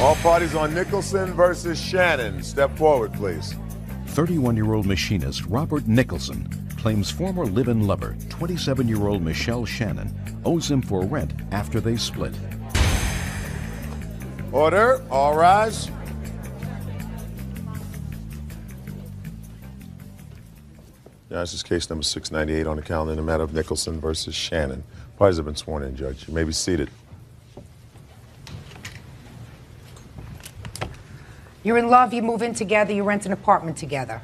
All parties on Nicholson versus Shannon. Step forward, please. 31-year-old machinist Robert Nicholson claims former live-in lover, 27-year-old Michelle Shannon, owes him for rent after they split. Order. All rise. Yeah, this is case number 698 on the calendar in the matter of Nicholson versus Shannon. Parties have been sworn in, Judge. You may be seated. You're in love, you move in together, you rent an apartment together,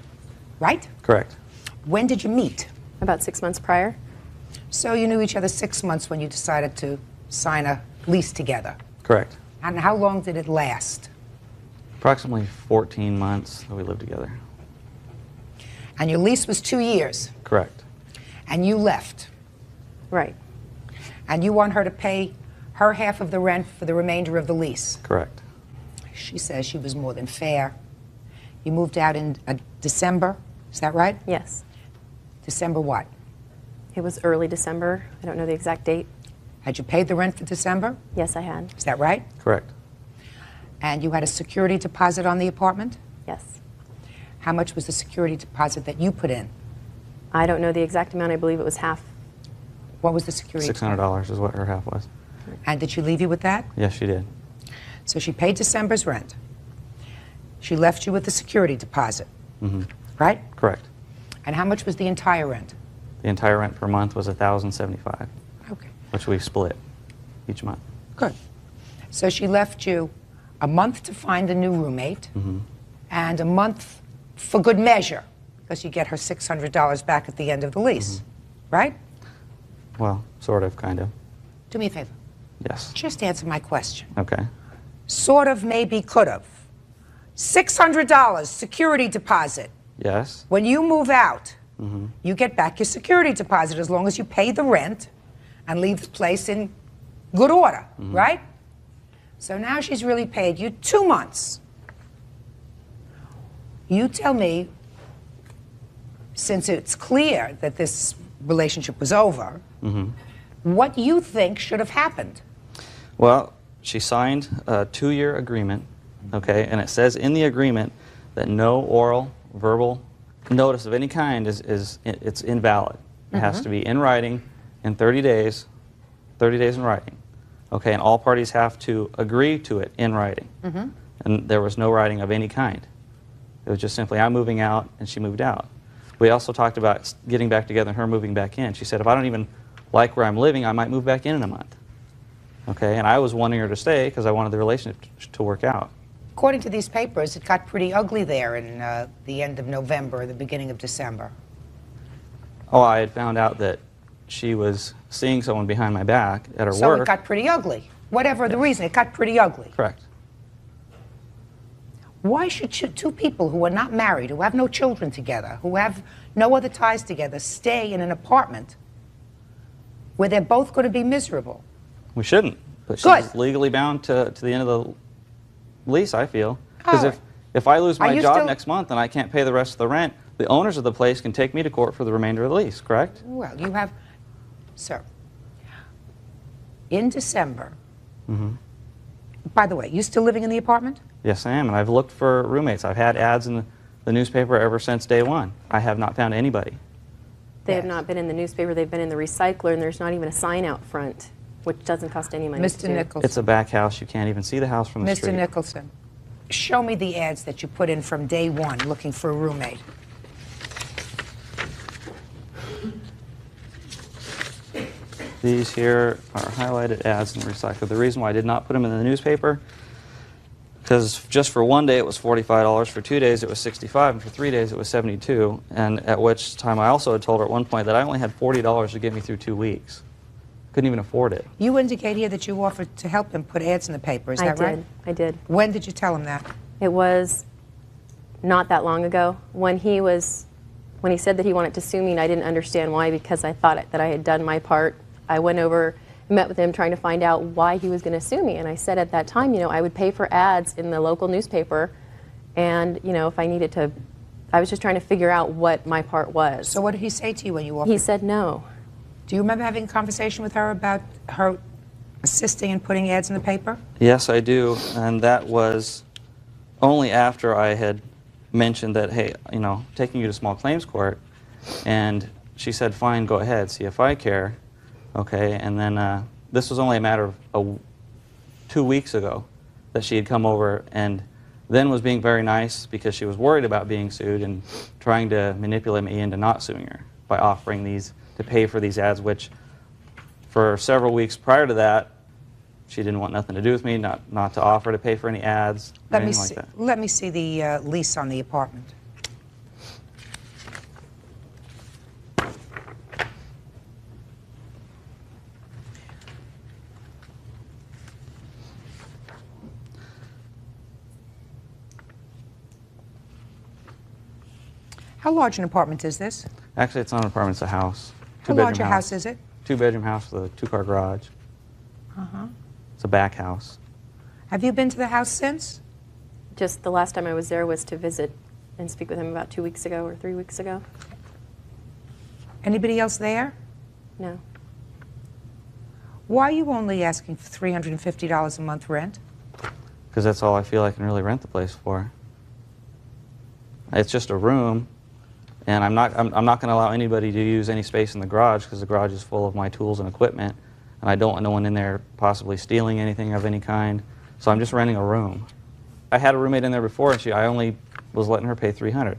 right? Correct. When did you meet? About 6 months prior. So you knew each other 6 months when you decided to sign a lease together. Correct. And how long did it last? Approximately 14 months that we lived together. And your lease was 2 years. Correct. And you left. Right. And you want her to pay her half of the rent for the remainder of the lease. Correct. She says she was more than fair. You moved out in December, is that right? Yes. December what? It was early December. I don't know the exact date. Had you paid the rent for December? Yes, I had. Is that right? Correct. And you had a security deposit on the apartment? Yes. How much was the security deposit that you put in? I don't know the exact amount. I believe it was half. What was the security deposit? $600 is what her half was. And did she leave you with that? Yes, she did. So she paid December's rent. She left you with the security deposit, right? Correct. And how much was the entire rent? The entire rent per month was $1,075, Okay, which we split each month. good. So she left you a month to find a new roommate and a month for good measure, because you get her $600 back at the end of the lease, right? Well, sort of, kind of. Do me a favor. Yes. Just answer my question. Okay. Sort of, maybe, could have. $600 security deposit. Yes. When you move out, you get back your security deposit as long as you pay the rent and leave the place in good order, right? So now she's really paid you 2 months. You tell me, since it's clear that this relationship was over, what you think should have happened. Well, she signed a 2-year agreement, okay, and it says in the agreement that no oral, verbal notice of any kind it's invalid. It has to be in writing in 30 days in writing, okay, and all parties have to agree to it in writing. And there was no writing of any kind. It was just simply, I'm moving out, and she moved out. We also talked about getting back together and her moving back in. She said, if I don't even like where I'm living, I might move back in a month. Okay, and I was wanting her to stay because I wanted the relationship to work out. According to these papers, it got pretty ugly there in the end of November, the beginning of December. Oh, I had found out that she was seeing someone behind my back at her So work. it got pretty ugly. Whatever the reason, it got pretty ugly. Correct. Why should two people who are not married, who have no children together, who have no other ties together, stay in an apartment where they're both going to be miserable? We shouldn't, but Good. she's legally bound to the end of the lease, I feel. Because All right. if I lose Are my you job still- next month and I can't pay the rest of the rent, the owners of the place can take me to court for the remainder of the lease, correct? Well, you have, sir, in December, by the way, you still living in the apartment? Yes, I am, and I've looked for roommates. I've had ads in the newspaper ever since day one. I have not found anybody. They have Yes. not been in the newspaper. They've been in the recycler, and there's not even a sign out front, which doesn't cost any money Mr. to do. Nicholson. It's a back house. You can't even see the house from the Mr. street. Nicholson, show me the ads that you put in from day one looking for a roommate. These here are highlighted ads in the recycler. The reason why I did not put them in the newspaper, because just for 1 day it was $45, for 2 days it was $65, and for 3 days it was $72, and at which time I also had told her at one point that I only had $40 to get me through 2 weeks. Couldn't even afford it. You indicate here that you offered to help him put ads in the paper, is that right? I did. When did you tell him that? It was not that long ago. When he said that he wanted to sue me, and I didn't understand why, because I thought that I had done my part. I went over, met with him, trying to find out why he was going to sue me. And I said at that time, I would pay for ads in the local newspaper, and if I needed to, I was just trying to figure out what my part was. So what did he say to you when you offered? He said no. Do you remember having a conversation with her about her assisting in putting ads in the paper? Yes, I do, and that was only after I had mentioned that, hey, you know, taking you to small claims court, and she said, fine, go ahead, see if I care, okay, and then this was only a matter of 2 weeks ago that she had come over and then was being very nice because she was worried about being sued and trying to manipulate me into not suing her by offering these to pay for these ads, which for several weeks prior to that, she didn't want nothing to do with me, not to offer to pay for any ads or anything like that. Let me see the lease on the apartment. How large an apartment is this? Actually, it's not an apartment, it's a house. How large a house is it? 2-bedroom house with a 2-car garage. It's a back house. Have you been to the house since? Just the last time I was there was to visit and speak with him about 2 weeks ago or 3 weeks ago. Anybody else there? No. Why are you only asking for $350 a month rent? Because that's all I feel I can really rent the place for. It's just a room, and I'm not going to allow anybody to use any space in the garage because the garage is full of my tools and equipment, and I don't want no one in there possibly stealing anything of any kind. So I'm just renting a room. I had a roommate in there before, and I only was letting her pay $300.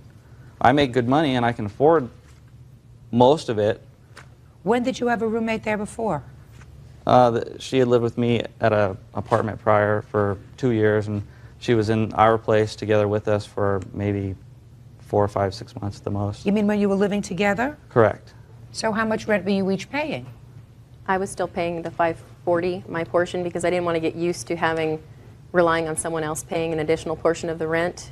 I make good money, and I can afford most of it. When did you have a roommate there before? She had lived with me at an apartment prior for 2 years, and she was in our place together with us for maybe 4, 5, 6 months at the most. You mean when you were living together? Correct. So how much rent were you each paying? I was still paying the $540, my portion, because I didn't want to get used to relying on someone else paying an additional portion of the rent.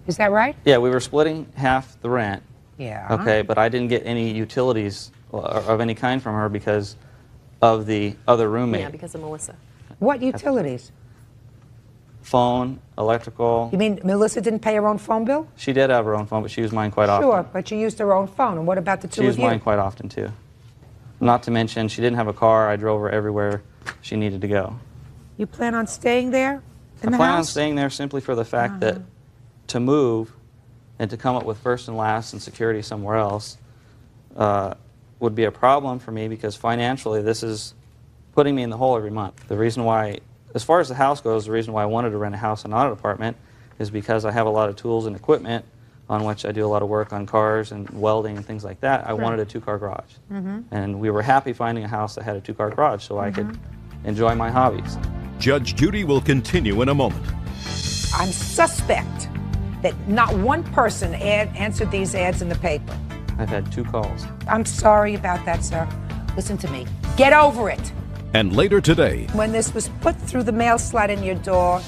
Is that right? Yeah, we were splitting half the rent. Yeah. Okay, but I didn't get any utilities of any kind from her because of the other roommate. Yeah, because of Melissa. What utilities? Phone, electrical. You mean Melissa didn't pay her own phone bill? She did have her own phone, but she used mine quite often. Sure, but she used her own phone. And what about the two She of used you? mine quite often, too. Not to mention, she didn't have a car. I drove her everywhere she needed to go. You plan on staying there in the I plan on house? staying there simply for the fact that to move and to come up with first and last and security somewhere else would be a problem for me because financially this is putting me in the hole every month. The reason why, as far as the house goes, the reason why I wanted to rent a house and not an apartment is because I have a lot of tools and equipment on which I do a lot of work on cars and welding and things like that. I wanted a 2-car garage. And we were happy finding a house that had a 2-car garage so I could enjoy my hobbies. Judge Judy will continue in a moment. I'm suspect that not one person answered these ads in the paper. I've had 2 calls. I'm sorry about that, sir. Listen to me. Get over it. And later today, When this was put through the mail slot in your dog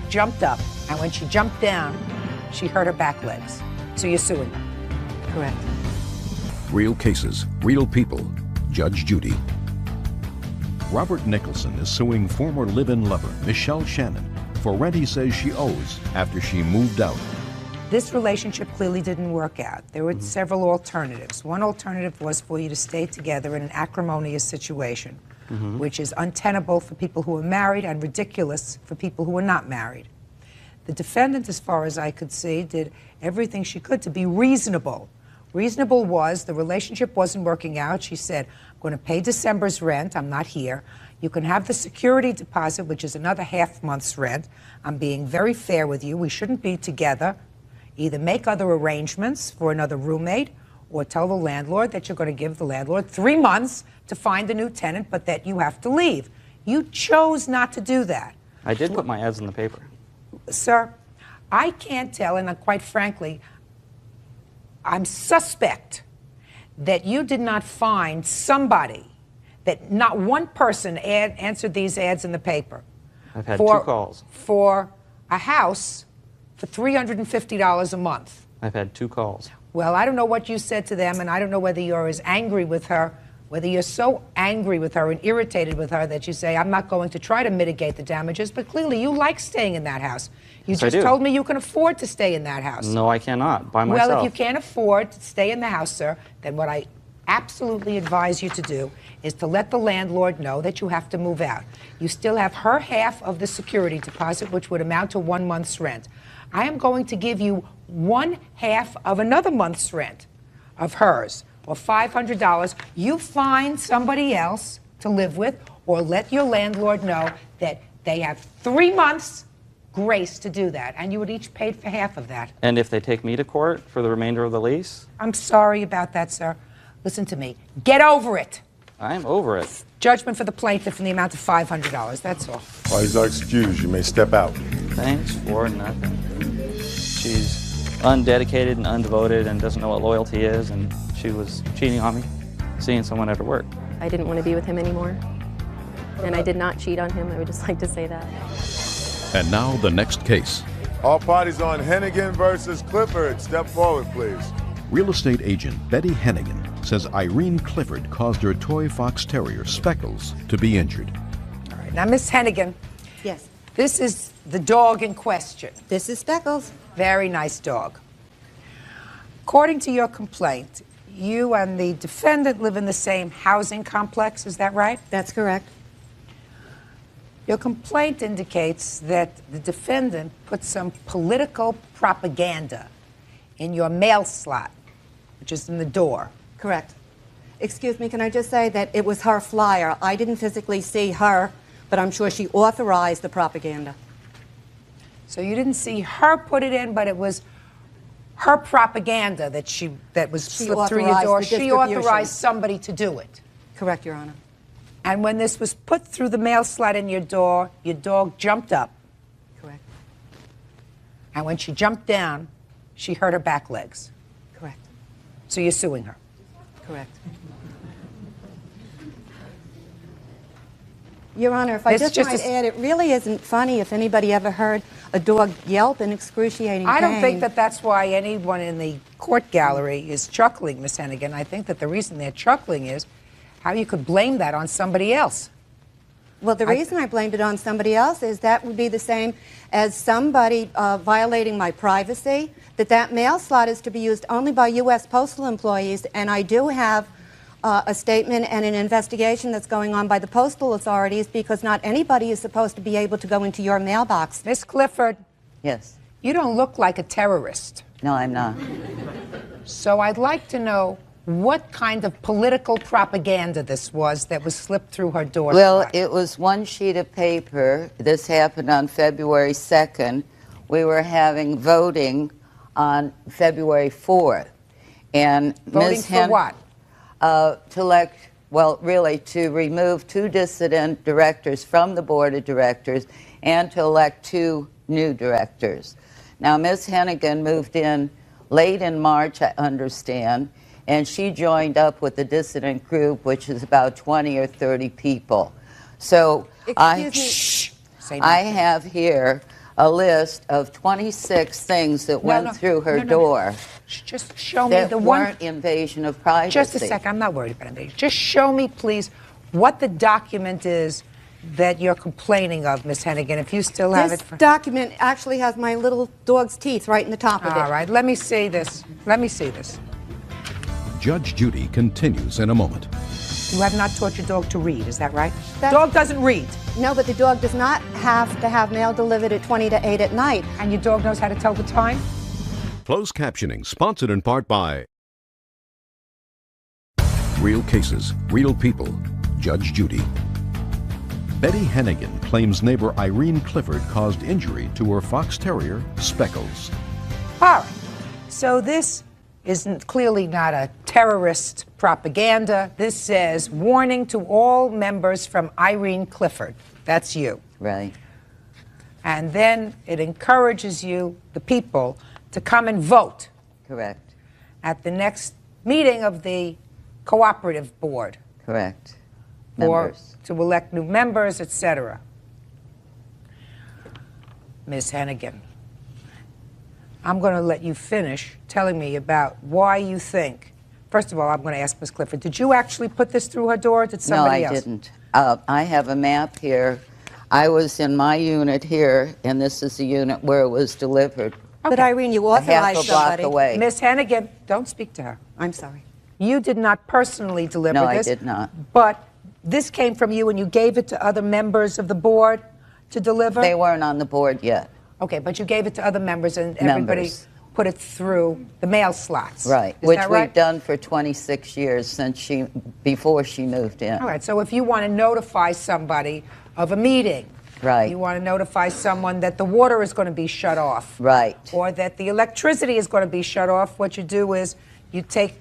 jumped up. And when she jumped down, she hurt her back legs. So you're suing her. Correct. real cases, real people. Judge Judy. Robert Nicholson is suing former live-in lover Michelle Shannon for rent he says she owes after she moved out. This relationship clearly didn't work out. There were several alternatives. One alternative was for you to stay together in an acrimonious situation, which is untenable for people who are married and ridiculous for people who are not married. The defendant, as far as I could see, did everything she could to be reasonable. Reasonable was the relationship wasn't working out. She said, I'm going to pay December's rent. I'm not here. You can have the security deposit, which is another half month's rent. I'm being very fair with you. We shouldn't be together. Either make other arrangements for another roommate or tell the landlord that you're going to give the landlord 3 months to find a new tenant, but that you have to leave. You chose not to do that. I did put my ads in the paper. Sir, I can't tell, and quite frankly, I'm suspect that you did not find somebody, that not one person answered these ads in the paper. I've had 2 calls. For a house for $350 a month. I've had 2 calls. Well, I don't know what you said to them, and I don't know whether you're as angry with her, whether you're so angry with her and irritated with her that you say, I'm not going to try to mitigate the damages, but clearly you like staying in that house. You Yes, I just do. told me you can afford to stay in that house. No, I cannot, by myself. Well, if you can't afford to stay in the house, sir, then what I absolutely advise you to do is to let the landlord know that you have to move out. You still have her half of the security deposit, which would amount to 1 month's rent. I am going to give you 1/2 of another month's rent of hers, or $500. You find somebody else to live with, or let your landlord know that they have 3 months grace to do that, and you would each pay for half of that. And if they take me to court for the remainder of the lease? I'm sorry about that, sir. Listen to me. Get over it. I'm over it. Judgment for the plaintiff in the amount of $500. That's all. Parties are excused. You may step out. Thanks for nothing. She's undedicated and undevoted and doesn't know what loyalty is, and she was cheating on me, seeing someone after work. I didn't want to be with him anymore. And I did not cheat on him. I would just like to say that. And now the next case. All parties on Hennigan versus Clifford. Step forward, please. Real estate agent Betty Hennigan says Irene Clifford caused her toy fox terrier, Speckles, to be injured. All right. Now, Miss Hennigan, Yes, this is the dog in question. this is Speckles. Very nice dog. According to your complaint, you and the defendant live in the same housing complex. Is that right? That's correct. Your complaint indicates that the defendant put some political propaganda in your mail slot, which is in the door. Correct. Excuse me, can I just say that it was her flyer. I didn't physically see her, but I'm sure she authorized the propaganda. So you didn't see her put it in, but it was her propaganda that was slipped through your authorized door. the She distribution. authorized somebody to do it. Correct, Your Honor. And when this was put through the mail slot in your door, your dog jumped up. Correct. And when she jumped down, she hurt her back legs. Correct. So you're suing her. Correct. Your Honor, if I It's just just might a- add, it really isn't funny if anybody ever heard a dog yelp in excruciating pain. I don't think that that's why anyone in the court gallery is chuckling, Miss Hennigan. I think that the reason they're chuckling is how you could blame that on somebody else. Well, the reason I blamed it on somebody else is that would be the same as somebody violating my privacy, that mail slot is to be used only by U.S. postal employees, and I do have a statement and an investigation that's going on by the postal authorities because not anybody is supposed to be able to go into your mailbox. Miss Clifford, Yes. you don't look like a terrorist. No, I'm not. So I'd like to know what kind of political propaganda this was that was slipped through her door. Well, it was one sheet of paper. This happened on February 2nd. We were having voting on February 4th. And Voting Ms. for what? To elect, well, really to remove 2 dissident directors from the board of directors and to elect 2 new directors. Now, Ms. Hennigan moved in late in March, I understand, and she joined up with the dissident group, which is about 20 or 30 people. So Excuse me. I have here a list of 26 things that went through her door Just show me that the one. weren't invasion of privacy. Just a second. I'm not worried about invasion. Just show me, please, what the document is that you're complaining of, Miss Hennigan, if you still have This it. document actually has my little dog's teeth right in the top of it. All right, let me see this. Let me see this. Judge Judy continues in a moment. You have not taught your dog to read, is that right? That's- Dog doesn't read. No, but the dog does not have to have mail delivered at 20 to 8 at night. And your dog knows how to tell the time? Closed captioning sponsored in part by Real Cases, Real People, Judge Judy. Betty Hennigan claims neighbor Irene Clifford caused injury to her fox terrier, Speckles. All right. So this isn't clearly not a terrorist propaganda. This says, warning to all members from Irene Clifford. That's you. Right. And then it encourages you, the people, to come and vote Correct. at the next meeting of the cooperative board. Correct. Or Members. to elect new members, etc. Ms. Hennigan, I'm going to let you finish telling me about why you think. First of all, I'm going to ask Ms. Clifford, did you actually put this through her door, or did somebody else? No, I didn't. I have a map here. I was in my unit here, and this is the unit where it was delivered. But Irene, you A half authorized a block somebody. away. Ms. Hennigan, don't speak to her. I'm sorry. You did not personally deliver No, I this. did not. But this came from you and you gave it to other members of the board to deliver? They weren't on the board yet. Okay, but you gave it to other members and everybody Members. put it through the mail slots. Right, Is which that right? we've done for 26 years before she moved in. All right, so if you want to notify somebody of a meeting, Right. you want to notify someone that the water is going to be shut off, Right. or that the electricity is going to be shut off, what you do is you take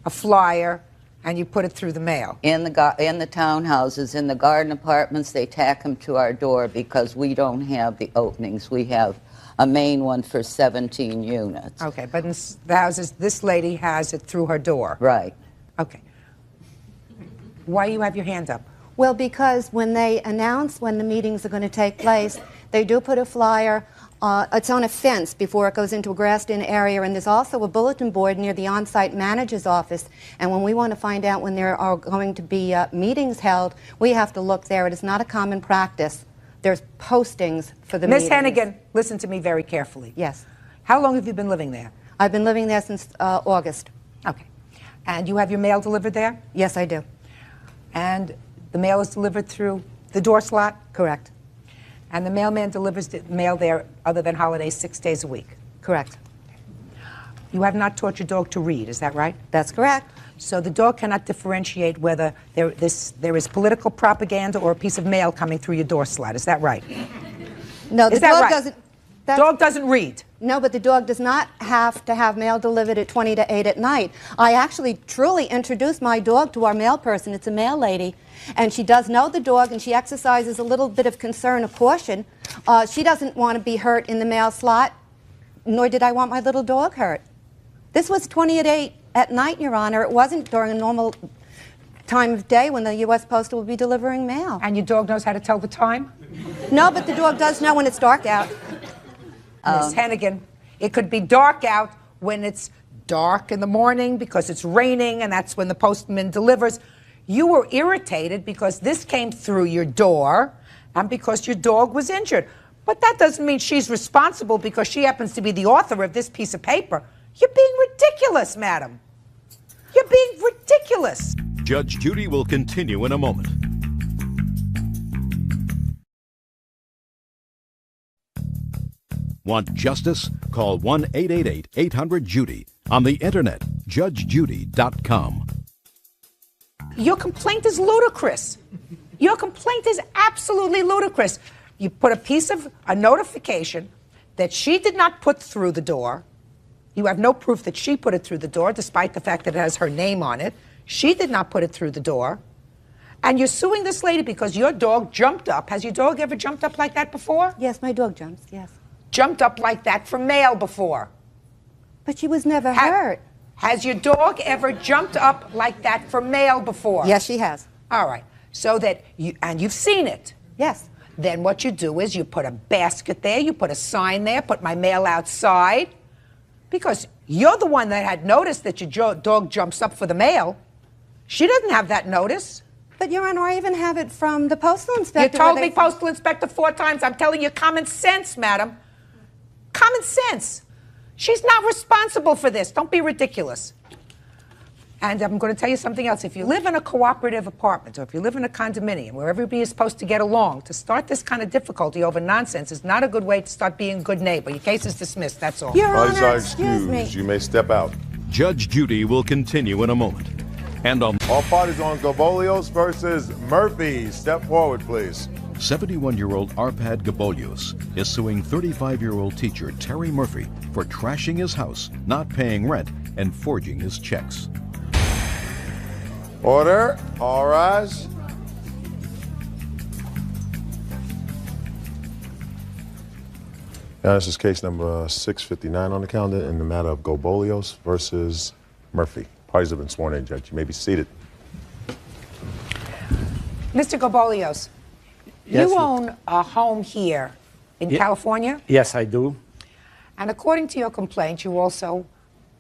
a flyer and you put it through the mail. In the townhouses, in the garden apartments, they tack them to our door because we don't have the openings. We have a main one for 17 units. Okay, but in the houses, this lady has it through her door. Right. Okay. Why you have your hand up? Well, because when they announce when the meetings are going to take place, they do put a flyer. It's on a fence before it goes into a grassed-in area, and there's also a bulletin board near the on-site manager's office. And when we want to find out when there are going to be meetings held, we have to look there. It is not a common practice. There's postings for the meetings. Ms. Hennigan, listen to me very carefully. Yes. How long have you been living there? I've been living there since August. Okay. And you have your mail delivered there? Yes, I do. And the mail is delivered through the door slot? Correct. And the mailman delivers the mail there, other than holidays, 6 days a week? Correct. You have not taught your dog to read, is that right? That's correct. So the dog cannot differentiate whether there is political propaganda or a piece of mail coming through your door slot, is that right? No, the Is that dog right? doesn't. Dog doesn't read. No, but the dog does not have to have mail delivered at 20 to 8 at night. I actually truly introduced my dog to our mail person. It's a mail lady, and she does know the dog, and she exercises a little bit of concern, of caution. She doesn't want to be hurt in the mail slot, nor did I want my little dog hurt. This was 20 at 8 at night, Your Honor. It wasn't during a normal time of day when the U.S. Postal would be delivering mail. And your dog knows how to tell the time? No, but the dog does know when it's dark out. Ms. Hennigan, it could be dark out when it's dark in the morning because it's raining and that's when the postman delivers. You were irritated because this came through your door and because your dog was injured. But that doesn't mean she's responsible because she happens to be the author of this piece of paper. You're being ridiculous, madam. You're being ridiculous. Judge Judy will continue in a moment. Want justice? Call 1-888-800-JUDY. On the internet, judgejudy.com. Your complaint is ludicrous. Your complaint is absolutely ludicrous. You put a notification that she did not put through the door. You have no proof that she put it through the door, despite the fact that it has her name on it. She did not put it through the door. And you're suing this lady because your dog jumped up. Has your dog ever jumped up like that before? Yes, my dog jumps, yes. Jumped up like that for mail before. But she was never hurt. Has your dog ever jumped up like that for mail before? Yes, she has. All right. So that you've seen it. Yes. Then what you do is you put a basket there, you put a sign there, put my mail outside, because you're the one that had noticed that your dog jumps up for the mail. She doesn't have that notice. But, Your Honor, I even have it from the postal inspector. You told me postal inspector 4 times. I'm telling you common sense, madam. Common sense. She's not responsible for this. Don't be ridiculous. And I'm going to tell you something else. If you live in a cooperative apartment or if you live in a condominium where everybody is supposed to get along, to start this kind of difficulty over nonsense is not a good way to start being a good neighbor. Your case is dismissed, that's all. Your Parties Honor, are excuse me. excused. You may step out. Judge Judy will continue in a moment. And on All parties on Gabolios versus Murphy. Step forward, please. 71-year-old Arpad Gabolios is suing 35-year-old teacher Terry Murphy for trashing his house, not paying rent, and forging his checks. Order. All rise. Now, this is case number 659 on the calendar in the matter of Gabolios versus Murphy. Parties have been sworn in, Judge. You may be seated. Mr. Gabolios, Yes, you own a home here in California? Yes, I do. And according to your complaint, you also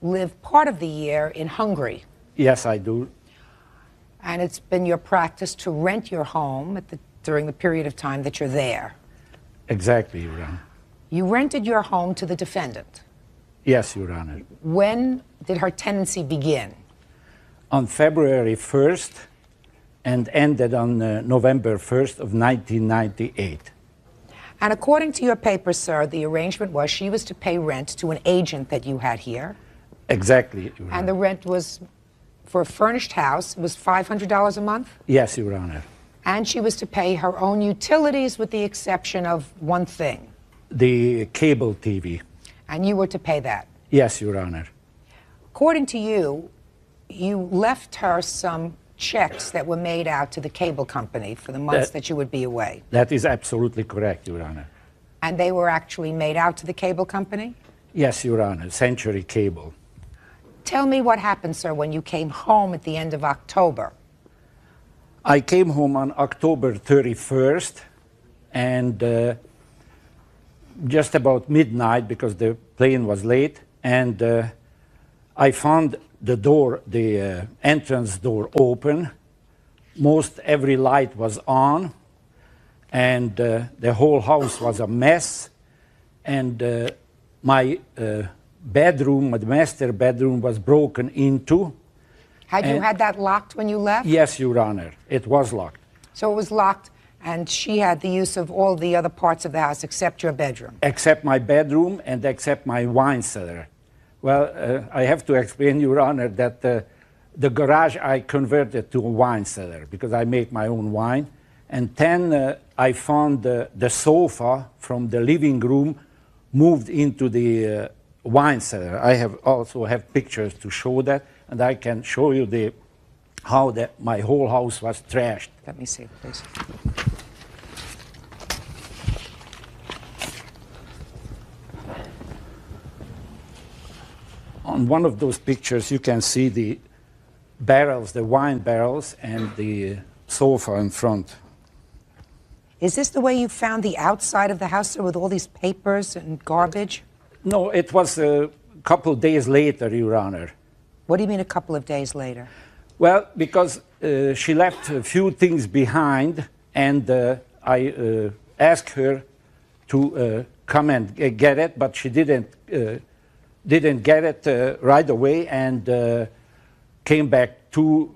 live part of the year in Hungary. Yes, I do. And it's been your practice to rent your home during the period of time that you're there. Exactly, Your Honor. You rented your home to the defendant. Yes, Your Honor. When did her tenancy begin? on February 1st and ended on November 1st of 1998. And according to your papers, sir, the arrangement was she was to pay rent to an agent that you had here. Exactly, Your And Honor. the rent was, for a furnished house, was $500 a month? Yes, Your Honor. And she was to pay her own utilities with the exception of one thing. The cable TV. And you were to pay that. Yes, Your Honor. According to you, you left her some checks that were made out to the cable company for the months that you would be away. That is absolutely correct, Your Honor. And they were actually made out to the cable company? Yes, Your Honor. Century Cable. Tell me what happened, sir, when you came home at the end of October. I came home on October 31st, and just about midnight, because the plane was late, and I found the door, the entrance door open. Most every light was on, and the whole house was a mess, and my bedroom, the master bedroom, was broken into. Had you had that locked when you left? Yes, Your Honor, it was locked. So it was locked, and she had the use of all the other parts of the house except your bedroom. Except my bedroom and except my wine cellar. Well, I have to explain, Your Honor, that the garage I converted to a wine cellar because I make my own wine. And then I found the sofa from the living room moved into the wine cellar. I also have pictures to show that, and I can show you how my whole house was trashed. Let me see, please. On one of those pictures, you can see the barrels, the wine barrels, and the sofa in front. Is this the way you found the outside of the house, sir, with all these papers and garbage? No, it was a couple days later, Your Honor. What do you mean a couple of days later? Well, because she left a few things behind, and I asked her to come and get it, but she didn't get it right away, and came back 2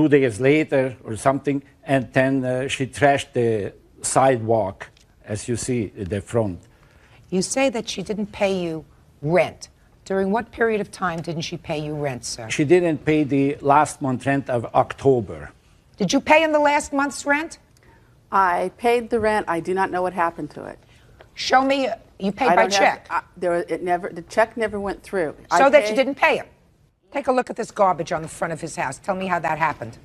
days later or something, and then she trashed the sidewalk, as you see at the front. You say that she didn't pay you rent. During what period of time didn't she pay you rent, sir? She didn't pay the last month rent of October. Did you pay him the last month's rent? I paid the rent. I do not know what happened to it. Show me, you paid by check. The check never went through. So that you didn't pay him. Take a look at this garbage on the front of his house. Tell me how that happened.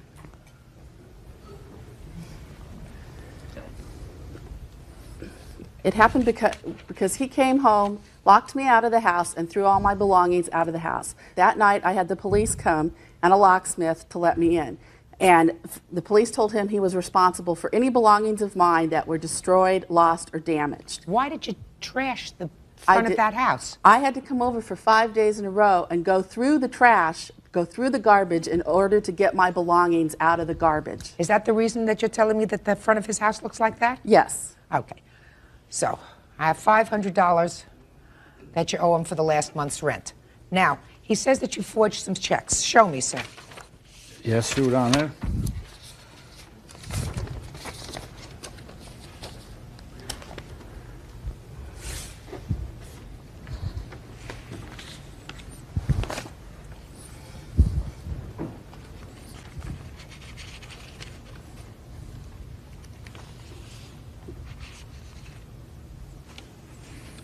It happened because he came home, locked me out of the house, and threw all my belongings out of the house. That night, I had the police come and a locksmith to let me in. And the police told him he was responsible for any belongings of mine that were destroyed, lost, or damaged. Why did you trash the front of that house? I had to come over for 5 days in a row and go through the trash, go through the garbage in order to get my belongings out of the garbage. Is that the reason that you're telling me that the front of his house looks like that? Yes. Okay. So I have $500 that you owe him for the last month's rent. Now, he says that you forged some checks. Show me, sir. Yes, Your Honor.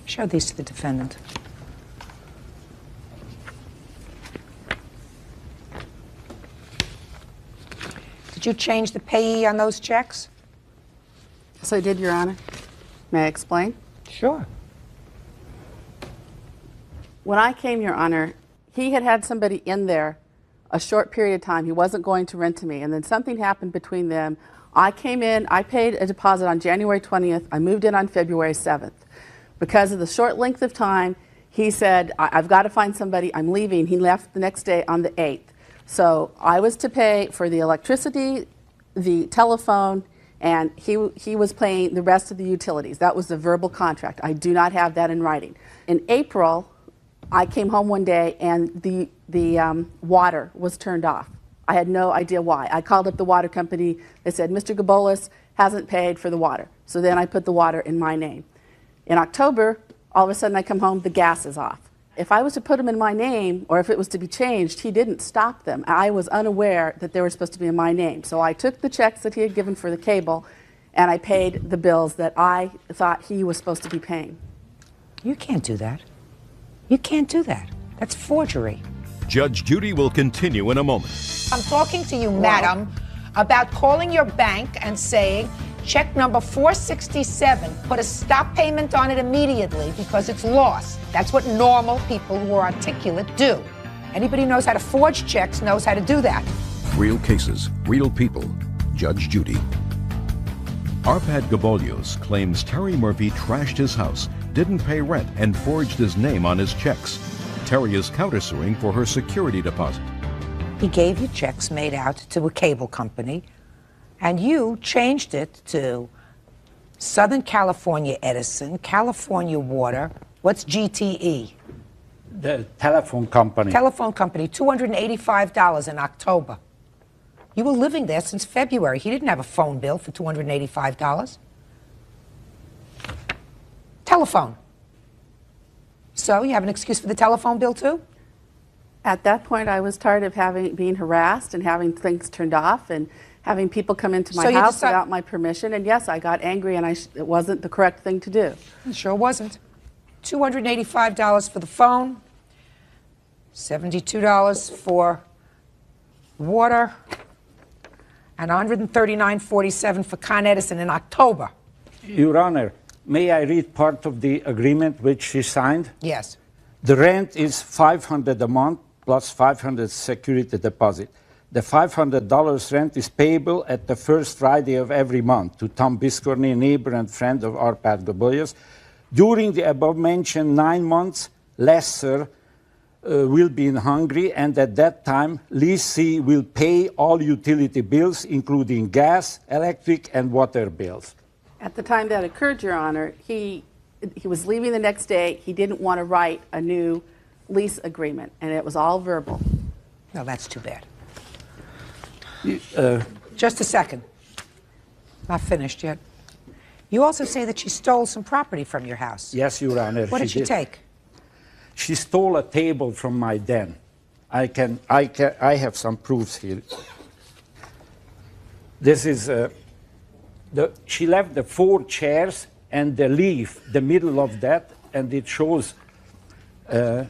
Show these to the defendant. Did you change the payee on those checks? Yes, I did, Your Honor. May I explain? Sure. When I came, Your Honor, he had somebody in there a short period of time. He wasn't going to rent to me, and then something happened between them. I came in, I paid a deposit on January 20th. I moved in on February 7th. Because of the short length of time, he said, I've got to find somebody, I'm leaving. He left the next day on the 8th. So I was to pay for the electricity, the telephone, and he was paying the rest of the utilities. That was the verbal contract. I do not have that in writing. In April, I came home one day and the water was turned off. I had no idea why. I called up the water company. They said, Mr. Gabolis hasn't paid for the water. So then I put the water in my name. In October, all of a sudden I come home, the gas is off. If I was to put them in my name, or if it was to be changed, he didn't stop them. I was unaware that they were supposed to be in my name. So I took the checks that he had given for the cable, and I paid the bills that I thought he was supposed to be paying. You can't do that. You can't do that. That's forgery. Judge Judy will continue in a moment. I'm talking to you, madam, about calling your bank and saying, check number 467, put a stop payment on it immediately because it's lost. That's what normal people who are articulate do. Anybody who knows how to forge checks knows how to do that. Real cases, real people. Judge Judy. Arpad Gabolios claims Terry Murphy trashed his house, didn't pay rent, and forged his name on his checks. Terry is countersuing for her security deposit. He gave you checks made out to a cable company, and you changed it to Southern California Edison, California Water. What's GTE? The telephone company. Telephone company, $285 in October. You were living there since February. He didn't have a phone bill for $285. Telephone. So you have an excuse for the telephone bill too? At that point, I was tired of being harassed and having things turned off and having people come into my house without my permission. And yes, I got angry, and it wasn't the correct thing to do. It sure wasn't. $285 for the phone, $72 for water, and $139.47 for Con Edison in October. Your Honor, may I read part of the agreement which she signed? Yes. The rent is $500 a month plus $500 security deposit. The $500 rent is payable at the first Friday of every month to Tom Biscorny, a neighbor and friend of Arpad Gabolios. During the above-mentioned 9 months, lesser will be in Hungary, and at that time, lessee will pay all utility bills, including gas, electric, and water bills. At the time that occurred, Your Honor, he was leaving the next day. He didn't want to write a new lease agreement, and it was all verbal. No, that's too bad. Just a second. Not finished yet. You also say that she stole some property from your house. Yes, Your Honor. What did she take? She stole a table from my den. I have some proofs here. This is she left the 4 chairs and the leaf, the middle of that, and it shows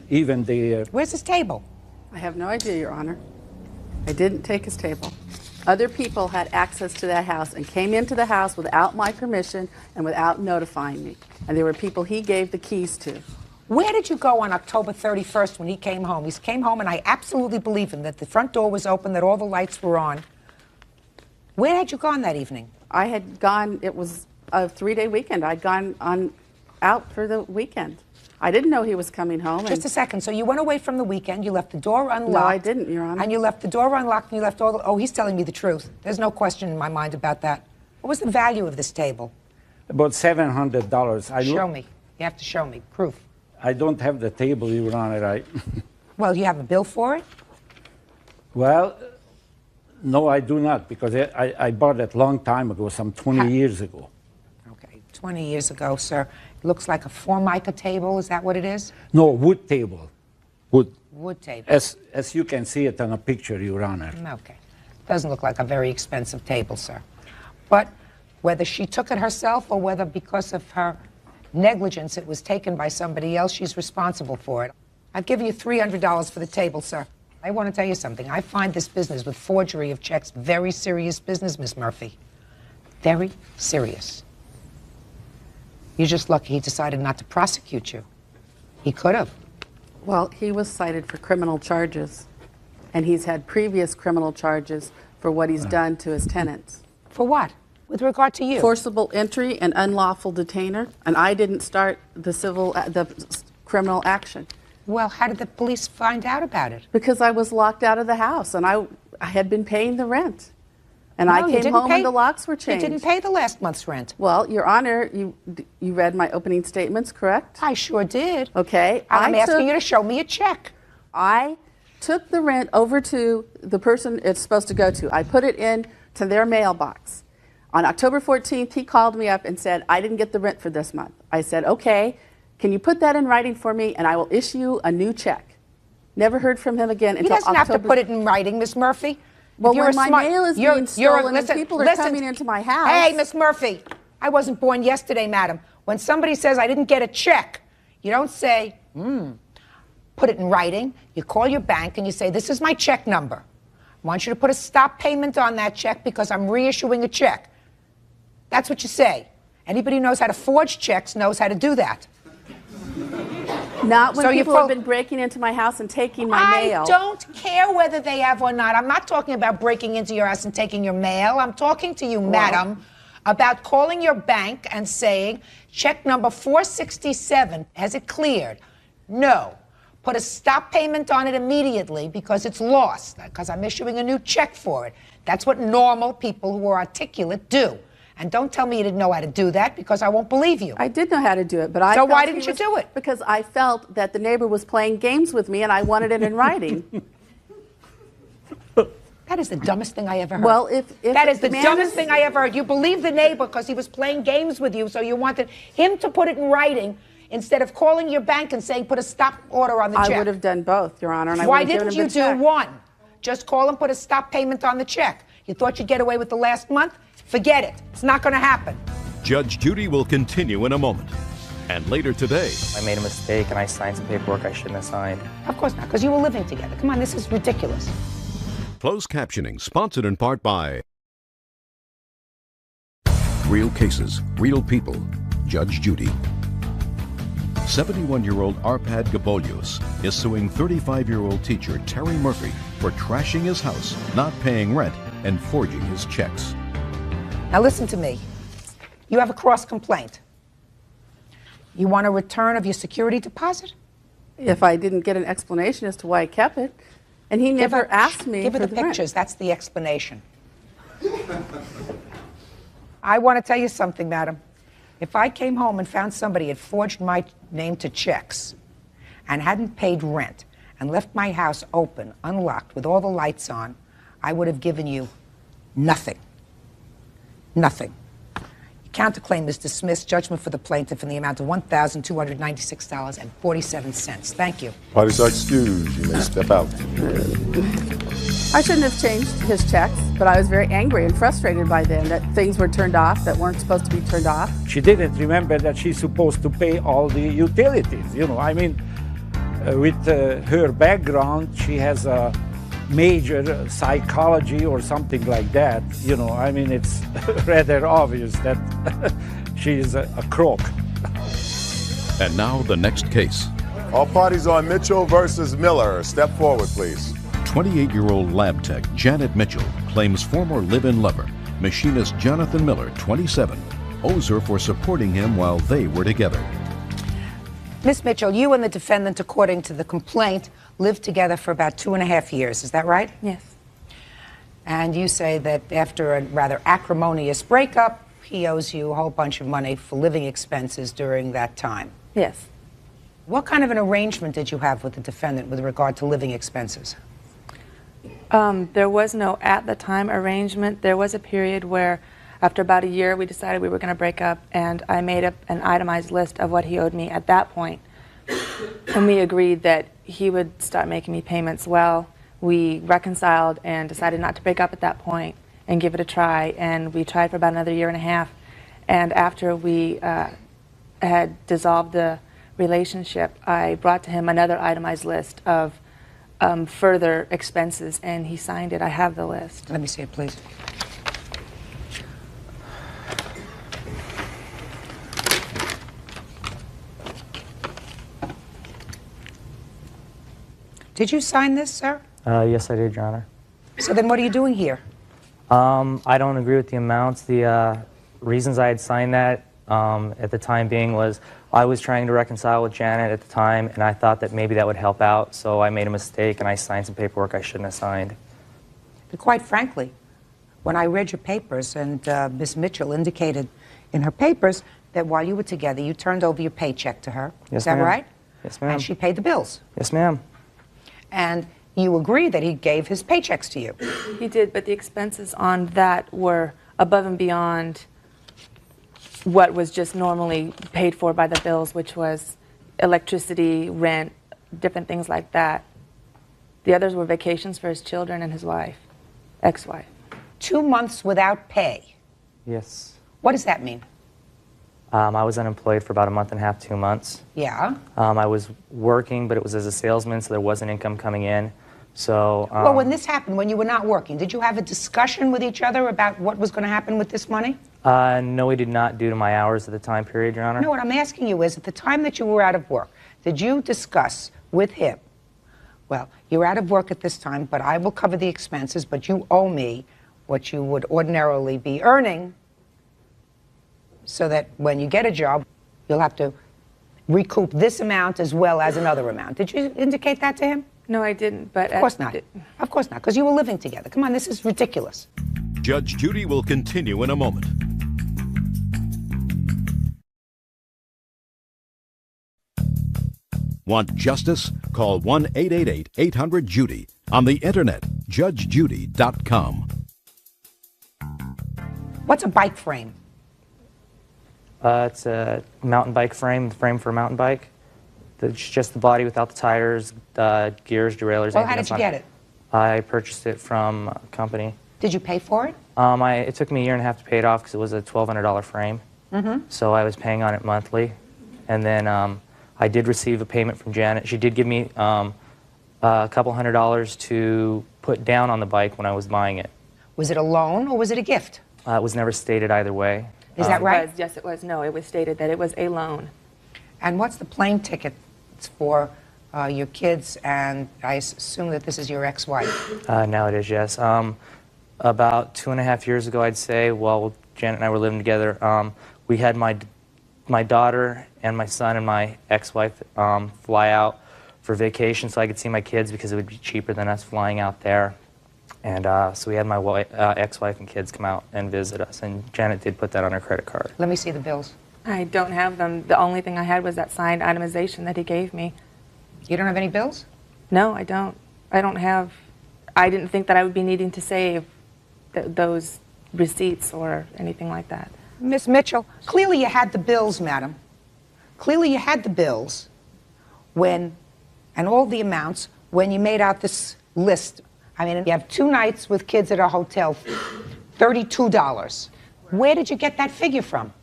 even the. Where's his table? I have no idea, Your Honor. I didn't take his table. Other people had access to that house and came into the house without my permission and without notifying me. And there were people he gave the keys to. Where did you go on October 31st when he came home? He came home, and I absolutely believe him, that the front door was open, that all the lights were on. Where had you gone that evening? I had gone, it was a 3-day weekend. I'd gone out for the weekend. I didn't know he was coming home. Just a second. So you went away from the weekend, you left the door unlocked. No, I didn't, Your Honor. And you left the door unlocked, and you left all the... Oh, he's telling me the truth. There's no question in my mind about that. What was the value of this table? About $700. Show me. You have to show me. Proof. I don't have the table, Your Honor. Well, you have a bill for it? Well, no, I do not, because I bought it a long time ago, some 20 years ago. Okay, 20 years ago, sir. It looks like a Formica table. Is that what it is? No, wood table. Wood. Wood table. As you can see it on a picture, Your Honor. Okay. Doesn't look like a very expensive table, sir. But whether she took it herself or whether because of her negligence it was taken by somebody else, she's responsible for it. I've given you $300 for the table, sir. I want to tell you something. I find this business with forgery of checks very serious business, Miss Murphy. Very serious. You're just lucky he decided not to prosecute you. He could have. Well, he was cited for criminal charges, and he's had previous criminal charges for what he's done to his tenants. For what? With regard to you? Forcible entry and unlawful detainer, and I didn't start the criminal action. Well, how did the police find out about it? Because I was locked out of the house, and I had been paying the rent. And No, I you came didn't home pay- and the locks were changed. You didn't pay the last month's rent. Well, Your Honor, you read my opening statements, correct? I sure did. Okay. I'm asking you to show me a check. I took the rent over to the person it's supposed to go to. I put it in to their mailbox. On October 14th, he called me up and said, I didn't get the rent for this month. I said, okay, can you put that in writing for me and I will issue you a new check. Never heard from him again He until doesn't October. have to put it in writing, Miss Murphy. Well, If you're when a my smart- mail is you're- being you're- stolen and people are listen. coming into my house. Hey, Miss Murphy, I wasn't born yesterday, madam. When somebody says I didn't get a check, you don't say, put it in writing. You call your bank and you say, this is my check number. I want you to put a stop payment on that check because I'm reissuing a check. That's what you say. Anybody who knows how to forge checks knows how to do that. Not when So you people have fo- been breaking into my house and taking my mail. I don't care whether they have or not. I'm not talking about breaking into your house and taking your mail. I'm talking to you, madam, about calling your bank and saying, check number 467, has it cleared? No. Put a stop payment on it immediately because it's lost, because I'm issuing a new check for it. That's what normal people who are articulate do. And don't tell me you didn't know how to do that because I won't believe you. I did know how to do it, but I So felt why he didn't you was- do it? Because I felt that the neighbor was playing games with me and I wanted it in writing. That is the dumbest thing I ever heard. Well, if that is the man dumbest is- thing I ever heard. You believed the neighbor because he was playing games with you, so you wanted him to put it in writing instead of calling your bank and saying, put a stop order on the check. I would have done both, Your Honor, and I Why would have didn't given you him the do check. one? Just call and put a stop payment on the check. You thought you'd get away with the last month? Forget it. It's not going to happen. Judge Judy will continue in a moment. And later today, I made a mistake and I signed some paperwork I shouldn't have signed. Of course not, because you were living together. Come on, this is ridiculous. closed captioning sponsored in part by Real Cases, Real People, Judge Judy. 71-year-old Arpad Gabolios is suing 35-year-old teacher Terry Murphy for trashing his house, not paying rent, and forging his checks. Now listen to me. You have a cross complaint. You want a return of your security deposit? If I didn't get an explanation as to why I kept it, and he never asked me Give her for the rent. pictures. That's the explanation. I want to tell you something, madam. If I came home and found somebody had forged my name to checks and hadn't paid rent and left my house open, unlocked, with all the lights on, I would have given you nothing. Nothing. Your counterclaim is dismissed. Judgment for the plaintiff in the amount of $1,296.47. Thank you. Parties are excused. You may step out. I shouldn't have changed his checks, but I was very angry and frustrated by them that things were turned off that weren't supposed to be turned off. She didn't remember that she's supposed to pay all the utilities. You know, I mean, with her background, she has a major psychology or something like that. You know, I mean, it's rather obvious that she's a crook. And now the next case. All parties on Mitchell versus Miller. Step forward, please. 28-year-old lab tech Janet Mitchell claims former live-in lover, machinist Jonathan Miller, 27, owes her for supporting him while they were together. Miss Mitchell, you and the defendant, according to the complaint, lived together for about 2.5 years. Is that right? Yes. And you say that after a rather acrimonious breakup, he owes you a whole bunch of money for living expenses during that time. Yes. What kind of an arrangement did you have with the defendant with regard to living expenses? There was no at the time arrangement. There was a period where after about a year we decided we were going to break up, and I made up an itemized list of what he owed me at that point. And we agreed that he would start making me payments. Well, we reconciled and decided not to break up at that point and give it a try, and we tried for about another 1.5 years. And after we had dissolved the relationship, I brought to him another itemized list of further expenses, and he signed it. I have the list. Let me see it, please. Did you sign this, sir? Yes, I did, Your Honor. So then what are you doing here? I don't agree with the amounts. The reasons I had signed that at the time being was I was trying to reconcile with Janet at the time, and I thought that maybe that would help out, so I made a mistake and I signed some paperwork I shouldn't have signed. But quite frankly, when I read your papers, and Miss Mitchell indicated in her papers that while you were together, you turned over your paycheck to her. Yes, Is that ma'am. right? Yes, ma'am. And she paid the bills. Yes, ma'am. And you agree that he gave his paychecks to you. He did, but the expenses on that were above and beyond what was just normally paid for by the bills, which was electricity, rent, different things like that. The others were vacations for his children and his wife, ex-wife. 2 months without pay. Yes. What does that mean? I was unemployed for about a month and a half, 2 months. Yeah. I was working, but it was as a salesman, so there wasn't income coming in. So. Well, when this happened, when you were not working, did you have a discussion with each other about what was going to happen with this money? No, we did not, due to my hours at the time period, Your Honor. No, what I'm asking you is, at the time that you were out of work, did you discuss with him, well, you're out of work at this time, but I will cover the expenses, but you owe me what you would ordinarily be earning, so that when you get a job, you'll have to recoup this amount as well as another amount. Did you indicate that to him? No, I didn't, but... Of course not. Of course not, because you were living together. Come on, this is ridiculous. Judge Judy will continue in a moment. Want justice? Call 1-888-800-JUDY. On the internet, judgejudy.com. What's a bike frame? It's a mountain bike frame, for a mountain bike. It's just the body without the tires, gears, derailleurs. Well, how anything did you else get on it? I purchased it from a company. Did you pay for it? It took me a year and a half to pay it off because it was a $1,200 frame. So I was paying on it monthly. And then I did receive a payment from Janet. She did give me a couple $100 to put down on the bike when I was buying it. Was it a loan or was it a gift? It was never stated either way. Is that right? Yes, it was. No, it was stated that it was a loan. And what's the plane ticket for your kids, and I assume that this is your ex-wife? Now it is, yes. About 2.5 years ago, I'd say, while Janet and I were living together, we had my daughter and my son and my ex-wife fly out for vacation so I could see my kids because it would be cheaper than us flying out there. And so we had my ex-wife and kids come out and visit us, and Janet did put that on her credit card. Let me see the bills. I don't have them. The only thing I had was that signed itemization that he gave me. You don't have any bills? No, I don't. I didn't think that I would be needing to save those receipts or anything like that. Miss Mitchell, clearly you had the bills, madam. Clearly you had the bills and all the amounts when you made out this list. I mean, you have 2 nights with kids at a hotel, $32. Where did you get that figure from?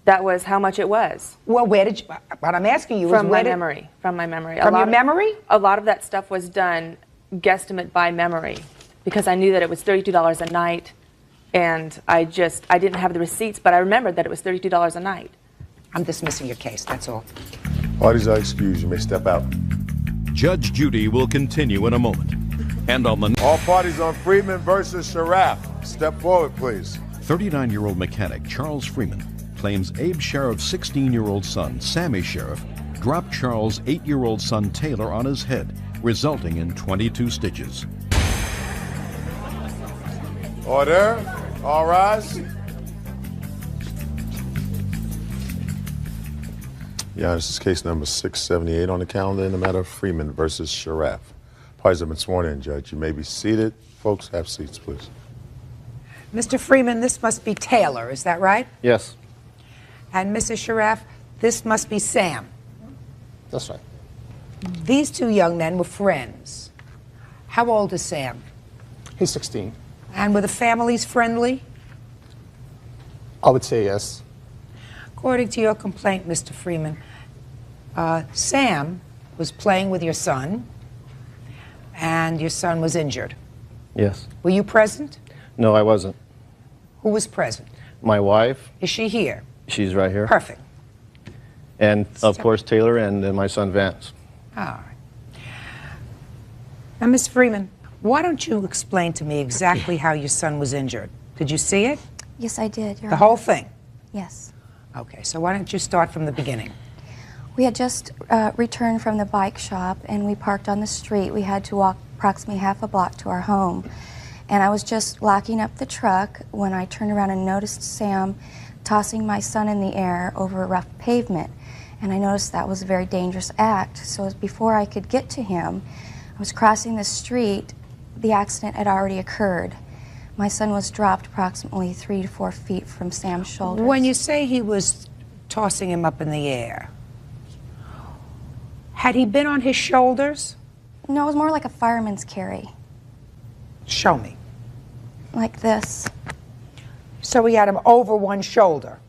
That was how much it was. Well, where did you, what I'm asking you is From where my did, memory. From my memory. From your memory? A lot of that stuff was done guesstimate by memory because I knew that it was $32 a night, and I didn't have the receipts, but I remembered that it was $32 a night. I'm dismissing your case, that's all. Parties are excused. You may step out. Judge Judy will continue in a moment. And on the All parties on Freeman versus Sharaf. Step forward, please. 39-year-old mechanic Charles Freeman claims Abe Sheriff's 16-year-old son, Sammy Sheriff, dropped Charles' 8-year-old son, Taylor, on his head, resulting in 22 stitches. Order. All rise. Yeah, this is case number 678 on the calendar in the matter of Freeman versus Sharaf. Parties have been sworn in, Judge. You may be seated. Folks, have seats, please. Mr. Freeman, this must be Taylor, is that right? Yes, And Mrs. Sharaf, this must be Sam. that's right. These 2 young men were friends. How old is Sam? He's 16. And were the families friendly? I would say yes. According to your complaint, Mr. Freeman, Sam was playing with your son, and your son was injured. Yes. Were you present? No, I wasn't. Who was present? My wife, Is she here? she's right here. Perfect. And of course Taylor and then my son Vance. All right. Now, Ms. Freeman, why don't you explain to me exactly how your son was injured? Did you see it? Yes, I did, Your The Honor. whole thing? Yes. Okay, so why don't you start from the beginning? We had just returned from the bike shop, and we parked on the street. We had to walk approximately half a block to our home. And I was just locking up the truck when I turned around and noticed Sam tossing my son in the air over a rough pavement. And I noticed that was a very dangerous act. So before I could get to him, I was crossing the street. The accident had already occurred. My son was dropped approximately 3 to 4 feet from Sam's shoulders. When you say he was tossing him up in the air, had he been on his shoulders? No, it was more like a fireman's carry. Show me. Like this. So he had him over one shoulder.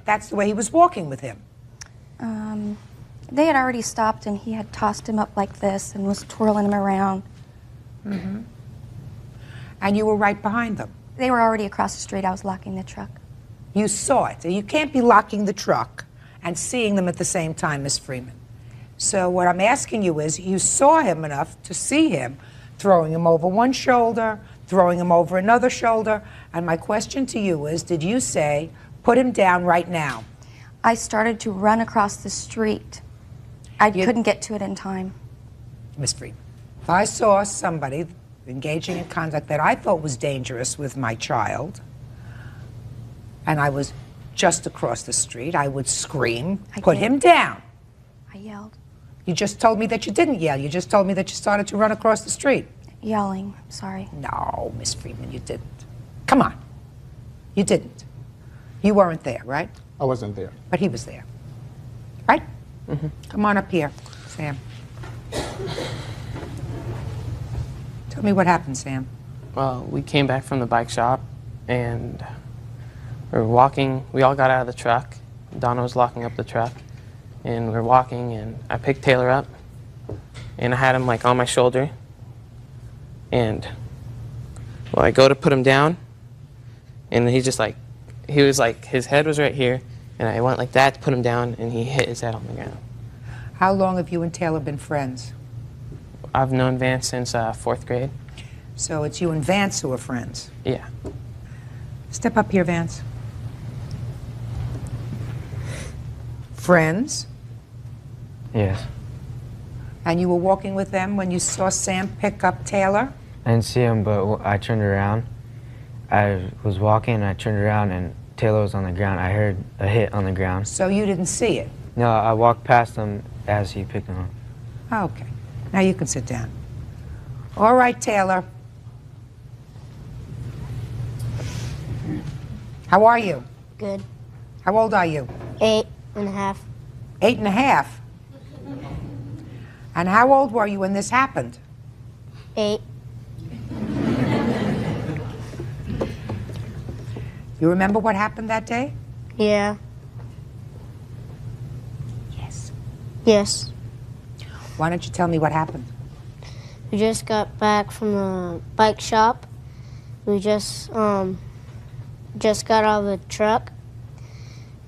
That's the way he was walking with him. They had already stopped and he had tossed him up like this and was twirling him around. Mm-hmm. And you were right behind them. They were already across the street. I was locking the truck. You saw it. You can't be locking the truck and seeing them at the same time, Miss Freeman. So what I'm asking you is, you saw him enough to see him throwing him over one shoulder, throwing him over another shoulder, and my question to you is, did you say, put him down right now? I started to run across the street. I couldn't get to it in time. Miss Freeman, if I saw somebody engaging in conduct that I thought was dangerous with my child, and I was just across the street, I would scream, put him down. I yelled. You just told me that you didn't yell. You just told me that you started to run across the street. Yelling, I'm sorry. No, Miss Freeman, you didn't. Come on. You didn't. You weren't there, right? I wasn't there. But he was there. Right? Mm-hmm. Come on up here, Sam. Tell me what happened, Sam. Well, we came back from the bike shop and we were walking. We all got out of the truck. Donna was locking up the truck. And we were walking and I picked Taylor up and I had him like on my shoulder. And well, I go to put him down and he was like, his head was right here and I went like that to put him down and he hit his head on the ground. How long have you and Taylor been friends? I've known Vance since 4th grade. So it's you and Vance who are friends? Yeah. Step up here, Vance. Friends? Yes. And you were walking with them when you saw Sam pick up Taylor? I didn't see him, but I turned around. I was walking and I turned around and Taylor was on the ground. I heard a hit on the ground. So you didn't see it? No, I walked past him as he picked him up. Okay. Now you can sit down. All right, Taylor. How are you? Good. How old are you? 8 and a half. 8 and a half. And how old were you when this happened? 8. You remember what happened that day? Yeah. Yes. Yes. Why don't you tell me what happened? We just got back from the bike shop. We just got out of the truck,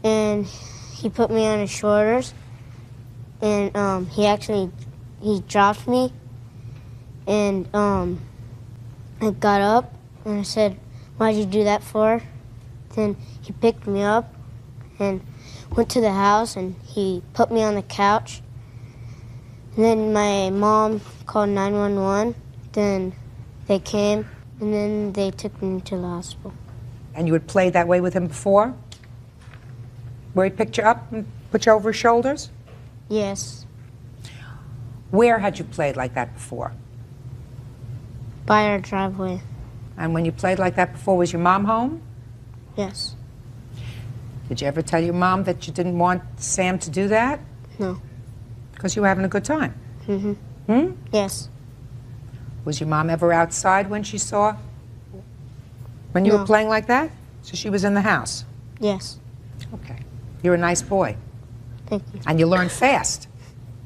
and he put me on his shoulders, and he dropped me, and I got up and I said, "Why'd you do that for?" Then he picked me up and went to the house and he put me on the couch. And then my mom called 911. Then they came and then they took me to the hospital. And you had played that way with him before? Where he picked you up and put you over his shoulders? Yes. Where had you played like that before? By our driveway. And when you played like that before, was your mom home? Yes. Did you ever tell your mom that you didn't want Sam to do that? No. Because you were having a good time? Mm-hmm. Hmm? Yes. Was your mom ever outside when she saw? When you No. were playing like that? So she was in the house? Yes. Okay. You're a nice boy. Thank you. And you learn fast.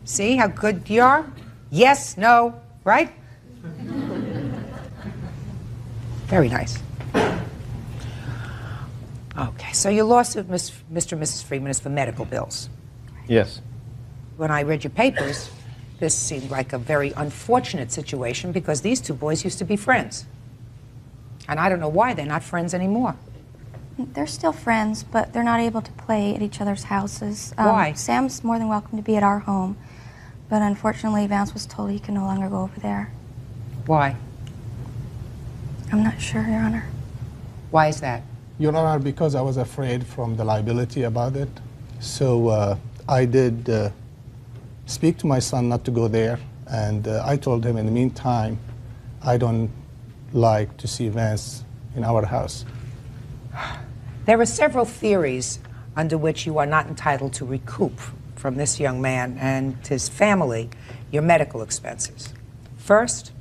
See how good you are? Yes, no, right? Very nice. Okay, so your lawsuit, Mr. and Mrs. Freeman, is for medical bills. Yes. When I read your papers, this seemed like a very unfortunate situation because these two boys used to be friends. And I don't know why they're not friends anymore. They're still friends, but they're not able to play at each other's houses. Why? Sam's more than welcome to be at our home, but unfortunately Vance was told he can no longer go over there. Why? I'm not sure, Your Honor. Why is that? Your Honor, because I was afraid from the liability about it. So I did speak to my son not to go there, and I told him in the meantime, I don't like to see Vance in our house. There are several theories under which you are not entitled to recoup from this young man and his family your medical expenses. First,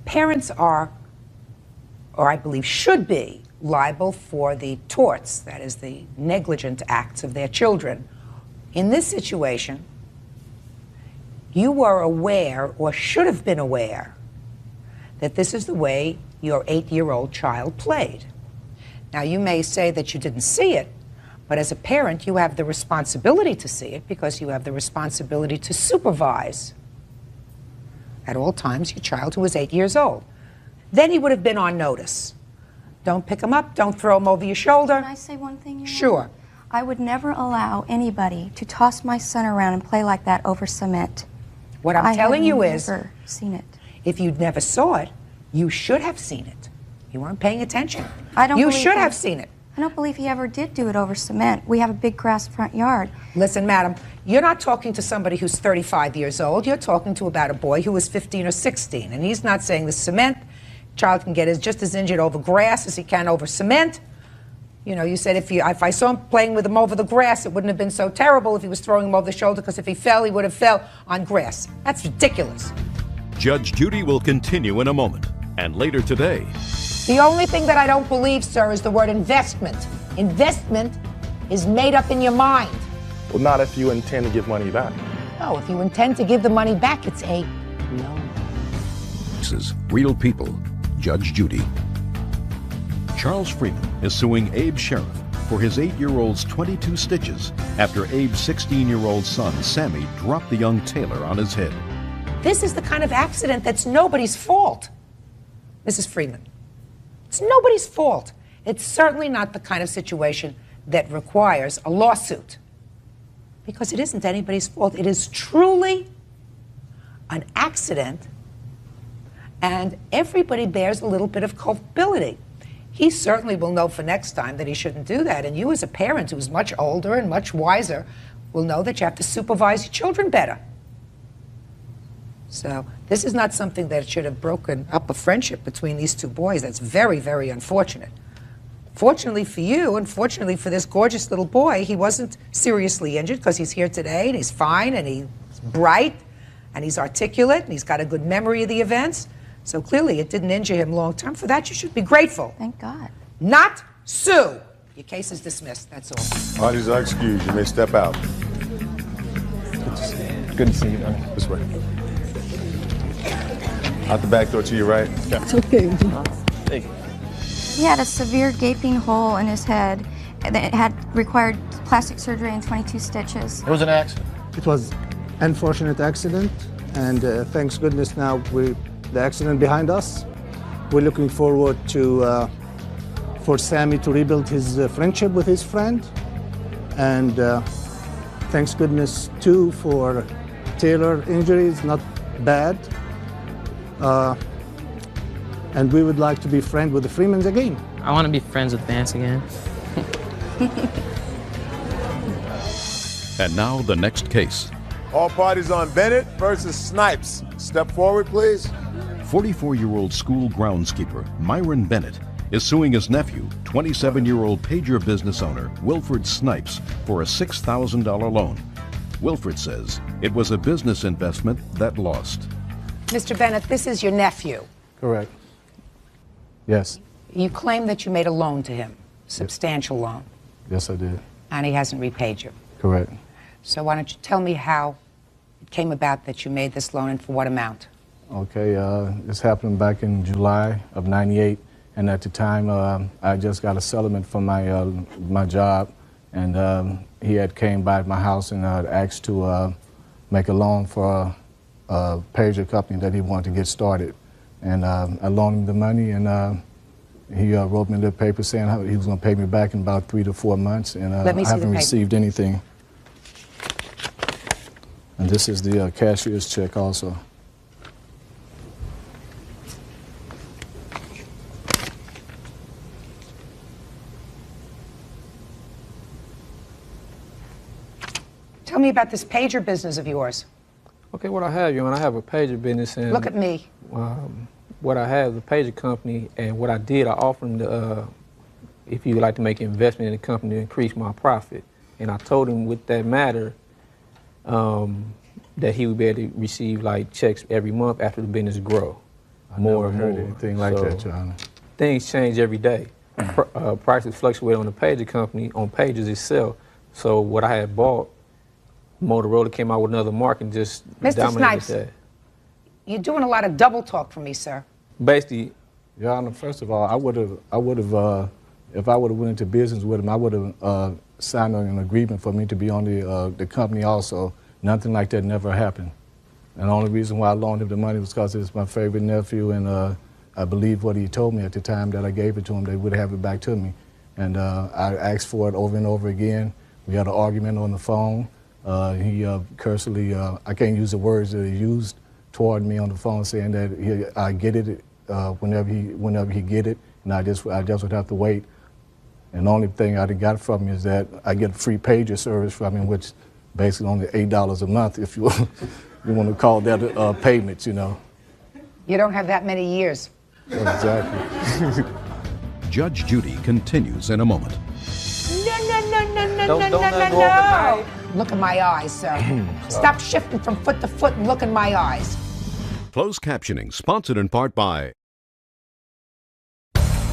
parents are, or I believe should be, liable for the torts, that is, the negligent acts of their children. In this situation, you were aware, or should have been aware, that this is the way your 8-year-old child played. Now, you may say that you didn't see it, but as a parent, you have the responsibility to see it because you have the responsibility to supervise at all times your child who was 8 years old. Then he would have been on notice. Don't pick him up, don't throw him over your shoulder. Can I say one thing, Your Honor? Sure. I would never allow anybody to toss my son around and play like that over cement. What I'm telling you is, I have never seen it. if you never saw it, you should have seen it. You weren't paying attention. I don't You believe should that. have seen it. I don't believe he ever did do it over cement. We have a big grass front yard. Listen, madam, you're not talking to somebody who's 35 years old. You're talking to about a boy who was 15 or 16. And he's not saying the cement child can get just as injured over grass as he can over cement. You know, you said if I saw him playing with him over the grass, it wouldn't have been so terrible if he was throwing him over the shoulder, because if he fell, he would have fell on grass. That's ridiculous. Judge Judy will continue in a moment. And later today, The only thing that I don't believe, sir, is the word investment. Investment is made up in your mind. Well, not if you intend to give money back. No, if you intend to give the money back, it's a loan. this is Real People, Judge Judy. Charles Freeman is suing Abe Sheriff for his 8-year-old's 22 stitches after Abe's 16-year-old son, Sammy, dropped the young Taylor on his head. This is the kind of accident that's nobody's fault, Mrs. Freeman. It's nobody's fault. It's certainly not the kind of situation that requires a lawsuit, because it isn't anybody's fault. It is truly an accident, and everybody bears a little bit of culpability. He certainly will know for next time that he shouldn't do that, and you as a parent who's much older and much wiser will know that you have to supervise your children better. So this is not something that should have broken up a friendship between these two boys. That's very, very unfortunate. Fortunately for you, and fortunately for this gorgeous little boy, he wasn't seriously injured, because he's here today, and he's fine, and he's bright, and he's articulate, and he's got a good memory of the events. So clearly it didn't injure him long term. For that, you should be grateful. Thank God. Not sue. Your case is dismissed. That's all. Parties are excused. You may step out. Good to see you, man. This way. Out the back door to your right. Yeah. It's okay. Hey. He had a severe gaping hole in his head that had required plastic surgery and 22 stitches. It was an accident. It was unfortunate accident, and thanks goodness now the accident behind us. We're looking forward to for Sammy to rebuild his friendship with his friend, and thanks goodness too for Taylor injuries, not bad. And we would like to be friends with the Freemans again. I want to be friends with Vance again. And now the next case. All parties on Bennett versus Snipes. Step forward, please. 44-year-old school groundskeeper Myron Bennett is suing his nephew, 27-year-old pager business owner Wilfred Snipes, for a $6,000 loan. Wilfred says it was a business investment that lost. Mr. Bennett, this is your nephew. Correct. Yes. You claim that you made a loan to him, substantial loan, Yes, I did. and he hasn't repaid you. Correct. So why don't you tell me how it came about that you made this loan and for what amount? Okay, this happened back in July of '98, and at the time I just got a settlement from my job, and he had came by my house and asked to make a loan for a pager company that he wanted to get started, and I loaned him the money, and he wrote me a little paper saying how he was going to pay me back in about 3 to 4 months, and I haven't received anything. And this is the cashier's check also. me about this pager business of yours. Okay, what I have, Your Honor, I have a pager business, and Look at me. What I have is a pager company, and what I did, I offered him if he would like to make an investment in the company to increase my profit. And I told him with that matter that he would be able to receive like checks every month after the business grow. I never heard anything like that, Your Honor. Things change every day. Prices fluctuate on the pager company, on pages itself. So what I had bought, Motorola came out with another mark and just Mr. dominated Snipes, that. you're doing a lot of double talk for me, sir. Basically, Your Honor, first of all, I would have, if I would have went into business with him, I would have signed an agreement for me to be on the company also. Nothing like that never happened. And the only reason why I loaned him the money was because it's my favorite nephew, and I believe what he told me at the time that I gave it to him, they would have it back to me. And I asked for it over and over again. We had an argument on the phone. He cursorily, I can't use the words that he used toward me on the phone, saying that I get it whenever he get it, and I just would have to wait. And the only thing I got from him is that I get a free pager service from him, which basically only $8 a month, if you you want to call that payments, you know. You don't have that many years. Exactly. Judge Judy continues in a moment. No. Look in my eyes, sir. Stop shifting from foot to foot and look in my eyes. Closed captioning sponsored in part by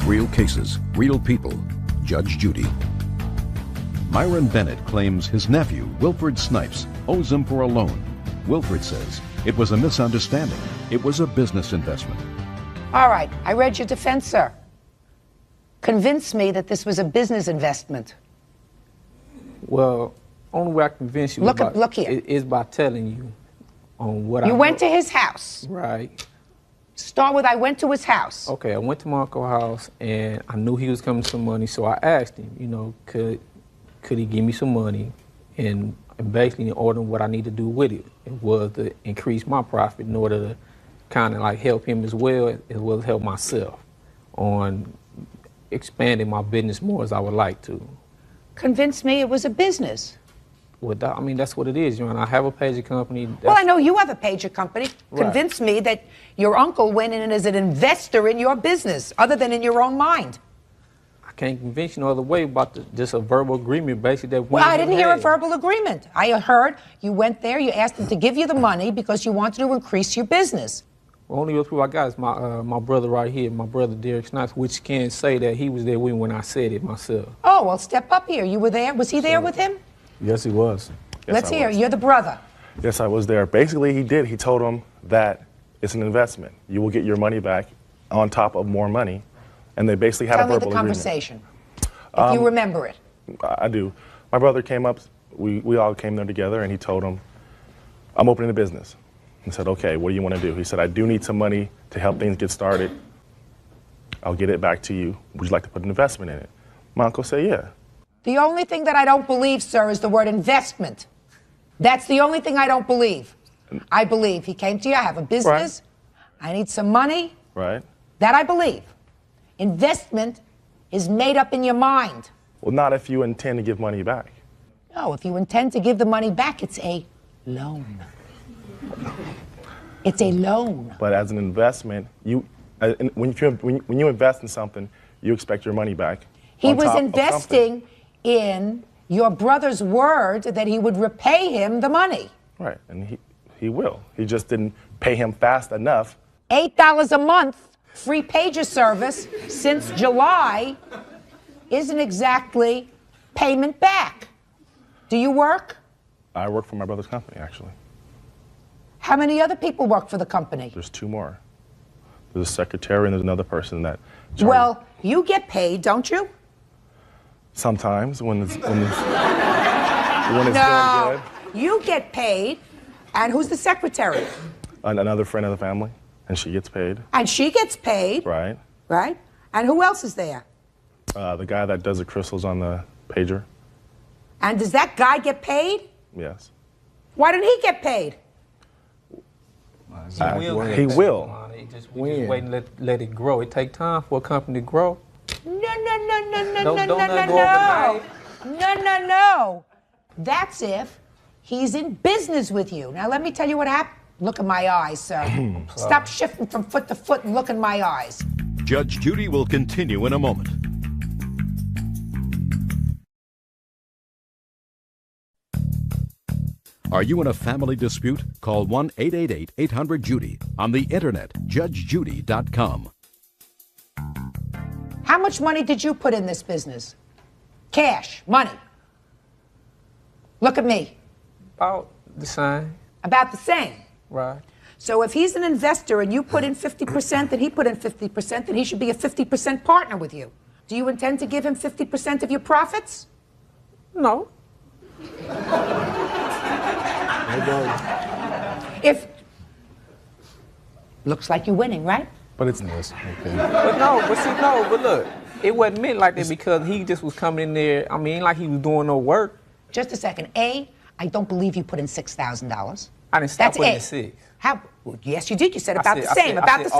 Real Cases, Real People, Judge Judy. Myron Bennett claims his nephew, Wilfred Snipes, owes him for a loan. Wilfred says it was a misunderstanding. It was a business investment. All right, I read your defense, sir. Convince me that this was a business investment. Well, only way I convince you look here. is by telling you on what You went to his house. Right. Start with, I went to his house. Okay, I went to my uncle's house, and I knew he was coming to some money, so I asked him, you know, could he give me some money, and basically in order what I need to do with it. It was to increase my profit in order to kind of like help him as well as help myself on expanding my business more as I would like to. Convince me it was a business. I mean, that's what it is, you know. I have a pager company. Well, I know you have a pager company. Right. Convince me that your uncle went in as an investor in your business, other than in your own mind. I can't convince you no other way about just a verbal agreement, basically. That Well, I didn't hear a verbal agreement. I heard you went there, you asked him to give you the money because you wanted to increase your business. The only other people I got is my brother right here, my brother Derek Snipes, which can say that he was there with me when I said it myself. Oh, well, step up here. You were there. Was he there with him? Yes, he was. Let's hear. You're the brother. Yes, I was there. Basically, he did. He told him that it's an investment. You will get your money back on top of more money. And they basically had a verbal agreement. Tell me the conversation, if you remember it. I do. My brother came up. We all came there together, and he told him, I'm opening a business. I said, okay, what do you want to do? He said, I do need some money to help things get started. I'll get it back to you. Would you like to put an investment in it? My uncle said, yeah. The only thing that I don't believe, sir, is the word investment. That's the only thing I don't believe. I believe he came to you, I have a business, right. I need some money. Right. That I believe. Investment is made up in your mind. Well, not if you intend to give money back. No, if you intend to give the money back, it's a loan. It's a loan. But as an investment, when you invest in something, you expect your money back. He was investing in your brother's word that he would repay him the money. Right, and he will. He just didn't pay him fast enough. $8 a month, free pager service since July isn't exactly payment back. Do you work? I work for my brother's company, actually. How many other people work for the company? There's two more. There's a secretary and there's another person that... Well, you get paid, don't you? Sometimes when it's going good. You get paid. And who's the secretary? Another friend of the family, and she gets paid. And she gets paid. Right. Right. And who else is there? The guy that does the crystals on the pager. And does that guy get paid? Yes. Why didn't he get paid? He will. We just wait and let it grow. It takes time for a company to grow. No. That's if He's in business with you. Now, let me tell you what happened. Look in my eyes, sir. Stop shifting from foot to foot and look in my eyes. Judge Judy will continue in a moment. Are you in a family dispute? Call 1-888-800-JUDY. On the internet, judgejudy.com. How much money did you put in this business? Cash, money. Look at me. About the same. About the same. Right. So if he's an investor and you put in 50% and he put in 50%, then he should be a 50% partner with you. Do you intend to give him 50% of your profits? No. If looks like you're winning, right? But it's this. Okay. But look, it wasn't meant like that because he just was coming in there. I mean, ain't like he was doing no work. Just a second. A, I don't believe you put in $6,000. I didn't stop That's putting A. in 6. How? Well, yes, you did. You said about the same. About the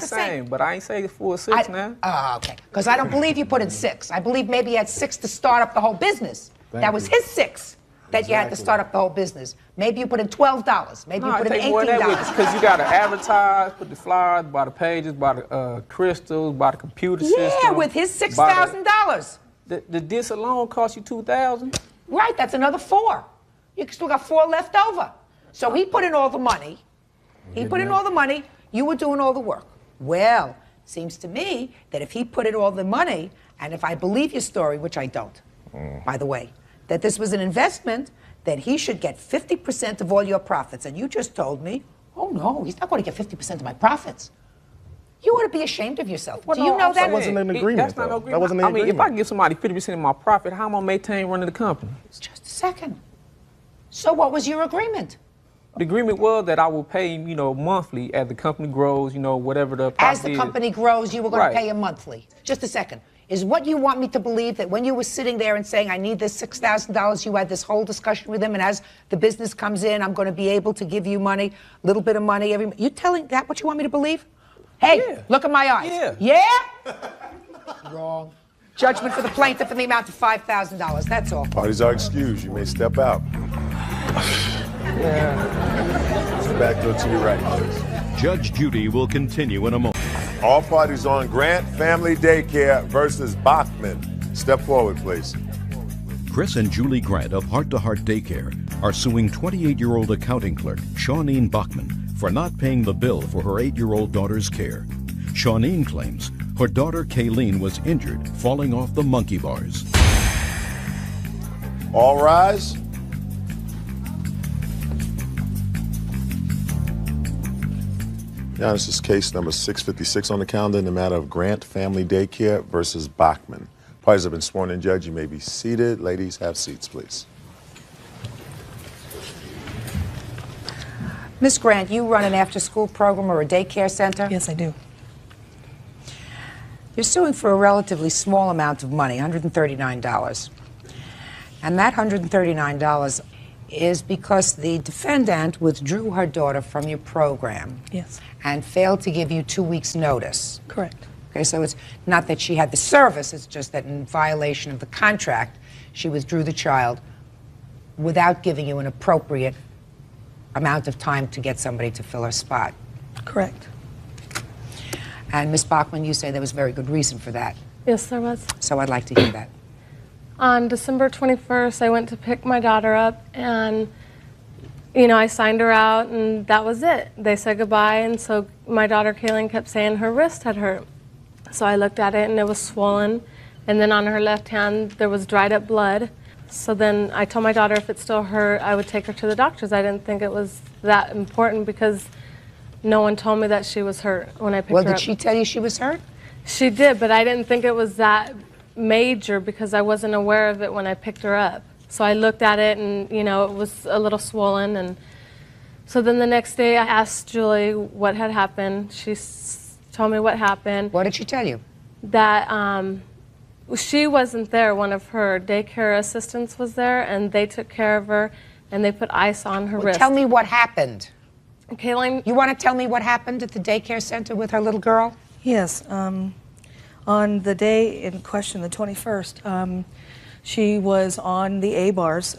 same. But I ain't say the full 6 now. Okay. Because I don't believe you put in 6. I believe maybe you had 6 to start up the whole business. That was his 6 that you had to start up the whole business. Maybe you put in $12. Maybe you put in $18. Because you got to advertise, put the flyers, buy the pages, buy the crystals, buy the computer system. Yeah, with his $6,000. The disc alone cost you $2,000. Right, that's another 4. You still got 4 left over. So he put in all the money. He put in all the money. You were doing all the work. Well, seems to me that if he put in all the money, and if I believe your story, which I don't, by the way, that this was an investment, then he should get 50% of all your profits. And you just told me, oh no, he's not going to get 50% of my profits. You ought to be ashamed of yourself. Do you know that? That wasn't an agreement, That's not no agreement. That wasn't an agreement. If I give somebody 50% of my profit, how am I going to maintain running the company? Just a second. So what was your agreement? The agreement was that I will pay him, monthly as the company grows, whatever the profit As the company grows, you were going to pay him monthly. Just a second. Is what you want me to believe that when you were sitting there and saying, I need this $6,000, you had this whole discussion with him, and as the business comes in, I'm going to be able to give you money, a little bit of money every month? You telling that what you want me to believe? Hey, look at my eyes. Yeah? Wrong. Judgment for the plaintiff in the amount of $5,000. That's all. Parties are excused. You may step out. Sit back to your right, please. Judge Judy will continue in a moment. All parties on Grant Family Daycare versus Bachman. Step forward, please. Chris and Julie Grant of Heart to Heart Daycare are suing 28-year-old accounting clerk Shawneen Bachman for not paying the bill for her 8-year-old daughter's care. Shawneen claims her daughter Kayleen was injured falling off the monkey bars. All rise. Now, this is case number 656 on the calendar in the matter of Grant Family Daycare versus Bachman. Parties have been sworn in, Judge. You may be seated. Ladies, have seats, please. Miss Grant, you run an after-school program or a daycare center? Yes, I do. You're suing for a relatively small amount of money, $139. And that $139 is because the defendant withdrew her daughter from your program. Yes. And failed to give you 2 weeks' notice. Correct. Okay, so it's not that she had the service, it's just that in violation of the contract, she withdrew the child without giving you an appropriate amount of time to get somebody to fill her spot. Correct. And Ms. Bachman, you say there was very good reason for that. Yes, there was. So I'd like to hear that. On December 21st, I went to pick my daughter up, and, I signed her out, and that was it. They said goodbye, and so my daughter, Kayleen, kept saying her wrist had hurt. So I looked at it, and it was swollen, and then on her left hand, there was dried up blood. So then I told my daughter if it still hurt, I would take her to the doctors. I didn't think it was that important because no one told me that she was hurt when I picked her up. Well, did she tell you she was hurt? She did, but I didn't think it was that major because I wasn't aware of it when I picked her up. So I looked at it and, it was a little swollen. And so then the next day I asked Julie what had happened. She told me what happened. What did she tell you? That she wasn't there. One of her daycare assistants was there, and they took care of her, and they put ice on her wrist. Tell me what happened. Kayleen? You want to tell me what happened at the daycare center with her little girl? Yes. On the day in question, the 21st, she was on the A-bars.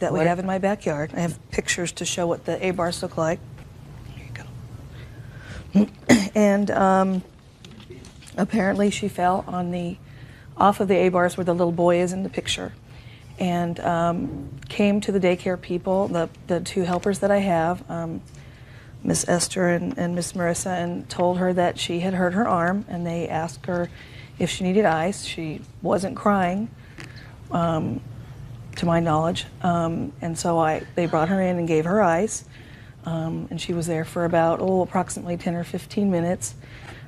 that we What? have in my backyard. I have pictures to show what the A-bars look like. Here you go. And apparently she fell off of the A-bars where the little boy is in the picture, and came to the daycare people, the two helpers that I have, Miss Esther and Miss Marissa, and told her that she had hurt her arm, and they asked her if she needed ice. She wasn't crying, to my knowledge, and so they brought her in and gave her ice, and she was there for about approximately 10 or 15 minutes.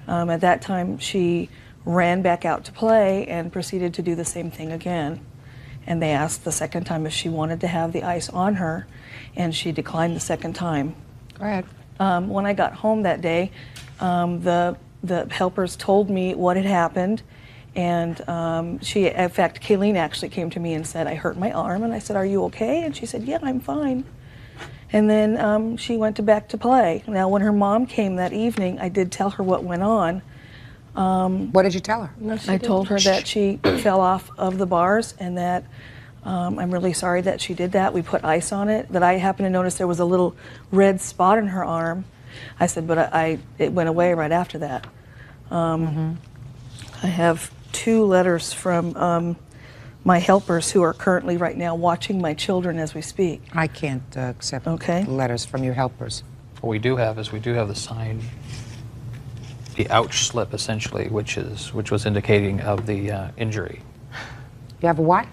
At that time, she ran back out to play and proceeded to do the same thing again. And they asked the second time if she wanted to have the ice on her, and she declined the second time. Go ahead. When I got home that day, the helpers told me what had happened, and in fact, Kayleen actually came to me and said, I hurt my arm, and I said, are you okay? And she said, yeah, I'm fine. And then she went back to play. Now, when her mom came that evening, I did tell her what went on. What did you tell her? I told her that she fell off of the bars, and that I'm really sorry that she did that. We put ice on it, but I happened to notice there was a little red spot in her arm. I said, but it went away right after that. I have 2 letters from my helpers who are currently right now watching my children as we speak. I can't accept letters from your helpers. What we do have the signed, the ouch slip essentially, which was indicating of the injury. You have a what?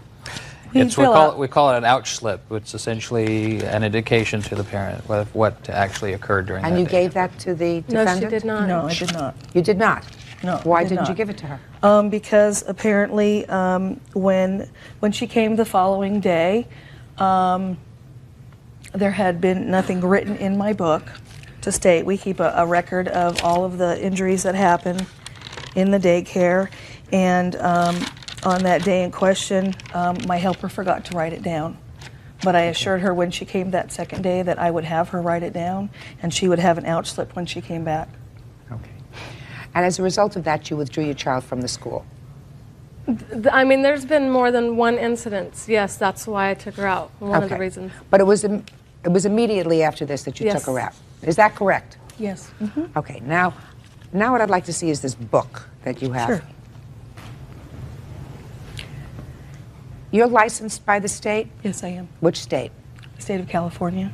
We call it an ouch slip. It's essentially an indication to the parent of what actually occurred during that And you day. gave that to the defendant? No, she did not. No, I did not. You did not? No. Why I did didn't you not. give it to her? Because apparently when she came the following day, there had been nothing written in my book to state. We keep a record of all of the injuries that happen in the daycare, and on that day in question, my helper forgot to write it down. But I assured her when she came that second day that I would have her write it down, and she would have an ouch slip when she came back. Okay. And as a result of that, you withdrew your child from the school? I mean, there's been more than one incident. Yes, that's why I took her out. One of the reasons. But it was immediately after this that you took her out. Is that correct? Yes. Okay. Now what I'd like to see is this book that you have. Sure. You're licensed by the state? Yes, I am. Which state? The state of California.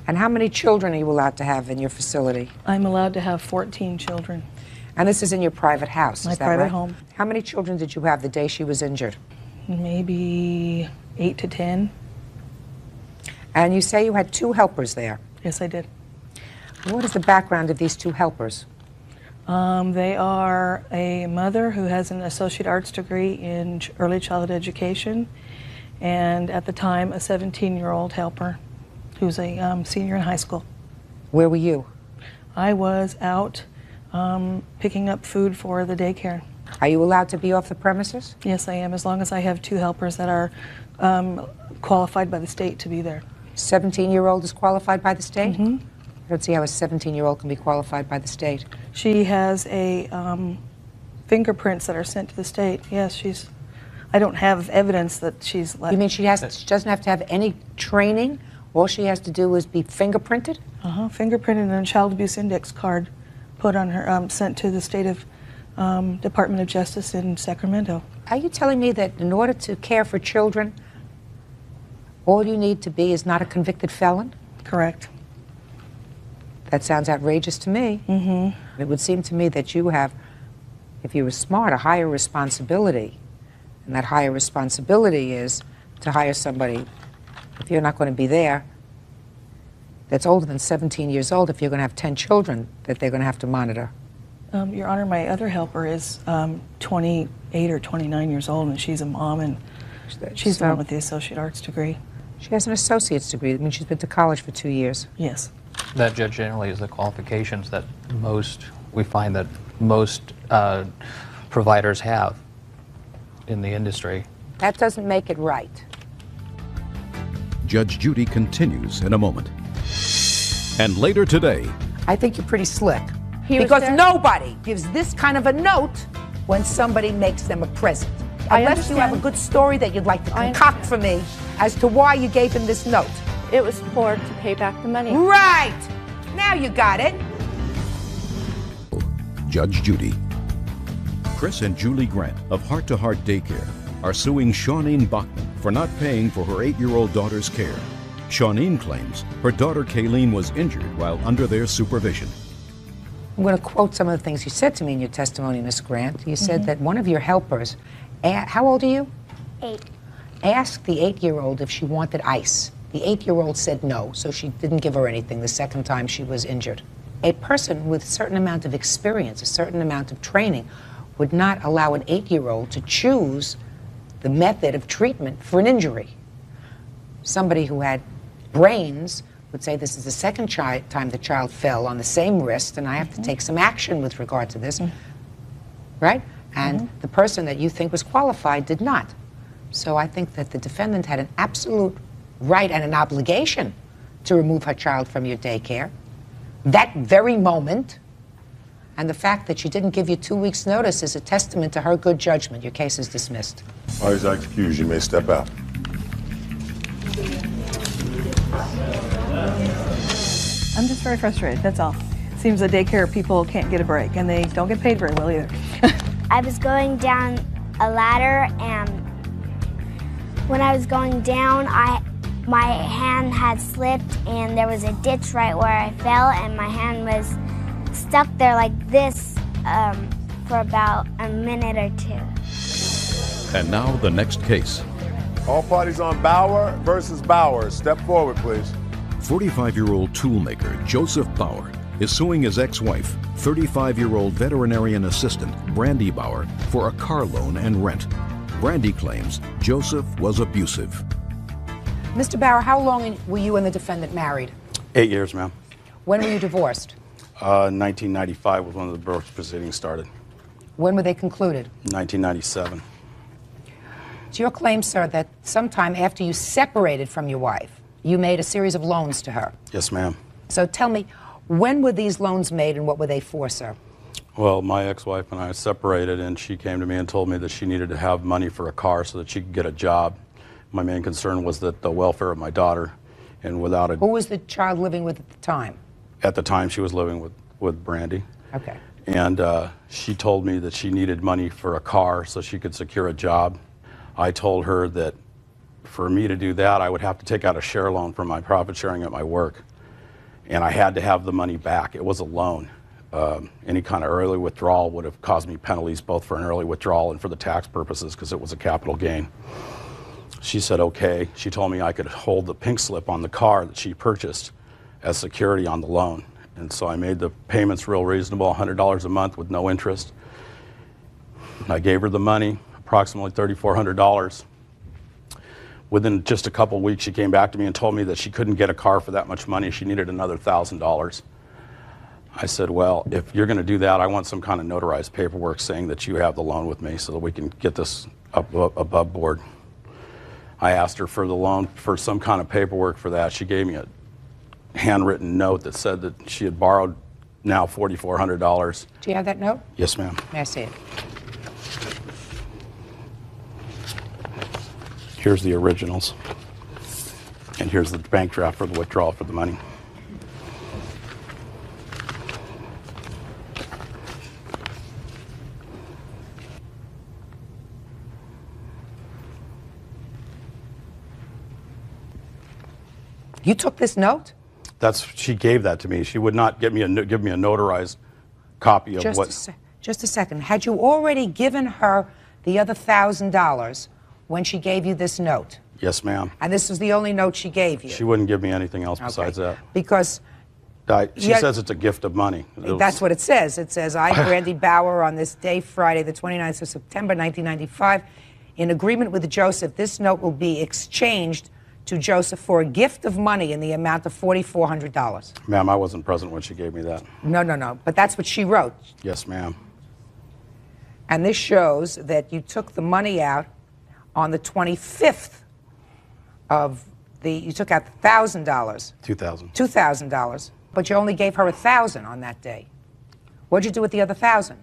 And how many children are you allowed to have in your facility? I'm allowed to have 14 children. And this is in your private house, My is that private right? home. How many children did you have the day she was injured? Maybe 8 to 10. And you say you had 2 helpers there? Yes, I did. What is the background of these 2 helpers? They are a mother who has an associate arts degree in early childhood education, and at the time a 17-year-old helper who's a senior in high school. Where were you? I was out picking up food for the daycare. Are you allowed to be off the premises? Yes, I am, as long as I have 2 helpers that are qualified by the state to be there. 17-year-old is qualified by the state? I don't see how a 17-year-old can be qualified by the state. She has fingerprints that are sent to the state. Yes, I don't have evidence that she's You mean she doesn't have to have any training? All she has to do is be fingerprinted? Fingerprinted and a child abuse index card put on her, sent to the state of Department of Justice in Sacramento. Are you telling me that in order to care for children, all you need to be is not a convicted felon? Correct. That sounds outrageous to me. It would seem to me that you have, if you were smart, a higher responsibility. And that higher responsibility is to hire somebody, if you're not going to be there, that's older than 17 years old, if you're going to have 10 children that they're going to have to monitor. Your Honor, my other helper is 28 or 29 years old, and she's a mom, and she's the one with the associate arts degree. She has an associate's degree. That means she's been to college for 2 years. Yes. That, Judge, generally is the qualifications that we find that most providers have in the industry. That doesn't make it right. Judge Judy continues in a moment. And later today, I think you're pretty slick. He was Because there? nobody gives this kind of a note when somebody makes them a present. Unless you have a good story that you'd like to concoct for me as to why you gave him this note. It was for to pay back the money. Right. Now you got it. Judge Judy. Chris and Julie Grant of Heart to Heart Daycare are suing Shawneen Bachman for not paying for her 8-year-old daughter's care. Shawneen claims her daughter Kayleen was injured while under their supervision. I'm going to quote some of the things you said to me in your testimony, Miss Grant. You said that one of your helpers, how old are you? 8. Asked the 8-year-old if she wanted ice. The 8-year-old said no, so she didn't give her anything the second time she was injured. A person with a certain amount of experience, a certain amount of training, would not allow an 8-year-old to choose the method of treatment for an injury. Somebody who had brains would say this is the second time the child fell on the same wrist and I have to take some action with regard to this, right? And the person that you think was qualified did not. So I think that the defendant had an absolute right and an obligation to remove her child from your daycare that very moment. And the fact that she didn't give you 2 weeks' notice is a testament to her good judgment. Your case is dismissed. Parties are excused. You may step out. I'm just very frustrated, that's all. Seems the daycare people can't get a break, and they don't get paid very well either. I was going down a ladder, and when I was going down, my hand had slipped, and there was a ditch right where I fell, and my hand was stuck there like this for about a minute or 2. And now the next case. All parties on Bauer versus Bauer. Step forward, please. 45-year-old toolmaker Joseph Bauer is suing his ex-wife, 35-year-old veterinarian assistant Brandy Bauer, for a car loan and rent. Brandy claims Joseph was abusive. Mr. Bauer, how long were you and the defendant married? 8 years, ma'am. When were you divorced? 1995 was when the divorce proceedings started. When were they concluded? 1997. It's your claim, sir, that sometime after you separated from your wife, you made a series of loans to her. Yes, ma'am. So tell me, when were these loans made and what were they for, sir? Well, my ex-wife and I separated, and she came to me and told me that she needed to have money for a car so that she could get a job. My main concern was that the welfare of my daughter, and without a... Who was the child living with at the time? At the time, she was living with Brandy. Okay. And she told me that she needed money for a car so she could secure a job. I told her that for me to do that, I would have to take out a share loan from my profit sharing at my work. And I had to have the money back. It was a loan. Any kind of early withdrawal would have caused me penalties both for an early withdrawal and for the tax purposes because it was a capital gain. She said, okay. She told me I could hold the pink slip on the car that she purchased as security on the loan. And so I made the payments real reasonable, $100 a month with no interest. I gave her the money, approximately $3,400. Within just a couple weeks, she came back to me and told me that she couldn't get a car for that much money. She needed another $1,000. I said, well, if you're going to do that, I want some kind of notarized paperwork saying that you have the loan with me so that we can get this above board. I asked her for the loan, for some kind of paperwork for that. She gave me a handwritten note that said that she had borrowed now $4,400. Do you have that note? Yes, ma'am. May I see it? Here's the originals. And here's the bank draft for the withdrawal for the money. You took this note? She gave that to me. She would not give me a notarized copy of Just a second. Had you already given her the other $1,000 when she gave you this note? Yes, ma'am. And this was the only note she gave you? She wouldn't give me anything else besides that. Because... She says it's a gift of money. That's what it says. It says, I, Brandy Bauer, on this day, Friday, the 29th of September, 1995, in agreement with Joseph, this note will be exchanged to Joseph for a gift of money in the amount of $4,400. Ma'am, I wasn't present when she gave me that. No. But that's what she wrote. Yes, ma'am. And this shows that you took the money out on the 25th of the, you took out $1,000. $2,000. $2,000. But you only gave her $1,000 on that day. What'd you do with the other $1,000?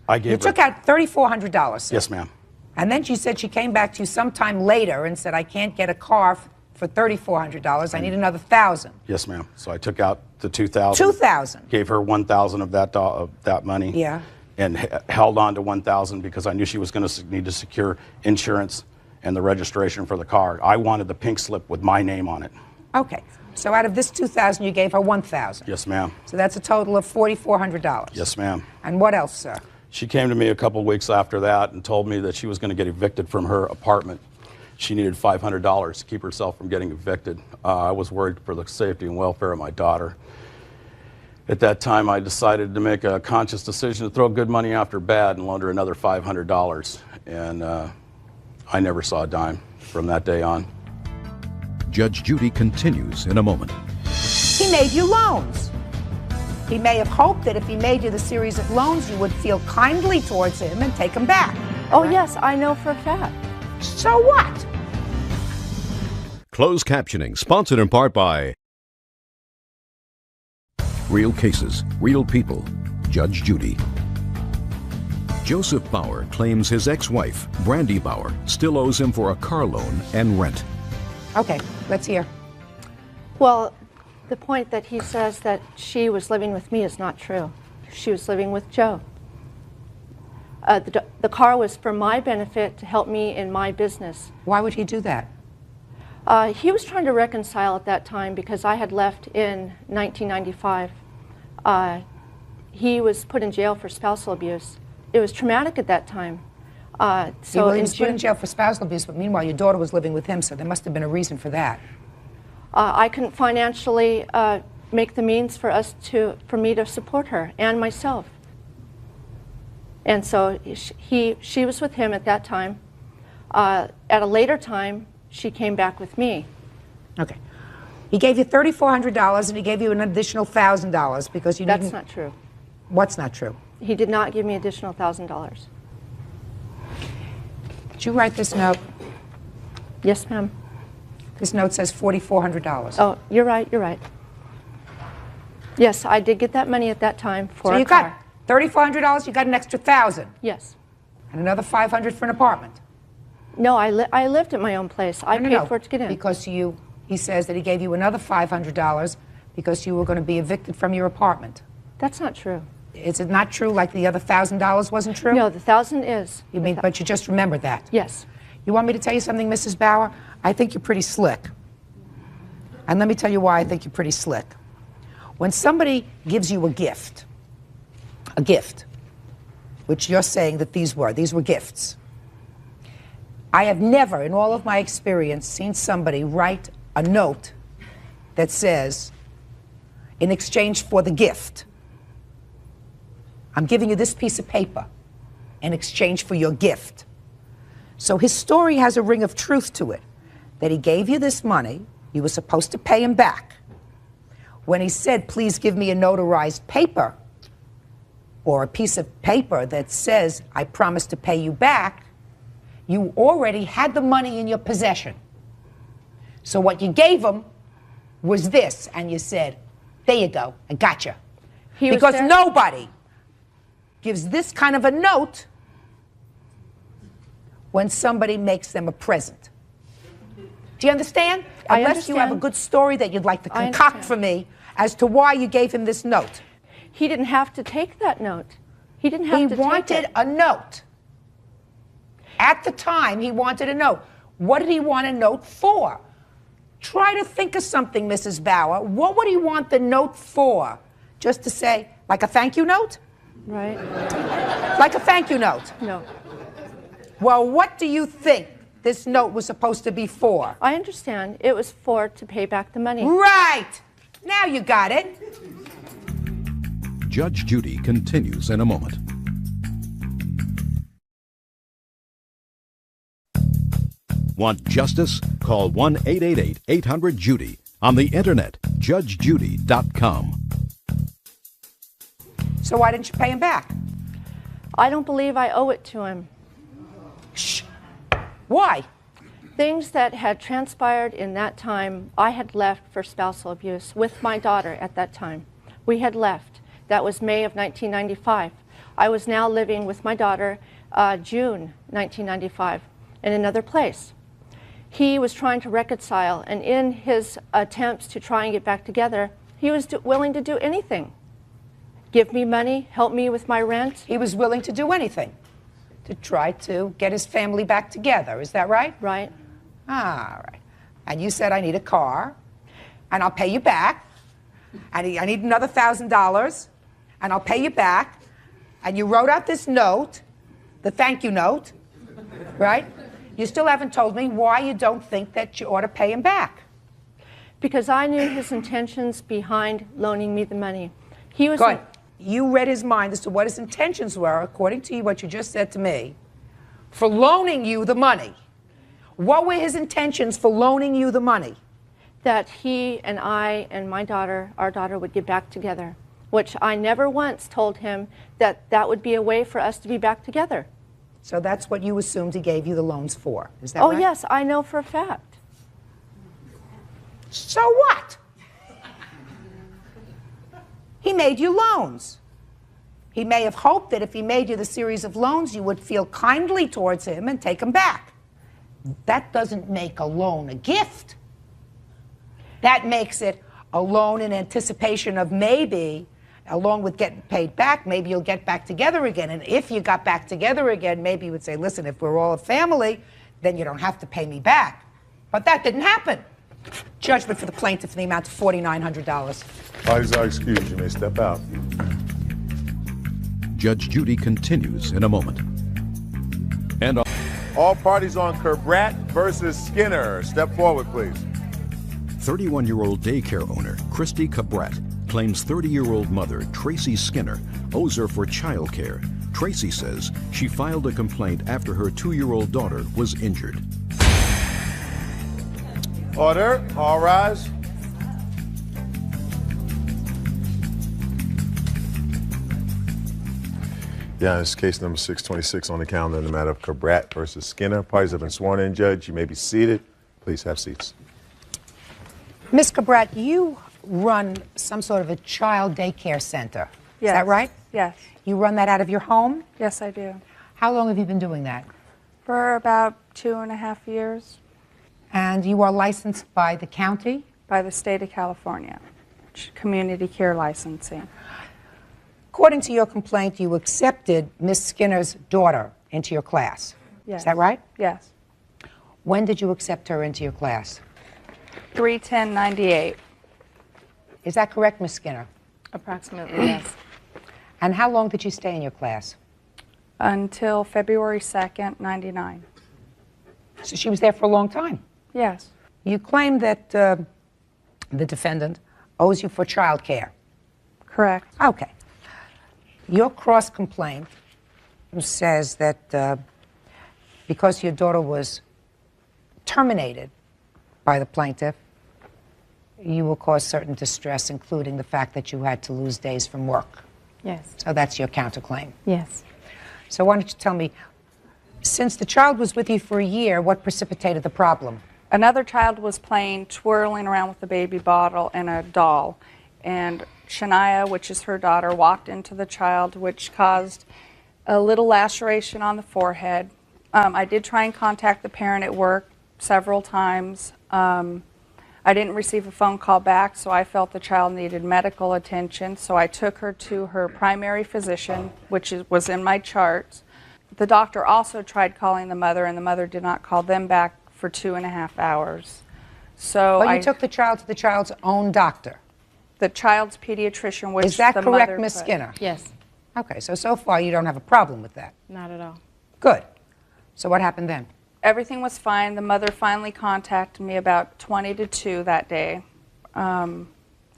I gave You took out $3,400. Yes, ma'am. And then she said she came back to you sometime later and said, I can't get a car for $3,400. I need another $1,000. Yes, ma'am. So I took out the $2,000. $2,000. Gave her $1,000 of that money. Yeah. And held on to $1,000 because I knew she was going to need to secure insurance and the registration for the car. I wanted the pink slip with my name on it. Okay. So out of this $2,000, you gave her $1,000. Yes, ma'am. So that's a total of $4,400. Yes, ma'am. And what else, sir? She came to me a couple weeks after that and told me that she was going to get evicted from her apartment. She needed $500 to keep herself from getting evicted. I was worried for the safety and welfare of my daughter. At that time, I decided to make a conscious decision to throw good money after bad and loan her another $500. And I never saw a dime from that day on. Judge Judy continues in a moment. He made you loans. He may have hoped that if he made you the series of loans, you would feel kindly towards him and take them back. Oh, yes, I know for a fact. So what? Closed captioning, sponsored in part by Real Cases, Real People, Judge Judy. Joseph Bauer claims his ex-wife, Brandy Bauer, still owes him for a car loan and rent. Okay, let's hear. Well, the point that he says that she was living with me is not true. She was living with Joe. The car was for my benefit to help me in my business. Why would he do that? He was trying to reconcile at that time because I had left in 1995. He was put in jail for spousal abuse. It was traumatic at that time. He was put in jail for spousal abuse, but meanwhile your daughter was living with him, so there must have been a reason for that. I couldn't financially make the means for me to support her and myself. And so she was with him at that time. At a later time, she came back with me. Okay. He gave you $3,400 and he gave you an additional $1,000 because you didn't... That's not true. What's not true? He did not give me additional $1,000. Did you write this note? Yes, ma'am. This note says $4,400. Oh, you're right, you're right. Yes, I did get that money at that time for so a car. So you got $3,400, you got an extra $1,000. Yes. And another $500 for an apartment. No, I lived at my own place. I paid for it to get in. Because he says that he gave you another $500 because you were going to be evicted from your apartment. That's not true. Is it not true like the other $1,000 wasn't true? No, the $1,000 is. You mean, but you just remembered that? Yes. You want me to tell you something, Mrs. Bauer? I think you're pretty slick. And let me tell you why I think you're pretty slick. When somebody gives you a gift, which you're saying that these were gifts. I have never, in all of my experience, seen somebody write a note that says, in exchange for the gift, I'm giving you this piece of paper in exchange for your gift. So his story has a ring of truth to it, that he gave you this money, you were supposed to pay him back. When he said, please give me a notarized paper, or a piece of paper that says, I promise to pay you back, you already had the money in your possession. So what you gave him was this, and you said, there you go, I gotcha. Because nobody gives this kind of a note when somebody makes them a present. Do you understand? Unless you have a good story that you'd like to concoct for me as to why you gave him this note. He didn't have to take that note. He didn't have to take it. He wanted a note. At the time, he wanted a note. What did he want a note for? Try to think of something, Mrs. Bauer. What would he want the note for? Just to say, like a thank you note? Right. Like a thank you note? No. Well, what do you think this note was supposed to be for? I understand. It was to pay back the money. Right. Now you got it. Judge Judy continues in a moment. Want justice? Call 1-888-800-JUDY. On the internet, judgejudy.com. So why didn't you pay him back? I don't believe I owe it to him. Shh. Why? Things that had transpired in that time, I had left for spousal abuse with my daughter at that time. We had left. That was May of 1995. I was now living with my daughter. June 1995 in another place. He was trying to reconcile, and in his attempts to try and get back together, he was willing to do anything. Give me money, help me with my rent. He was willing to do anything to try to get his family back together. Is that right? Right. All right. And you said, I need a car, and I'll pay you back. I need another $1,000, and I'll pay you back. And you wrote out this note, the thank you note, right? You still haven't told me why you don't think that you ought to pay him back. Because I knew his intentions behind loaning me the money. He was Good. You read his mind as to what his intentions were, according to you, what you just said to me, for loaning you the money. What were his intentions for loaning you the money? That he and I and my daughter, our daughter, would get back together, which I never once told him that that would be a way for us to be back together. So that's what you assumed he gave you the loans for. Is that right? Oh, right? yes, I know for a fact. So what? He made you loans. He may have hoped that if he made you the series of loans, you would feel kindly towards him and take them back. That doesn't make a loan a gift. That makes it a loan in anticipation of maybe, along with getting paid back, maybe you'll get back together again. And if you got back together again, maybe you would say, listen, if we're all a family, then you don't have to pay me back. But that didn't happen. Judgment for the plaintiff in the amount of $4,900. Parties are excused. You may step out. Judge Judy continues in a moment. And all parties on Cabrat versus Skinner. Step forward, please. 31-year-old daycare owner Christy Cabrat claims 30-year-old mother Tracy Skinner owes her for childcare. Tracy says she filed a complaint after her 2-year-old daughter was injured. Order. All rise. Yeah, it's case number 626 on the calendar in the matter of Cabrat versus Skinner. Parties have been sworn in, Judge. You may be seated. Please have seats. Ms. Cabrat, you run some sort of a child daycare center. Yes. Is that right? Yes. You run that out of your home? Yes, I do. How long have you been doing that? For about 2.5 years. And you are licensed by the county? By the state of California. Community care licensing. According to your complaint, you accepted Miss Skinner's daughter into your class. Yes. Is that right? Yes. When did you accept her into your class? 3/10/98. Is that correct, Miss Skinner? Approximately, yes. And how long did you stay in your class? Until February 2nd, 99. So she was there for a long time? Yes. You claim that the defendant owes you for child care. Correct. Okay. Your cross-complaint says that because your daughter was terminated by the plaintiff, you will cause certain distress, including the fact that you had to lose days from work. Yes. So that's your counterclaim. Yes. So why don't you tell me, since the child was with you for a year, what precipitated the problem? Another child was playing, twirling around with a baby bottle and a doll. And Shania, which is her daughter, walked into the child, which caused a little laceration on the forehead. I did try and contact the parent at work several times. I didn't receive a phone call back, so I felt the child needed medical attention. So I took her to her primary physician, which was in my charts. The doctor also tried calling the mother, and the mother did not call them back for 2.5 hours. So But you took the child to the child's own doctor? The child's pediatrician, which is that the correct, mother Miss put. Skinner? Yes. Okay, so far you don't have a problem with that. Not at all. Good. So what happened then? Everything was fine. The mother finally contacted me about 20 to 2 that day.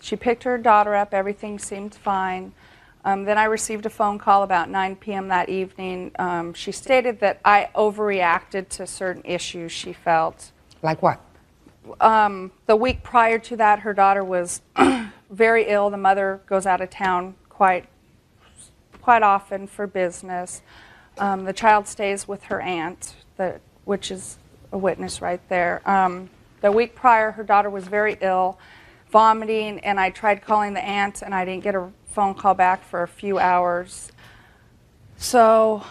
She picked her daughter up. Everything seemed fine. Then I received a phone call about 9 p.m. that evening. She stated that I overreacted to certain issues she felt. Like what? The week prior to that, her daughter was very ill. The mother goes out of town quite often for business. The child stays with her aunt, which is a witness right there. The week prior, her daughter was very ill, vomiting, and I tried calling the aunt, and I didn't get a phone call back for a few hours. So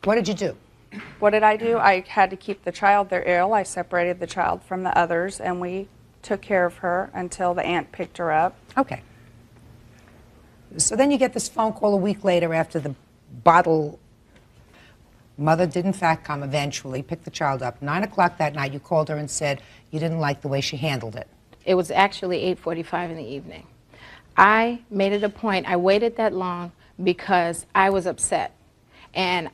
What did you do? What did I do? I had to keep the child. They're ill. I separated the child from the others, and we took care of her until the aunt picked her up. Okay. So then you get this phone call a week later after the bottle. Mother did in fact come eventually, pick the child up. 9 o'clock that night, you called her and said you didn't like the way she handled it. It was actually 8:45 in the evening. I made it a point. I waited that long because I was upset. And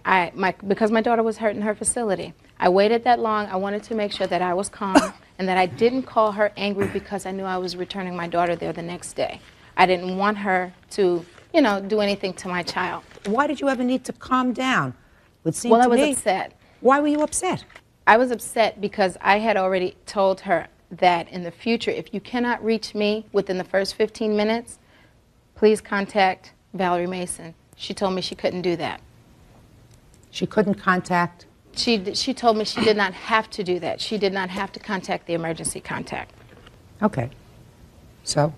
because my daughter was hurt in her facility. I waited that long. I wanted to make sure that I was calm and that I didn't call her angry because I knew I was returning my daughter there the next day. I didn't want her to, do anything to my child. Why did you ever need to calm down? Well, I was upset. Why were you upset? I was upset because I had already told her that in the future, if you cannot reach me within the first 15 minutes, please contact Valerie Mason. She told me she couldn't do that. She couldn't contact? She told me she did not have to do that. She did not have to contact the emergency contact. Okay. So?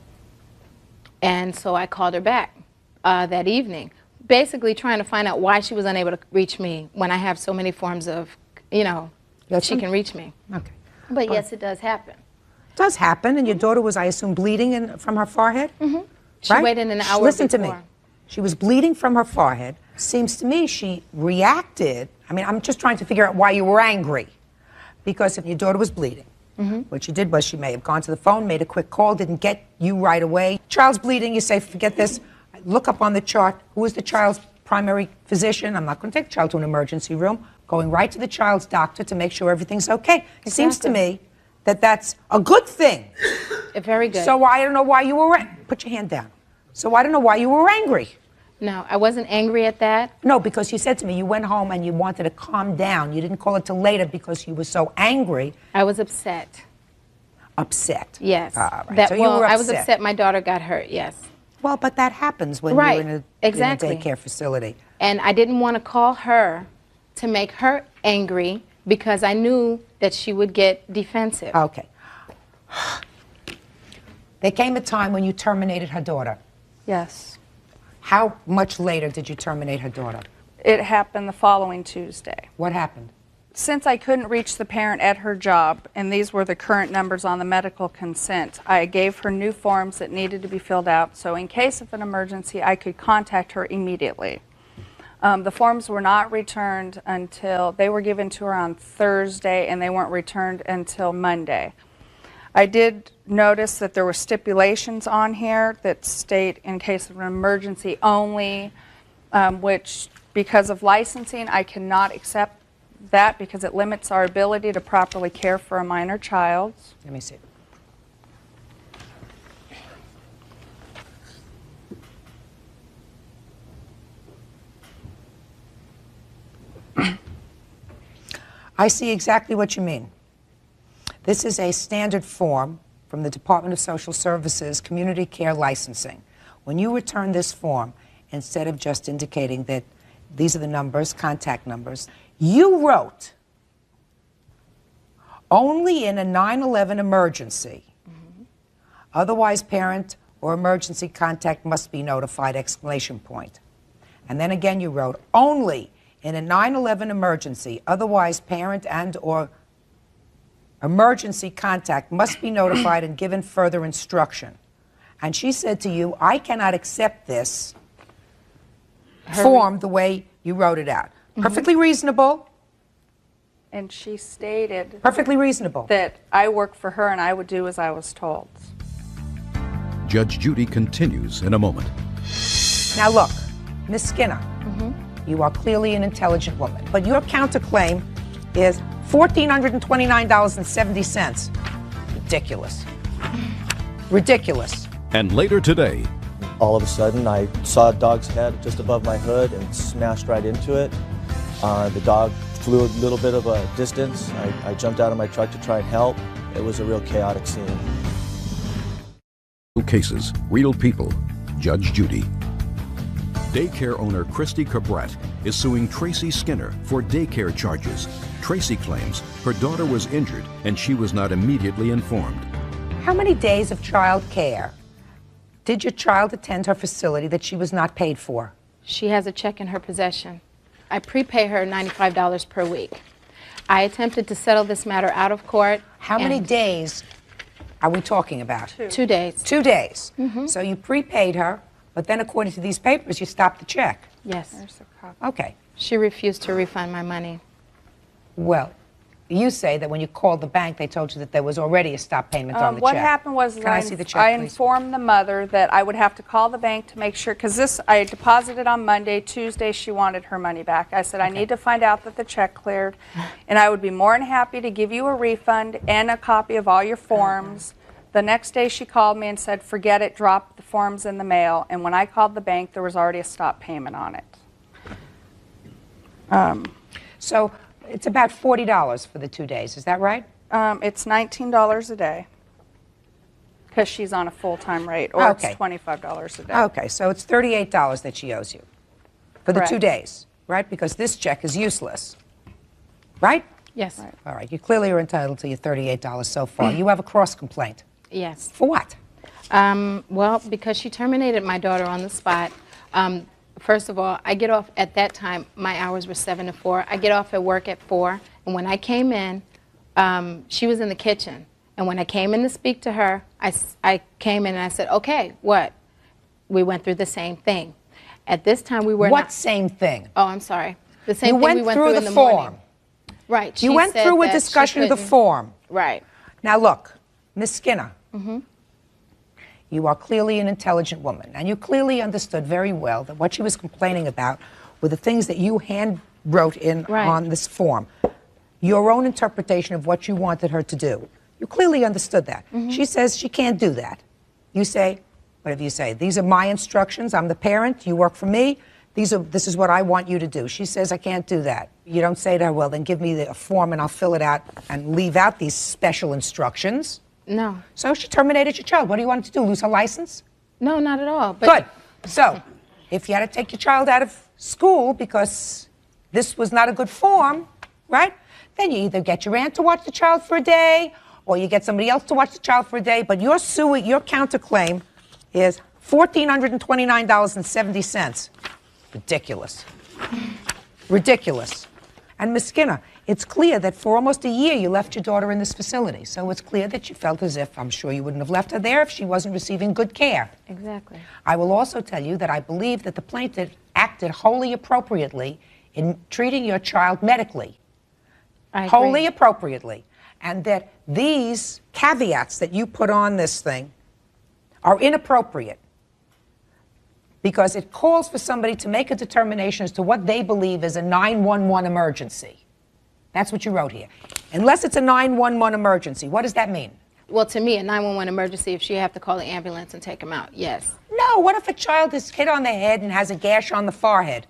And so I called her back that evening, basically trying to find out why she was unable to reach me when I have so many forms of, she can reach me. Okay. But yes, it does happen. It does happen, and your daughter was, I assume, bleeding from her forehead? Mm-hmm. She waited an hour Listen to me. before. She was bleeding from her forehead. Seems to me she reacted. I mean, I'm just trying to figure out why you were angry. Because if your daughter was bleeding, what she did was she may have gone to the phone, made a quick call, didn't get you right away. Child's bleeding, you say, forget this. Look up on the chart, who is the child's primary physician? I'm not going to take the child to an emergency room. Going right to the child's doctor to make sure everything's okay. It seems to me that that's a good thing. Very good. So I don't know why you were, put your hand down. So I don't know why you were angry. No, I wasn't angry at that. No, because you said to me you went home and you wanted to calm down. You didn't call it till later because you were so angry. I was upset. Upset? Yes. All right. So you were I was upset my daughter got hurt, yes. Well, but that happens when you're in a daycare facility. And I didn't want to call her to make her angry because I knew that she would get defensive. Okay. There came a time when you terminated her daughter. Yes. How much later did you terminate her daughter? It happened the following Tuesday. What happened? Since I couldn't reach the parent at her job, and these were the current numbers on the medical consent, I gave her new forms that needed to be filled out, so in case of an emergency, I could contact her immediately. The forms were not returned until, they were given to her on Thursday, and they weren't returned until Monday. I did notice that there were stipulations on here that state in case of an emergency only, which because of licensing, I cannot accept that because it limits our ability to properly care for a minor child. Let me see. I see exactly what you mean. This is a standard form from the Department of Social Services Community Care Licensing. When you return this form, instead of just indicating that these are the numbers, contact numbers, you wrote, only in a 9/11 emergency, otherwise parent or emergency contact must be notified, exclamation point. And then again you wrote, only in a 9/11 emergency, otherwise parent and or emergency contact must be notified and given further instruction. And she said to you, I cannot accept this form the way you wrote it out. Perfectly reasonable. And she stated perfectly reasonable that I worked for her and I would do as I was told. Judge Judy continues in a moment. Now look, Miss Skinner, you are clearly an intelligent woman, but your counterclaim is $1,429.70. Ridiculous. Ridiculous. And later today, all of a sudden I saw a dog's head just above my hood and smashed right into it. The dog flew a little bit of a distance. I jumped out of my truck to try and help. It was a real chaotic scene. Real cases, real people. Judge Judy. Daycare owner Christy Cabret is suing Tracy Skinner for daycare charges. Tracy claims her daughter was injured and she was not immediately informed. How many days of child care did your child attend her facility that she was not paid for? She has a check in her possession. I prepay her $95 per week. I attempted to settle this matter out of court. How many days are we talking about? 2 days. 2 days. So you prepaid her, but then according to these papers, you stopped the check. Yes. Okay. She refused to refund my money. Well, you say that when you called the bank, they told you that there was already a stop payment on the What check. happened was Can I see the check, I please? informed the mother that I would have to call the bank to make sure, because I deposited on Monday, Tuesday she wanted her money back. I said, I need to find out that the check cleared, and I would be more than happy to give you a refund and a copy of all your forms. The next day she called me and said, forget it, drop the forms in the mail, and when I called the bank, there was already a stop payment on it. So it's about $40 for the 2 days, is that right? It's $19 a day, because she's on a full-time rate, or Okay. it's $25 a day. Okay, so it's $38 that she owes you for the 2 Correct. days, right? Because this check is useless, right? Yes. All right, you clearly are entitled to your $38 so far. You have a cross complaint. Yes. For what? Well, because she terminated my daughter on the spot. First of all, I get off at that time, my hours were 7 to 4. I get off at work at 4, and when I came in, she was in the kitchen. And when I came in to speak to her, I came in and I said, okay, what? We went through the same thing. At this time, we were What not... same thing? Oh, I'm sorry. The same You thing went we went through through the in the form. morning. Right. You she went said through a that she discussion of the couldn't- form. Right. Now look, Miss Skinner, Mm-hmm. you are clearly an intelligent woman, and you clearly understood very well that what she was complaining about were the things that you hand wrote in on this form. Your own interpretation of what you wanted her to do. You clearly understood that. She says she can't do that. You say, whatever you say, these are my instructions, I'm the parent, you work for me, this is what I want you to do. She says, I can't do that. You don't say to her, well, then give me a form and I'll fill it out and leave out these special instructions. No. So she terminated your child. What do you want her to do, lose her license? No, not at all. But Good. So, if you had to take your child out of school because this was not a good form, right? Then you either get your aunt to watch the child for a day, or you get somebody else to watch the child for a day, but your counterclaim is $1,429.70. Ridiculous. Ridiculous. And Ms. Skinner, it's clear that for almost a year you left your daughter in this facility. So it's clear that you felt as if, I'm sure you wouldn't have left her there if she wasn't receiving good care. Exactly. I will also tell you that I believe that the plaintiff acted wholly appropriately in treating your child medically. I agree. Wholly appropriately. And that these caveats that you put on this thing are inappropriate because it calls for somebody to make a determination as to what they believe is a 911 emergency. That's what you wrote here. Unless it's a 911 emergency, what does that mean? Well, to me, a 911 emergency, if she have to call the ambulance and take him out, yes. No, what if a child is hit on the head and has a gash on the forehead?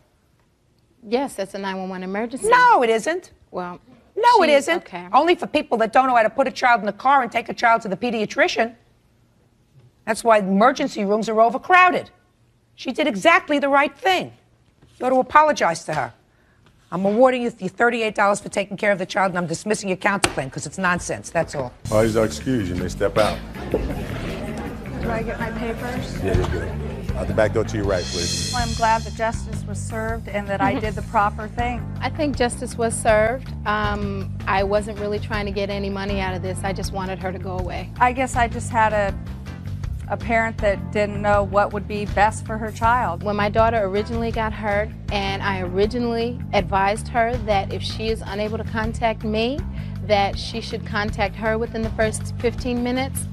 Yes, that's a 911 emergency. No, it isn't. Well, No, it isn't. Okay. Only for people that don't know how to put a child in the car and take a child to the pediatrician. That's why emergency rooms are overcrowded. She did exactly the right thing. You ought to apologize to her. I'm awarding you the $38 for taking care of the child, and I'm dismissing your counterclaim because it's nonsense. That's all. Parties are excused. You may step out. Do I get my papers? Yeah, you're good. Out the back door to your right, please. Well, I'm glad that justice was served and that I did the proper thing. I think justice was served. I wasn't really trying to get any money out of this. I just wanted her to go away. I guess I just had a parent that didn't know what would be best for her child. When my daughter originally got hurt, and I originally advised her that if she is unable to contact me, that she should contact her within the first 15 minutes.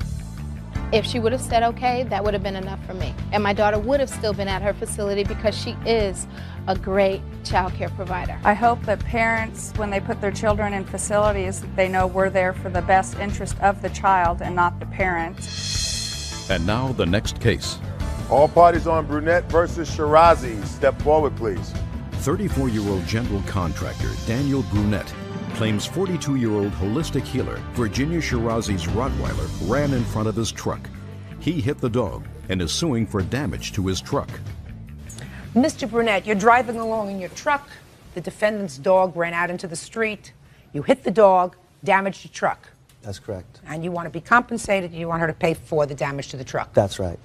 If she would have said okay, that would have been enough for me. And my daughter would have still been at her facility because she is a great child care provider. I hope that parents, when they put their children in facilities, they know we're there for the best interest of the child and not the parent. And now the next case. All parties on Brunette versus Shirazi. Step forward, please. 34-year-old general contractor Daniel Brunette claims 42-year-old holistic healer Virginia Shirazi's Rottweiler ran in front of his truck. He hit the dog and is suing for damage to his truck. Mr. Brunette, you're driving along in your truck. The defendant's dog ran out into the street. You hit the dog, damaged your truck. That's correct. And you want to be compensated, and you want her to pay for the damage to the truck. That's right.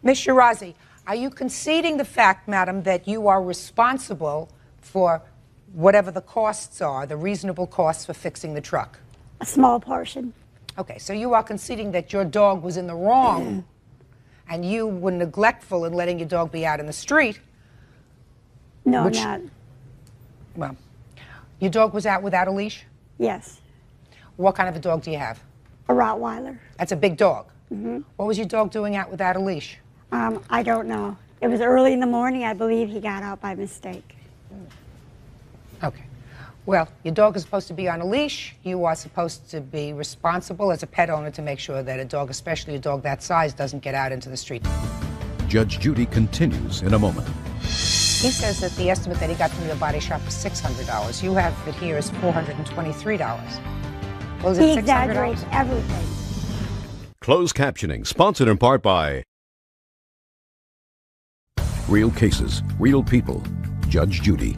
Ms. Shirazi, are you conceding the fact, madam, that you are responsible for whatever the costs are, the reasonable costs for fixing the truck? A small portion. Okay, so you are conceding that your dog was in the wrong and you were neglectful in letting your dog be out in the street. No, which, not. Well, your dog was out without a leash? Yes. What kind of a dog do you have? A Rottweiler. That's a big dog. Mm-hmm. What was your dog doing out without a leash? I don't know. It was early in the morning. I believe he got out by mistake. Okay. Well, your dog is supposed to be on a leash. You are supposed to be responsible as a pet owner to make sure that a dog, especially a dog that size, doesn't get out into the street. Judge Judy continues in a moment. He says that the estimate that he got from your body shop was $600. You have it here as $423. Well, is it He $600? exaggerates everything. Closed captioning, sponsored in part by Real Cases, Real People, Judge Judy.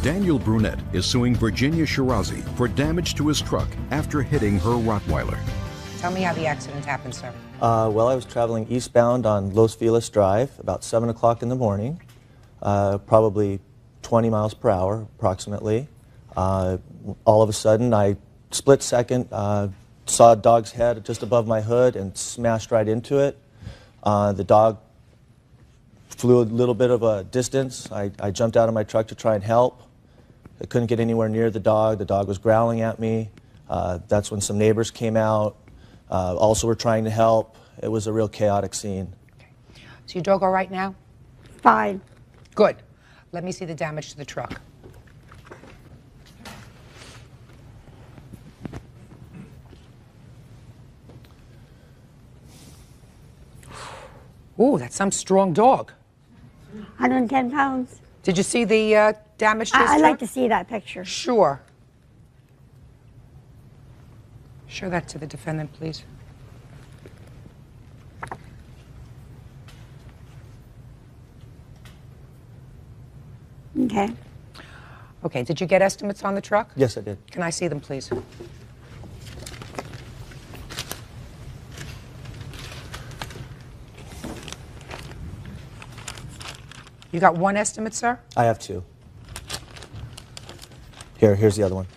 Daniel Brunette is suing Virginia Shirazi for damage to his truck after hitting her Rottweiler. Tell me how the accident happened, sir. Well, I was traveling eastbound on Los Feliz Drive about 7 o'clock in the morning, probably 20 miles per hour approximately. All of a sudden, I split second saw a dog's head just above my hood and smashed right into it. The dog flew a little bit of a distance. I jumped out of my truck to try and help. I couldn't get anywhere near the dog. The dog was growling at me. That's when some neighbors came out. Also were trying to help. It was a real chaotic scene. Okay. Is your dog all right now? Fine. Good. Let me see the damage to the truck. Ooh, that's some strong dog. 110 pounds. Did you see the damage to his I'd truck? like to see that picture. Sure. Show that to the defendant, please. Okay. Okay, did you get estimates on the truck? Yes, I did. Can I see them, please? You got one estimate, sir? I have two. Here's the other one.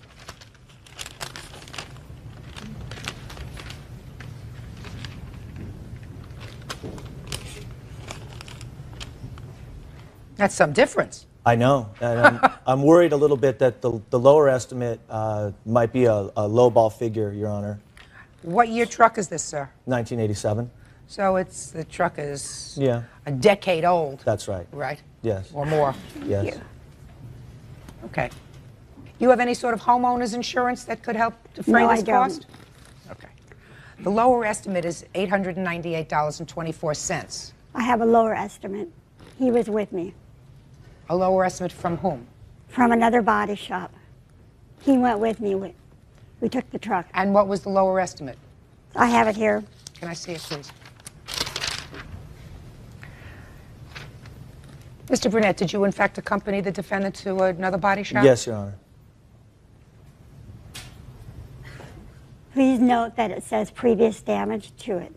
That's some difference. I know. And I'm worried a little bit that the lower estimate might be a lowball figure, Your Honor. What year truck is this, sir? 1987. So the truck is Yeah. a decade old. That's right. Right? Yes. Or more. Yes. Yeah. Okay. You have any sort of homeowner's insurance that could help defray No, this I don't. cost? Okay. The lower estimate is $898.24. I have a lower estimate. He was with me. A lower estimate from whom? From another body shop. He went with me. We took the truck. And what was the lower estimate? I have it here. Can I see it, please? Mr. Brunette, did you in fact accompany the defendant to another body shop? Yes, Your Honor. Please note that it says previous damage to it.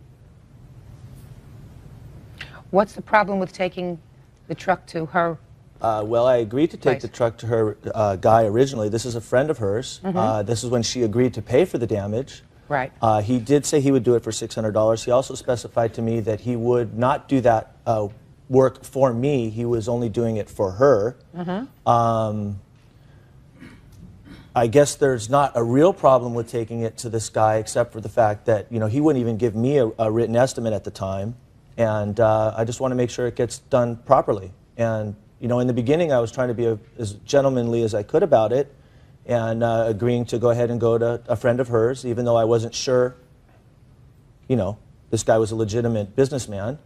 What's the problem with taking the truck to her? Well, I agreed to take the truck to her guy originally. This is a friend of hers. Mhm. This is when she agreed to pay for the damage. Right. He did say he would do it for $600. He also specified to me that he would not do that work for me. He was only doing it for her. I guess there's not a real problem with taking it to this guy, except for the fact that he wouldn't even give me a written estimate at the time, and I just want to make sure it gets done properly. And in the beginning, I was trying to be as gentlemanly as I could about it, and agreeing to go ahead and go to a friend of hers, even though I wasn't sure. This guy was a legitimate businessman.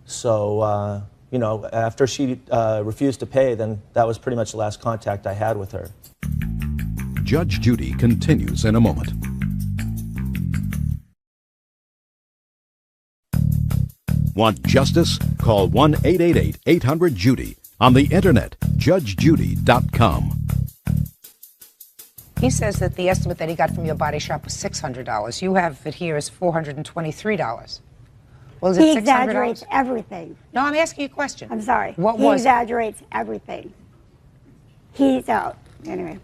So after she refused to pay, then that was pretty much the last contact I had with her. Judge Judy continues in a moment. Want justice? Call 1-888-800-JUDY. On the internet, judgejudy.com. He says that the estimate that he got from your body shop was $600. You have it here as $423. Well, is it He $600? exaggerates everything. No, I'm asking you a question. I'm sorry. What he was it? exaggerates everything. He's out. Anyway.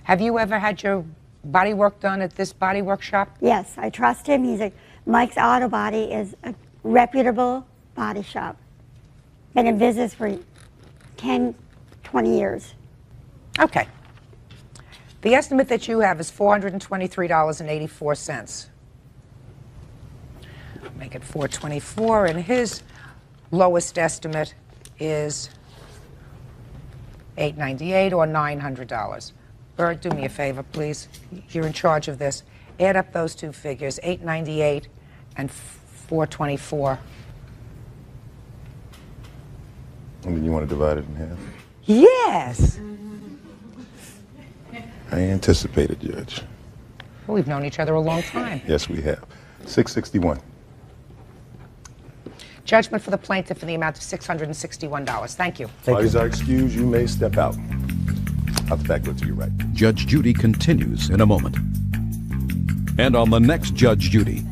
Have you ever had your body work done at this body workshop? Yes, I trust him. Mike's Auto Body is a reputable body shop. Been in business for 10, 20 years. Okay. The estimate that you have is $423.84. Make it $424, and his lowest estimate is $898 or $900. Bert, do me a favor, please. You're in charge of this. Add up those two figures, $898 and $424. And then you want to divide it in half? Yes. I anticipated, Judge. Well, we've known each other a long time. Yes, we have. 661. Judgment for the plaintiff in the amount of $661. Thank you. Parties are excused. You may step out. I'll be back to your right. Judge Judy continues in a moment. And on the next Judge Judy.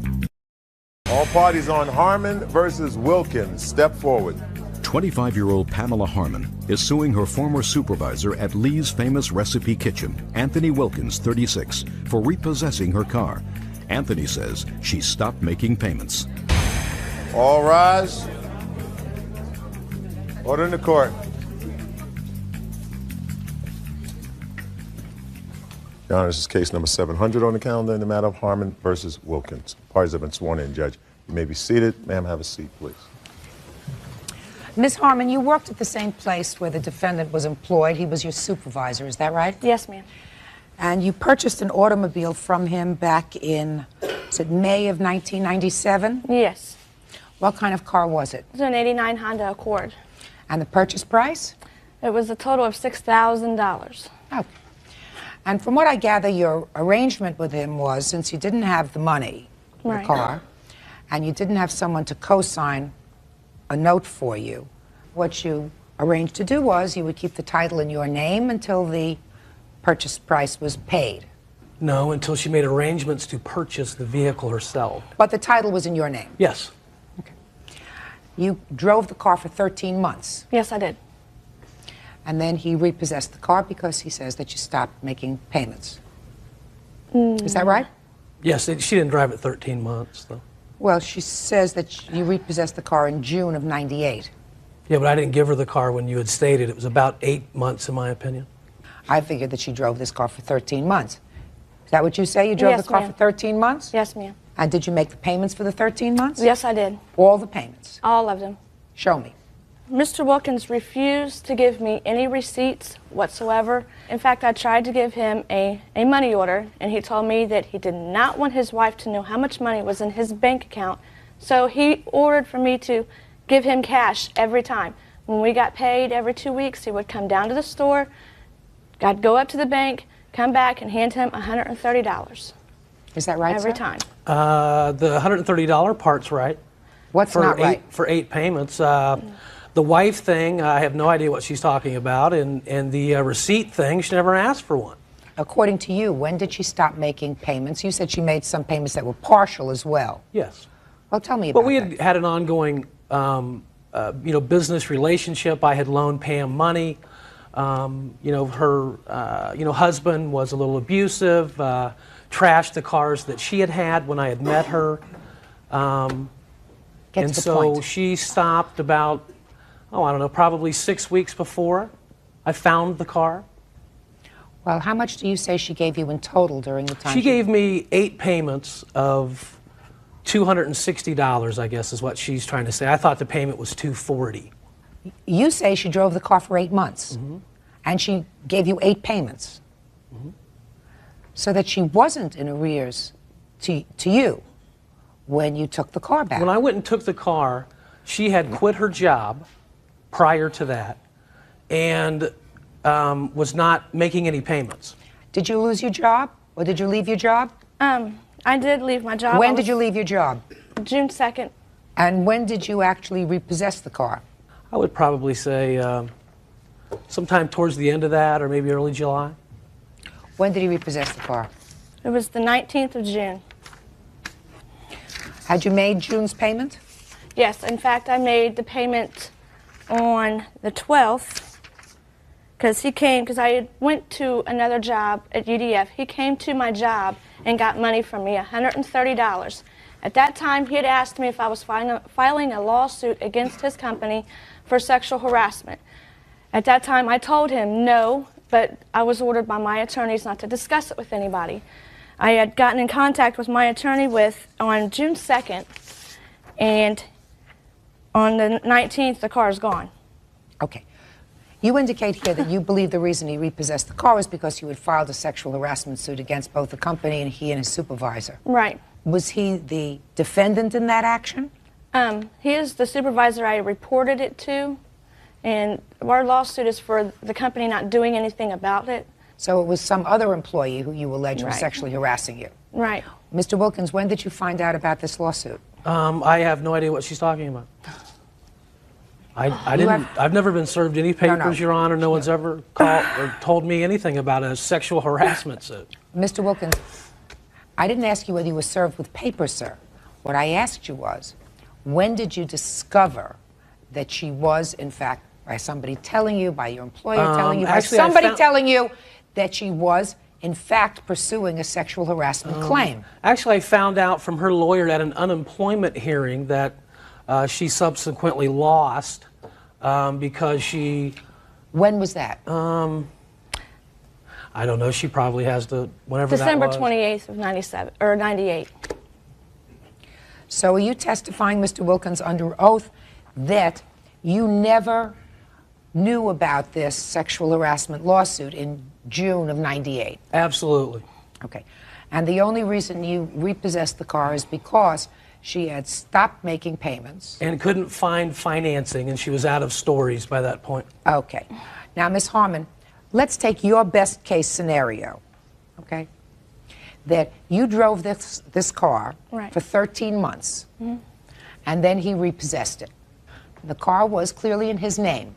All parties on Harmon versus Wilkins. Step forward. 25-year-old Pamela Harmon is suing her former supervisor at Lee's Famous Recipe Kitchen, Anthony Wilkins, 36, for repossessing her car. Anthony says she stopped making payments. All rise. Order in the court. Your Honor, this is case number 700 on the calendar in the matter of Harmon versus Wilkins. Parties have been sworn in, Judge. You may be seated. Ma'am, have a seat, please. Ms. Harmon, you worked at the same place where the defendant was employed. He was your supervisor, is that right? Yes, ma'am. And you purchased an automobile from him back in, is it May of 1997? Yes. What kind of car was it? It was an 89 Honda Accord. And the purchase price? It was a total of $6,000. Okay. And from what I gather, your arrangement with him was, since you didn't have the money for Right. the car, and you didn't have someone to co-sign a note for you, what you arranged to do was you would keep the title in your name until the purchase price was paid. No, until she made arrangements to purchase the vehicle herself. But the title was in your name? Yes. You drove the car for 13 months. Yes, I did. And then he repossessed the car because he says that you stopped making payments. Is that right? Yes, she didn't drive it 13 months, though. Well, she says that you repossessed the car in June of '98. Yeah, but I didn't give her the car when you had stated. It was about 8 months, in my opinion. I figured that she drove this car for 13 months. Is that what you say? You drove Yes, the car ma'am. for 13 months? Yes, ma'am. And did you make the payments for the 13 months? Yes, I did. All the payments? All of them. Show me. Mr. Wilkins refused to give me any receipts whatsoever. In fact, I tried to give him a money order, and he told me that he did not want his wife to know how much money was in his bank account. So he ordered for me to give him cash every time. When we got paid every 2 weeks, he would come down to the store, I'd go up to the bank, come back, and hand him $130. Is that right, every sir? time. The $130 part's right. What's not right? For 8 payments. The wife thing, I have no idea what she's talking about, and the receipt thing, she never asked for one. According to you, when did she stop making payments? You said she made some payments that were partial as well. Yes. Well, tell me about But we had an ongoing, business relationship. I had loaned Pam money. Her, husband was a little abusive, trashed the cars that she had had when I had met her. And so she stopped about, probably 6 weeks before I found the car. Well, how much do you say she gave you in total during the time? She gave me 8 payments of $260, I guess is what she's trying to say. I thought the payment was $240. You say she drove the car for 8 months, and she gave you 8 payments, so that she wasn't in arrears to you when you took the car back. When I went and took the car, she had quit her job prior to that and was not making any payments. Did you lose your job, or did you leave your job? I did leave my job. When did you leave your job? June 2nd. And when did you actually repossess the car? I would probably say sometime towards the end of that, or maybe early July. When did he repossess the car? It was the 19th of June. Had you made June's payment? Yes, in fact, I made the payment on the 12th, because he came, because I went to another job at UDF. He came to my job and got money from me, $130. At that time, he had asked me if I was filing a lawsuit against his company for sexual harassment. At that time, I told him no, but I was ordered by my attorneys not to discuss it with anybody. I had gotten in contact with my attorney on June 2nd, and on the 19th, the car is gone. Okay. You indicate here that you believe the reason he repossessed the car was because you had filed a sexual harassment suit against both the company and he and his supervisor. Right. Was he the defendant in that action? He is the supervisor I reported it to, and our lawsuit is for the company not doing anything about it. So it was some other employee who you allege was Right. sexually harassing you. Right. Mr. Wilkins, when did you find out about this lawsuit? I have no idea what she's talking about. I've never been served any papers, Your Honor. No one's ever called or told me anything about a sexual harassment suit. Mr. Wilkins, I didn't ask you whether you were served with papers, sir. What I asked you was, when did you discover that she was, in fact, by somebody telling you, by your employer telling you, by somebody telling you that she was, in fact, pursuing a sexual harassment claim? Actually, I found out from her lawyer at an unemployment hearing that she subsequently lost because she... When was that? I don't know. She probably has the... whenever December that was. 28th of 97, or 98. So are you testifying, Mr. Wilkins, under oath that you never knew about this sexual harassment lawsuit in June of 98? Absolutely. Okay. And the only reason you repossessed the car is because she had stopped making payments. And couldn't find financing, and she was out of stories by that point. Okay. Now, Ms. Harmon, let's take your best case scenario, okay? That you drove this car for 13 months, and then he repossessed it. The car was clearly in his name,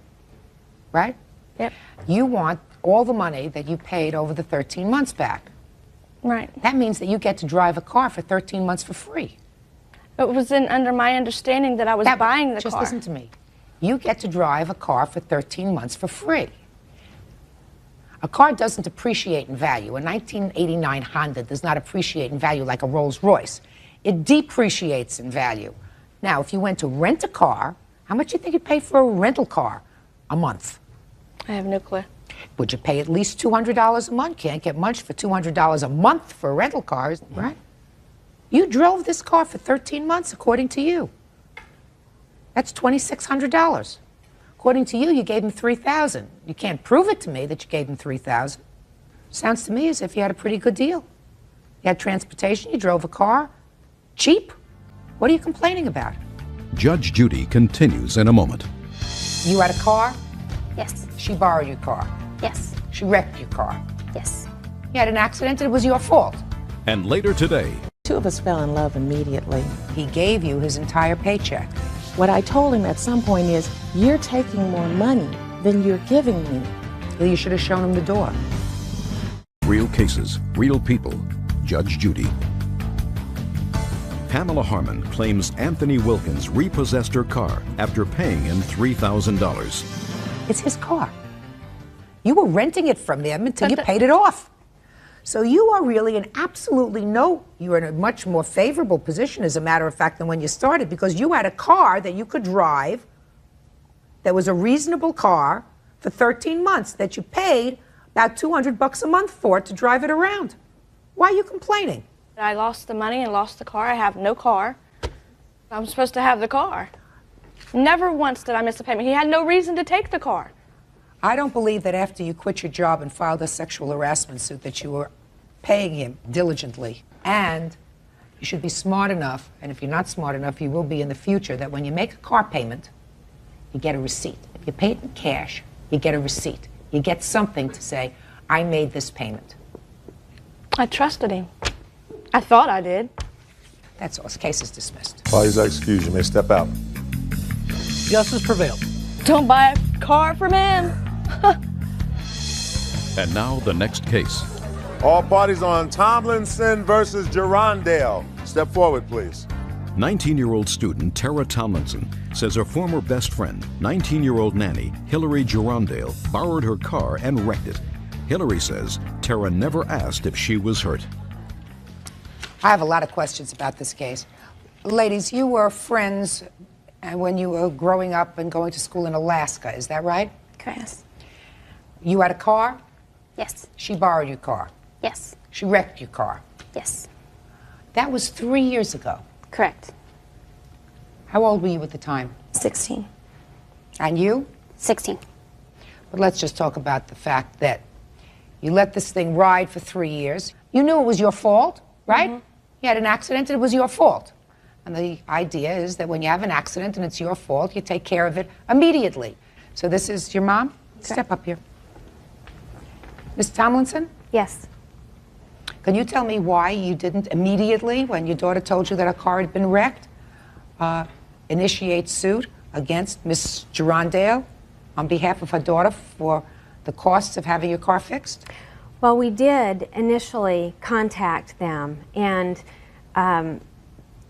right? Yep. You want all the money that you paid over the 13 months back. Right. That means that you get to drive a car for 13 months for free. It was under my understanding that I was buying the car. Just listen to me. You get to drive a car for 13 months for free. A car doesn't appreciate in value. A 1989 Honda does not appreciate in value like a Rolls Royce. It depreciates in value. Now, if you went to rent a car, how much do you think you'd pay for a rental car a month? I have no clue. Would you pay at least $200 a month? Can't get much for $200 a month for rental cars, right? You drove this car for 13 months, according to you. That's $2,600. According to you, you gave him $3,000. You can't prove it to me that you gave him $3,000. Sounds to me as if you had a pretty good deal. You had transportation, you drove a car, cheap. What are you complaining about? Judge Judy continues in a moment. You had a car? Yes. She borrowed your car? Yes. She wrecked your car? Yes. You had an accident and it was your fault? And later today, Two of us fell in love immediately. He gave you his entire paycheck. What I told him at some point is, you're taking more money than you're giving me. Well, you should have shown him the door. real cases, real people. Judge Judy. Pamela Harmon claims Anthony Wilkins repossessed her car after paying him $3,000. It's his car. You were renting it from them until you paid it off. So you are really you're in a much more favorable position, as a matter of fact, than when you started, because you had a car that you could drive that was a reasonable car for 13 months that you paid about $200 a month for to drive it around. Why are you complaining? I lost the money and lost the car. I have no car. I'm supposed to have the car. Never once did I miss a payment. He had no reason to take the car. I don't believe that after you quit your job and filed a sexual harassment suit that you were paying him diligently. And you should be smart enough, and if you're not smart enough, you will be in the future, that when you make a car payment, you get a receipt. If you pay it in cash, you get a receipt. You get something to say, I made this payment. I trusted him. I thought I did. That's all. This case is dismissed. Parties are excused. You may step out. Justice prevailed. Don't buy a car from him. And now the next case. All parties on Tomlinson versus Gerondale. Step forward, please. 19-year-old student Tara Tomlinson says her former best friend, 19-year-old nanny Hillary Gerondale, borrowed her car and wrecked it. Hillary says Tara never asked if she was hurt. I have a lot of questions about this case. Ladies, you were friends when you were growing up and going to school in Alaska, is that right? Correct. You had a car? Yes. She borrowed your car? Yes. She wrecked your car? Yes. That was 3 years ago. Correct. How old were you at the time? 16. And you? 16. But let's just talk about the fact that you let this thing ride for 3 years. You knew it was your fault, right? Mm-hmm. You had an accident and it was your fault. And the idea is that when you have an accident and it's your fault, you take care of it immediately. So this is your mom? Okay. Step up here. Ms. Tomlinson? Yes. Can you tell me why you didn't immediately, when your daughter told you that her car had been wrecked, initiate suit against Ms. Gerondale on behalf of her daughter for the costs of having your car fixed? Well, we did initially contact them and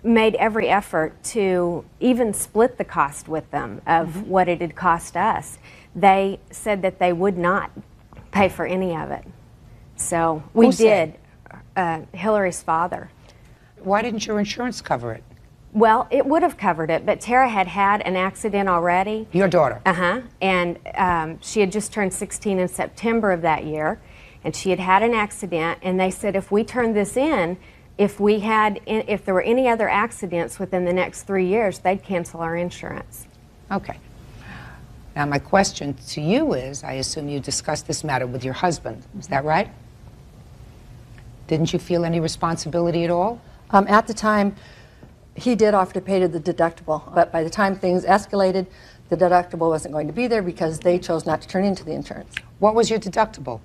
made every effort to even split the cost with them of what it had cost us. They said that they would not pay for any of it. So we did. Hillary's father. Why didn't your insurance cover it? Well, it would have covered it, but Tara had had an accident already. Your daughter? Uh-huh. And she had just turned 16 in September of that year, and she had had an accident, and they said if we turned this in, if there were any other accidents within the next 3 years, they'd cancel our insurance. Okay. Now my question to you is, I assume you discussed this matter with your husband, is that right? Didn't you feel any responsibility at all? At the time, he did offer to pay to the deductible, but by the time things escalated, the deductible wasn't going to be there because they chose not to turn into the insurance. What was your deductible?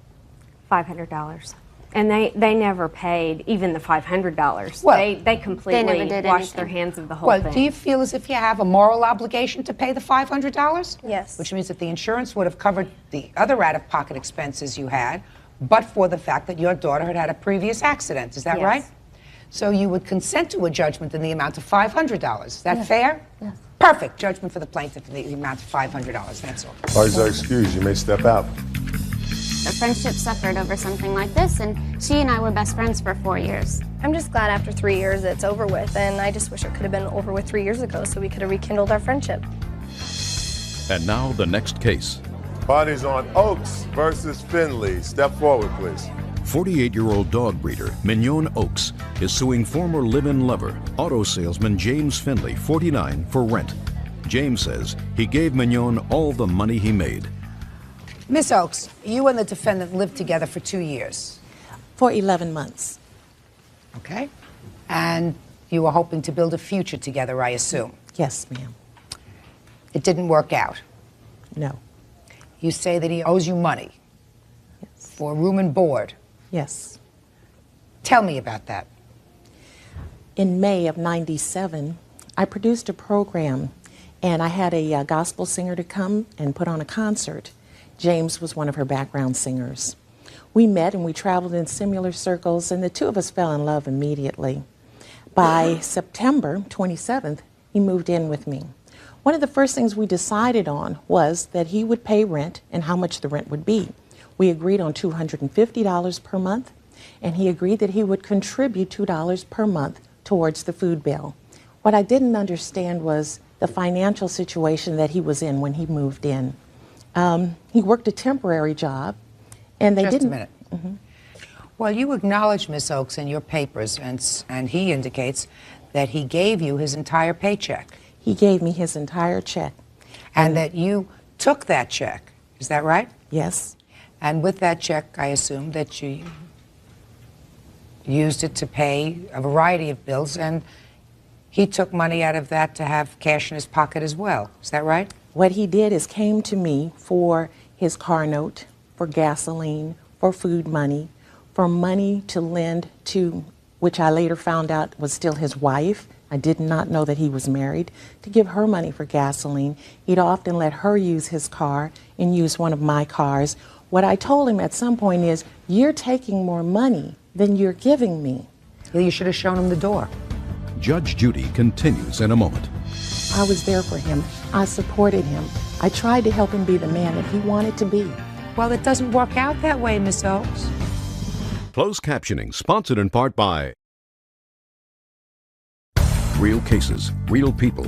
$500. And they never paid even the $500. Well, they completely They never did washed their anything. hands of the whole thing. Well, do you feel as if you have a moral obligation to pay the $500? Yes. Which means that the insurance would have covered the other out-of-pocket expenses you had, but for the fact that your daughter had had a previous accident. Is that Yes. right? So you would consent to a judgment in the amount of $500. Is that Yes. fair? Yes. Perfect. Judgment for the plaintiff in the amount of $500. That's all. Parties are excused. You may step out. Our friendship suffered over something like this, and she and I were best friends for 4 years. I'm just glad after 3 years it's over with, and I just wish it could have been over with 3 years ago so we could have rekindled our friendship. And now the next case. Parties on Oaks versus Finley. Step forward, please. 48-year-old dog breeder Mignon Oaks is suing former live-in lover, auto salesman James Finley, 49, for rent. James says he gave Mignon all the money he made. Miss Oaks, you and the defendant lived together for 2 years. For 11 months. Okay. And you were hoping to build a future together, I assume. Yes, ma'am. It didn't work out. No. You say that he owes you money for room and board. Yes. Tell me about that. In May of '97, I produced a program, and I had a gospel singer to come and put on a concert. James was one of her background singers. We met and we traveled in similar circles, and the two of us fell in love immediately. By September 27th, he moved in with me. One of the first things we decided on was that he would pay rent and how much the rent would be. We agreed on $250 per month, and he agreed that he would contribute $2 per month towards the food bill. What I didn't understand was the financial situation that he was in when he moved in. He worked a temporary job, and they didn't... Just a minute. Well, you acknowledge, Miss Oaks, in your papers, and he indicates that he gave you his entire paycheck. He gave me his entire check. And that you took that check. Is that right? Yes. And with that check, I assume that you used it to pay a variety of bills, and he took money out of that to have cash in his pocket as well. Is that right? What he did is came to me for his car note, for gasoline, for food money, for money to lend to, which I later found out was still his wife. I did not know that he was married, to give her money for gasoline. He'd often let her use his car and use one of my cars. What I told him at some point is, you're taking more money than you're giving me. Well, you should have shown him the door. Judge Judy continues in a moment. I was there for him. I supported him. I tried to help him be the man that he wanted to be. Well, it doesn't work out that way, Miss Oaks. Closed captioning sponsored in part by Real Cases, Real People,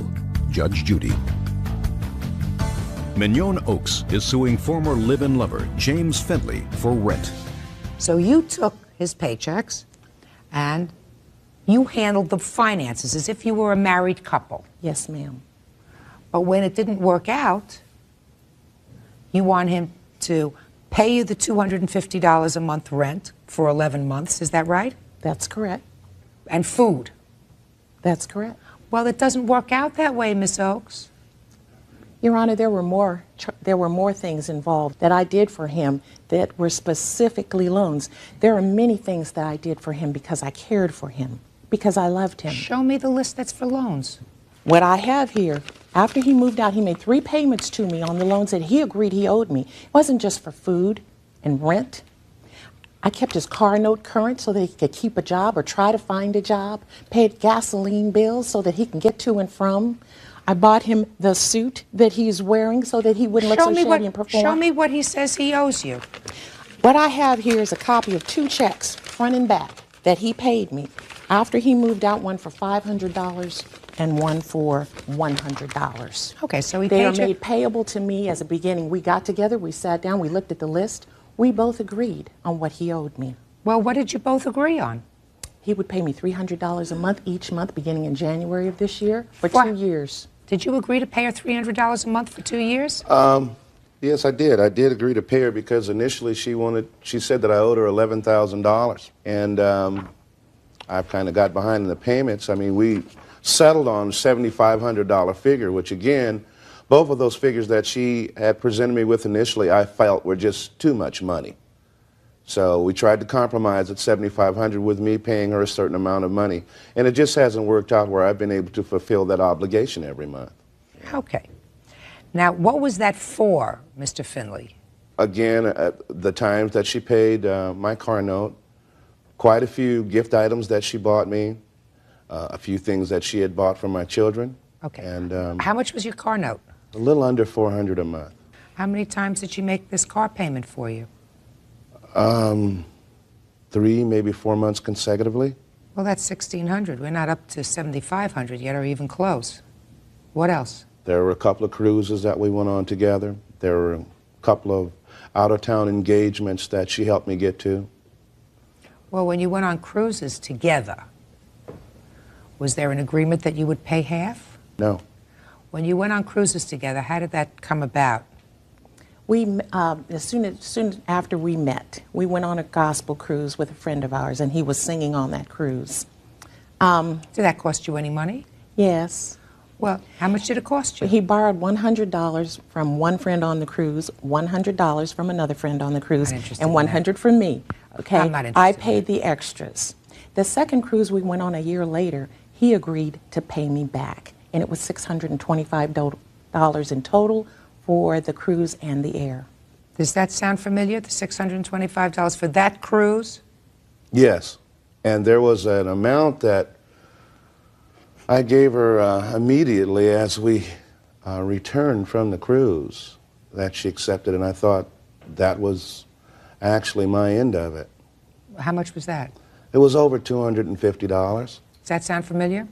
Judge Judy. Mignon Oaks is suing former live-in lover James Findlay for rent. So you took his paychecks and you handled the finances as if you were a married couple. Yes, ma'am. But when it didn't work out, you want him to pay you the $250 a month rent for 11 months. Is that right? That's correct. And food. That's correct. Well, it doesn't work out that way, Miss Oaks. Your Honor, there were more things involved that I did for him that were specifically loans. There are many things that I did for him because I cared for him, because I loved him. Show me the list that's for loans. What I have here, after he moved out, he made 3 payments to me on the loans that he agreed he owed me. It wasn't just for food and rent. I kept his car note current so that he could keep a job or try to find a job, paid gasoline bills so that he can get to and from. I bought him the suit that he's wearing so that he wouldn't look so shabby and perform. Show me what he says he owes you. What I have here is a copy of 2 checks, front and back, that he paid me after he moved out, one for $500 and one for $100. Okay, so he they paid are you. made payable to me as a beginning. We got together, we sat down, we looked at the list. We both agreed on what he owed me. Well, what did you both agree on? He would pay me $300 a month each month beginning in January of this year for 2 years. Did you agree to pay her $300 a month for 2 years? Yes, I did. I did agree to pay her because initially she said that I owed her $11,000. And I've kind of got behind in the payments. I mean, we settled on a $7,500 figure, which again, both of those figures that she had presented me with initially, I felt were just too much money. So we tried to compromise at $7,500 with me paying her a certain amount of money. And it just hasn't worked out where I've been able to fulfill that obligation every month. Okay. Now, what was that for, Mr. Findlay? Again, the times that she paid my car note, quite a few gift items that she bought me, a few things that she had bought for my children. Okay. And how much was your car note? A little under $400 a month. How many times did she make this car payment for you? 3, maybe 4 months consecutively. Well, that's $1,600. We're not up to $7,500 yet, or even close. What else? There were a couple of cruises that we went on together. There were a couple of out-of-town engagements that she helped me get to. Well, when you went on cruises together, was there an agreement that you would pay half? No. When you went on cruises together, how did that come about? We, as soon after we met, we went on a gospel cruise with a friend of ours, and he was singing on that cruise. Did that cost you any money? Yes. Well, how much did it cost you? He borrowed $100 from one friend on the cruise, $100 from another friend on the cruise, and $100 from me. Okay, I'm not interested I paid the extras. The second cruise we went on a year later, he agreed to pay me back, and it was $625 in total for the cruise and the air. Does that sound familiar, the $625 for that cruise? Yes. And there was an amount that I gave her immediately as we returned from the cruise that she accepted, and I thought that was actually my end of it. How much was that? It was over $250. Does that sound familiar?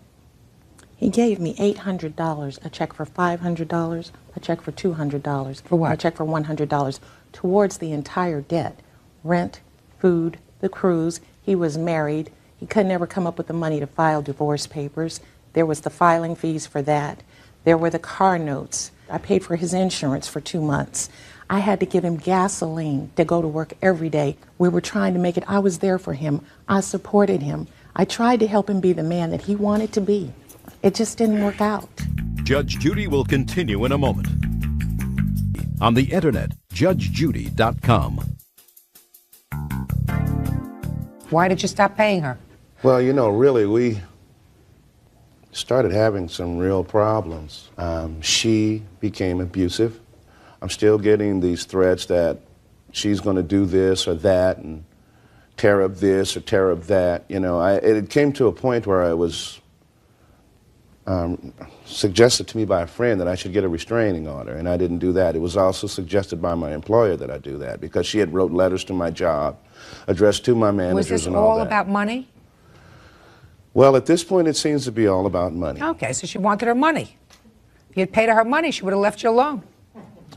He gave me $800, a check for $500, a check for $200. For what? A check for $100 towards the entire debt. Rent, food, the cruise. He was married. He could never come up with the money to file divorce papers. There was the filing fees for that. There were the car notes. I paid for his insurance for 2 months. I had to give him gasoline to go to work every day. We were trying to make it. I was there for him. I supported him. I tried to help him be the man that he wanted to be. It just didn't work out. Judge Judy will continue in a moment. On the internet, judgejudy.com. Why did you stop paying her? Well, you know, really, we started having some real problems. She became abusive. I'm still getting these threats that she's going to do this or that and tear up this or tear up that. You know, it came to a point where I was suggested to me by a friend that I should get a restraining order, and I didn't do that. It was also suggested by my employer that I do that because she had wrote letters to my job, addressed to my managers Was this and all all that. about money? Well, at this point, it seems to be all about money. Okay, so she wanted her money. If you'd paid her her money, she would have left you alone.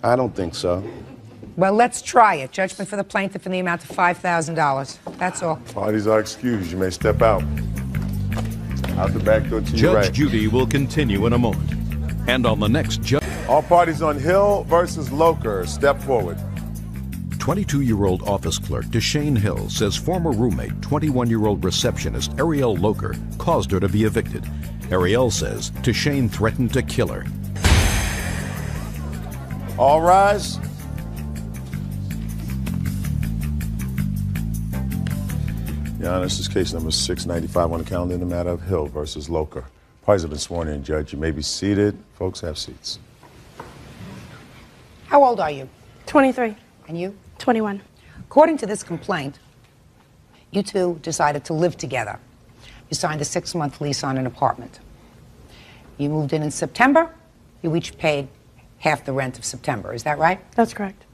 I don't think so. Well, let's try it. Judgment for the plaintiff in the amount of $5,000. That's all. Parties are excused. You may step out. Out the back door to your Judge right. Judy will continue in a moment. And on the next Judge... All parties on Hill versus Loker, step forward. 22-year-old office clerk Deshane Hill says former roommate, 21-year-old receptionist Ariel Loker caused her to be evicted. Ariel says Deshane threatened to kill her. All rise. Your Honor, this is case number 695 on the calendar in the matter of Hill versus Loker. Parties have been sworn in, Judge. You may be seated. Folks, have seats. How old are you? 23. And you? 21. According to this complaint, you two decided to live together. You signed a 6-month lease on an apartment. You moved in September. You each paid half the rent of September. Is that right? That's correct.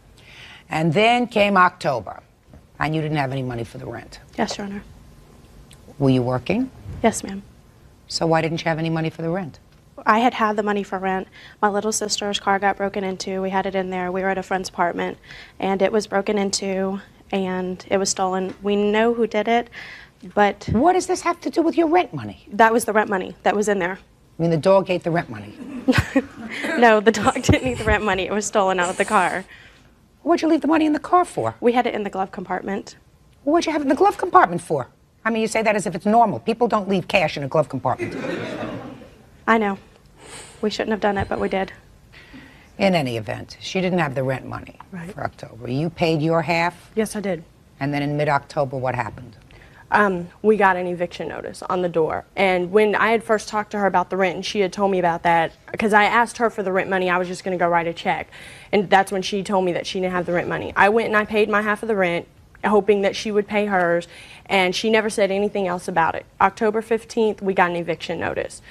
And then came October, and you didn't have any money for the rent. Yes, Your Honor. Were you working? Yes, ma'am. So why didn't you have any money for the rent? I had the money for rent. My little sister's car got broken into. We had it in there. We were at a friend's apartment, and it was broken into, and it was stolen. We know who did it, but... What does this have to do with your rent money? That was the rent money that was in there. I mean, the dog ate the rent money. No, the dog didn't eat the rent money. It was stolen out of the car. What'd you leave the money in the car for? We had it in the glove compartment. What'd you have it in the glove compartment for? I mean, you say that as if it's normal. People don't leave cash in a glove compartment. I know. We shouldn't have done it, but we did. In any event, she didn't have the rent money for October. You paid your half? Yes, I did. And then in mid-October, what happened? We got an eviction notice on the door. And when I had first talked to her about the rent, and she had told me about that, because I asked her for the rent money, I was just going to go write a check. And that's when she told me that she didn't have the rent money. I went and I paid my half of the rent, hoping that she would pay hers, and she never said anything else about it. October 15th, we got an eviction notice.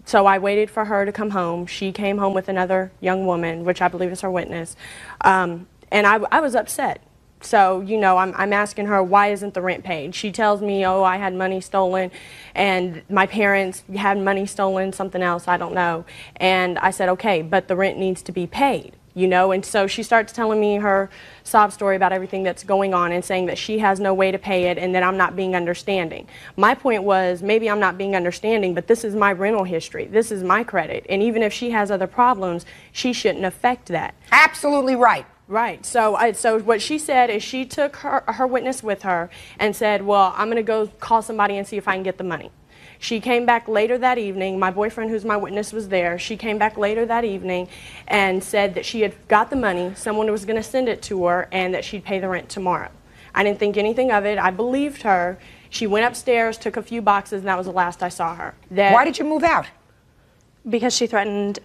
So I waited for her to come home. She came home with another young woman, which I believe is her witness. And I was upset. So, you know, I'm asking her, why isn't the rent paid? She tells me, oh, I had money stolen, and my parents had money stolen, something else, I don't know. And I said, okay, but the rent needs to be paid, you know? And so she starts telling me her sob story about everything that's going on and saying that she has no way to pay it and that I'm not being understanding. My point was, maybe I'm not being understanding, but this is my rental history. This is my credit. And even if she has other problems, she shouldn't affect that. Absolutely right. Right. So what she said is she took her witness with her and said, well, I'm going to go call somebody and see if I can get the money. She came back later that evening. My boyfriend, who's my witness, was there. She came back later that evening and said that she had got the money, someone was going to send it to her, and that she'd pay the rent tomorrow. I didn't think anything of it. I believed her. She went upstairs, took a few boxes, and that was the last I saw her. Why did you move out? Because she threatened,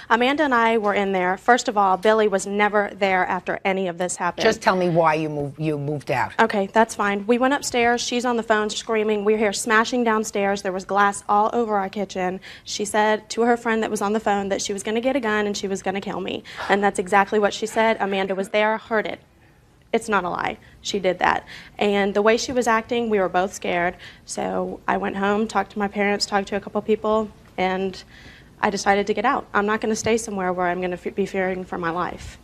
Amanda and I were in there. First of all, Billy was never there after any of this happened. Just tell me why you moved out. Okay, that's fine. We went upstairs. She's on the phone screaming. We hear smashing downstairs. There was glass all over our kitchen. She said to her friend that was on the phone that she was going to get a gun and she was going to kill me. And that's exactly what she said. Amanda was there, heard it. It's not a lie. She did that. And the way she was acting, we were both scared. So I went home, talked to my parents, talked to a couple people, and I decided to get out. I'm not going to stay somewhere where I'm going to be fearing for my life.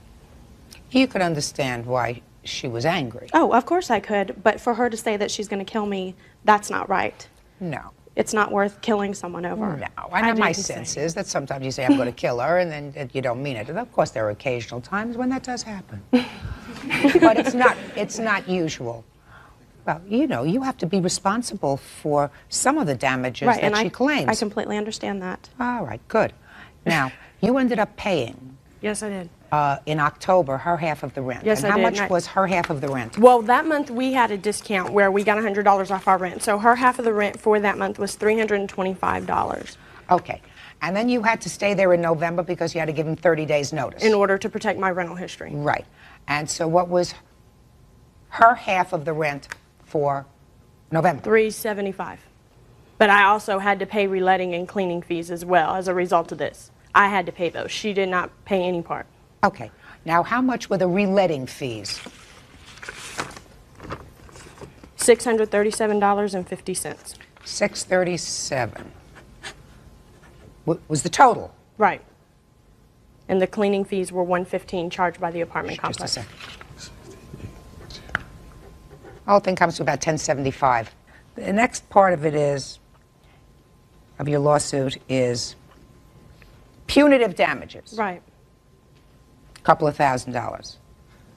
You could understand why she was angry. Oh, of course I could, but for her to say that she's going to kill me, that's not right. No. It's not worth killing someone over. No, I know my sense is that sometimes you say, I'm going to kill her, and then you don't mean it. And of course, there are occasional times when that does happen. But it's not usual. Well, you know, you have to be responsible for some of the damages that she claims. I completely understand that. All right, good. Now, you ended up paying. Yes, I did. In October, her half of the rent. Yes, and I did. How much was her half of the rent? Well, that month we had a discount where we got $100 off our rent. So her half of the rent for that month was $325. Okay. And then you had to stay there in November because you had to give him 30 days notice. In order to protect my rental history. Right. And so what was her half of the rent for November? $375. But I also had to pay reletting and cleaning fees as well as a result of this. I had to pay those. She did not pay any part. Okay. Now, how much were the reletting fees? $637.50. $637. Was the total? Right. And the cleaning fees were $115 charged by the apartment complex. Just a second. The whole thing comes to about $1075. The next part of it is, of your lawsuit, is punitive damages. Right. A couple of $1,000s.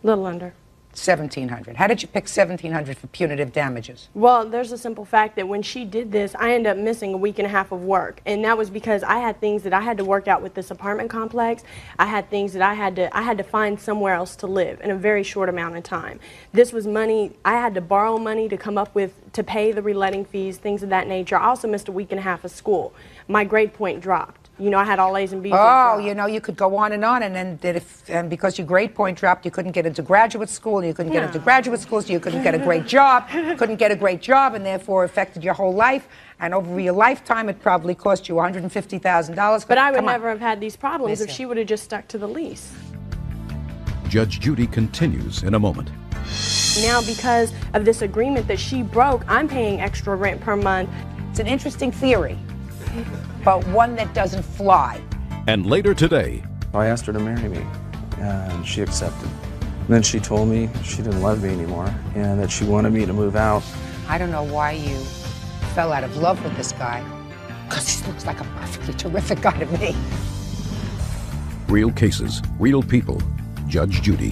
Little under. $1,700. How did you pick $1,700 for punitive damages? Well, there's a simple fact that when she did this, I ended up missing a week and a half of work. And that was because I had things that I had to work out with this apartment complex. I had things that I had to find somewhere else to live in a very short amount of time. This was money, I had to borrow money to come up with, to pay the reletting fees, things of that nature. I also missed a week and a half of school. My grade point dropped. You know, I had all A's and B's. Oh, you know, you could go on, and then and because your grade point dropped, you couldn't get into graduate school, and you couldn't get into graduate school, so you couldn't get a great job, and therefore affected your whole life. And over your lifetime, it probably cost you $150,000. But I would never have had these problems if she would have just stuck to the lease. Judge Judy continues in a moment. Now, because of this agreement that she broke, I'm paying extra rent per month. It's an interesting theory, but one that doesn't fly. And later today, I asked her to marry me, and she accepted. And then she told me she didn't love me anymore, and that she wanted me to move out. I don't know why you fell out of love with this guy, because he looks like a perfectly terrific guy to me. real cases, real people. Judge Judy.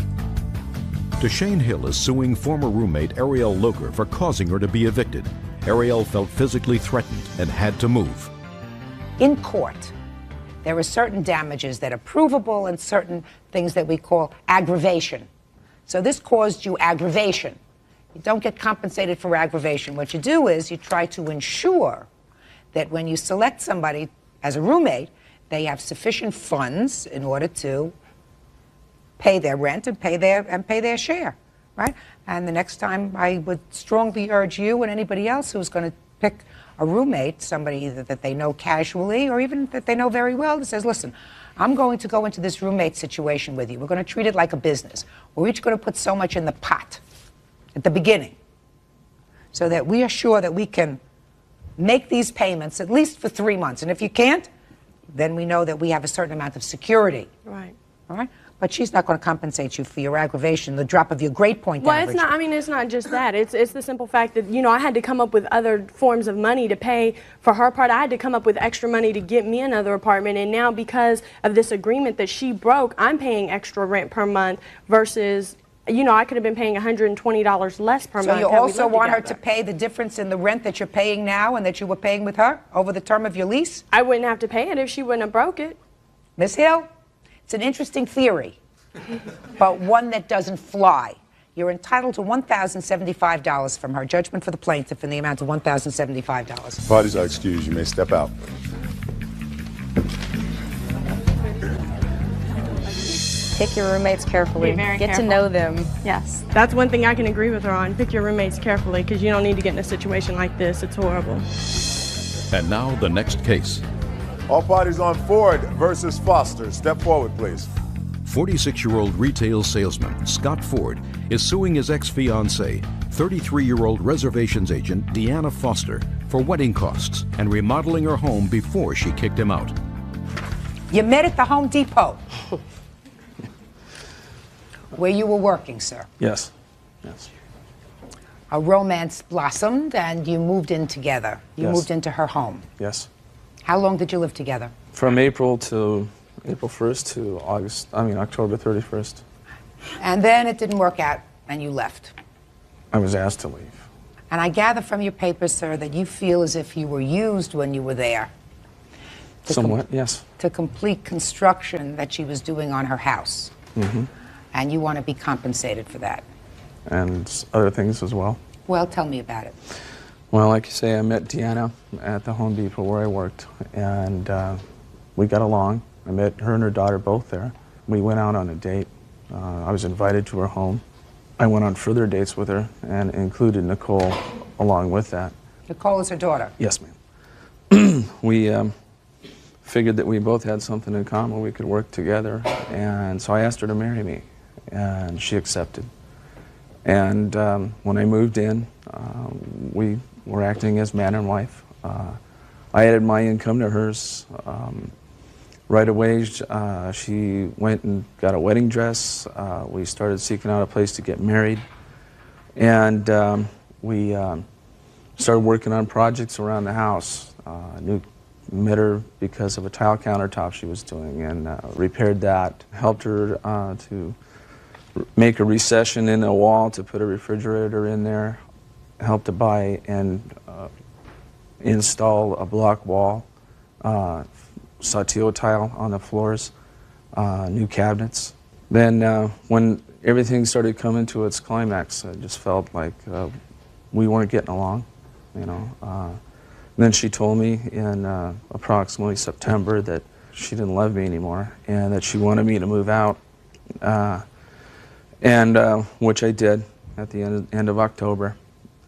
Deshane Hill is suing former roommate Ariel Loger for causing her to be evicted. Ariel felt physically threatened and had to move. In court, there are certain damages that are provable and certain things that we call aggravation. So this caused you aggravation. You don't get compensated for aggravation. What you do is you try to ensure that when you select somebody as a roommate, they have sufficient funds in order to pay their rent and pay their share, right? And the next time, I would strongly urge you and anybody else who's going to pick a roommate, somebody either that they know casually or even that they know very well, that says, listen, I'm going to go into this roommate situation with you. We're going to treat it like a business. We're each going to put so much in the pot at the beginning so that we are sure that we can make these payments at least for 3 months. And if you can't, then we know that we have a certain amount of security. Right. All right? But she's not going to compensate you for your aggravation, the drop of your grade point average. Well, it's not, I mean, it's not just that. It's the simple fact that, you know, I had to come up with other forms of money to pay for her part. I had to come up with extra money to get me another apartment. And now because of this agreement that she broke, I'm paying extra rent per month versus, you know, I could have been paying $120 less per month. So you also want her to pay the difference in the rent that you're paying now and that you were paying with her over the term of your lease? I wouldn't have to pay it if she wouldn't have broke it. Ms. Hill, it's an interesting theory, but one that doesn't fly. You're entitled to $1,075 from her. Judgment for the plaintiff in the amount of $1,075. Parties are excused. You may step out. Pick your roommates carefully. Be very Get careful. to know them. Yes. That's one thing I can agree with her on. Pick your roommates carefully because you don't need to get in a situation like this. It's horrible. And now the next case. All parties on Ford versus Foster. Step forward, please. 46-year-old retail salesman Scott Ford is suing his ex-fiancée, 33-year-old reservations agent Deanna Foster, for wedding costs and remodeling her home before she kicked him out. You met at the Home Depot, where you were working, sir. Yes. Yes. A romance blossomed and you moved in together. You Yes. moved into her home. Yes. How long did you live together? From April 1st to October 31st. And then it didn't work out and you left. I was asked to leave. And I gather from your papers, sir, that you feel as if you were used when you were there. Somewhat, yes. To complete construction that she was doing on her house. Mm-hmm. And you want to be compensated for that. And other things as well. Well, tell me about it. Well, like you say, I met Deanna at the Home Depot where I worked, and we got along. I met her and her daughter both there. We went out on a date. I was invited to her home. I went on further dates with her and included Nicole along with that. Nicole is her daughter. Yes, ma'am. we figured that we both had something in common. We could work together. And so I asked her to marry me, and she accepted. And when I moved in, we were acting as man and wife. I added my income to hers. Right away, she went and got a wedding dress. We started seeking out a place to get married. And we started working on projects around the house. Met her because of a tile countertop she was doing, and repaired that. Helped her to make a recession in a wall to put a refrigerator in there. Helped to buy and install a block wall, saltillo tile on the floors, new cabinets. Then when everything started coming to its climax, I just felt like we weren't getting along, you know. Then she told me in approximately September that she didn't love me anymore and that she wanted me to move out, which I did at the end of October.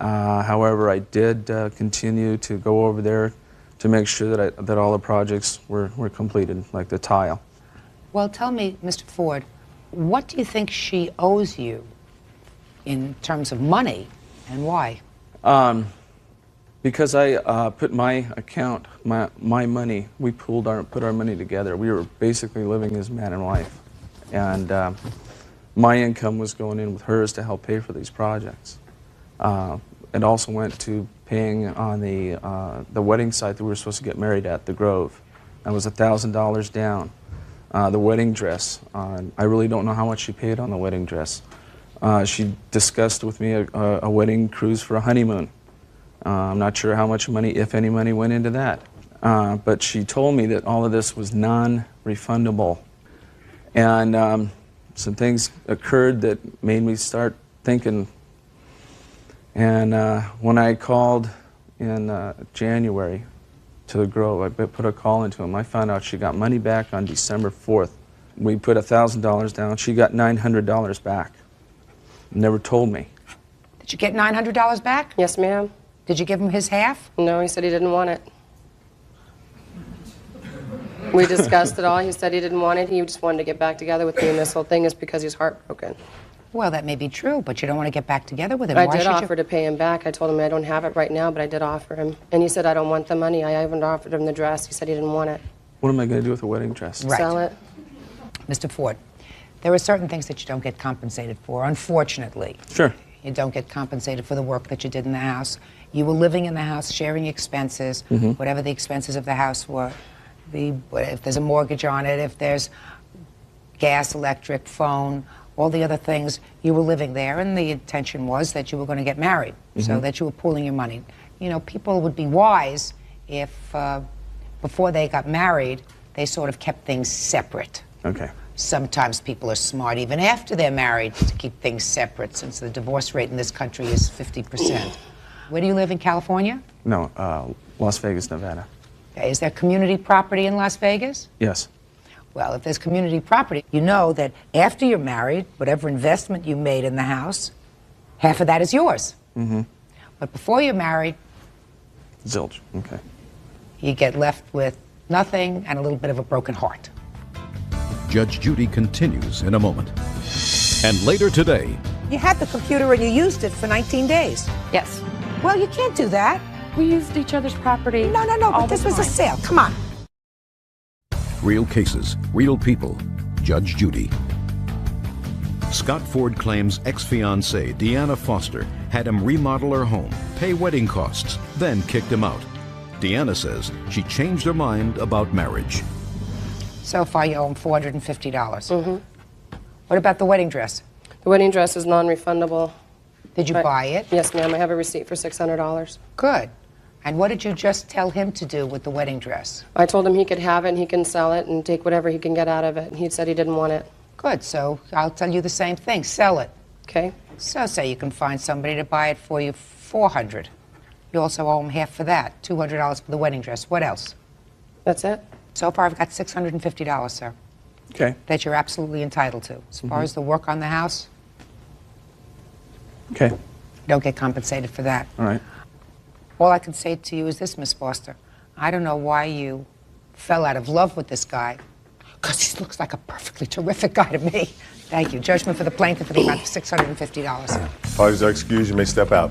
However, I did continue to go over there to make sure that all the projects were completed, like the tile. Well, tell me, Mr. Ford, what do you think she owes you in terms of money, and why? Because I put my account, my money, we put our money together. We were basically living as man and wife. And my income was going in with hers to help pay for these projects. It also went to paying on the wedding site that we were supposed to get married at, the Grove. That was $1,000 down. The wedding dress, I really don't know how much she paid on the wedding dress. She discussed with me a wedding cruise for a honeymoon. I'm not sure how much money, if any money, went into that. But she told me that all of this was non-refundable. And some things occurred that made me start thinking. And when I called in January to the Grove, I put a call into him. I found out she got money back on December 4th. We put $1,000 down. She got $900 back. Never told me. Did you get $900 back? Yes, ma'am. Did you give him his half? No, he said he didn't want it. We discussed it all. He said he didn't want it. He just wanted to get back together with me, and this whole thing is because he's heartbroken. Well, that may be true, but you don't want to get back together with him. I Why did should offer to pay him back. I told him I don't have it right now, but I did offer him. And he said, I don't want the money. I even offered him the dress. He said he didn't want it. What am I going to do with a wedding dress? Right. Sell it. Mr. Ford, there are certain things that you don't get compensated for, unfortunately. Sure. You don't get compensated for the work that you did in the house. You were living in the house, sharing expenses, whatever the expenses of the house were. If there's a mortgage on it, if there's gas, electric, phone, all the other things, you were living there, and the intention was that you were going to get married, so that you were pooling your money. You know, people would be wise if, before they got married, they sort of kept things separate. Okay. Sometimes people are smart, even after they're married, to keep things separate, since the divorce rate in this country is 50%. Where do you live in California? No, Las Vegas, Nevada. Okay. Is there community property in Las Vegas? Yes. Well, if there's community property, you know that after you're married, whatever investment you made in the house, half of that is yours. But before you're married, zilch. Okay. You get left with nothing and a little bit of a broken heart. Judge Judy continues in a moment. And later today, You had the computer and you used it for 19 days. Yes. Well, you can't do that. We used each other's property. No, but this was a sale. Come on. real cases, real people. Judge Judy. Scott Ford claims ex-fiancée Deanna Foster had him remodel her home, pay wedding costs, then kicked him out. Deanna says she changed her mind about marriage. So far, you owe him $450. What about the wedding dress? The wedding dress is non-refundable. Did you buy it? Yes, ma'am. I have a receipt for $600. Good. And what did you just tell him to do with the wedding dress? I told him he could have it and he can sell it and take whatever he can get out of it. And he said he didn't want it. Good. So I'll tell you the same thing. Sell it. Okay. So say you can find somebody to buy it for you $400. You also owe him half for that, $200 for the wedding dress. What else? That's it. So far, I've got $650, sir. Okay. That you're absolutely entitled to. As far as the work on the house, Okay. you don't get compensated for that. All right. All I can say to you is this, Miss Foster. I don't know why you fell out of love with this guy, because he looks like a perfectly terrific guy to me. Thank you. Judgment for the plaintiff for the amount of $650. Parties are excused. You may step out.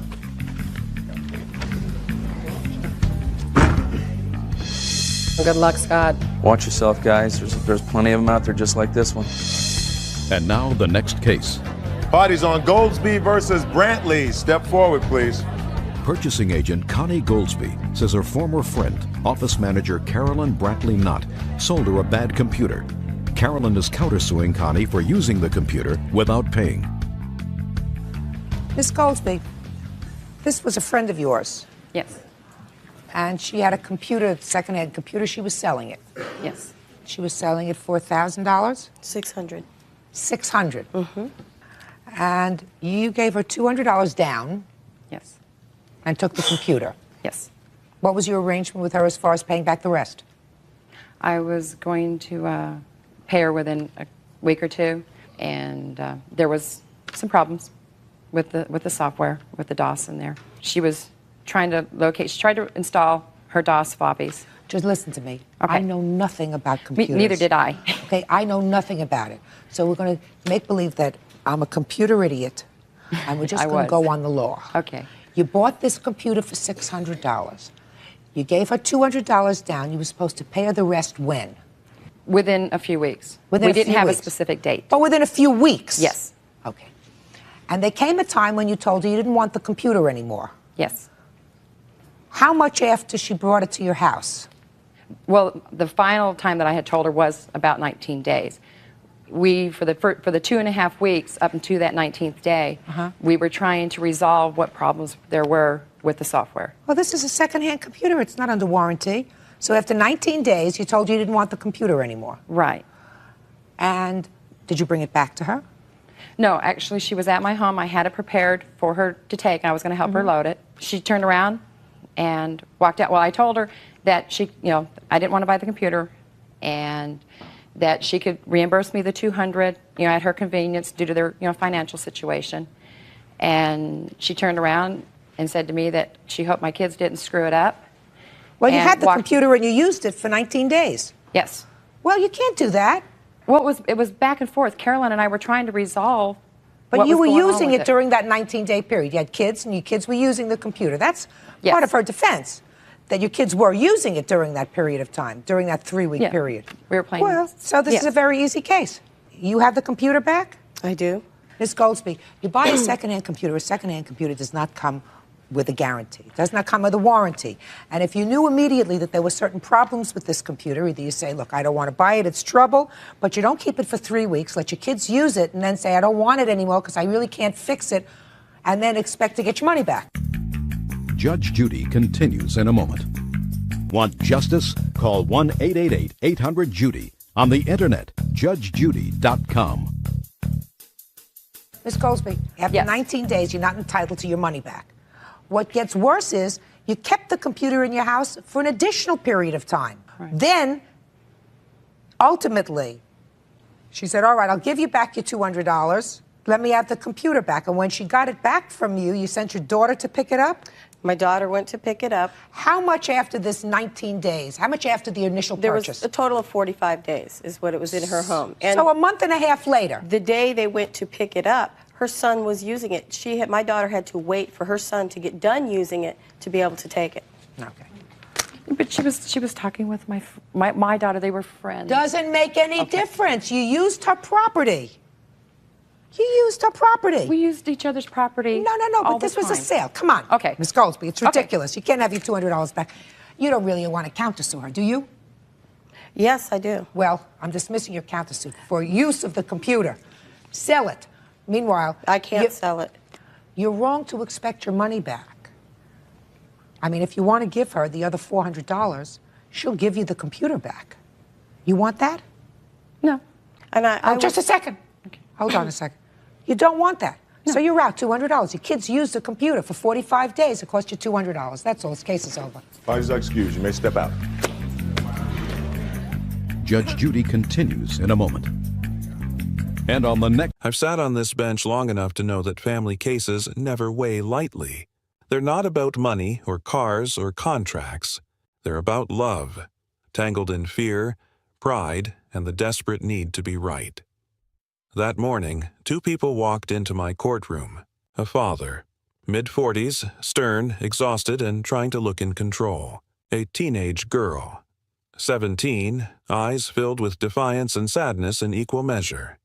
Good luck, Scott. Watch yourself, guys. There's plenty of them out there just like this one. And now the next case. Parties on Goldsby versus Brantley. Step forward, please. Purchasing agent Connie Goldsby says her former friend, office manager Carolyn Brantley Knott, sold her a bad computer. Carolyn is countersuing Connie for using the computer without paying. Miss Goldsby, this was a friend of yours. Yes. And she had a computer, second-hand computer. She was selling it. Yes. She was selling it for $1,000? $600. $600. Mm-hmm. And you gave her $200 down. Yes. And took the computer. Yes. What was your arrangement with her as far as paying back the rest? I was going to pay her within a week or two, and there was some problems with the software, with the DOS in there. She was trying to she tried to install her DOS floppies. Just listen to me. Okay. I know nothing about computers. Neither did I. Okay, I know nothing about it. So we're going to make believe that I'm a computer idiot, and we're just going to go on the law. Okay. You bought this computer for $600. You gave her $200 down. You were supposed to pay her the rest when? Within a few weeks. We didn't have a specific date. But within a few weeks? Yes. Okay. And there came a time when you told her you didn't want the computer anymore. Yes. How much after she brought it to your house? Well, the final time that I had told her was about 19 days. We, for the 2.5 weeks up until that 19th day, we were trying to resolve what problems there were with the software. Well, this is a second-hand computer. It's not under warranty. So after 19 days, you told her you didn't want the computer anymore. Right. And did you bring it back to her? No, actually, she was at my home. I had it prepared for her to take, and I was going to help her load it. She turned around and walked out. Well, I told her that I didn't want to buy the computer, and that she could reimburse me the $200, at her convenience due to their, financial situation. And she turned around and said to me that she hoped my kids didn't screw it up. Well, you had the computer and you used it for 19 days. Yes. Well, you can't do that. Well, it was back and forth. Carolyn and I were trying to resolve. But you were using it during that 19-day period. You had kids, and your kids were using the computer. That's part of her defense, that your kids were using it during that period of time, during that 3-week period. We were playing. Well, so this is a very easy case. You have the computer back? I do. Ms. Goldsby, you buy a second-hand computer. A second-hand computer does not come with a guarantee. It does not come with a warranty. And if you knew immediately that there were certain problems with this computer, either you say, look, I don't want to buy it, it's trouble, but you don't keep it for 3 weeks, let your kids use it, and then say, I don't want it anymore because I really can't fix it, and then expect to get your money back. Judge Judy continues in a moment. Want justice? Call 1-888-800-JUDY. On the internet, judgejudy.com. Ms. Goldsby, after 19 days, you're not entitled to your money back. What gets worse is you kept the computer in your house for an additional period of time. Right. Then, ultimately, she said, all right, I'll give you back your $200. Let me have the computer back. And when she got it back from you, you sent your daughter to pick it up? My daughter went to pick it up. How much after this 19 days? How much after the initial There purchase? was a total of 45 days is what it was in her home. And so a month and a half later. The day they went to pick it up, her son was using it. My daughter had to wait for her son to get done using it to be able to take it. Okay. But she was talking with my daughter. They were friends. Doesn't make any difference. You used her property. You used her property. We used each other's property. No, but this was a sale. Come on. Okay. Ms. Goldsby, it's ridiculous. You can't have your $200 back. You don't really want to countersue her, do you? Yes, I do. Well, I'm dismissing your countersuit for use of the computer. Sell it. Meanwhile, I can't sell it. You're wrong to expect your money back. I mean, if you want to give her the other $400, she'll give you the computer back. You want that? No. And just a second. Okay. Hold on a second. You don't want that. No. So you're out $200. Your kids used the computer for 45 days. It cost you $200. That's all. This case is over. Parties are excused. You may step out. Judge Judy continues in a moment. And on the next... I've sat on this bench long enough to know that family cases never weigh lightly. They're not about money or cars or contracts. They're about love, tangled in fear, pride, and the desperate need to be right. That morning, two people walked into my courtroom. A father, mid-40s, stern, exhausted, and trying to look in control. A teenage girl, 17, eyes filled with defiance and sadness in equal measure.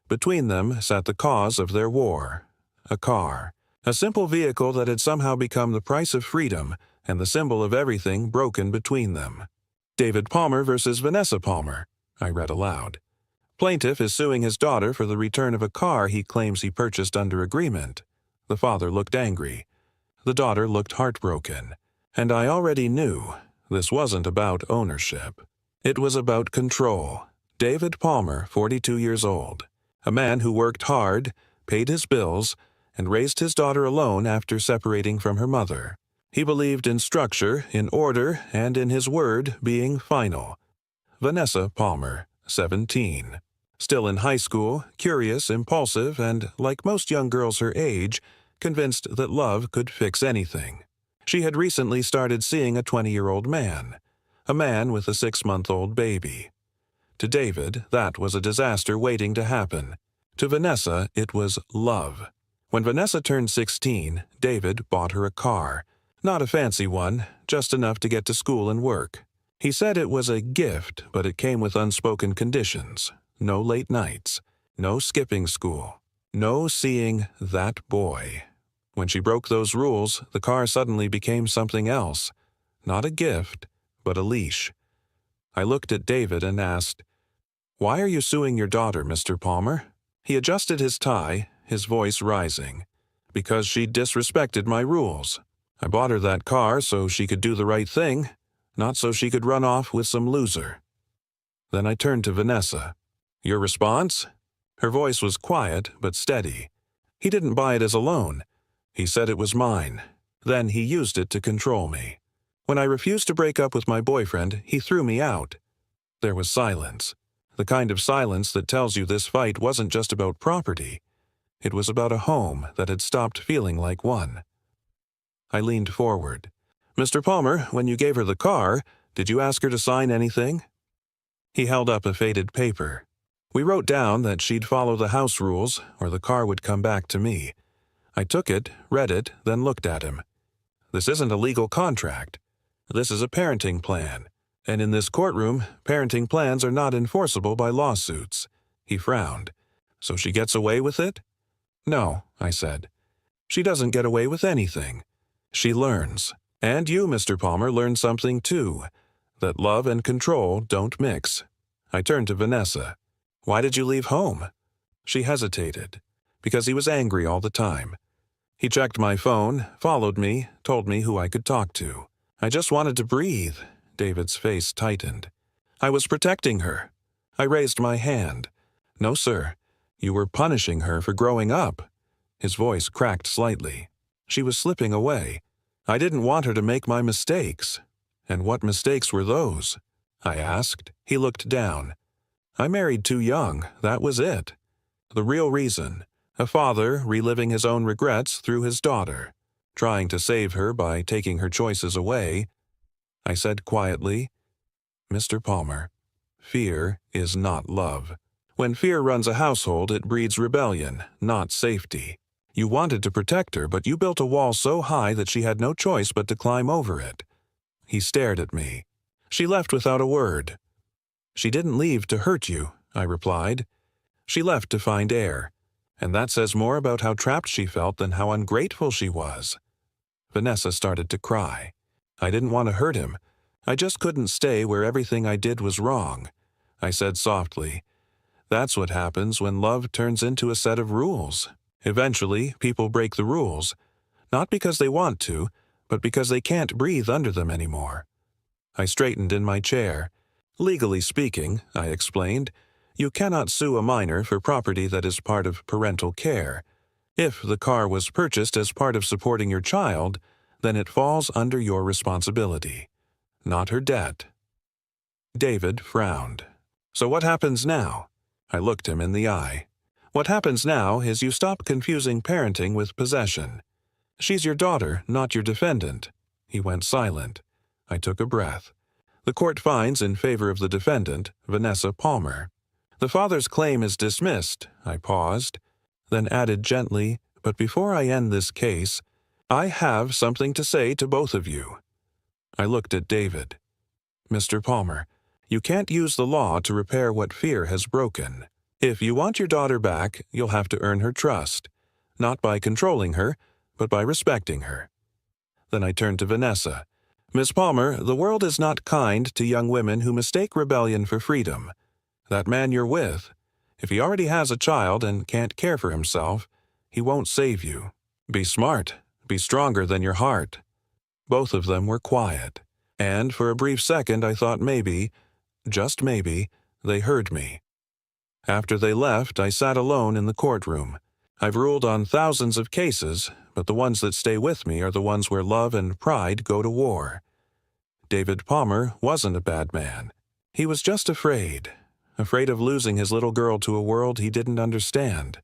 Between them sat the cause of their war, a car, a simple vehicle that had somehow become the price of freedom and the symbol of everything broken between them. David Palmer versus Vanessa Palmer, I read aloud. Plaintiff is suing his daughter for the return of a car he claims he purchased under agreement. The father looked angry. The daughter looked heartbroken. And I already knew this wasn't about ownership. It was about control. David Palmer, 42 years old, a man who worked hard, paid his bills, and raised his daughter alone after separating from her mother. He believed in structure, in order, and in his word being final. Vanessa Palmer, 17. Still in high school, curious, impulsive, and, like most young girls her age, convinced that love could fix anything. She had recently started seeing a 20-year-old man, a man with a 6-month-old baby. To David, that was a disaster waiting to happen. To Vanessa, it was love. When Vanessa turned 16, David bought her a car. Not a fancy one, just enough to get to school and work. He said it was a gift, but it came with unspoken conditions. No late nights, no skipping school, no seeing that boy. When she broke those rules, the car suddenly became something else. Not a gift, but a leash. I looked at David and asked, "Why are you suing your daughter, Mr. Palmer?" He adjusted his tie, his voice rising. "Because she disrespected my rules. I bought her that car so she could do the right thing, not so she could run off with some loser." Then I turned to Vanessa. "Your response?" Her voice was quiet but steady. "He didn't buy it as a loan. He said it was mine. Then he used it to control me. When I refused to break up with my boyfriend, he threw me out." There was silence. The kind of silence that tells you this fight wasn't just about property. It was about a home that had stopped feeling like one. I leaned forward. "Mr. Palmer, when you gave her the car, did you ask her to sign anything?" He held up a faded paper. "We wrote down that she'd follow the house rules or the car would come back to me." I took it, read it, then looked at him. "This isn't a legal contract. This is a parenting plan. And in this courtroom, parenting plans are not enforceable by lawsuits." He frowned. "So she gets away with it?" "No," I said. "She doesn't get away with anything. She learns. And you, Mr. Palmer, learn something too. That love and control don't mix." I turned to Vanessa. "Why did you leave home?" She hesitated. "Because he was angry all the time. He checked my phone, followed me, told me who I could talk to. I just wanted to breathe." David's face tightened. "I was protecting her." I raised my hand. "No, sir. You were punishing her for growing up." His voice cracked slightly. "She was slipping away. I didn't want her to make my mistakes." "And what mistakes were those?" I asked. He looked down. "I married too young, that was it. The real reason, a father reliving his own regrets through his daughter, trying to save her by taking her choices away." I said quietly, "Mr. Palmer, fear is not love. When fear runs a household, it breeds rebellion, not safety. You wanted to protect her, but you built a wall so high that she had no choice but to climb over it." He stared at me. "She left without a word." "She didn't leave to hurt you," I replied. "She left to find air. And that says more about how trapped she felt than how ungrateful she was." Vanessa started to cry. I didn't want to hurt him. I just couldn't stay where everything I did was wrong. I said softly, "That's what happens when love turns into a set of rules. Eventually, people break the rules, not because they want to, but because they can't breathe under them anymore." I straightened in my chair. "Legally speaking," I explained, "you cannot sue a minor for property that is part of parental care. If the car was purchased as part of supporting your child, then it falls under your responsibility, not her debt." David frowned. "So what happens now?" I looked him in the eye. "What happens now is you stop confusing parenting with possession. She's your daughter, not your defendant." He went silent. I took a breath. The court finds in favor of the defendant, Vanessa Palmer. The father's claim is dismissed. I paused, then added gently, but before I end this case, I have something to say to both of you. I looked at David. Mr. Palmer, you can't use the law to repair what fear has broken. If you want your daughter back, you'll have to earn her trust, not by controlling her, but by respecting her. Then I turned to Vanessa. Miss Palmer, the world is not kind to young women who mistake rebellion for freedom. That man you're with, if he already has a child and can't care for himself, he won't save you. Be smart. Be stronger than your heart. Both of them were quiet, and for a brief second I thought maybe, just maybe, they heard me. After they left, I sat alone in the courtroom. I've ruled on thousands of cases, but the ones that stay with me are the ones where love and pride go to war. David Palmer wasn't a bad man. He was just afraid of losing his little girl to a world he didn't understand.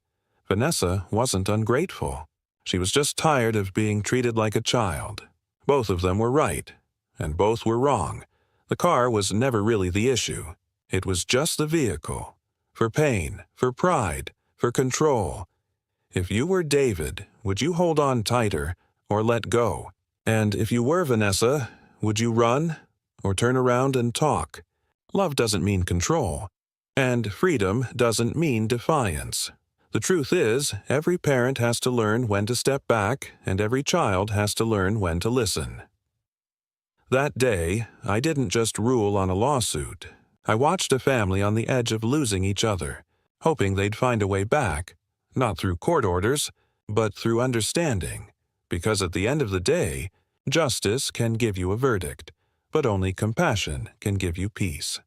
Vanessa wasn't ungrateful. She was just tired of being treated like a child. Both of them were right, and both were wrong. The car was never really the issue. It was just the vehicle. For pain, for pride, for control. If you were David, would you hold on tighter or let go? And if you were Vanessa, would you run or turn around and talk? Love doesn't mean control, and freedom doesn't mean defiance. The truth is, every parent has to learn when to step back, and every child has to learn when to listen. That day, I didn't just rule on a lawsuit. I watched a family on the edge of losing each other, hoping they'd find a way back, not through court orders, but through understanding, because at the end of the day, justice can give you a verdict, but only compassion can give you peace.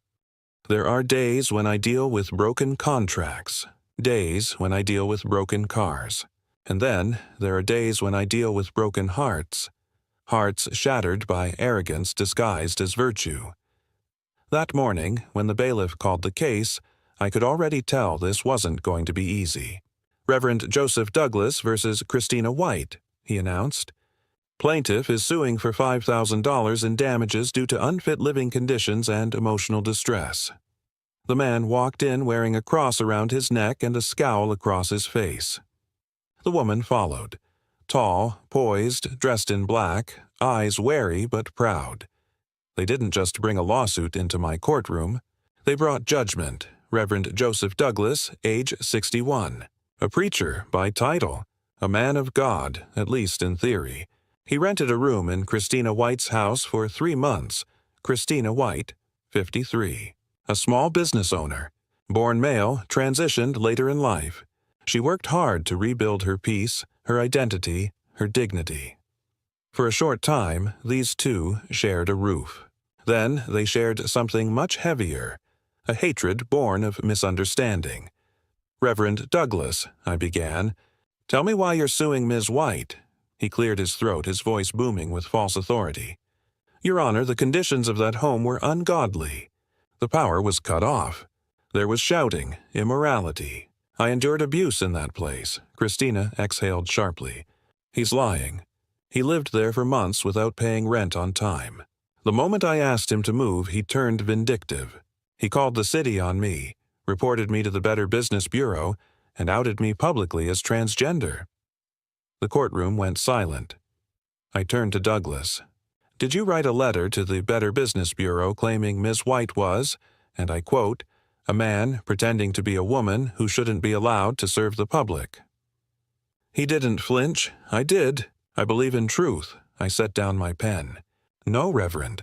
There are days when I deal with broken contracts, days when I deal with broken cars, and then there are days when I deal with broken hearts, hearts shattered by arrogance disguised as virtue. That morning, when the bailiff called the case, I could already tell this wasn't going to be easy. Reverend Joseph Douglas versus Christina White, he announced. Plaintiff is suing for $5,000 in damages due to unfit living conditions and emotional distress. The man walked in wearing a cross around his neck and a scowl across his face. The woman followed. Tall, poised, dressed in black, eyes wary but proud. They didn't just bring a lawsuit into my courtroom. They brought judgment. Reverend Joseph Douglas, age 61. A preacher by title. A man of God, at least in theory. He rented a room in Christina White's house for 3 months. Christina White, 53. A small business owner. Born male, transitioned later in life. She worked hard to rebuild her peace, her identity, her dignity. For a short time, these two shared a roof. Then they shared something much heavier, a hatred born of misunderstanding. Reverend Douglas, I began, tell me why you're suing Ms. White. He cleared his throat, his voice booming with false authority. Your Honor, the conditions of that home were ungodly. The power was cut off. There was shouting, immorality. I endured abuse in that place. Christina exhaled sharply. He's lying. He lived there for months without paying rent on time. The moment I asked him to move, he turned vindictive. He called the city on me, reported me to the Better Business Bureau, and outed me publicly as transgender. The courtroom went silent. I turned to Douglas. Did you write a letter to the Better Business Bureau claiming Ms. White was, and I quote, a man pretending to be a woman who shouldn't be allowed to serve the public? He didn't flinch. I did. I believe in truth. I set down my pen. No, Reverend.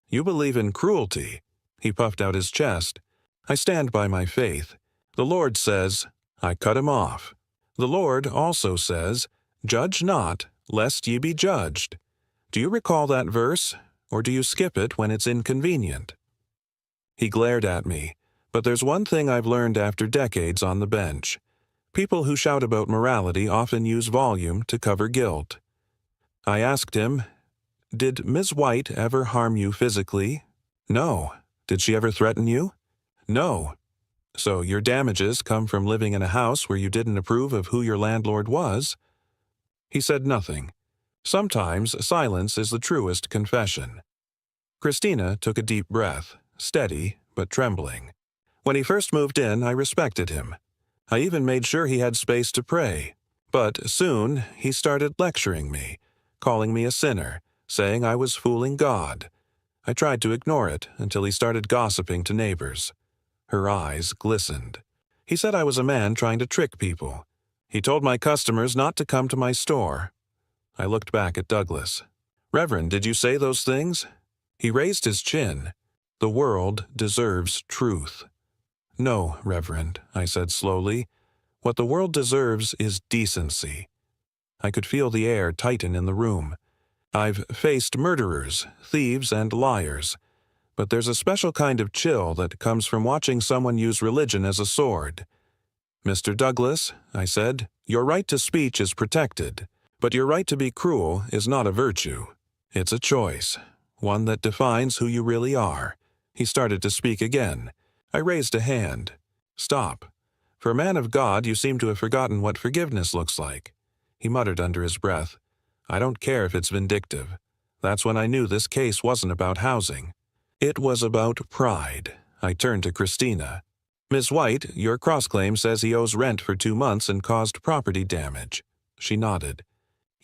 You believe in cruelty. He puffed out his chest. I stand by my faith. The Lord says, I cut him off. The Lord also says, judge not, lest ye be judged. Do you recall that verse, or do you skip it when it's inconvenient? He glared at me, but there's one thing I've learned after decades on the bench. People who shout about morality often use volume to cover guilt. I asked him, did Ms. White ever harm you physically? No. Did she ever threaten you? No. So your damages come from living in a house where you didn't approve of who your landlord was? He said nothing. Sometimes silence is the truest confession. Christina took a deep breath, steady but trembling. When he first moved in, I respected him. I even made sure he had space to pray. But soon he started lecturing me, calling me a sinner, saying I was fooling God. I tried to ignore it until he started gossiping to neighbors. Her eyes glistened. He said I was a man trying to trick people. He told my customers not to come to my store. I looked back at Douglas. "Reverend, did you say those things?" He raised his chin. "The world deserves truth." "No, Reverend," I said slowly. "What the world deserves is decency." I could feel the air tighten in the room. I've faced murderers, thieves, and liars. But there's a special kind of chill that comes from watching someone use religion as a sword. "Mr. Douglas," I said, "your right to speech is protected, but your right to be cruel is not a virtue. It's a choice, one that defines who you really are." He started to speak again. I raised a hand. "Stop. For a man of God, you seem to have forgotten what forgiveness looks like." He muttered under his breath, "I don't care if it's vindictive." That's when I knew this case wasn't about housing. It was about pride. I turned to Christina. "Miss White, your cross-claim says he owes rent for 2 months and caused property damage." She nodded.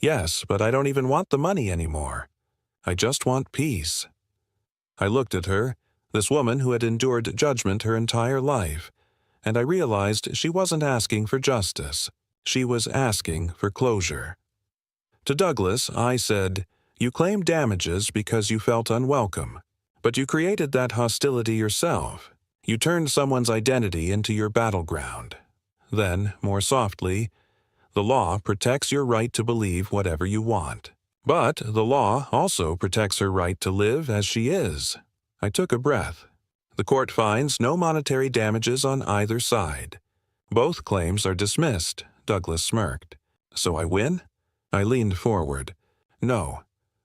"Yes, but I don't even want the money anymore. I just want peace." I looked at her, this woman who had endured judgment her entire life, and I realized she wasn't asking for justice. She was asking for closure. To Douglas, I said, "You claim damages because you felt unwelcome, but you created that hostility yourself. You turned someone's identity into your battleground." Then, more softly, "The law protects your right to believe whatever you want. But the law also protects her right to live as she is." I took a breath. "The court finds no monetary damages on either side. Both claims are dismissed," Douglas smirked. "So I win?" I leaned forward. "No,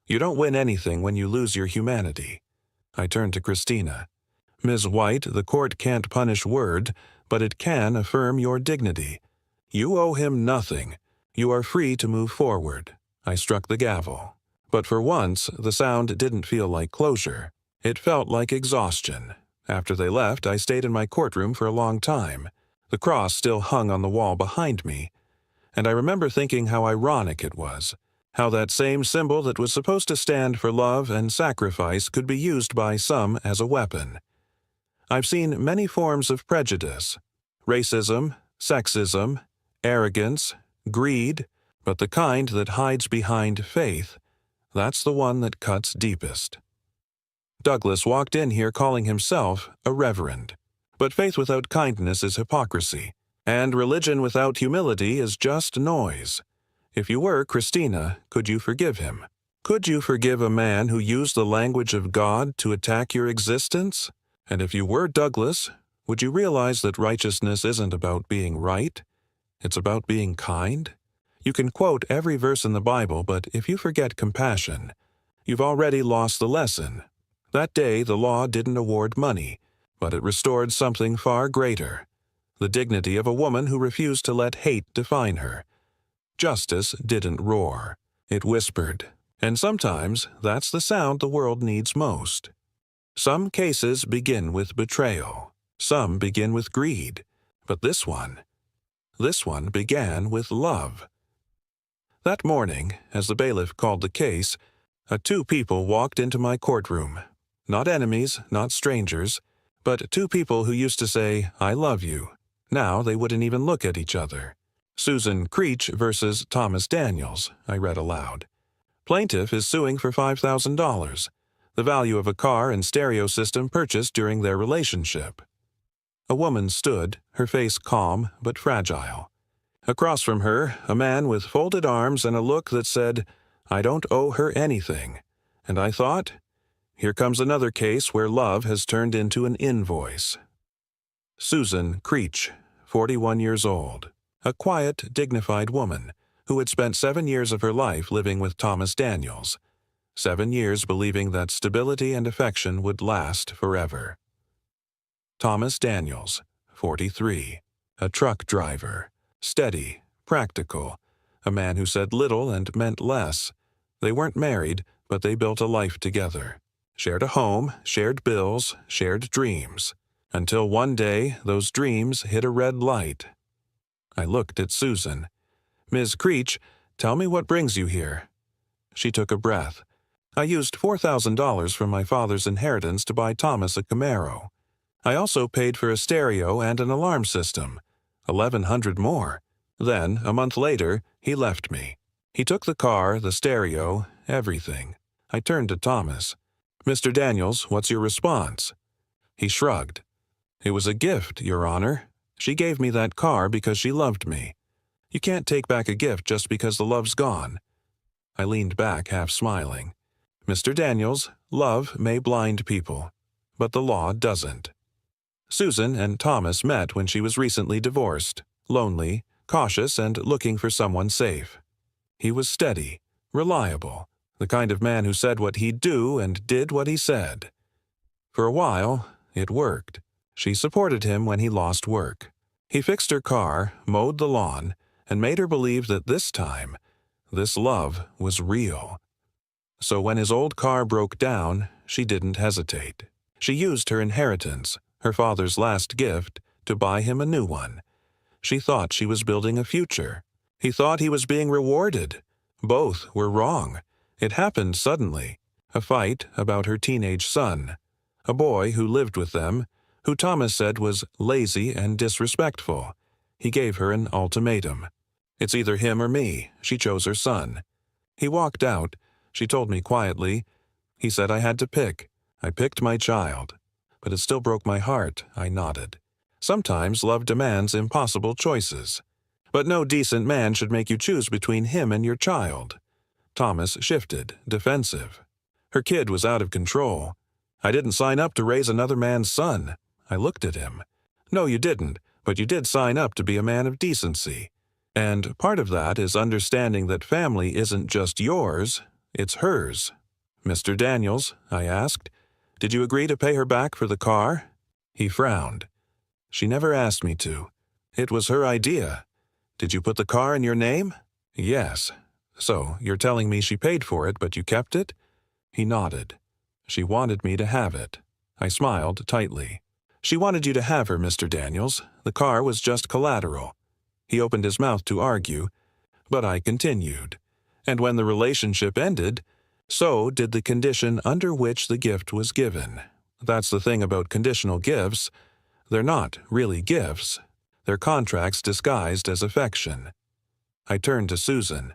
you don't win anything when you lose your humanity." I turned to Christina. "Ms. White, the court can't punish word, but it can affirm your dignity. You owe him nothing. You are free to move forward." I struck the gavel. But for once, the sound didn't feel like closure. It felt like exhaustion. After they left, I stayed in my courtroom for a long time. The cross still hung on the wall behind me, and I remember thinking how ironic it was, how that same symbol that was supposed to stand for love and sacrifice could be used by some as a weapon. I've seen many forms of prejudice: racism, sexism, arrogance, greed, but the kind that hides behind faith, that's the one that cuts deepest. Douglas walked in here calling himself a reverend. But faith without kindness is hypocrisy, and religion without humility is just noise. If you were Christina, could you forgive him? Could you forgive a man who used the language of God to attack your existence? And if you were Douglas, would you realize that righteousness isn't about being right? It's about being kind? You can quote every verse in the Bible, but if you forget compassion, you've already lost the lesson. That day, the law didn't award money, but it restored something far greater: the dignity of a woman who refused to let hate define her. Justice didn't roar. It whispered. And sometimes that's the sound the world needs most. Some cases begin with betrayal. Some begin with greed. But this one began with love. That morning, as the bailiff called the case, 2 people walked into my courtroom. Not enemies, not strangers, but 2 people who used to say, "I love you." Now they wouldn't even look at each other. Susan Creech versus Thomas Daniels, I read aloud. Plaintiff is suing for $5,000, the value of a car and stereo system purchased during their relationship. A woman stood, her face calm but fragile. Across from her, a man with folded arms and a look that said, "I don't owe her anything." And I thought, here comes another case where love has turned into an invoice. Susan Creech, 41 years old, a quiet, dignified woman who had spent 7 years of her life living with Thomas Daniels, 7 years believing that stability and affection would last forever. Thomas Daniels, 43, a truck driver, steady, practical, a man who said little and meant less. They weren't married, but they built a life together. Shared a home, shared bills, shared dreams. Until one day, those dreams hit a red light. I looked at Susan. "Ms. Creech, tell me what brings you here." She took a breath. "I used $4,000 from my father's inheritance to buy Thomas a Camaro. I also paid for a stereo and an alarm system, $1,100 more. Then, a month later, he left me. He took the car, the stereo, everything." I turned to Thomas. "Mr. Daniels, what's your response?" He shrugged. "It was a gift, Your Honor. She gave me that car because she loved me. You can't take back a gift just because the love's gone." I leaned back, half smiling. "Mr. Daniels, love may blind people, but the law doesn't." Susan and Thomas met when she was recently divorced, lonely, cautious, and looking for someone safe. He was steady, reliable, the kind of man who said what he'd do and did what he said. For a while, it worked. She supported him when he lost work. He fixed her car, mowed the lawn, and made her believe that this time, this love was real. So when his old car broke down, she didn't hesitate. She used her inheritance, her father's last gift, to buy him a new one. She thought she was building a future. He thought he was being rewarded. Both were wrong. It happened suddenly. A fight about her teenage son. A boy who lived with them, who Thomas said was lazy and disrespectful. He gave her an ultimatum. It's either him or me. She chose her son. He walked out. She told me quietly. He said I had to pick. I picked my child. But it still broke my heart. I nodded. Sometimes love demands impossible choices. But no decent man should make you choose between him and your child. Thomas shifted, defensive. Her kid was out of control. I didn't sign up to raise another man's son. I looked at him. No, you didn't, but you did sign up to be a man of decency. And part of that is understanding that family isn't just yours, it's hers. Mr. Daniels, I asked, did you agree to pay her back for the car? He frowned. She never asked me to. It was her idea. Did you put the car in your name? Yes. So, you're telling me she paid for it, but you kept it? He nodded. She wanted me to have it. I smiled tightly. She wanted you to have her, Mr. Daniels. The car was just collateral. He opened his mouth to argue, but I continued. And when the relationship ended, so did the condition under which the gift was given. That's the thing about conditional gifts. They're not really gifts. They're contracts disguised as affection. I turned to Susan.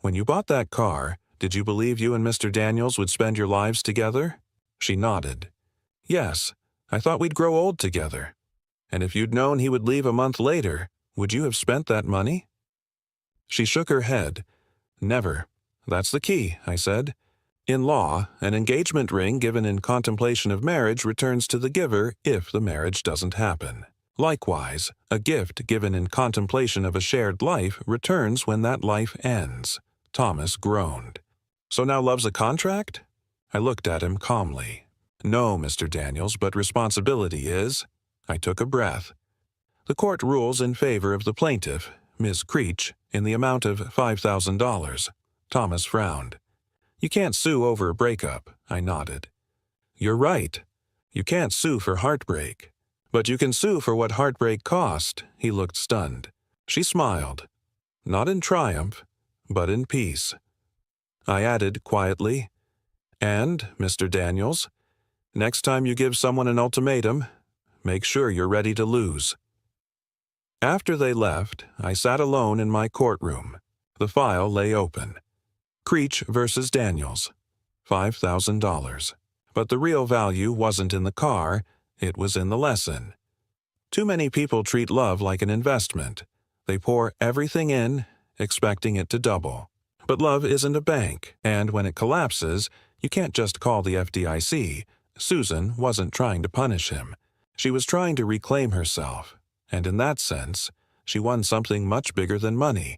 When you bought that car, did you believe you and Mr. Daniels would spend your lives together? She nodded. Yes, I thought we'd grow old together. And if you'd known he would leave a month later, would you have spent that money? She shook her head. Never. That's the key, I said. In law, an engagement ring given in contemplation of marriage returns to the giver if the marriage doesn't happen. Likewise, a gift given in contemplation of a shared life returns when that life ends. Thomas groaned. So now love's a contract? I looked at him calmly. No, Mr. Daniels, but responsibility is. I took a breath. The court rules in favor of the plaintiff, Ms. Creech, in the amount of $5,000. Thomas frowned. You can't sue over a breakup, I nodded. You're right. You can't sue for heartbreak. But you can sue for what heartbreak cost. He looked stunned. She smiled. Not in triumph, but in peace. I added quietly, and, Mr. Daniels, next time you give someone an ultimatum, make sure you're ready to lose. After they left, I sat alone in my courtroom. The file lay open. Creech versus Daniels, $5,000. But the real value wasn't in the car, it was in the lesson. Too many people treat love like an investment. They pour everything in, expecting it to double. But love isn't a bank, and when it collapses, you can't just call the FDIC. Susan wasn't trying to punish him. She was trying to reclaim herself, and in that sense, she won something much bigger than money.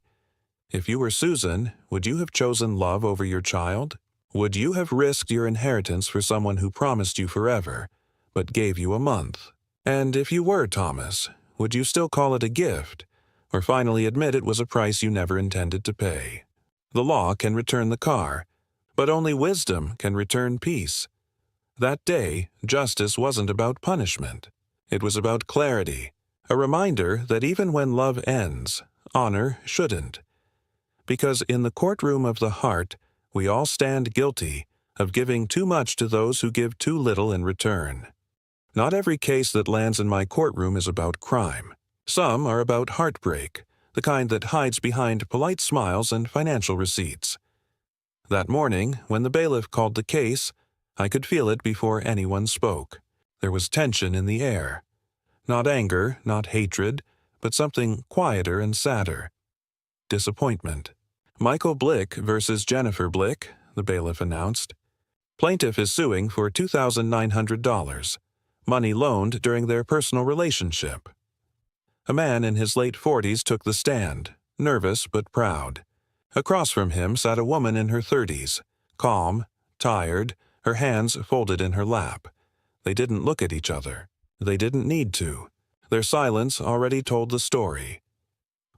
If you were Susan, would you have chosen love over your child? Would you have risked your inheritance for someone who promised you forever, but gave you a month? And if you were Thomas, would you still call it a gift, or finally admit it was a price you never intended to pay? The law can return the car, but only wisdom can return peace. That day, justice wasn't about punishment. It was about clarity, a reminder that even when love ends, honor shouldn't. Because in the courtroom of the heart, we all stand guilty of giving too much to those who give too little in return. Not every case that lands in my courtroom is about crime. Some are about heartbreak, the kind that hides behind polite smiles and financial receipts. That morning, when the bailiff called the case, I could feel it before anyone spoke. There was tension in the air. Not anger, not hatred, but something quieter and sadder. Disappointment. Michael Blick versus Jennifer Blick, the bailiff announced. Plaintiff is suing for $2,900, money loaned during their personal relationship. A man in his late 40s took the stand, nervous but proud. Across from him sat a woman in her 30s, calm, tired, her hands folded in her lap. They didn't look at each other. They didn't need to. Their silence already told the story.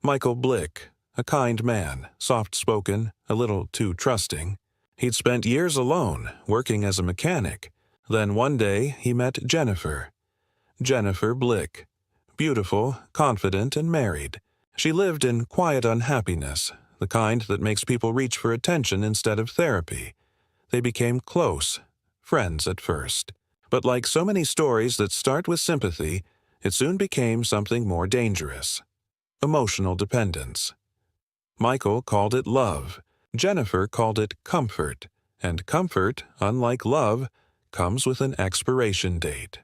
Michael Blick, a kind man, soft-spoken, a little too trusting. He'd spent years alone, working as a mechanic. Then one day he met Jennifer. Jennifer Blick. Beautiful, confident, and married. She lived in quiet unhappiness, the kind that makes people reach for attention instead of therapy. They became close, friends at first. But like so many stories that start with sympathy, it soon became something more dangerous. Emotional dependence. Michael called it love. Jennifer called it comfort. And comfort, unlike love, comes with an expiration date.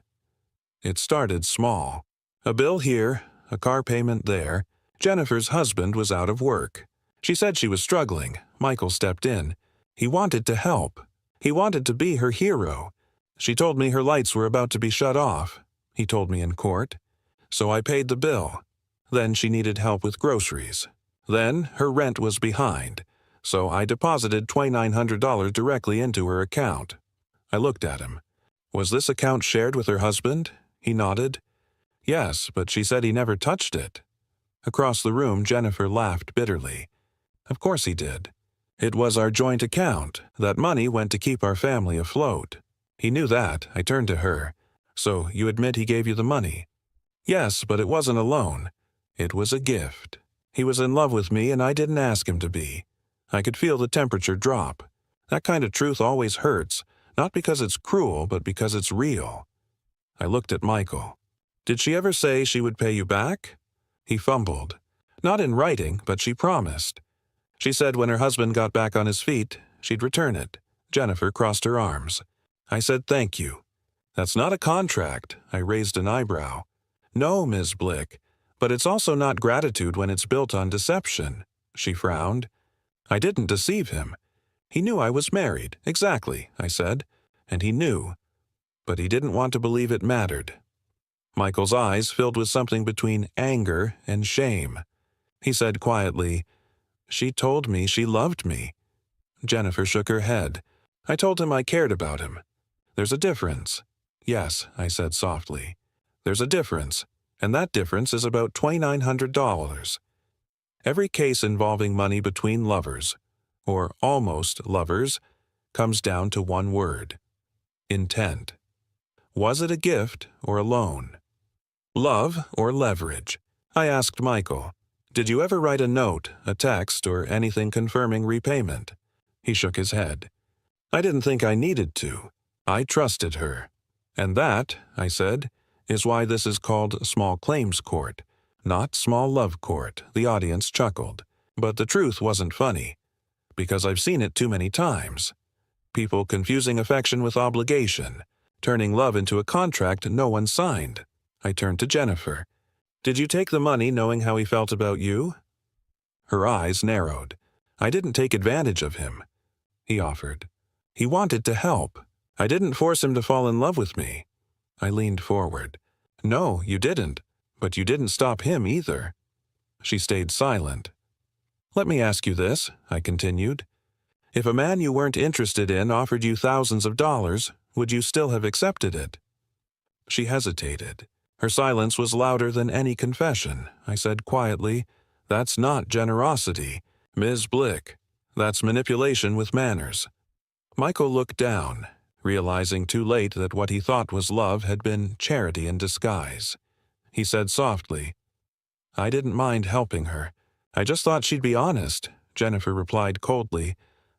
It started small. A bill here, a car payment there. Jennifer's husband was out of work. She said she was struggling. Michael stepped in. He wanted to help. He wanted to be her hero. She told me her lights were about to be shut off. He told me in court. So I paid the bill. Then she needed help with groceries. Then her rent was behind. So I deposited $2,900 directly into her account. I looked at him. Was this account shared with her husband? He nodded. Yes, but she said he never touched it. Across the room, Jennifer laughed bitterly. Of course he did. It was our joint account. That money went to keep our family afloat. He knew that. I turned to her. So you admit he gave you the money? Yes, but it wasn't a loan. It was a gift. He was in love with me and I didn't ask him to be. I could feel the temperature drop. That kind of truth always hurts, not because it's cruel, but because it's real. I looked at Michael. Did she ever say she would pay you back? He fumbled. Not in writing, but she promised. She said when her husband got back on his feet, she'd return it. Jennifer crossed her arms. I said thank you. That's not a contract. I raised an eyebrow. No, Ms. Blick, but it's also not gratitude when it's built on deception. She frowned. I didn't deceive him. He knew I was married. Exactly, I said. And he knew. But he didn't want to believe it mattered. Michael's eyes filled with something between anger and shame. He said quietly, She told me she loved me. Jennifer shook her head. I told him I cared about him. There's a difference. Yes, I said softly. There's a difference, and that difference is about $2,900. Every case involving money between lovers, or almost lovers, comes down to one word: intent. Was it a gift or a loan? Love or leverage? I asked Michael, did you ever write a note, a text, or anything confirming repayment? He shook his head. I didn't think I needed to. I trusted her. And that, I said, is why this is called small claims court, not small love court. The audience chuckled. But the truth wasn't funny, because I've seen it too many times. People confusing affection with obligation, turning love into a contract no one signed. I turned to Jennifer. Did you take the money knowing how he felt about you? Her eyes narrowed. I didn't take advantage of him. He offered. He wanted to help. I didn't force him to fall in love with me. I leaned forward. No, you didn't. But you didn't stop him either. She stayed silent. Let me ask you this, I continued. If a man you weren't interested in offered you thousands of dollars, would you still have accepted it? She hesitated. Her silence was louder than any confession. I said quietly, That's not generosity, Ms. Blick. That's manipulation with manners. Michael looked down. realizing too late that what he thought was love had been charity in disguise. He said softly, "I didn't mind helping her. I just thought she'd be honest." Jennifer replied coldly,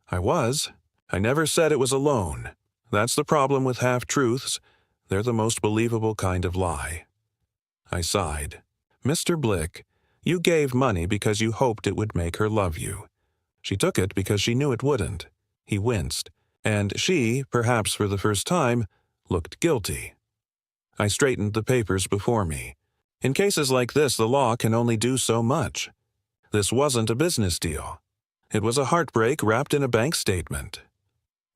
"I was. I never said it was a loan. That's the problem with half-truths. They're the most believable kind of lie." I sighed. "Mr. Blick, you gave money because you hoped it would make her love you. She took it because she knew it wouldn't." He winced, and she, perhaps for the first time, looked guilty. I straightened the papers before me. In cases like this, the law can only do so much. This wasn't a business deal. It was a heartbreak wrapped in a bank statement.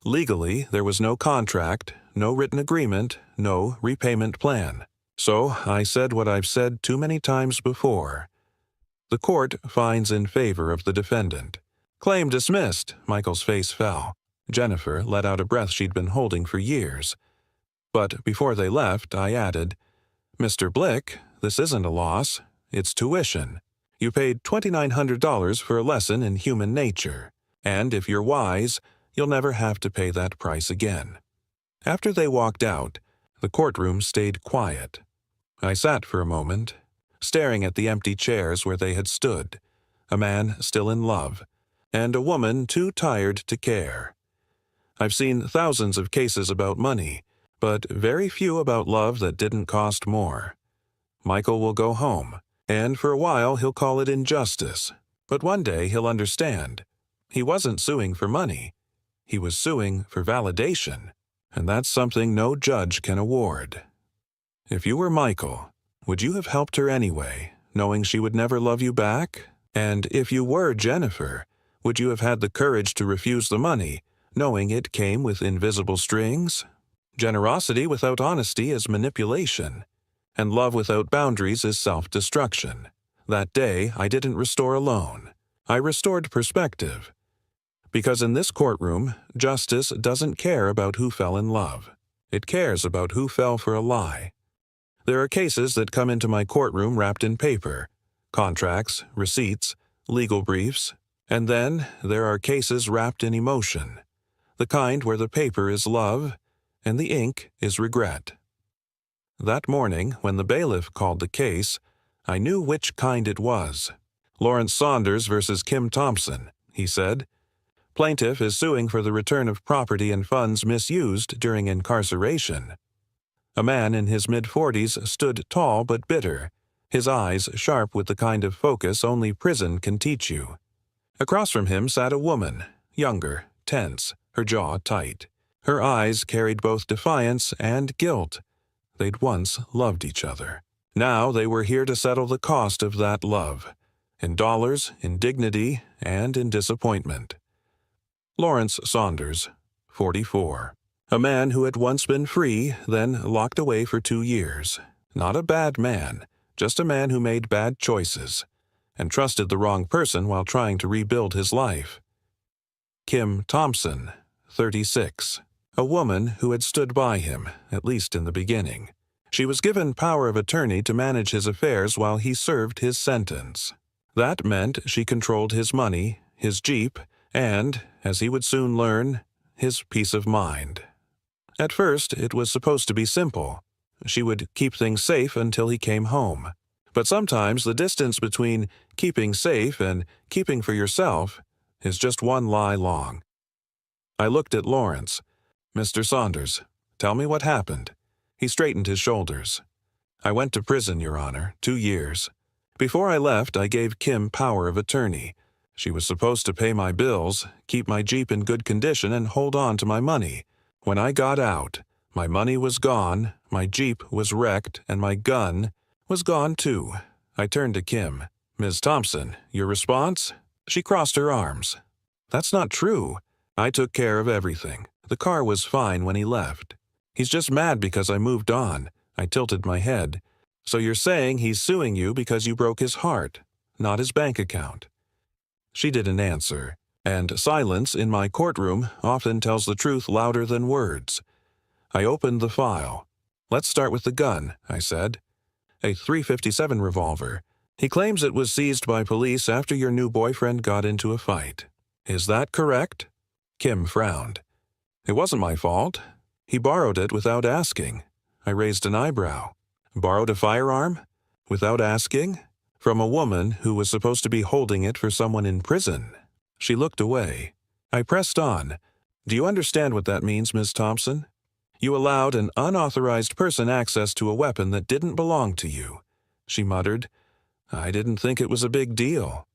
Legally, there was no contract, no written agreement, no repayment plan. So I said what I've said too many times before. The court finds in favor of the defendant. "Claim dismissed." Michael's face fell. Jennifer let out a breath she'd been holding for years. But before they left, I added, "Mr. Blick, this isn't a loss. It's tuition. You paid $2,900 for a lesson in human nature, and if you're wise, you'll never have to pay that price again." After they walked out, the courtroom stayed quiet. I sat for a moment, staring at the empty chairs where they had stood, a man still in love, and a woman too tired to care. I've seen thousands of cases about money, but very few about love that didn't cost more. Michael will go home, and for a while he'll call it injustice, but one day he'll understand. He wasn't suing for money. He was suing for validation, and that's something no judge can award. If you were Michael, would you have helped her anyway, knowing she would never love you back? And if you were Jennifer, would you have had the courage to refuse the money, knowing it came with invisible strings? Generosity without honesty is manipulation, and love without boundaries is self-destruction. That day, I didn't restore a loan. I restored perspective. Because in this courtroom, justice doesn't care about who fell in love. It cares about who fell for a lie. There are cases that come into my courtroom wrapped in paper, contracts, receipts, legal briefs, and then there are cases wrapped in emotion, the kind where the paper is love and the ink is regret. That morning, when the bailiff called the case, I knew which kind it was. "Lawrence Saunders versus Kim Thompson," he said. "Plaintiff is suing for the return of property and funds misused during incarceration." A man in his mid-40s stood tall but bitter, his eyes sharp with the kind of focus only prison can teach you. Across from him sat a woman, younger, tense, her jaw tight. Her eyes carried both defiance and guilt. They'd once loved each other. Now they were here to settle the cost of that love, in dollars, in dignity, and in disappointment. Lawrence Saunders, 44. A man who had once been free, then locked away for 2 years. Not a bad man, just a man who made bad choices, and trusted the wrong person while trying to rebuild his life. Kim Thompson, 36. A woman who had stood by him, at least in the beginning. She was given power of attorney to manage his affairs while he served his sentence. That meant she controlled his money, his Jeep, and, as he would soon learn, his peace of mind. At first, it was supposed to be simple. She would keep things safe until he came home. But sometimes the distance between keeping safe and keeping for yourself is just one lie long. I looked at Lawrence. "Mr. Saunders, tell me what happened." He straightened his shoulders. "I went to prison, Your Honor, 2 years. Before I left, I gave Kim power of attorney. She was supposed to pay my bills, keep my Jeep in good condition, and hold on to my money. When I got out, my money was gone, my Jeep was wrecked, and my gun was gone too." I turned to Kim. "Ms. Thompson, your response?" She crossed her arms. "That's not true. I took care of everything. The car was fine when he left. He's just mad because I moved on." I tilted my head. "So you're saying he's suing you because you broke his heart, not his bank account?" She didn't answer, and silence in my courtroom often tells the truth louder than words. I opened the file. "Let's start with the gun," I said. "A .357 revolver. He claims it was seized by police after your new boyfriend got into a fight. Is that correct?" Kim frowned. "It wasn't my fault. He borrowed it without asking. I raised an eyebrow. Borrowed a firearm? Without asking? From a woman who was supposed to be holding it for someone in prison. She looked away. I pressed on. Do you understand what that means, Miss Thompson? You allowed an unauthorized person access to a weapon that didn't belong to you. She muttered. I didn't think it was a big deal.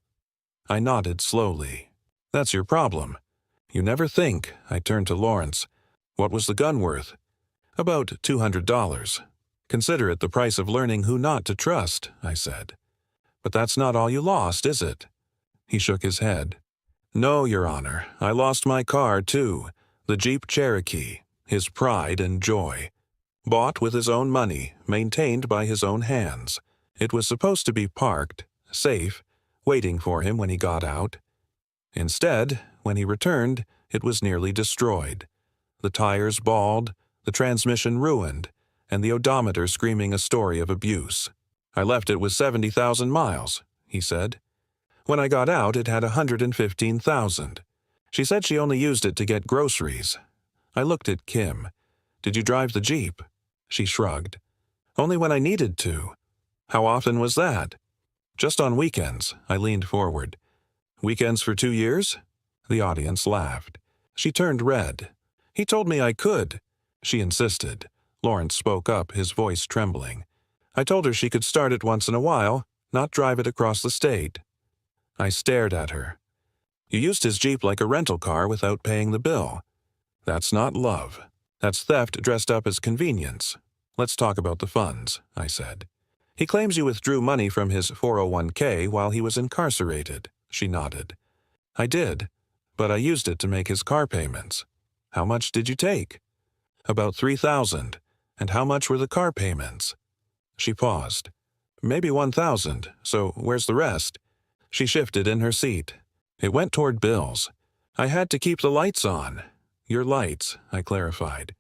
I nodded slowly. That's your problem. You never think. I turned to Lawrence. What was the gun worth? About $200. Consider it the price of learning who not to trust, I said. But that's not all you lost, is it? He shook his head. No, Your Honor. I lost my car, too. The Jeep Cherokee. His pride and joy. Bought with his own money, maintained by his own hands. It was supposed to be parked, safe, waiting for him when he got out. Instead, when he returned, it was nearly destroyed. The tires bald, the transmission ruined, and the odometer screaming a story of abuse. I left it with 70,000 miles, he said. When I got out, it had 115,000. She said she only used it to get groceries. I looked at Kim. Did you drive the Jeep? She shrugged. Only when I needed to. How often was that? Just on weekends, I leaned forward. Weekends for 2 years? The audience laughed. She turned red. He told me I could. She insisted. Lawrence spoke up, his voice trembling. I told her she could start it once in a while, not drive it across the state. I stared at her. You used his Jeep like a rental car without paying the bill. That's not love. That's theft dressed up as convenience. Let's talk about the funds, I said. He claims you withdrew money from his 401k while he was incarcerated. She nodded. I did, but I used it to make his car payments. How much did you take? About $3,000. And how much were the car payments? She paused. Maybe $1,000, so where's the rest? She shifted in her seat. It went toward bills. I had to keep the lights on. Your lights, I clarified.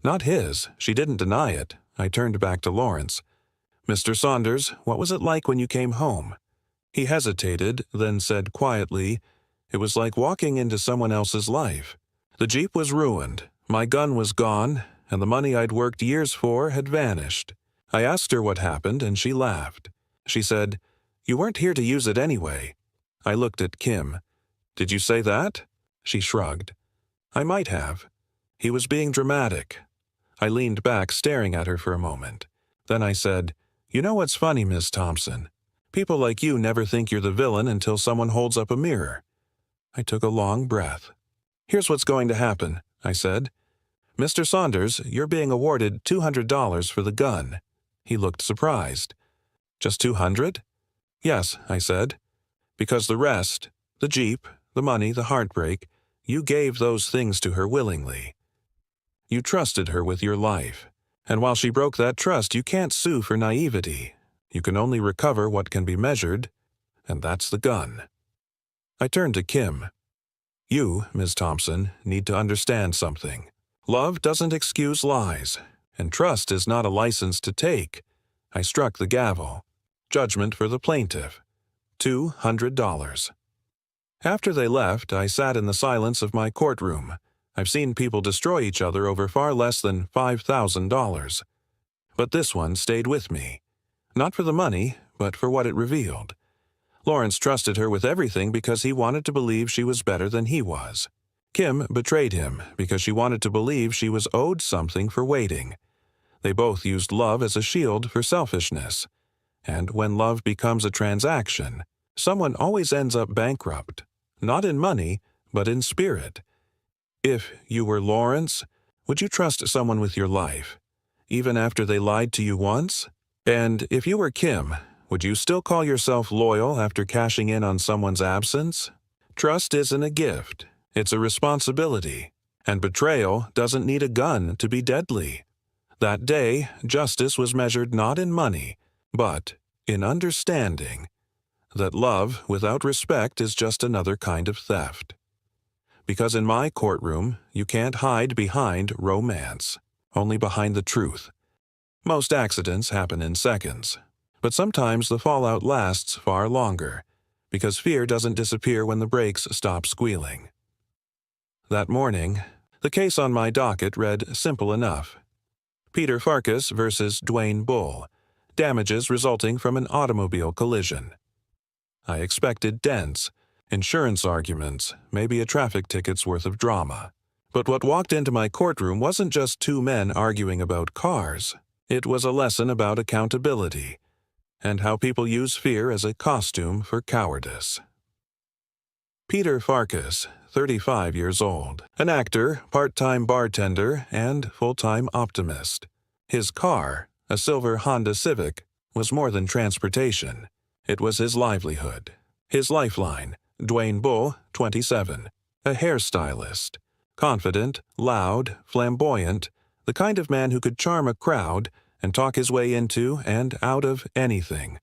Not his. She didn't deny it. I turned back to Lawrence. Mr. Saunders, what was it like when you came home? He hesitated, then said quietly, it was like walking into someone else's life. The Jeep was ruined, my gun was gone, and the money I'd worked years for had vanished. I asked her what happened, and she laughed. She said, you weren't here to use it anyway. I looked at Kim. Did you say that? She shrugged. I might have. He was being dramatic. I leaned back, staring at her for a moment. Then I said, you know what's funny, Miss Thompson? People like you never think you're the villain until someone holds up a mirror. I took a long breath. Here's what's going to happen, I said. Mr. Saunders, you're being awarded $200 for the gun. He looked surprised. Just $200? Yes, I said. Because the rest, the Jeep, the money, the heartbreak, you gave those things to her willingly. You trusted her with your life. And while she broke that trust, you can't sue for naivety. You can only recover what can be measured, and that's the gun. I turned to Kim. You, Ms. Thompson, need to understand something. Love doesn't excuse lies, and trust is not a license to take. I struck the gavel. Judgment for the plaintiff. $200. After they left, I sat in the silence of my courtroom. I've seen people destroy each other over far less than $5,000. But this one stayed with me. Not for the money, but for what it revealed. Lawrence trusted her with everything because he wanted to believe she was better than he was. Kim betrayed him because she wanted to believe she was owed something for waiting. They both used love as a shield for selfishness. And when love becomes a transaction, someone always ends up bankrupt. Not in money, but in spirit. If you were Lawrence, would you trust someone with your life, even after they lied to you once? And if you were Kim, would you still call yourself loyal after cashing in on someone's absence? Trust isn't a gift, it's a responsibility. And betrayal doesn't need a gun to be deadly. That day, justice was measured not in money, but in understanding that love without respect is just another kind of theft. Because in my courtroom, you can't hide behind romance, only behind the truth. Most accidents happen in seconds, but sometimes the fallout lasts far longer, because fear doesn't disappear when the brakes stop squealing. That morning, The case on my docket read simple enough. Peter Farkas versus Dwayne Bull. Damages resulting from an automobile collision. I expected dents, insurance arguments, maybe a traffic ticket's worth of drama. But what walked into my courtroom wasn't just two men arguing about cars. It was a lesson about accountability and how people use fear as a costume for cowardice. Peter Farkas, 35 years old, an actor, part-time bartender, and full-time optimist. His car, a silver Honda Civic, was more than transportation. It was his livelihood. His lifeline, Dwayne Bull, 27, a hairstylist. Confident, loud, flamboyant, the kind of man who could charm a crowd and talk his way into and out of anything.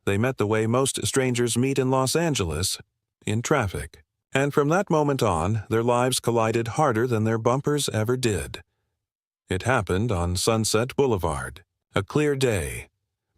They met the way most strangers meet in Los Angeles, in traffic. And from that moment on, their lives collided harder than their bumpers ever did. It happened on Sunset Boulevard. A clear day.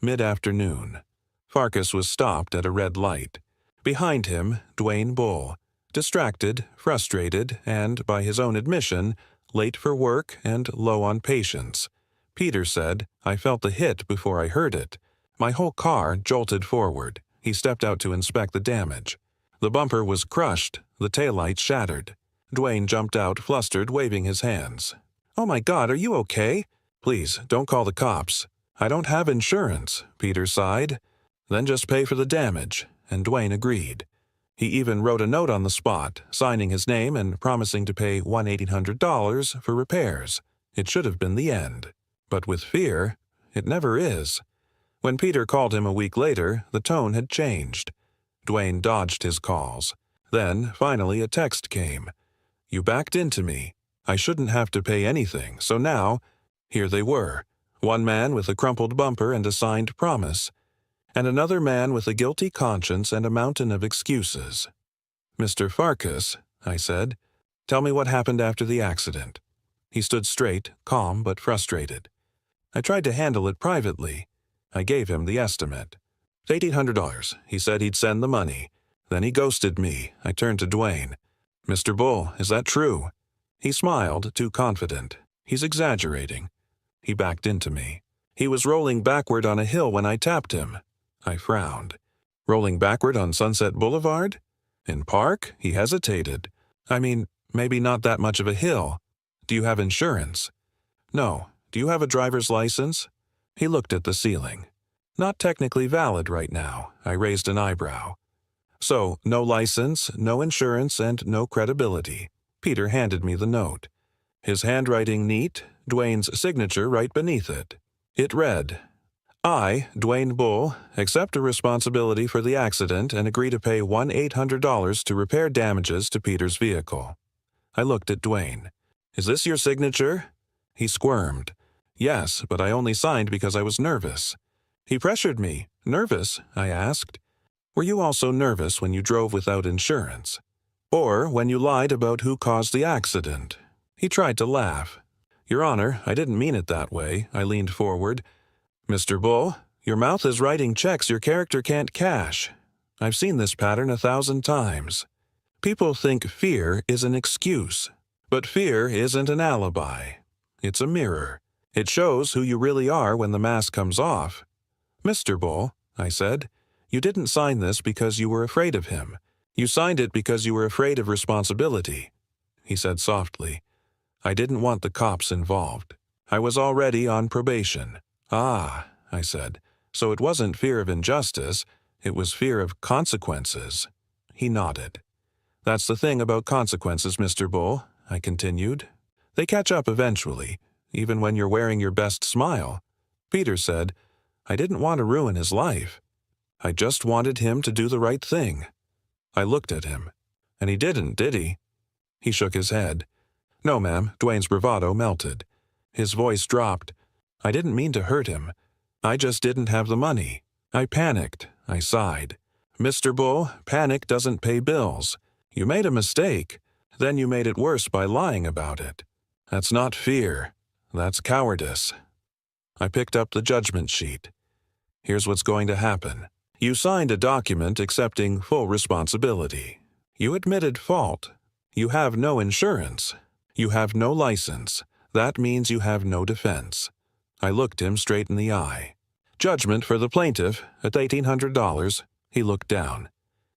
Mid-afternoon. Farkas was stopped at a red light. Behind him, Dwayne Bull. Distracted, frustrated, and, by his own admission, late for work and low on patience. Peter said, "I felt the hit before I heard it. My whole car jolted forward." He stepped out to inspect the damage. The bumper was crushed, the taillights shattered. Dwayne jumped out, flustered, waving his hands. "Oh my God, are you okay?" "Please, don't call the cops." "I don't have insurance," Peter sighed. "Then just pay for the damage," and Dwayne agreed. He even wrote a note on the spot, signing his name and promising to pay $1,800 for repairs. It should have been the end. But with fear, it never is. When Peter called him a week later, the tone had changed. Dwayne dodged his calls. Then, finally, a text came. "You backed into me. I shouldn't have to pay anything, so now..." Here they were. One man with a crumpled bumper and a signed promise, and another man with a guilty conscience and a mountain of excuses. "Mr. Farkas," I said, "tell me what happened after the accident." He stood straight, calm but frustrated. I tried to handle it privately. I gave him the estimate. $1,800. He said he'd send the money. Then he ghosted me. I turned to Dwayne. "Mr. Bull, is that true?" He smiled, too confident. "He's exaggerating." He backed into me. "He was rolling backward on a hill when I tapped him." I frowned. "Rolling backward on Sunset Boulevard? In Park?" He hesitated. "I mean, maybe not that much of a hill. Do you have insurance?" "No. Do you have a driver's license?" He looked at the ceiling. "Not technically valid right now." I raised an eyebrow. "So, no license, no insurance, and no credibility." Peter handed me the note. His handwriting neat, Dwayne's signature right beneath it. It read, "I, Dwayne Bull, accept a responsibility for the accident and agree to pay $1,800 to repair damages to Peter's vehicle." I looked at Dwayne. "Is this your signature?" He squirmed. "Yes, but I only signed because I was nervous." He pressured me. "Nervous?" I asked. "Were you also nervous when you drove without insurance? Or when you lied about who caused the accident?" He tried to laugh. "Your Honor, I didn't mean it that way." I leaned forward. "Mr. Bull, your mouth is writing checks your character can't cash. I've seen this pattern 1,000 times. People think fear is an excuse, but fear isn't an alibi. It's a mirror. It shows who you really are when the mask comes off. Mr. Bull," I said, "you didn't sign this because you were afraid of him. You signed it because you were afraid of responsibility." He said softly, "I didn't want the cops involved. I was already on probation." "Ah," I said, "so it wasn't fear of injustice, it was fear of consequences." He nodded. "That's the thing about consequences, Mr. Bull," I continued. "They catch up eventually, even when you're wearing your best smile." Peter said, "I didn't want to ruin his life. I just wanted him to do the right thing." I looked at him. "And he didn't, did he?" He shook his head. "No, ma'am." Dwayne's bravado melted. His voice dropped. "I didn't mean to hurt him. I just didn't have the money. I panicked." I sighed. "Mr. Bull, panic doesn't pay bills. You made a mistake. Then you made it worse by lying about it. That's not fear. That's cowardice." I picked up the judgment sheet. "Here's what's going to happen. You signed a document accepting full responsibility. You admitted fault. You have no insurance. You have no license. That means you have no defense. I looked him straight in the eye. Judgment for the plaintiff at $1,800. He looked down.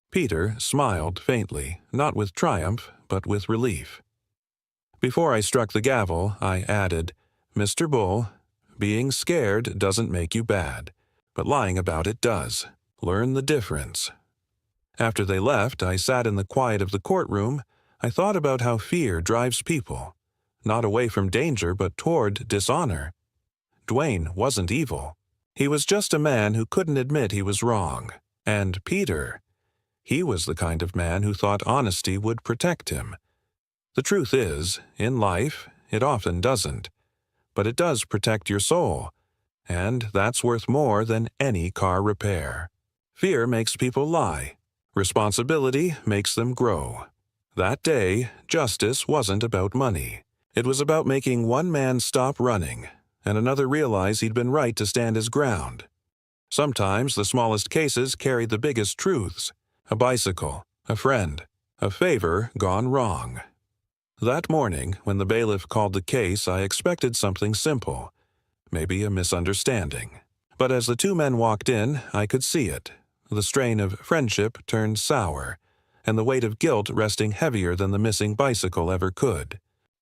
Peter smiled faintly, not with triumph, but with relief. Before I struck the gavel, I added, Mr. Bull, being scared doesn't make you bad, but lying about it does. Learn the difference. After they left, I sat in the quiet of the courtroom. I thought about how fear drives people, not away from danger, but toward dishonor. Dwayne wasn't evil. He was just a man who couldn't admit he was wrong. And Peter, he was the kind of man who thought honesty would protect him. The truth is, in life, it often doesn't. But it does protect your soul, and that's worth more than any car repair. Fear makes people lie. Responsibility makes them grow. That day, justice wasn't about money. It was about making one man stop running, and another realize he'd been right to stand his ground. Sometimes the smallest cases carried the biggest truths. A bicycle, a friend, a favor gone wrong. That morning, when the bailiff called the case, I expected something simple, maybe a misunderstanding. But as the two men walked in, I could see it. The strain of friendship turned sour, and the weight of guilt resting heavier than the missing bicycle ever could.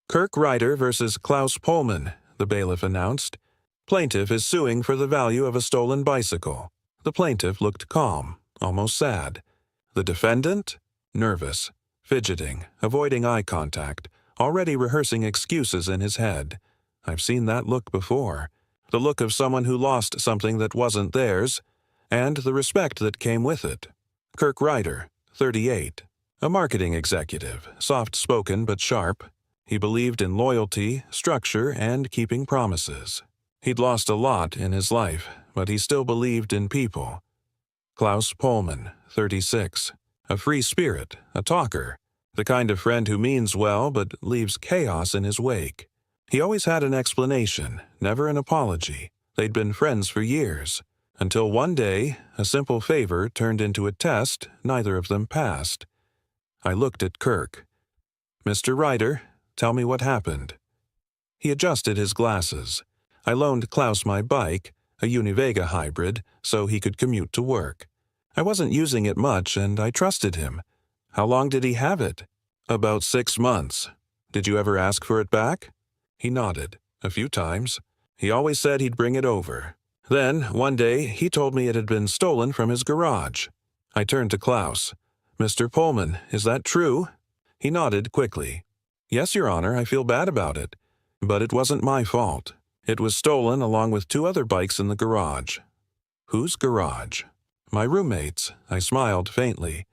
Kirk Ryder versus Klaus Pullman, the bailiff announced. Plaintiff is suing for the value of a stolen bicycle. The plaintiff looked calm, almost sad. The defendant? Nervous, fidgeting, avoiding eye contact, already rehearsing excuses in his head. I've seen that look before. The look of someone who lost something that wasn't theirs, and the respect that came with it. Kirk Ryder, 38. A marketing executive, soft-spoken but sharp. He believed in loyalty, structure, and keeping promises. He'd lost a lot in his life, but he still believed in people. Klaus Pullman, 36. A free spirit, a talker. The kind of friend who means well but leaves chaos in his wake. He always had an explanation, never an apology. They'd been friends for years. Until one day, a simple favor turned into a test neither of them passed. I looked at Kirk. Mr. Ryder, tell me what happened. He adjusted his glasses. I loaned Klaus my bike, a Univega hybrid, so he could commute to work. I wasn't using it much, and I trusted him. How long did he have it? About 6 months. Did you ever ask for it back? He nodded. A few times. He always said he'd bring it over. Then, one day, he told me it had been stolen from his garage. I turned to Klaus. Mr. Pullman, is that true? He nodded quickly. Yes, Your Honor, I feel bad about it. But it wasn't my fault. It was stolen along with 2 other bikes in the garage. Whose garage? My roommate's. I smiled faintly.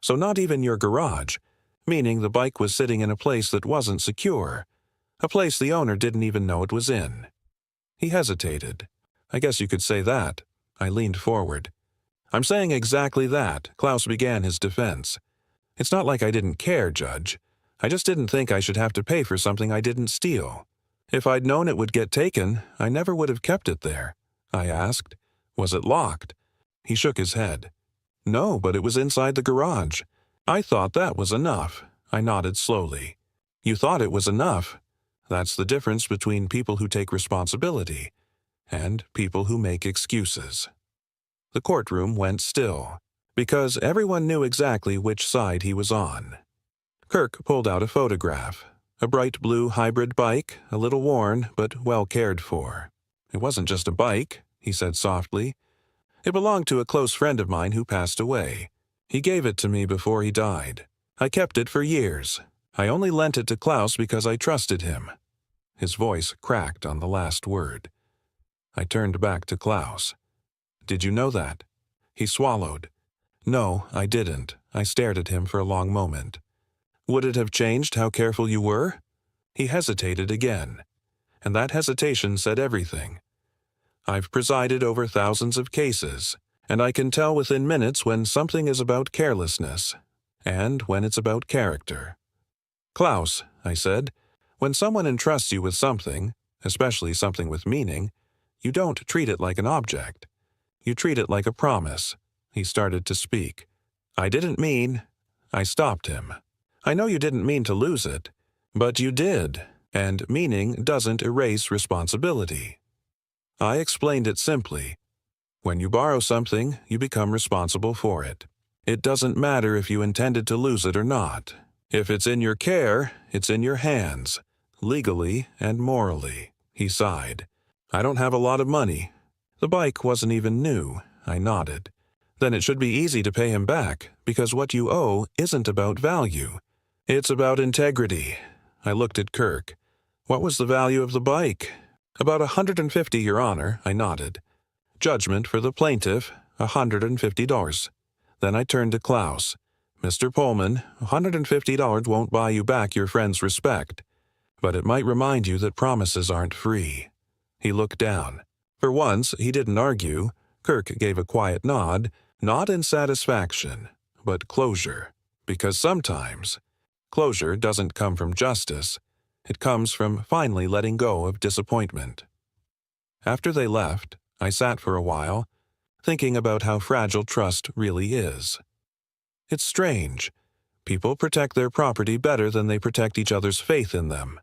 So not even your garage, meaning the bike was sitting in a place that wasn't secure, a place the owner didn't even know it was in. He hesitated. I guess you could say that. I leaned forward. I'm saying exactly that. Klaus began his defense. It's not like I didn't care, Judge. I just didn't think I should have to pay for something I didn't steal. If I'd known it would get taken, I never would have kept it there. I asked. Was it locked? He shook his head. No, but it was inside the garage. I thought that was enough. I nodded slowly. You thought it was enough? That's the difference between people who take responsibility and people who make excuses. The courtroom went still, because everyone knew exactly which side he was on. Kirk pulled out a photograph. A bright blue hybrid bike, a little worn, but well cared for. It wasn't just a bike, he said softly. It belonged to a close friend of mine who passed away. He gave it to me before he died. I kept it for years. I only lent it to Klaus because I trusted him. His voice cracked on the last word. I turned back to Klaus. Did you know that? He swallowed. No, I didn't. I stared at him for a long moment. Would it have changed how careful you were? He hesitated again, and that hesitation said everything. I've presided over thousands of cases, and I can tell within minutes when something is about carelessness, and when it's about character. Klaus, I said, when someone entrusts you with something, especially something with meaning, you don't treat it like an object. You treat it like a promise. He started to speak. I didn't mean... I stopped him. I know you didn't mean to lose it, But you did, and meaning doesn't erase responsibility. I explained it simply. When you borrow something, you become responsible for it. It doesn't matter if you intended to lose it or not. If it's in your care, it's in your hands, legally and morally. He sighed. I don't have a lot of money. The bike wasn't even new. I nodded. Then it should be easy to pay him back, because what you owe isn't about value. It's about integrity. I looked at Kirk. What was the value of the bike? About $150, Your Honor, I nodded. Judgment for the plaintiff, $150. Then I turned to Klaus. Mr. Pullman, $150 won't buy you back your friend's respect, but it might remind you that promises aren't free. He looked down. For once, he didn't argue. Kirk gave a quiet nod, not in satisfaction, but closure, because sometimes closure doesn't come from justice. It comes from finally letting go of disappointment. After they left, I sat for a while, thinking about how fragile trust really is. It's strange. People protect their property better than they protect each other's faith in them.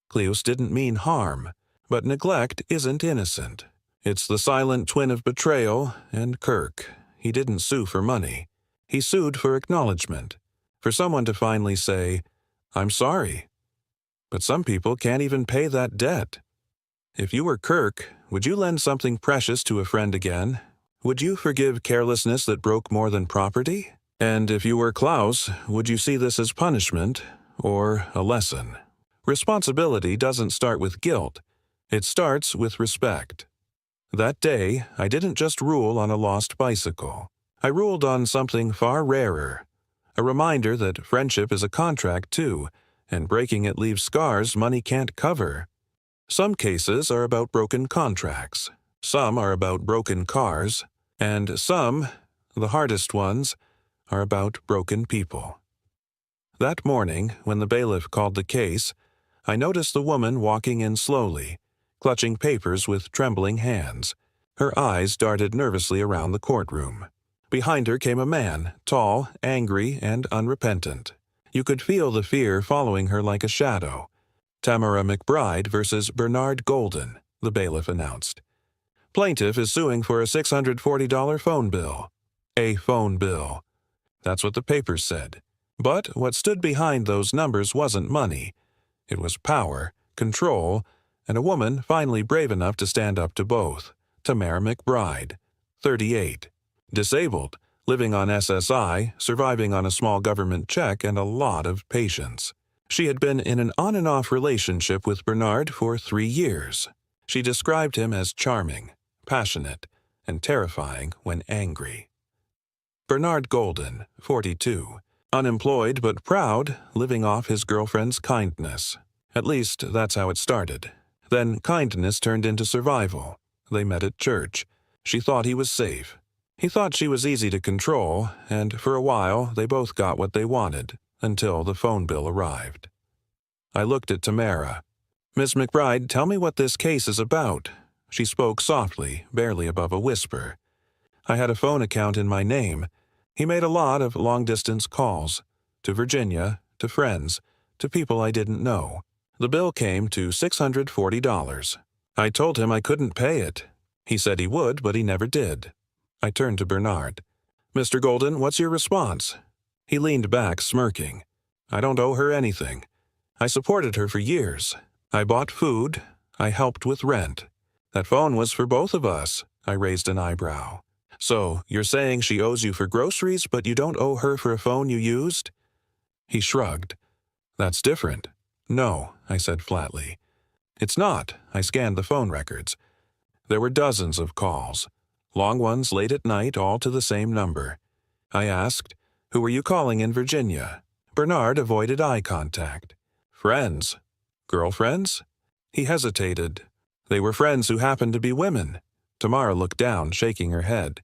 Cleus didn't mean harm, but neglect isn't innocent. It's the silent twin of betrayal, and Kirk. He didn't sue for money. He sued for acknowledgement, for someone to finally say, "I'm sorry." But some people can't even pay that debt. If you were Kirk, would you lend something precious to a friend again? Would you forgive carelessness that broke more than property? And if you were Klaus, would you see this as punishment or a lesson? Responsibility doesn't start with guilt. It starts with respect. That day, I didn't just rule on a lost bicycle. I ruled on something far rarer, a reminder that friendship is a contract too, and breaking it leaves scars money can't cover. Some cases are about broken contracts, some are about broken cars, and some, the hardest ones, are about broken people. That morning, when the bailiff called the case, I noticed the woman walking in slowly, clutching papers with trembling hands. Her eyes darted nervously around the courtroom. Behind her came a man, tall, angry, and unrepentant. You could feel the fear following her like a shadow. Tamara McBride versus Bernard Golden, the bailiff announced. Plaintiff is suing for a $640 phone bill. A phone bill. That's what the papers said. But what stood behind those numbers wasn't money. It was power, control, and a woman finally brave enough to stand up to both. Tamara McBride, 38. Disabled, living on SSI, surviving on a small government check and a lot of patience. She had been in an on-and-off relationship with Bernard for 3 years. She described him as charming, passionate, and terrifying when angry. Bernard Golden, 42. Unemployed but proud, living off his girlfriend's kindness. At least, that's how it started. Then kindness turned into survival. They met at church. She thought he was safe. He thought she was easy to control, and for a while they both got what they wanted, until the phone bill arrived. I looked at Tamara. "Miss McBride, tell me what this case is about." She spoke softly, barely above a whisper. I had a phone account in my name. He made a lot of long-distance calls, to Virginia, to friends, to people I didn't know. The bill came to $640. I told him I couldn't pay it. He said he would, but he never did. I turned to Bernard. "Mr. Golden, what's your response?" He leaned back, smirking. "I don't owe her anything. I supported her for years. I bought food. I helped with rent. That phone was for both of us." I raised an eyebrow. "So, you're saying she owes you for groceries, but you don't owe her for a phone you used?" He shrugged. "That's different." "No," I said flatly. "It's not." I scanned the phone records. There were dozens of calls. Long ones late at night, all to the same number. I asked, "Who were you calling in Virginia?" Bernard avoided eye contact. "Friends." "Girlfriends?" He hesitated. "They were friends who happened to be women." Tamara looked down, shaking her head.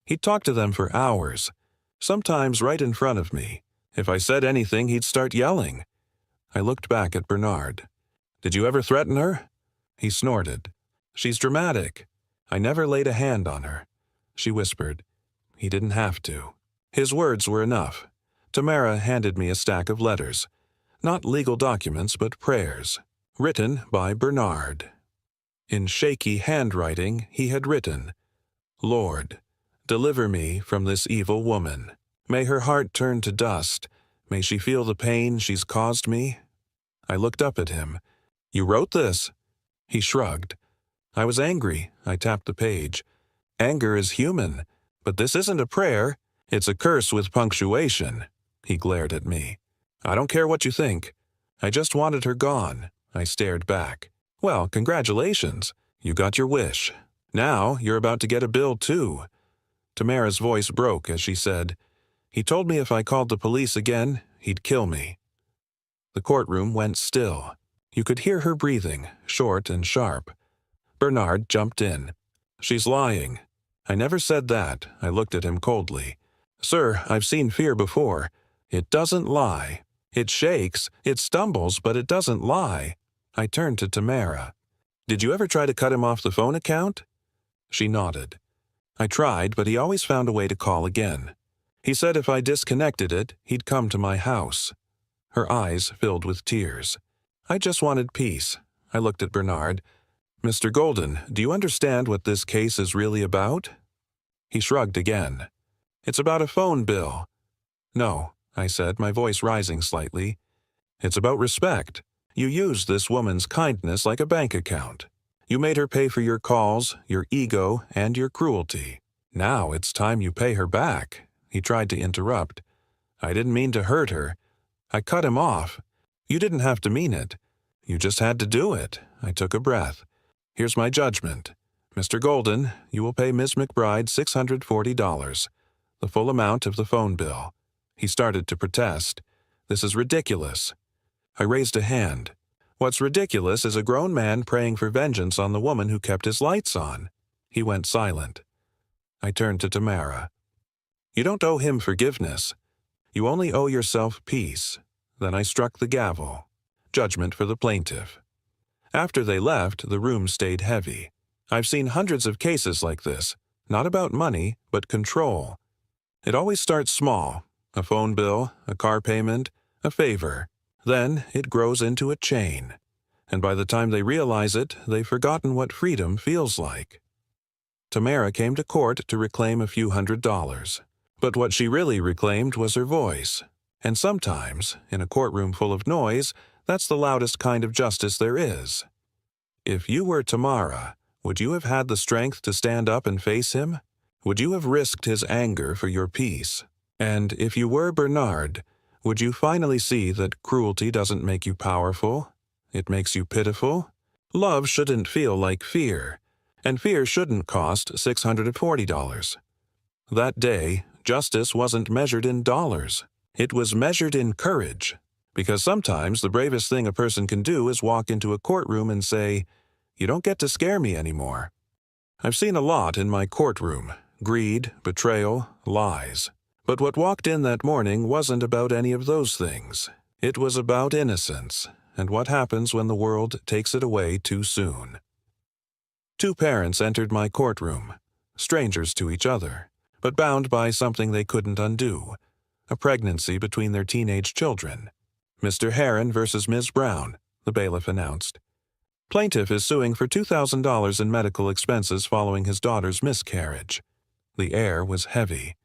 He'd talk to them for hours, sometimes right in front of me. If I said anything, he'd start yelling. I looked back at Bernard. "Did you ever threaten her?" He snorted. "She's dramatic. I never laid a hand on her." She whispered. He didn't have to. His words were enough. Tamara handed me a stack of letters. Not legal documents, but prayers, written by Bernard. In shaky handwriting, he had written, "Lord, deliver me from this evil woman. May her heart turn to dust. May she feel the pain she's caused me." I looked up at him. "You wrote this?" He shrugged. I was angry. I tapped the page. "Anger is human, but this isn't a prayer. It's a curse with punctuation." He glared at me. "I don't care what you think. I just wanted her gone." I stared back. "Well, congratulations. You got your wish. Now you're about to get a bill, too." Tamara's voice broke as she said, "He told me if I called the police again, he'd kill me." The courtroom went still. You could hear her breathing, short and sharp. Bernard jumped in. "She's lying." I never said that. I looked at him coldly. "Sir, I've seen fear before. It doesn't lie. It shakes, it stumbles, but it doesn't lie." I turned to Tamara. "Did you ever try to cut him off the phone account?" She nodded. "I tried, but he always found a way to call again. He said if I disconnected it, he'd come to my house." Her eyes filled with tears. "I just wanted peace." I looked at Bernard. "Mr. Golden, do you understand what this case is really about?" He shrugged again. "It's about a phone bill." "No," I said, my voice rising slightly. "It's about respect. You used this woman's kindness like a bank account. You made her pay for your calls, your ego, and your cruelty. Now it's time you pay her back." He tried to interrupt. "I didn't mean to hurt her. I cut him off. You didn't have to mean it. You just had to do it." I took a breath. "Here's my judgment. Mr. Golden, you will pay Ms. McBride $640, the full amount of the phone bill." He started to protest. "This is ridiculous." I raised a hand. "What's ridiculous is a grown man praying for vengeance on the woman who kept his lights on." He went silent. I turned to Tamara. "You don't owe him forgiveness. You only owe yourself peace." Then I struck the gavel. Judgment for the plaintiff. After they left, the room stayed heavy. I've seen hundreds of cases like this, not about money, but control. It always starts small, a phone bill, a car payment, a favor. Then it grows into a chain. And by the time they realize it, they've forgotten what freedom feels like. Tamara came to court to reclaim a few $100s. But what she really reclaimed was her voice. And sometimes, in a courtroom full of noise, that's the loudest kind of justice there is. If you were Tamara, would you have had the strength to stand up and face him? Would you have risked his anger for your peace? And if you were Bernard, would you finally see that cruelty doesn't make you powerful? It makes you pitiful? Love shouldn't feel like fear, and fear shouldn't cost $640. That day, justice wasn't measured in dollars. It was measured in courage. Because sometimes the bravest thing a person can do is walk into a courtroom and say, "You don't get to scare me anymore." I've seen a lot in my courtroom: greed, betrayal, lies. But what walked in that morning wasn't about any of those things. It was about innocence, and what happens when the world takes it away too soon. Two parents entered my courtroom, strangers to each other, but bound by something they couldn't undo: a pregnancy between their teenage children. "Mr. Herron versus Ms. Brown," the bailiff announced. "Plaintiff is suing for $2,000 in medical expenses following his daughter's miscarriage." The air was heavy.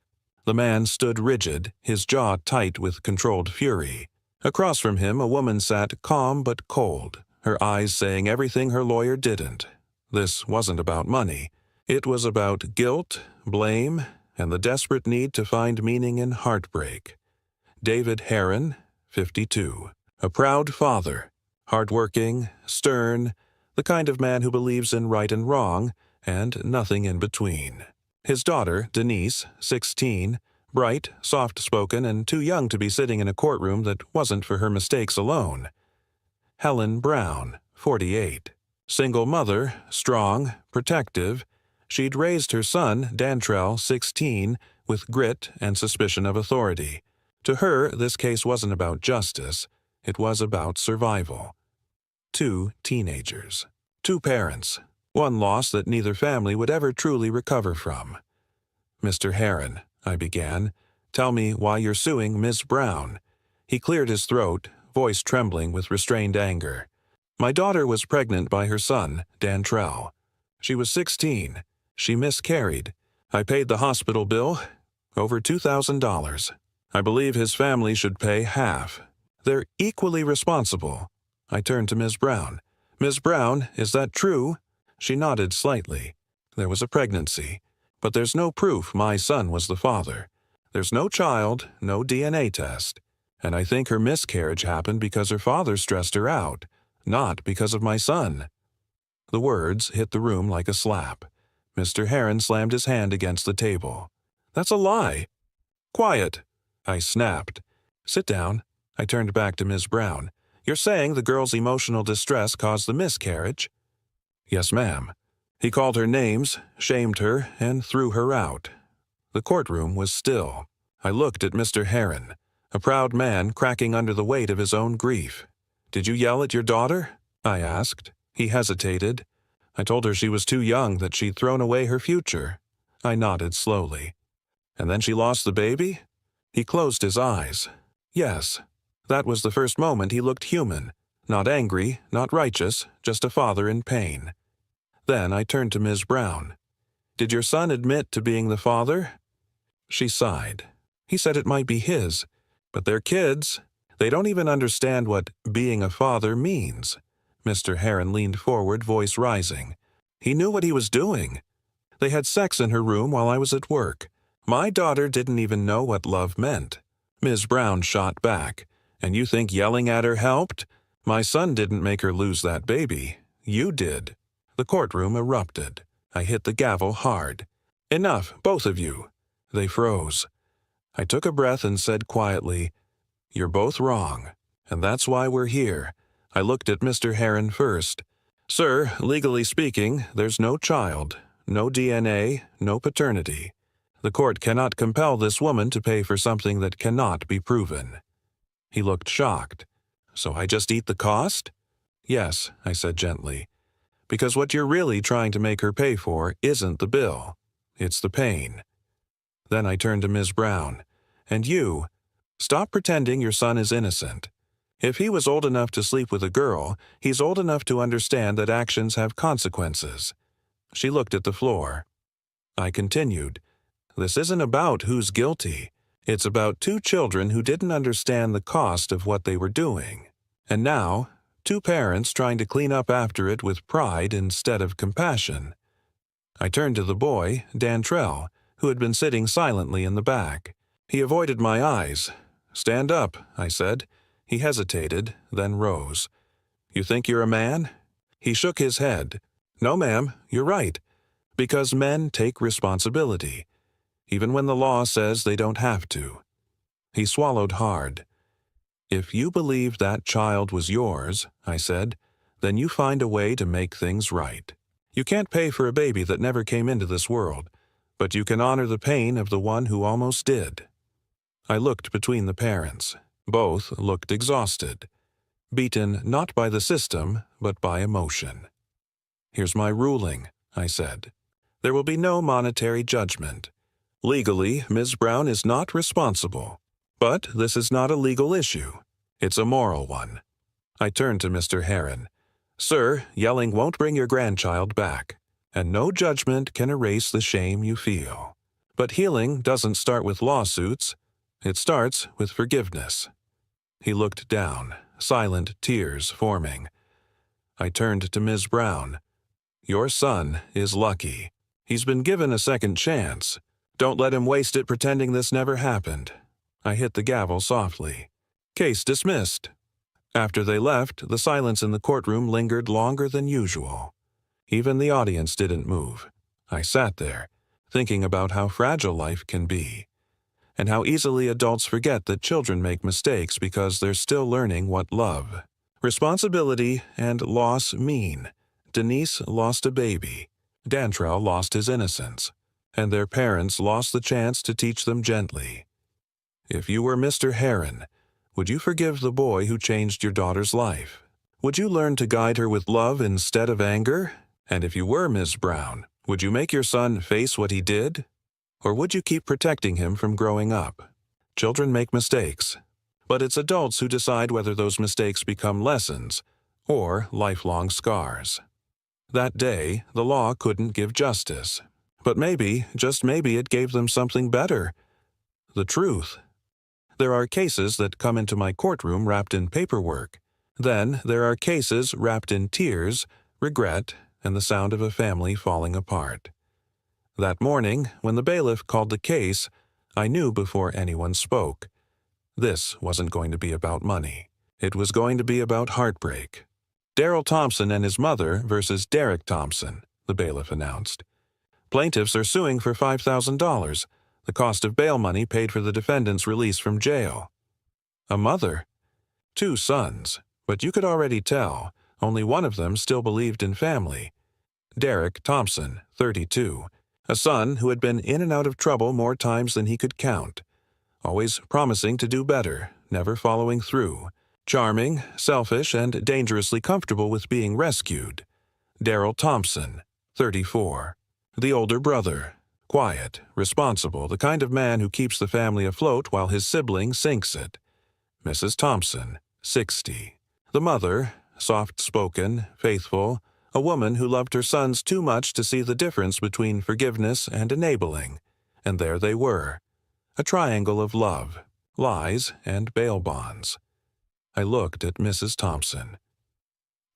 The man stood rigid, his jaw tight with controlled fury. Across from him, a woman sat calm but cold, her eyes saying everything her lawyer didn't. This wasn't about money. It was about guilt, blame, and the desperate need to find meaning in heartbreak. David Herron, 52. A proud father, hardworking, stern, the kind of man who believes in right and wrong, and nothing in between. His daughter, Denise, 16, bright, soft-spoken, and too young to be sitting in a courtroom that wasn't for her mistakes alone. Helen Brown, 48. Single mother, strong, protective. She'd raised her son, Dantrell, 16, with grit and suspicion of authority. To her, this case wasn't about justice. It was about survival. Two teenagers. Two parents. One loss that neither family would ever truly recover from. "Mr. Herron," I began, "tell me why you're suing Ms. Brown." He cleared his throat, voice trembling with restrained anger. My daughter was pregnant by her son, Dantrell. She was 16. She miscarried. I paid the hospital bill, over $2,000. I believe his family should pay half. They're equally responsible. I turned to Ms. Brown. Ms. Brown, is that true? She nodded slightly. There was a pregnancy, but there's no proof my son was the father. There's no child, no DNA test. And I think her miscarriage happened because her father stressed her out, not because of my son. The words hit the room like a slap. Mr. Heron slammed his hand against the table. That's a lie. Quiet, I snapped. Sit down. I turned back to Ms. Brown. You're saying the girl's emotional distress caused the miscarriage? Yes, ma'am. He called her names, shamed her, and threw her out. The courtroom was still. I looked at Mr. Heron, a proud man cracking under the weight of his own grief. Did you yell at your daughter? I asked. He hesitated. I told her she was too young, that she'd thrown away her future. I nodded slowly. And then she lost the baby? He closed his eyes. Yes. That was the first moment he looked human. Not angry, not righteous, just a father in pain. Then I turned to Ms. Brown. Did your son admit to being the father? She sighed. He said it might be his, but they're kids. They don't even understand what being a father means. Mr. Heron leaned forward, voice rising. He knew what he was doing. They had sex in her room while I was at work. My daughter didn't even know what love meant. Ms. Brown shot back. And you think yelling at her helped? My son didn't make her lose that baby. You did. The courtroom erupted. I hit the gavel hard. Enough, both of you. They froze. I took a breath and said quietly, You're both wrong, and that's why we're here. I looked at Mr. Heron first. Sir, legally speaking, there's no child, no DNA, no paternity. The court cannot compel this woman to pay for something that cannot be proven. He looked shocked. So I just eat the cost? Yes, I said gently. Because what you're really trying to make her pay for isn't the bill. It's the pain. Then I turned to Ms. Brown. And you, stop pretending your son is innocent. If he was old enough to sleep with a girl, he's old enough to understand that actions have consequences. She looked at the floor. I continued. This isn't about who's guilty. It's about two children who didn't understand the cost of what they were doing. And now, two parents trying to clean up after it with pride instead of compassion. I turned to the boy, Dantrell, who had been sitting silently in the back. He avoided my eyes. Stand up, I said. He hesitated, then rose. You think you're a man? He shook his head. No, ma'am, you're right. Because men take responsibility, even when the law says they don't have to. He swallowed hard. If you believe that child was yours, I said, then you find a way to make things right. You can't pay for a baby that never came into this world, but you can honor the pain of the one who almost did. I looked between the parents. Both looked exhausted, beaten not by the system, but by emotion. Here's my ruling, I said. There will be no monetary judgment. Legally, Ms. Brown is not responsible. But this is not a legal issue. It's a moral one. I turned to Mr. Heron. Sir, yelling won't bring your grandchild back, and no judgment can erase the shame you feel. But healing doesn't start with lawsuits. It starts with forgiveness. He looked down, silent tears forming. I turned to Ms. Brown. Your son is lucky. He's been given a second chance. Don't let him waste it pretending this never happened. I hit the gavel softly. Case dismissed. After they left, the silence in the courtroom lingered longer than usual. Even the audience didn't move. I sat there, thinking about how fragile life can be, and how easily adults forget that children make mistakes because they're still learning what love, responsibility, and loss mean. Denise lost a baby. Dantrell lost his innocence, and their parents lost the chance to teach them gently. If you were Mr. Heron, would you forgive the boy who changed your daughter's life? Would you learn to guide her with love instead of anger? And if you were Ms. Brown, would you make your son face what he did? Or would you keep protecting him from growing up? Children make mistakes. But it's adults who decide whether those mistakes become lessons or lifelong scars. That day, the law couldn't give justice. But maybe, just maybe, it gave them something better. The truth. There are cases that come into my courtroom wrapped in paperwork. Then there are cases wrapped in tears, regret, and the sound of a family falling apart. That morning, when the bailiff called the case, I knew before anyone spoke. This wasn't going to be about money. It was going to be about heartbreak. Darrell Thompson and his mother versus Derek Thompson, the bailiff announced. Plaintiffs are suing for $5,000, the cost of bail money paid for the defendant's release from jail. A mother. 2 sons, but you could already tell, only one of them still believed in family. Derek Thompson, 32, a son who had been in and out of trouble more times than he could count, always promising to do better, never following through, charming, selfish, and dangerously comfortable with being rescued. Darrell Thompson, 34, the older brother, quiet, responsible, the kind of man who keeps the family afloat while his sibling sinks it. Mrs. Thompson, 60, the mother, soft-spoken, faithful, a woman who loved her sons too much to see the difference between forgiveness and enabling. And there they were, a triangle of love, lies, and bail bonds. I looked at Mrs. Thompson.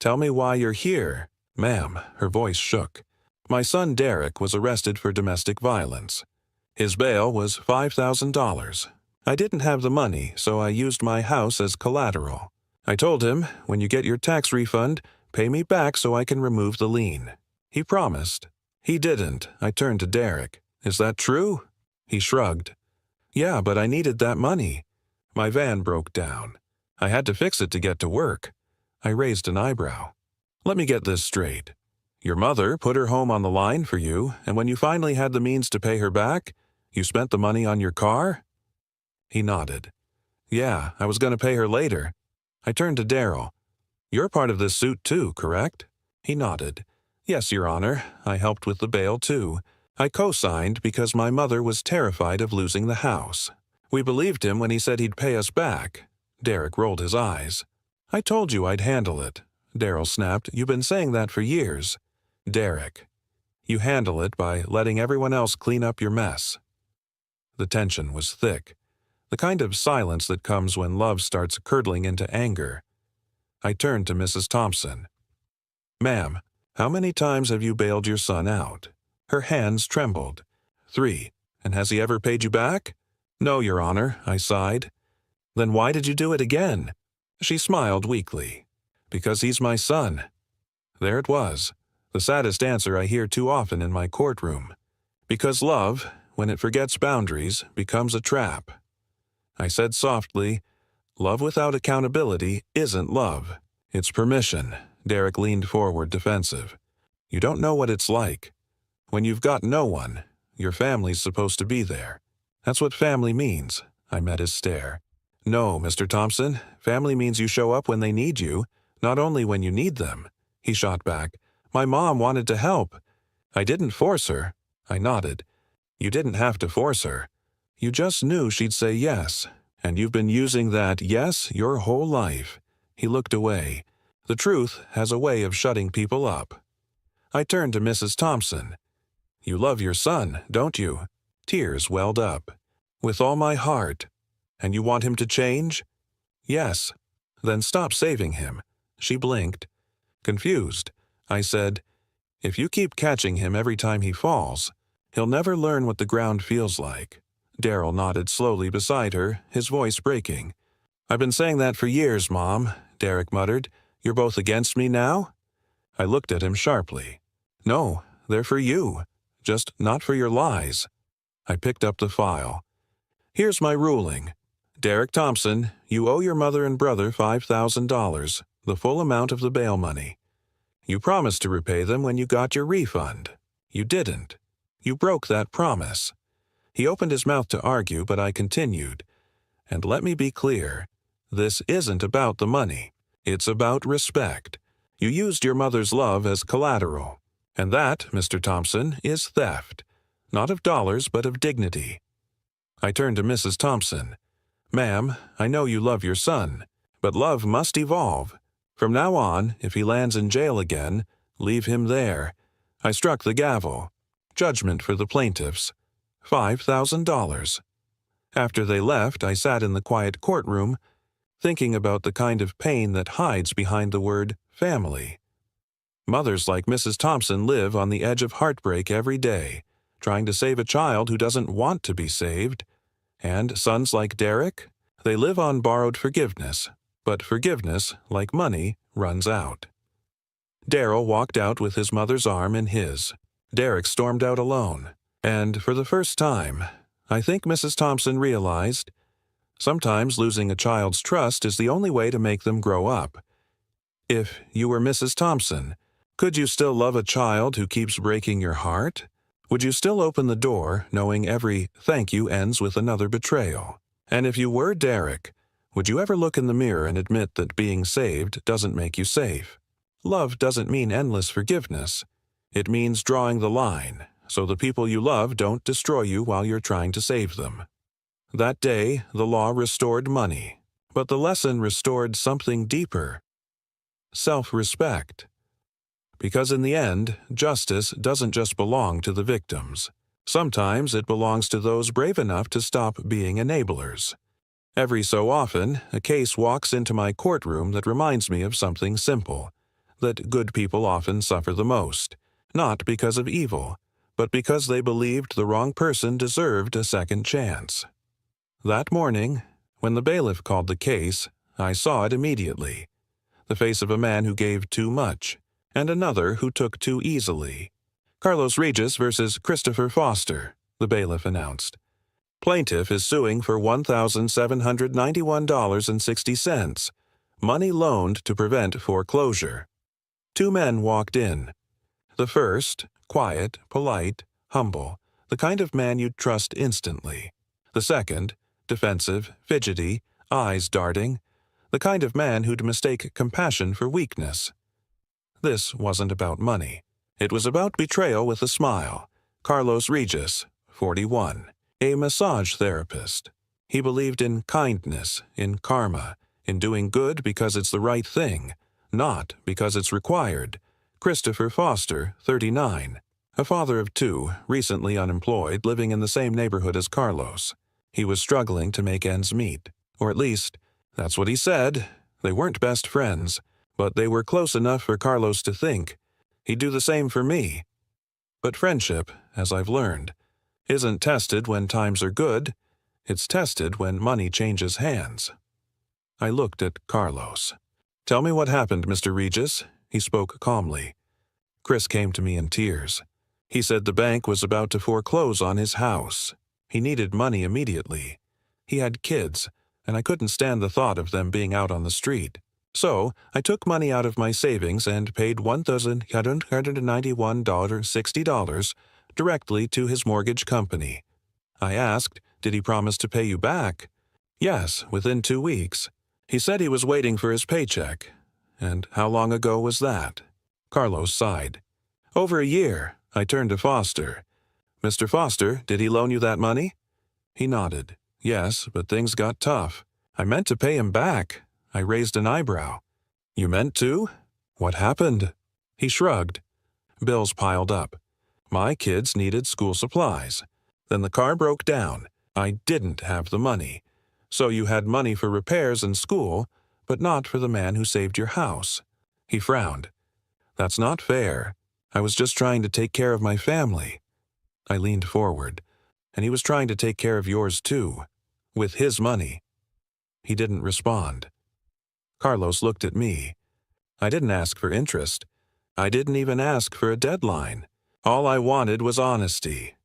"Tell me why you're here." "Ma'am," her voice shook. "My son Derek was arrested for domestic violence. His bail was $5,000. I didn't have the money, so I used my house as collateral. I told him, when you get your tax refund, pay me back so I can remove the lien. He promised. He didn't." I turned to Derek. "Is that true?" He shrugged. "Yeah, but I needed that money. My van broke down. I had to fix it to get to work." I raised an eyebrow. "Let me get this straight. Your mother put her home on the line for you, and when you finally had the means to pay her back, you spent the money on your car?" He nodded. "Yeah, I was going to pay her later." I turned to Darrell. "You're part of this suit too, correct?" He nodded. "Yes, Your Honor. I helped with the bail too. I co-signed because my mother was terrified of losing the house. We believed him when he said he'd pay us back." Derek rolled his eyes. "I told you I'd handle it." Darrell snapped. "You've been saying that for years." "Derek, you handle it by letting everyone else clean up your mess." The tension was thick, the kind of silence that comes when love starts curdling into anger. I turned to Mrs. Thompson. "Ma'am, how many times have you bailed your son out?" Her hands trembled. 3. "And has he ever paid you back?" "No, Your Honor," I sighed. "Then why did you do it again?" She smiled weakly. "Because he's my son." There it was, the saddest answer I hear too often in my courtroom. Because love, when it forgets boundaries, becomes a trap. I said softly, "Love without accountability isn't love. It's permission." Derek leaned forward, defensive. "You don't know what it's like. When you've got no one, your family's supposed to be there. That's what family means." I met his stare. "No, Mr. Thompson, family means you show up when they need you, not only when you need them." He shot back. "My mom wanted to help. I didn't force her." I nodded. "You didn't have to force her. You just knew she'd say yes, and you've been using that yes your whole life." He looked away. The truth has a way of shutting people up. I turned to Mrs. Thompson. "You love your son, don't you?" Tears welled up. "With all my heart. And you want him to change?" "Yes." "Then stop saving him." She blinked. Confused, I said, "If you keep catching him every time he falls, he'll never learn what the ground feels like." Darrell nodded slowly beside her, his voice breaking. "I've been saying that for years, Mom," Derek muttered. "You're both against me now?" I looked at him sharply. "No, they're for you. Just not for your lies." I picked up the file. "Here's my ruling. Derek Thompson, you owe your mother and brother $5,000, the full amount of the bail money. You promised to repay them when you got your refund. You didn't. You broke that promise." He opened his mouth to argue, but I continued. "And let me be clear. This isn't about the money. It's about respect. You used your mother's love as collateral. And that, Mr. Thompson, is theft. Not of dollars, but of dignity." I turned to Mrs. Thompson. Ma'am, I know you love your son, but love must evolve. From now on, if he lands in jail again, leave him there. I struck the gavel. Judgment for the plaintiffs. $5,000. After they left, I sat in the quiet courtroom, thinking about the kind of pain that hides behind the word family. Mothers like Mrs. Thompson live on the edge of heartbreak every day, trying to save a child who doesn't want to be saved. And sons like Derek, they live on borrowed forgiveness, but forgiveness, like money, runs out. Daryl walked out with his mother's arm in his. Derek stormed out alone, and for the first time, I think Mrs. Thompson realized sometimes losing a child's trust is the only way to make them grow up. If you were Mrs. Thompson, could you still love a child who keeps breaking your heart? Would you still open the door, knowing every thank you ends with another betrayal? And if you were Derek, would you ever look in the mirror and admit that being saved doesn't make you safe? Love doesn't mean endless forgiveness. It means drawing the line, so the people you love don't destroy you while you're trying to save them. That day, the law restored money, but the lesson restored something deeper: self-respect. Because in the end, justice doesn't just belong to the victims. Sometimes it belongs to those brave enough to stop being enablers. Every so often, a case walks into my courtroom that reminds me of something simple: that good people often suffer the most, not because of evil, but because they believed the wrong person deserved a second chance. That morning, when the bailiff called the case, I saw it immediately: the face of a man who gave too much, and another who took too easily. Carlos Regis versus Christopher Foster, the bailiff announced. Plaintiff is suing for $1,791.60, money loaned to prevent foreclosure. Two men walked in. The first, quiet, polite, humble, the kind of man you'd trust instantly. The second, defensive, fidgety, eyes darting, the kind of man who'd mistake compassion for weakness. This wasn't about money. It was about betrayal with a smile. Carlos Regis, 41, a massage therapist. He believed in kindness, in karma, in doing good because it's the right thing, not because it's required. Christopher Foster, 39, a father of two, recently unemployed, living in the same neighborhood as Carlos. He was struggling to make ends meet, or at least, that's what he said. They weren't best friends, but they were close enough for Carlos to think he'd do the same for me. But friendship, as I've learned, isn't tested when times are good. It's tested when money changes hands. I looked at Carlos. "Tell me what happened, Mr. Regis." He spoke calmly. Chris came to me in tears. He said the bank was about to foreclose on his house. He needed money immediately. He had kids, and I couldn't stand the thought of them being out on the street. So I took money out of my savings and paid $1,191.60 directly to his mortgage company. I asked, "Did he promise to pay you back?" "Yes, within 2 weeks. He said he was waiting for his paycheck." "And how long ago was that?" Carlos sighed. "Over a year." I turned to Foster. "Mr. Foster, did he loan you that money?" He nodded. "Yes, but things got tough. I meant to pay him back." I raised an eyebrow. "You meant to? What happened?" He shrugged. Bills piled up. My kids needed school supplies. Then the car broke down. I didn't have the money. So you had money for repairs and school, but not for the man who saved your house. He frowned. "That's not fair. I was just trying to take care of my family." I leaned forward, and he was trying to take care of yours too, with his money. He didn't respond. Carlos looked at me. I didn't ask for interest. I didn't even ask for a deadline. All I wanted was honesty.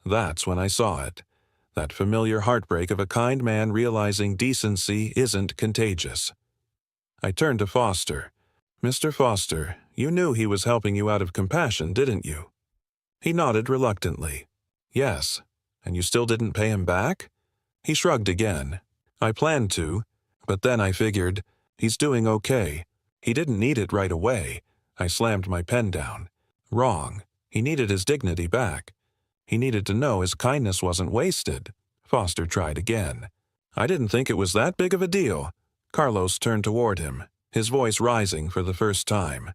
That's when I saw it. That familiar heartbreak of a kind man realizing decency isn't contagious. I turned to Foster. "Mr. Foster, you knew he was helping you out of compassion, didn't you?" He nodded reluctantly. "Yes. And you still didn't pay him back?" He shrugged again. "I planned to, but then I figured, he's doing okay. He didn't need it right away." I slammed my pen down. "Wrong. He needed his dignity back. He needed to know his kindness wasn't wasted." Foster tried again. I didn't think it was that big of a deal. Carlos turned toward him, his voice rising for the first time.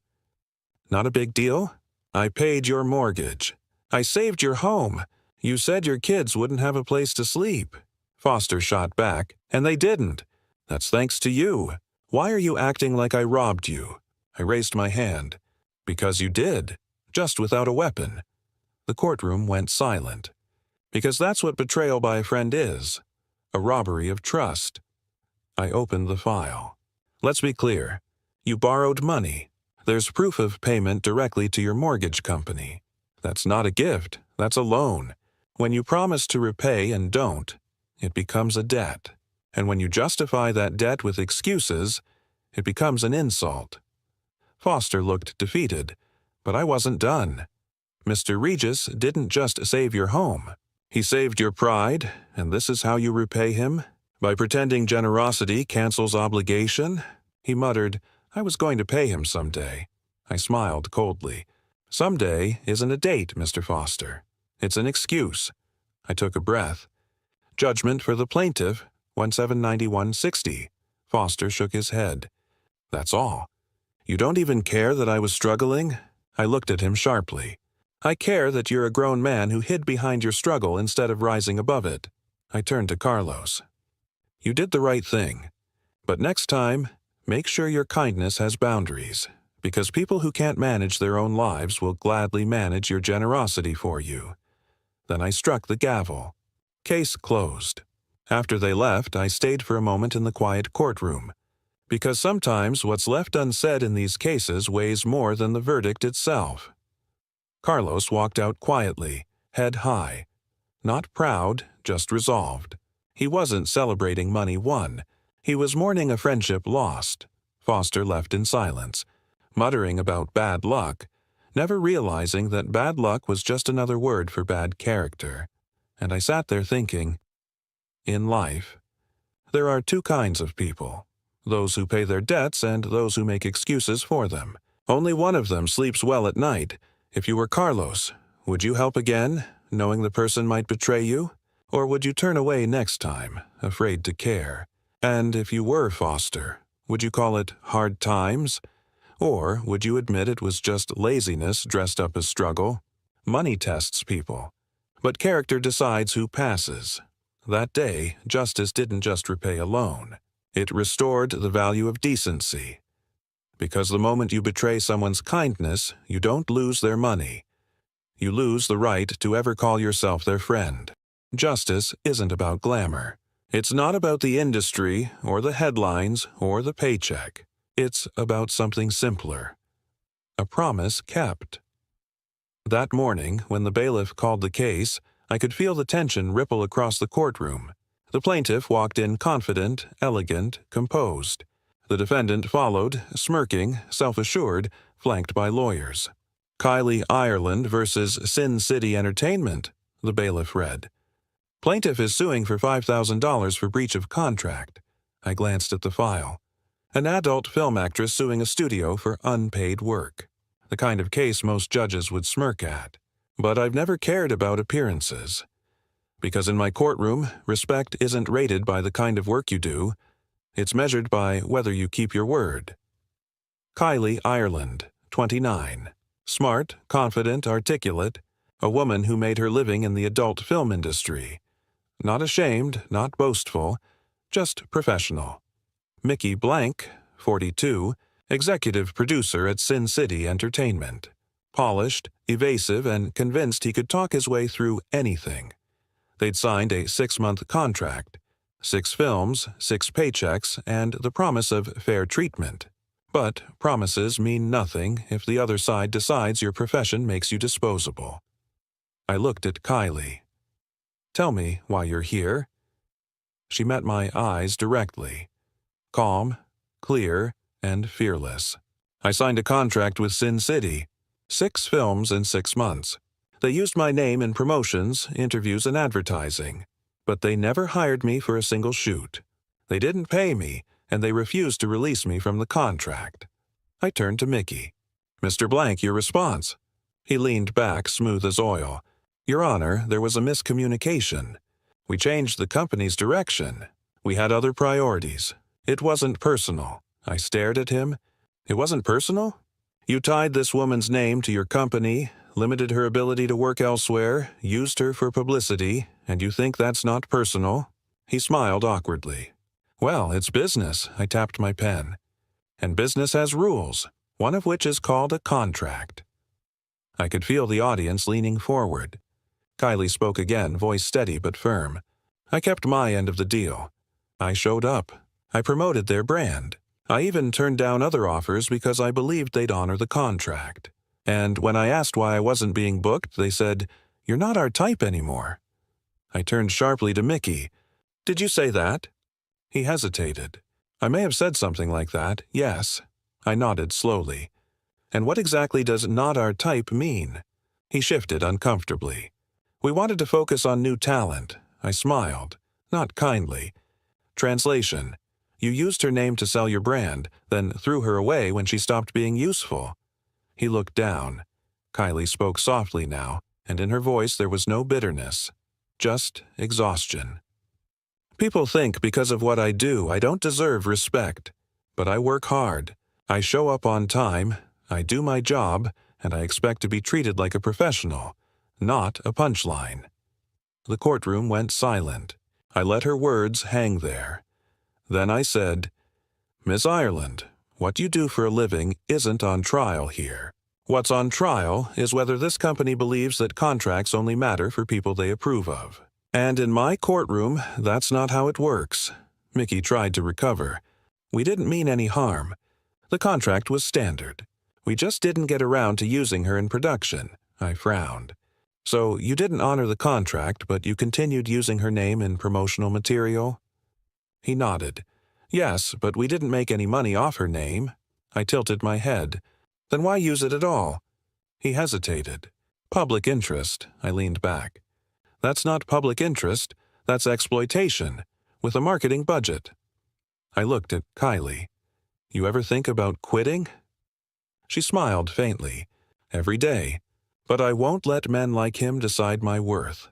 Not a big deal? I paid your mortgage. I saved your home. You said your kids wouldn't have a place to sleep. Foster shot back, and they didn't. That's thanks to you. Why are you acting like I robbed you? I raised my hand. Because you did, just without a weapon. The courtroom went silent. Because that's what betrayal by a friend is. A robbery of trust. I opened the file. Let's be clear. You borrowed money. There's proof of payment directly to your mortgage company. That's not a gift. That's a loan. When you promise to repay and don't, it becomes a debt. And when you justify that debt with excuses, it becomes an insult. Foster looked defeated, but I wasn't done. Mr. Regis didn't just save your home. He saved your pride, and this is how you repay him? By pretending generosity cancels obligation? He muttered, I was going to pay him someday. I smiled coldly. Someday isn't a date, Mr. Foster. It's an excuse. I took a breath. Judgment for the plaintiff, 1791.60. Foster shook his head. That's all. You don't even care that I was struggling? I looked at him sharply. I care that you're a grown man who hid behind your struggle instead of rising above it. I turned to Carlos. You did the right thing. But next time, make sure your kindness has boundaries, because people who can't manage their own lives will gladly manage your generosity for you. Then I struck the gavel. Case closed. After they left, I stayed for a moment in the quiet courtroom, because sometimes what's left unsaid in these cases weighs more than the verdict itself. Carlos walked out quietly, head high. Not proud, just resolved. He wasn't celebrating money won. He was mourning a friendship lost. Foster left in silence, muttering about bad luck, never realizing that bad luck was just another word for bad character. And I sat there thinking, in life, there are two kinds of people, those who pay their debts and those who make excuses for them. Only one of them sleeps well at night. If you were Carlos, would you help again, knowing the person might betray you? Or would you turn away next time, afraid to care? And if you were Foster, would you call it hard times? Or would you admit it was just laziness dressed up as struggle? Money tests people, but character decides who passes. That day, justice didn't just repay a loan. It restored the value of decency. Because the moment you betray someone's kindness, you don't lose their money. You lose the right to ever call yourself their friend. Justice isn't about glamour. It's not about the industry, or the headlines, or the paycheck. It's about something simpler. A promise kept. That morning, when the bailiff called the case, I could feel the tension ripple across the courtroom. The plaintiff walked in confident, elegant, composed. The defendant followed, smirking, self-assured, flanked by lawyers. Kylie Ireland versus Sin City Entertainment, the bailiff read. Plaintiff is suing for $5,000 for breach of contract. I glanced at the file. An adult film actress suing a studio for unpaid work. The kind of case most judges would smirk at. But I've never cared about appearances. Because in my courtroom, respect isn't rated by the kind of work you do. It's measured by whether you keep your word. Kylie Ireland, 29. Smart, confident, articulate. A woman who made her living in the adult film industry. Not ashamed, not boastful, just professional. Mickey Blank, 42, executive producer at Sin City Entertainment. Polished, evasive, and convinced he could talk his way through anything. They'd signed a 6-month contract. 6 films, 6 paychecks, and the promise of fair treatment. But promises mean nothing if the other side decides your profession makes you disposable. I looked at Kylie. Tell me why you're here. She met my eyes directly. Calm, clear, and fearless. I signed a contract with Sin City. 6 films in 6 months. They used my name in promotions, interviews, and advertising. But they never hired me for a single shoot. They didn't pay me, and they refused to release me from the contract. I turned to Mickey. Mr. Blank, your response. He leaned back, smooth as oil. Your Honor, there was a miscommunication. We changed the company's direction. We had other priorities. It wasn't personal. I stared at him. It wasn't personal? You tied this woman's name to your company, limited her ability to work elsewhere, used her for publicity, and you think that's not personal? He smiled awkwardly. Well, it's business. I tapped my pen. And business has rules, one of which is called a contract. I could feel the audience leaning forward. Kylie spoke again, voice steady but firm. I kept my end of the deal. I showed up. I promoted their brand. I even turned down other offers because I believed they'd honor the contract. And when I asked why I wasn't being booked, they said, "You're not our type anymore." I turned sharply to Mickey. "Did you say that?" He hesitated. I may have said something like that, yes. I nodded slowly. And what exactly does "not our type" mean? He shifted uncomfortably. We wanted to focus on new talent. I smiled, not kindly. Translation: you used her name to sell your brand, then threw her away when she stopped being useful. He looked down. Kylie spoke softly now, and in her voice there was no bitterness, just exhaustion. People think because of what I do, I don't deserve respect. But I work hard. I show up on time, I do my job, and I expect to be treated like a professional, not a punchline. The courtroom went silent. I let her words hang there. Then I said, "Miss Ireland, what you do for a living isn't on trial here. What's on trial is whether this company believes that contracts only matter for people they approve of. And in my courtroom, that's not how it works." Mickey tried to recover. "We didn't mean any harm. The contract was standard. We just didn't get around to using her in production." I frowned. "So you didn't honor the contract, but you continued using her name in promotional material?" He nodded. "Yes, but we didn't make any money off her name." I tilted my head. "Then why use it at all?" He hesitated. "Public interest." I leaned back. "That's not public interest. That's exploitation, with a marketing budget." I looked at Kylie. "You ever think about quitting?" She smiled faintly. "Every day. But I won't let men like him decide my worth."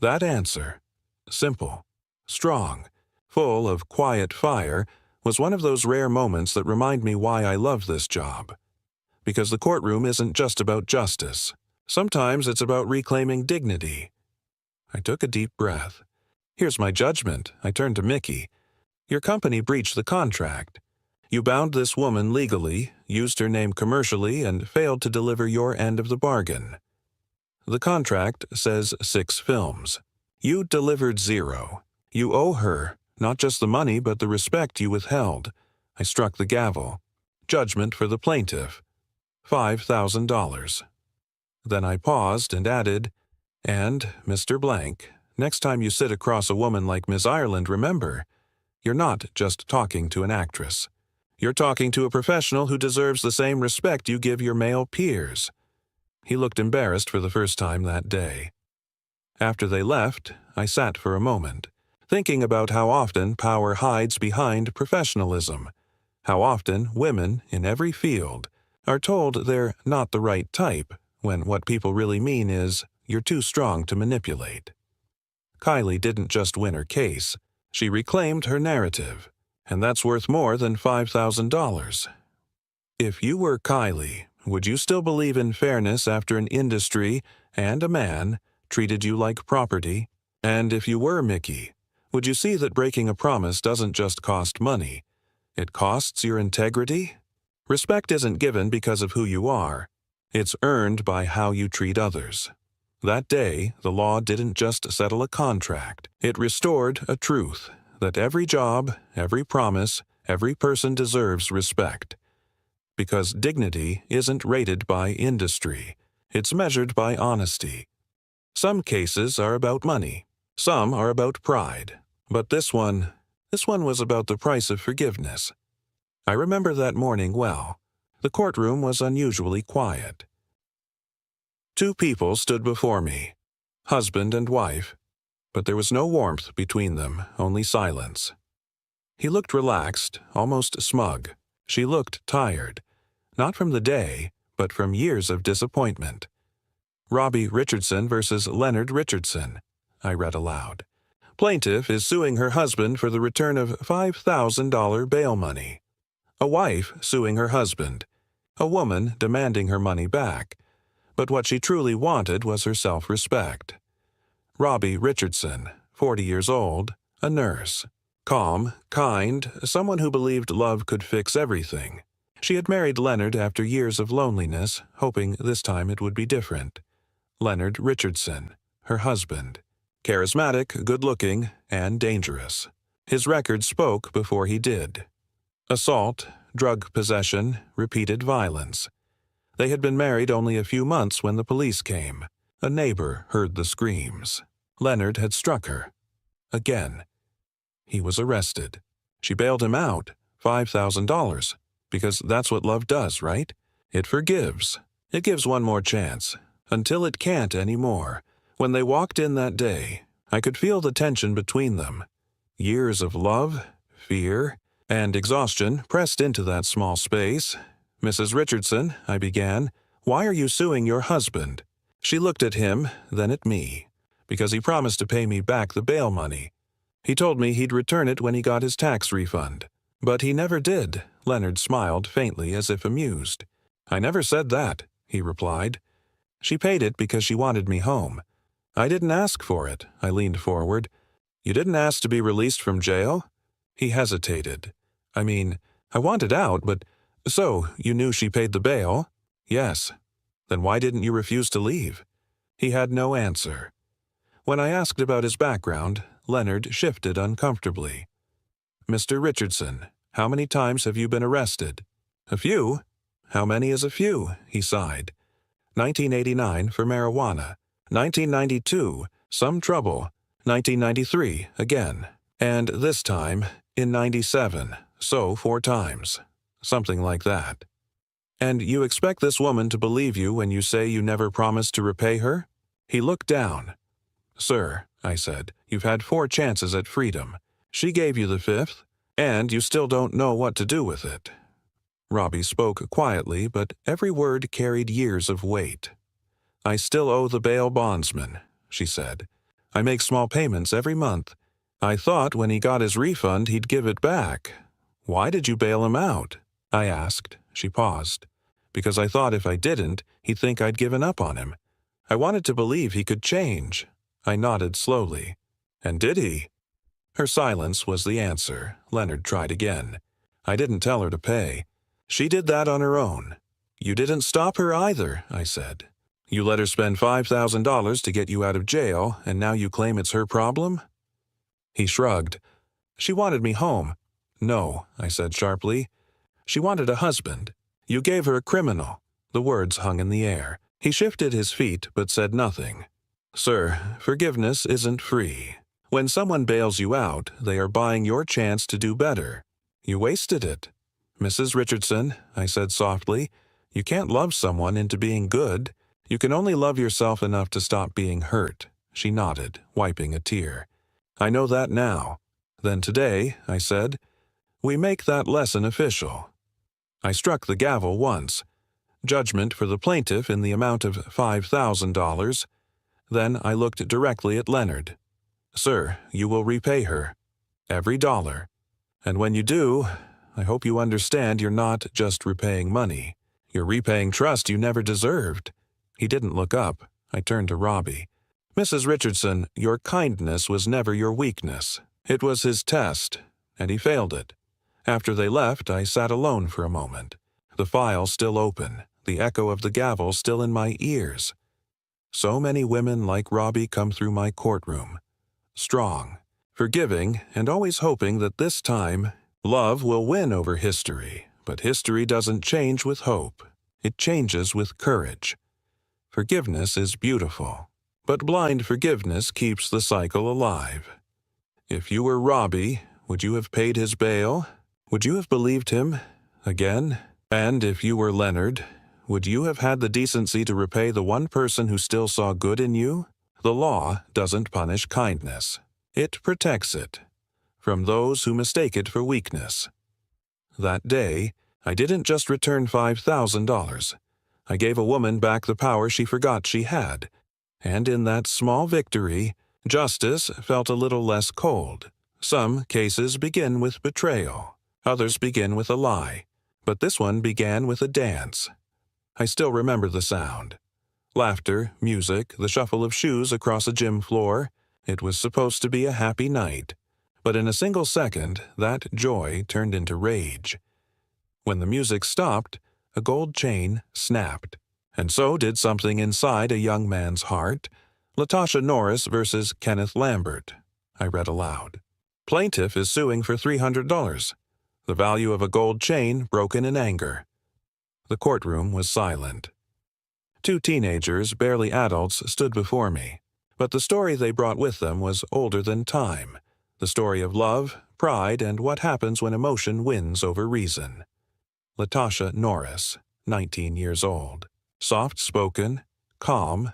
That answer, simple, strong, full of quiet fire, was one of those rare moments that remind me why I love this job. Because the courtroom isn't just about justice. Sometimes it's about reclaiming dignity. I took a deep breath. "Here's my judgment." I turned to Mickey. "Your company breached the contract. You bound this woman legally, used her name commercially, and failed to deliver your end of the bargain. The contract says 6 films. You delivered 0. You owe her not just the money, but the respect you withheld." I struck the gavel. "Judgment for the plaintiff. $5,000. Then I paused and added, "And, Mr. Blank, next time you sit across a woman like Miss Ireland, remember, you're not just talking to an actress. You're talking to a professional who deserves the same respect you give your male peers." He looked embarrassed for the first time that day. After they left, I sat for a moment, thinking about how often power hides behind professionalism, how often women in every field are told they're not the right type, when what people really mean is, you're too strong to manipulate. Kylie didn't just win her case, she reclaimed her narrative, and that's worth more than $5,000. If you were Kylie, would you still believe in fairness after an industry and a man treated you like property? And if you were Mickey, would you see that breaking a promise doesn't just cost money, it costs your integrity? Respect isn't given because of who you are. It's earned by how you treat others. That day, the law didn't just settle a contract. It restored a truth, that every job, every promise, every person deserves respect. Because dignity isn't rated by industry. It's measured by honesty. Some cases are about money. Some are about pride. But this one was about the price of forgiveness. I remember that morning well. The courtroom was unusually quiet. 2 people stood before me, husband and wife, but there was no warmth between them, only silence. He looked relaxed, almost smug. She looked tired, not from the day, but from years of disappointment. "Robbie Richardson versus Leonard Richardson," I read aloud. Plaintiff is suing her husband for the return of $5,000 bail money. A wife suing her husband. A woman demanding her money back. But what she truly wanted was her self-respect. Robbie Richardson, 40 years old, a nurse. Calm, kind, someone who believed love could fix everything. She had married Leonard after years of loneliness, hoping this time it would be different. Leonard Richardson, her husband. Charismatic, good-looking, and dangerous. His record spoke before he did. Assault, drug possession, repeated violence. They had been married only a few months when the police came. A neighbor heard the screams. Leonard had struck her. Again. He was arrested. She bailed him out, $5,000, because that's what love does, right? It forgives. It gives one more chance, until it can't anymore. When they walked in that day, I could feel the tension between them. Years of love, fear, and exhaustion pressed into that small space. "Mrs. Richardson," I began, "why are you suing your husband?" She looked at him, then at me. "Because he promised to pay me back the bail money. He told me he'd return it when he got his tax refund. But he never did." Leonard smiled faintly as if amused. "I never said that," he replied. "She paid it because she wanted me home. I didn't ask for it." I leaned forward. "You didn't ask to be released from jail?" He hesitated. "I mean, I wanted out, but... So, you knew she paid the bail?" "Yes." "Then why didn't you refuse to leave?" He had no answer. When I asked about his background, Leonard shifted uncomfortably. "Mr. Richardson, how many times have you been arrested?" "A few." "How many is a few?" He sighed. 1989 for marijuana. 1992, some trouble. 1993, again. And this time, in 97, so 4 times. Something like that. "And you expect this woman to believe you when you say you never promised to repay her?" He looked down. "Sir," I said, "you've had 4 chances at freedom. She gave you the 5th, and you still don't know what to do with it." Robbie spoke quietly, but every word carried years of weight. "I still owe the bail bondsman," she said. "I make small payments every month. I thought when he got his refund he'd give it back. Why did you bail him out?" I asked. She paused. "Because I thought if I didn't, he'd think I'd given up on him. I wanted to believe he could change." I nodded slowly. "And did he?" Her silence was the answer. Leonard tried again. "I didn't tell her to pay. She did that on her own." "You didn't stop her either," I said. "You let her spend $5,000 to get you out of jail, and now you claim it's her problem?" He shrugged. "She wanted me home." "No," I said sharply. "She wanted a husband. You gave her a criminal." The words hung in the air. He shifted his feet but said nothing. "Sir, forgiveness isn't free. When someone bails you out, they are buying your chance to do better. You wasted it." "Mrs. Richardson," I said softly, "you can't love someone into being good. You can only love yourself enough to stop being hurt." She nodded, wiping a tear. "I know that now." "Then today," I said, "we make that lesson official." I struck the gavel once. Judgment for the plaintiff in the amount of $5,000. Then I looked directly at Leonard. "Sir, you will repay her. Every dollar. And when you do, I hope you understand you're not just repaying money. You're repaying trust you never deserved." He didn't look up. I turned to Robbie. "Mrs. Richardson, your kindness was never your weakness. It was his test, and he failed it." After they left, I sat alone for a moment. The file still open, the echo of the gavel still in my ears. So many women like Robbie come through my courtroom. Strong, forgiving, and always hoping that this time, love will win over history. But history doesn't change with hope. It changes with courage. Forgiveness is beautiful, but blind forgiveness keeps the cycle alive. If you were Robbie, would you have paid his bail? Would you have believed him again? And if you were Leonard, would you have had the decency to repay the one person who still saw good in you? The law doesn't punish kindness. It protects it from those who mistake it for weakness. That day, I didn't just return $5,000. I gave a woman back the power she forgot she had. And in that small victory, Justice felt a little less cold. Some cases begin with betrayal. Others begin with a lie. But this one began with a dance. I still remember the sound. Laughter, music, the shuffle of shoes across a gym floor. It was supposed to be a happy night. But in a single second, that joy turned into rage. When the music stopped, a gold chain snapped. And so did something inside a young man's heart. Latasha Norris versus Kenneth Lambert. I read aloud. Plaintiff is suing for $300. The value of a gold chain broken in anger. The courtroom was silent. Two teenagers, barely adults, stood before me. But the story they brought with them was older than time. The story of love, pride, and what happens when emotion wins over reason. Latasha Norris, 19 years old. Soft-spoken, calm,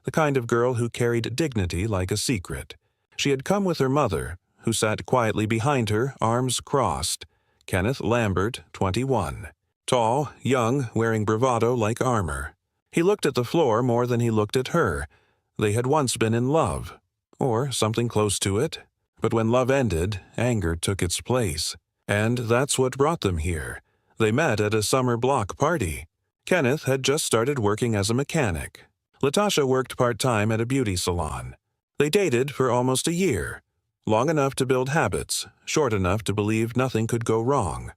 the kind of girl who carried dignity like a secret. She had come with her mother, who sat quietly behind her, arms crossed. Kenneth Lambert, 21. Tall, young, wearing bravado like armor. He looked at the floor more than he looked at her. They had once been in love, or something close to it. But when love ended, anger took its place. And that's what brought them here. They met at a summer block party. Kenneth had just started working as a mechanic. Latasha worked part-time at a beauty salon. They dated for almost a year. Long enough to build habits, short enough to believe nothing could go wrong.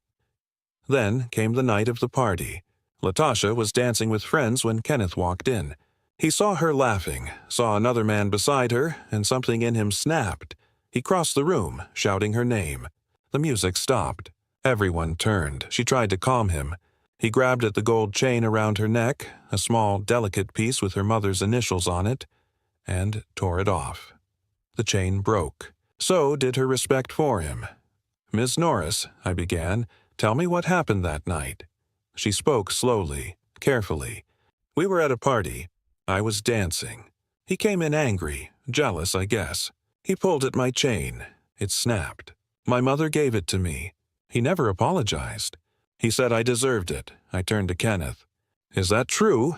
Then came the night of the party. Latasha was dancing with friends when Kenneth walked in. He saw her laughing, saw another man beside her, and something in him snapped. He crossed the room, shouting her name. The music stopped. Everyone turned. She tried to calm him. He grabbed at the gold chain around her neck, a small, delicate piece with her mother's initials on it, and tore it off. The chain broke. So did her respect for him. "Miss Norris," I began, "tell me what happened that night." She spoke slowly, carefully. "We were at a party. I was dancing. He came in angry, jealous, I guess. He pulled at my chain. It snapped. My mother gave it to me. He never apologized. He said I deserved it." I turned to Kenneth. "Is that true?"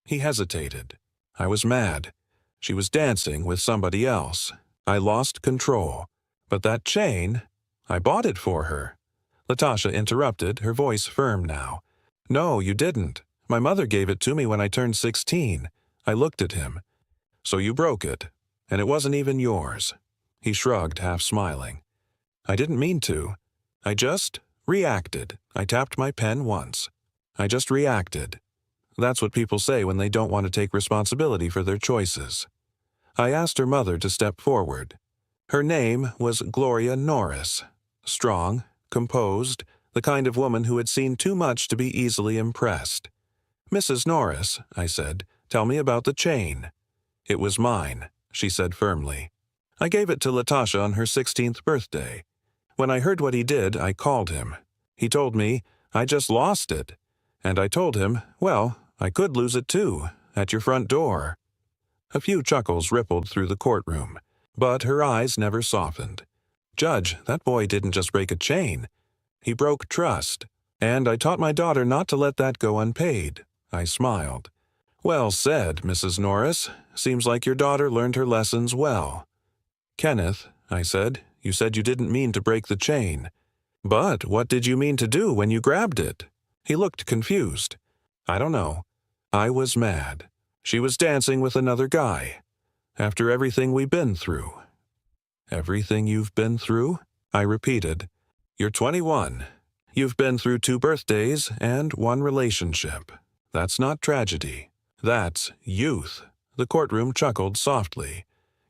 He hesitated. I was mad. She was dancing with somebody else. I lost control. "But that chain, I bought it for her." Latasha interrupted, her voice firm now. "No, you didn't. My mother gave it to me when I turned 16. I looked at him. So you broke it, and it wasn't even yours." He shrugged, half smiling. "I didn't mean to. I just reacted. I tapped my pen once. I just reacted. That's what people say when they don't want to take responsibility for their choices." I asked her mother to step forward. Her name was Gloria Norris. Strong, composed, the kind of woman who had seen too much to be easily impressed. "Mrs. Norris," I said, "tell me about the chain." "It was mine," she said firmly. "I gave it to Latasha on her 16th birthday. When I heard what he did, I called him. He told me, I just lost it. And I told him, well, I could lose it too, at your front door." A few chuckles rippled through the courtroom, but her eyes never softened. "Judge, that boy didn't just break a chain. He broke trust. And I taught my daughter not to let that go unpaid." I smiled. "Well said, Mrs. Norris. Seems like your daughter learned her lessons well." "Kenneth," I said, "you said you didn't mean to break the chain. But what did you mean to do when you grabbed it?" He looked confused. "I don't know. I was mad. She was dancing with another guy. After everything we've been through." "Everything you've been through?" I repeated. "You're 21. You've been through 2 birthdays and 1 relationship. That's not tragedy. That's youth." The courtroom chuckled softly.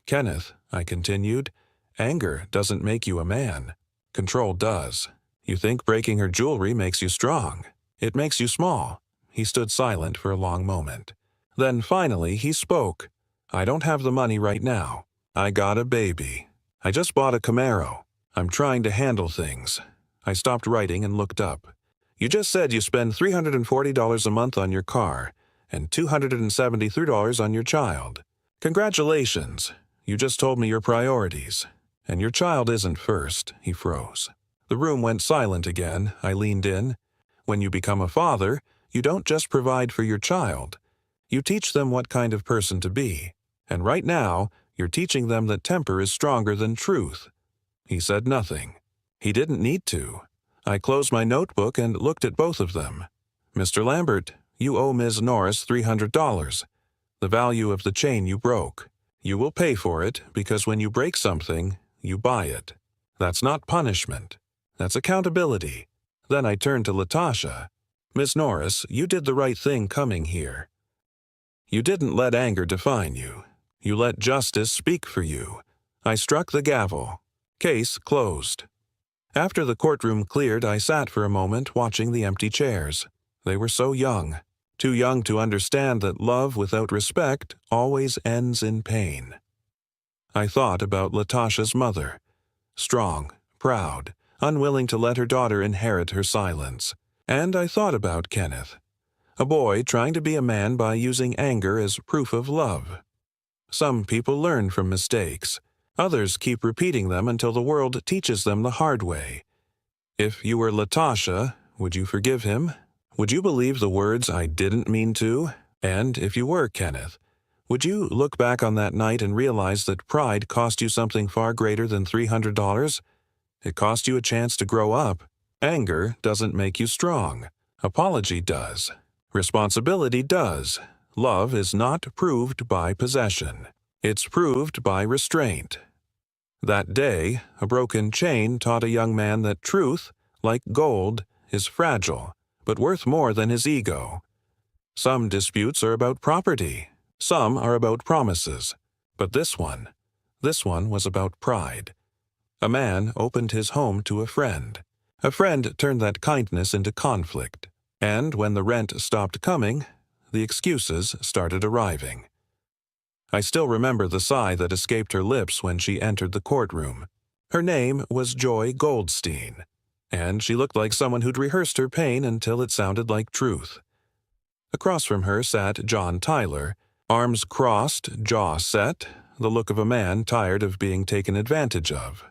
"Kenneth," I continued, "anger doesn't make you a man. Control does. You think breaking her jewelry makes you strong. It makes you small." He stood silent for a long moment. Then finally he spoke. "I don't have the money right now. I got a baby. I just bought a Camaro. I'm trying to handle things." I stopped writing and looked up. "You just said you spend $340 a month on your car and $273 on your child. Congratulations. You just told me your priorities. And your child isn't first." He froze. The room went silent again. I leaned in. "When you become a father, you don't just provide for your child. You teach them what kind of person to be. And right now, You're teaching them that temper is stronger than truth." He said nothing. He didn't need to. I closed my notebook and looked at both of them. "Mr. Lambert, you owe Ms. Norris $300, the value of the chain you broke. You will pay for it because when you break something, you buy it. That's not punishment. That's accountability." Then I turned to Latasha. "Miss Norris, you did the right thing coming here. You didn't let anger define you. You let justice speak for you." I struck the gavel. Case closed. After the courtroom cleared, I sat for a moment watching the empty chairs. They were so young, too young to understand that love without respect always ends in pain. I thought about Latasha's mother, strong, proud, unwilling to let her daughter inherit her silence. And I thought about Kenneth, a boy trying to be a man by using anger as proof of love. Some people learn from mistakes. Others keep repeating them until the world teaches them the hard way. If you were Latasha, would you forgive him? Would you believe the words "I didn't mean to"? And if you were Kenneth, would you look back on that night and realize that pride cost you something far greater than $300? It cost you a chance to grow up. Anger doesn't make you strong. Apology does. Responsibility does. Love is not proved by possession. It's proved by restraint. That day, a broken chain taught a young man that truth, like gold, is fragile, but worth more than his ego. Some disputes are about property. Some are about promises. But this one was about pride. A man opened his home to a friend. A friend turned that kindness into conflict. And when the rent stopped coming, the excuses started arriving. I still remember the sigh that escaped her lips when she entered the courtroom. Her name was Joy Goldstein, and she looked like someone who'd rehearsed her pain until it sounded like truth. Across from her sat John Tyler, arms crossed, jaw set, the look of a man tired of being taken advantage of.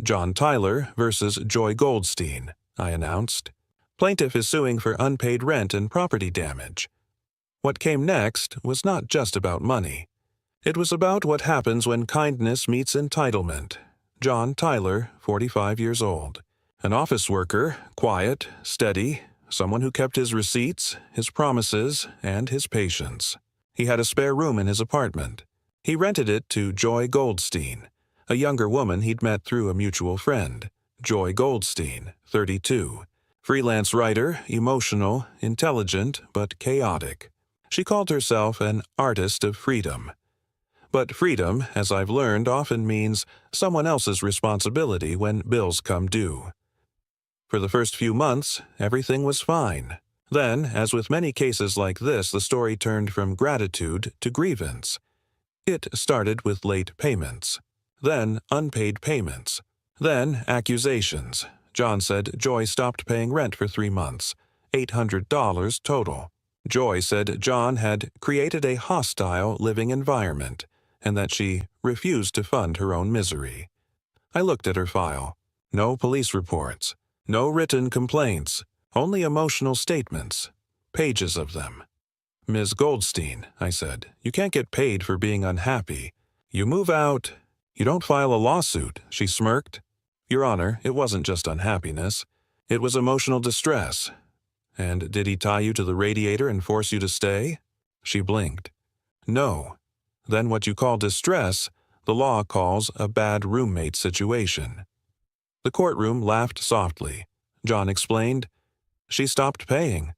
"John Tyler versus Joy Goldstein," I announced. "Plaintiff is suing for unpaid rent and property damage." What came next was not just about money. It was about what happens when kindness meets entitlement. John Tyler, 45 years old. An office worker, quiet, steady, someone who kept his receipts, his promises, and his patience. He had a spare room in his apartment. He rented it to Joy Goldstein, a younger woman he'd met through a mutual friend. Joy Goldstein, 32. Freelance writer, emotional, intelligent, but chaotic. She called herself an artist of freedom. But freedom, as I've learned, often means someone else's responsibility when bills come due. For the first few months, everything was fine. Then, as with many cases like this, the story turned from gratitude to grievance. It started with late payments, then unpaid payments, then accusations. John said Joy stopped paying rent for 3 months, $800 total. Joy said John had created a hostile living environment, and that she refused to fund her own misery. I looked at her file. No police reports, no written complaints, only emotional statements, pages of them. "Ms. Goldstein," I said, "you can't get paid for being unhappy. You move out. You don't file a lawsuit." She smirked. "Your Honor, it wasn't just unhappiness. It was emotional distress." "And did he tie you to the radiator and force you to stay?" She blinked. "No. Then what you call distress, the law calls a bad roommate situation." The courtroom laughed softly. John explained, "She stopped paying.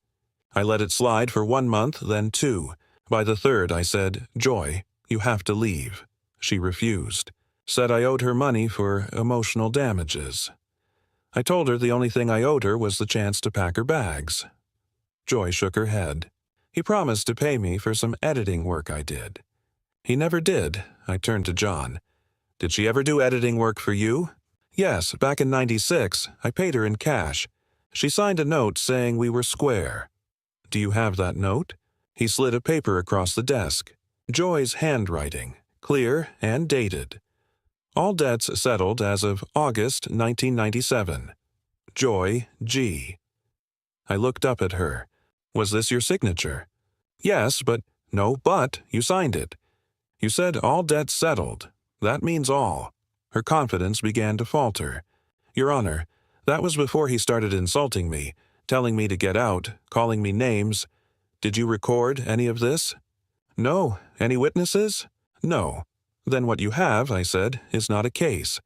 I let it slide for 1 month, then 2. By the 3rd, I said, 'Joy, you have to leave.' She refused. Said I owed her money for emotional damages. I told her the only thing I owed her was the chance to pack her bags." Joy shook her head. "He promised to pay me for some editing work I did." "He never did." I turned to John. "Did she ever do editing work for you?" "Yes, back in '96, I paid her in cash. She signed a note saying we were square." "Do you have that note?" He slid a paper across the desk. Joy's handwriting, clear and dated. All debts settled as of August 1997. Joy G. I looked up at her. "Was this your signature?" "Yes, but..." "No, but you signed it. You said all debts settled. That means all. Her confidence began to falter. Your Honor, that was before he started insulting me, telling me to get out, calling me names. Did you record any of this? No. Any witnesses? No. Then what you have, I said, is not a case.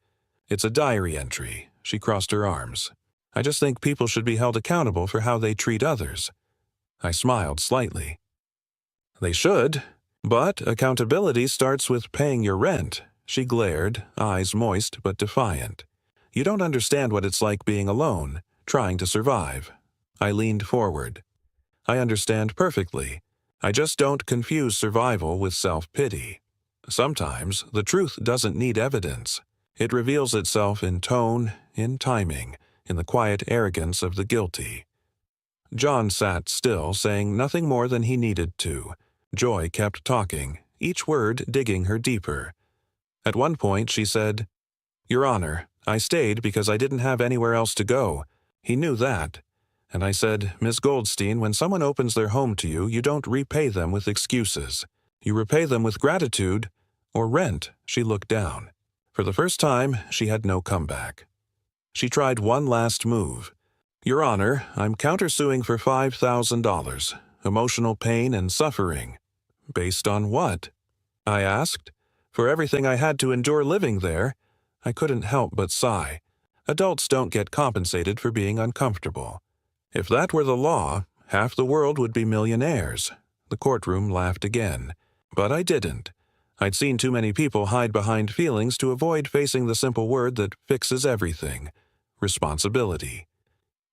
It's a diary entry. She crossed her arms. I just think people should be held accountable for how they treat others. I smiled slightly. They should, but accountability starts with paying your rent. She glared, eyes moist but defiant. You don't understand what it's like being alone, trying to survive. I leaned forward. I understand perfectly. I just don't confuse survival with self-pity. Sometimes the truth doesn't need evidence. It reveals itself in tone, in timing, in the quiet arrogance of the guilty. John sat still, saying nothing more than he needed to. Joy kept talking, each word digging her deeper. At one point she said, Your Honor, I stayed because I didn't have anywhere else to go. He knew that. And I said, Miss Goldstein, when someone opens their home to you, you don't repay them with excuses. You repay them with gratitude or rent. She looked down. For the first time, she had no comeback. She tried one last move. Your Honor, I'm countersuing for $5,000. Emotional pain and suffering. Based on what? I asked. For everything I had to endure living there. I couldn't help but sigh. Adults don't get compensated for being uncomfortable. If that were the law, half the world would be millionaires. The courtroom laughed again. But I didn't. I'd seen too many people hide behind feelings to avoid facing the simple word that fixes everything. Responsibility.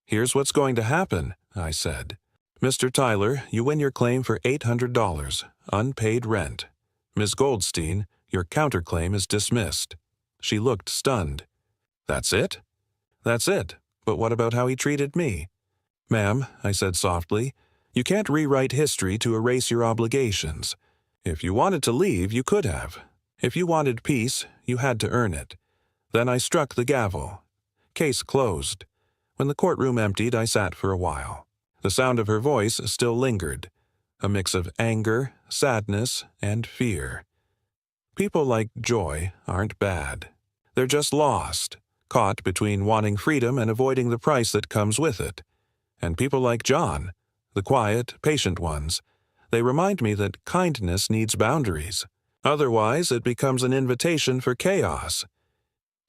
Here's what's going to happen, I said. Mr. Tyler, you win your claim for $800, unpaid rent. Ms. Goldstein, your counterclaim is dismissed. She looked stunned. That's it? That's it. But what about how he treated me? Ma'am, I said softly, you can't rewrite history to erase your obligations. If you wanted to leave, you could have. If you wanted peace, you had to earn it. Then I struck the gavel. Case closed. When the courtroom emptied, I sat for a while. The sound of her voice still lingered, a mix of anger, sadness, and fear. People like Joy aren't bad. They're just lost, caught between wanting freedom and avoiding the price that comes with it. And people like John, the quiet, patient ones, they remind me that kindness needs boundaries. Otherwise, it becomes an invitation for chaos.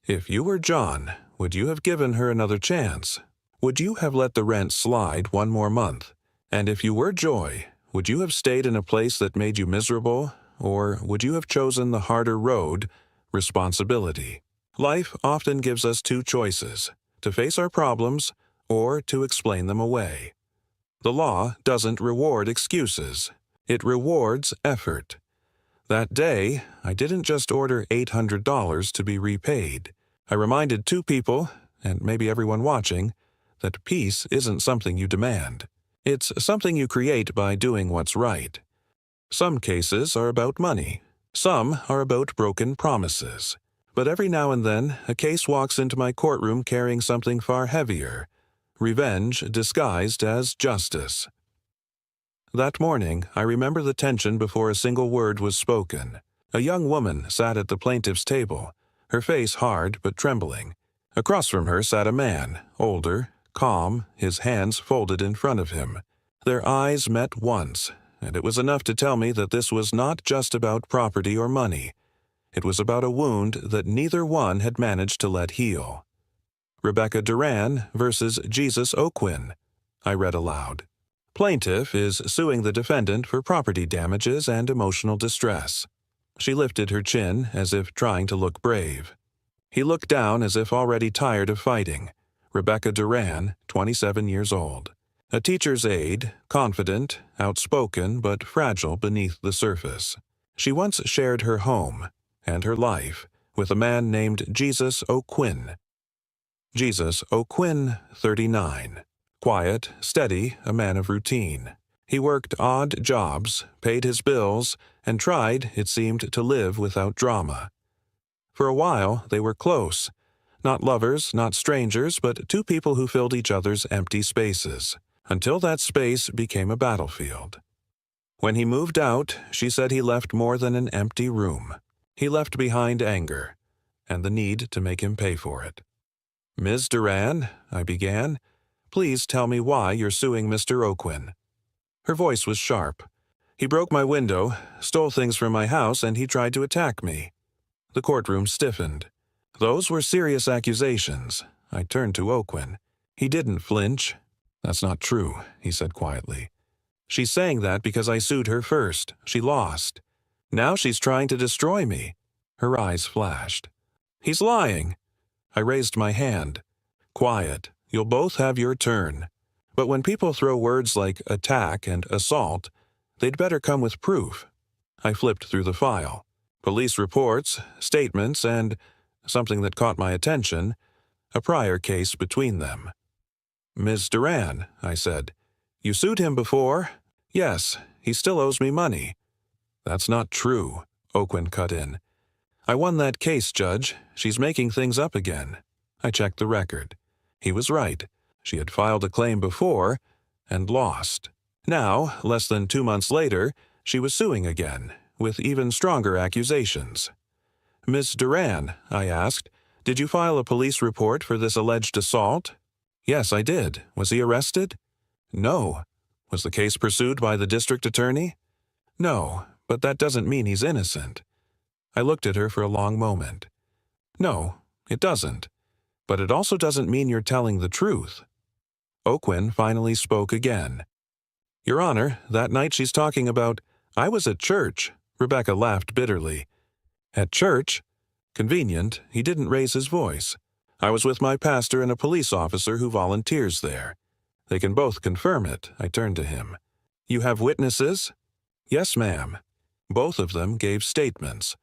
If you were John, would you have given her another chance? Would you have let the rent slide one more month? And if you were Joy, would you have stayed in a place that made you miserable? Or would you have chosen the harder road, responsibility? Life often gives us two choices, to face our problems or to explain them away. The law doesn't reward excuses. It rewards effort. That day, I didn't just order $800 to be repaid. I reminded two people, and maybe everyone watching, that peace isn't something you demand. It's something you create by doing what's right. Some cases are about money. Some are about broken promises. But every now and then, a case walks into my courtroom carrying something far heavier, revenge disguised as justice. That morning, I remember the tension before a single word was spoken. A young woman sat at the plaintiff's table, her face hard but trembling. Across from her sat a man, older, calm, his hands folded in front of him. Their eyes met once, and it was enough to tell me that this was not just about property or money. It was about a wound that neither one had managed to let heal. Rebecca Duran versus Jesus O'Quinn, I read aloud. Plaintiff is suing the defendant for property damages and emotional distress. She lifted her chin as if trying to look brave. He looked down as if already tired of fighting. Rebecca Duran, 27 years old. A teacher's aide, confident, outspoken, but fragile beneath the surface. She once shared her home and her life with a man named Jesus O'Quinn. Jesus O'Quinn, 39. Quiet, steady, a man of routine. He worked odd jobs, paid his bills, and tried, it seemed, to live without drama. For a while, they were close. Not lovers, not strangers, but two people who filled each other's empty spaces, until that space became a battlefield. When he moved out, she said he left more than an empty room. He left behind anger and the need to make him pay for it. Ms. Duran, I began, please tell me why you're suing Mr. O'Quinn. Her voice was sharp. He broke my window, stole things from my house, and he tried to attack me. The courtroom stiffened. Those were serious accusations. I turned to O'Quinn. He didn't flinch. That's not true, he said quietly. She's saying that because I sued her first. She lost. Now she's trying to destroy me. Her eyes flashed. He's lying. I raised my hand. Quiet. You'll both have your turn. But when people throw words like attack and assault, they'd better come with proof. I flipped through the file. Police reports, statements, and something that caught my attention, a prior case between them. Ms. Duran, I said, you sued him before? Yes, he still owes me money. That's not true, O'Quinn cut in. I won that case, Judge. She's making things up again. I checked the record. He was right. She had filed a claim before and lost. Now, less than 2 months later, she was suing again, with even stronger accusations. Ms. Duran, I asked, did you file a police report for this alleged assault? Yes, I did. Was he arrested? No. Was the case pursued by the district attorney? No, but that doesn't mean he's innocent. I looked at her for a long moment. No, it doesn't. But it also doesn't mean you're telling the truth. O'Quinn finally spoke again. Your Honor, that night she's talking about, I was at church. Rebecca laughed bitterly. At church? Convenient, he didn't raise his voice. I was with my pastor and a police officer who volunteers there. They can both confirm it. I turned to him. You have witnesses? Yes, ma'am. Both of them gave statements.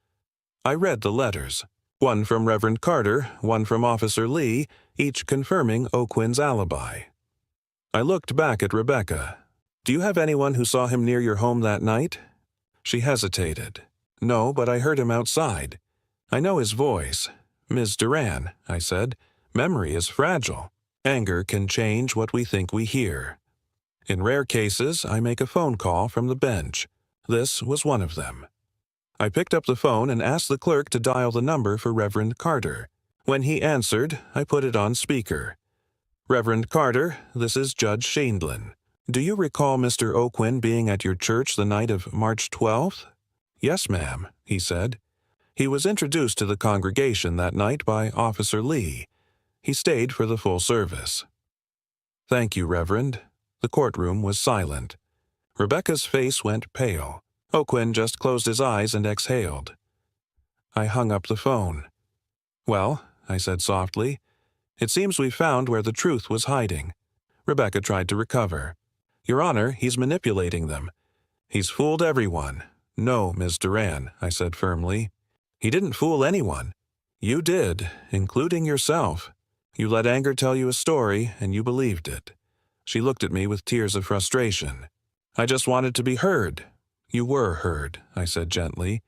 I read the letters. One from Reverend Carter, one from Officer Lee, each confirming O'Quinn's alibi. I looked back at Rebecca. Do you have anyone who saw him near your home that night? She hesitated. No, but I heard him outside. I know his voice. Ms. Duran, I said, memory is fragile. Anger can change what we think we hear. In rare cases, I make a phone call from the bench. This was one of them. I picked up the phone and asked the clerk to dial the number for Reverend Carter. When he answered, I put it on speaker. Reverend Carter, this is Judge Sheindlin. Do you recall Mr. O'Quinn being at your church the night of March 12th? Yes, ma'am, he said. He was introduced to the congregation that night by Officer Lee. He stayed for the full service. Thank you, Reverend. The courtroom was silent. Rebecca's face went pale. O'Quinn just closed his eyes and exhaled. I hung up the phone. Well, I said softly, it seems we found where the truth was hiding. Rebecca tried to recover. Your Honor, he's manipulating them. He's fooled everyone. No, Ms. Duran, I said firmly. He didn't fool anyone. You did, including yourself. You let anger tell you a story, and you believed it. She looked at me with tears of frustration. I just wanted to be heard. You were heard, I said gently.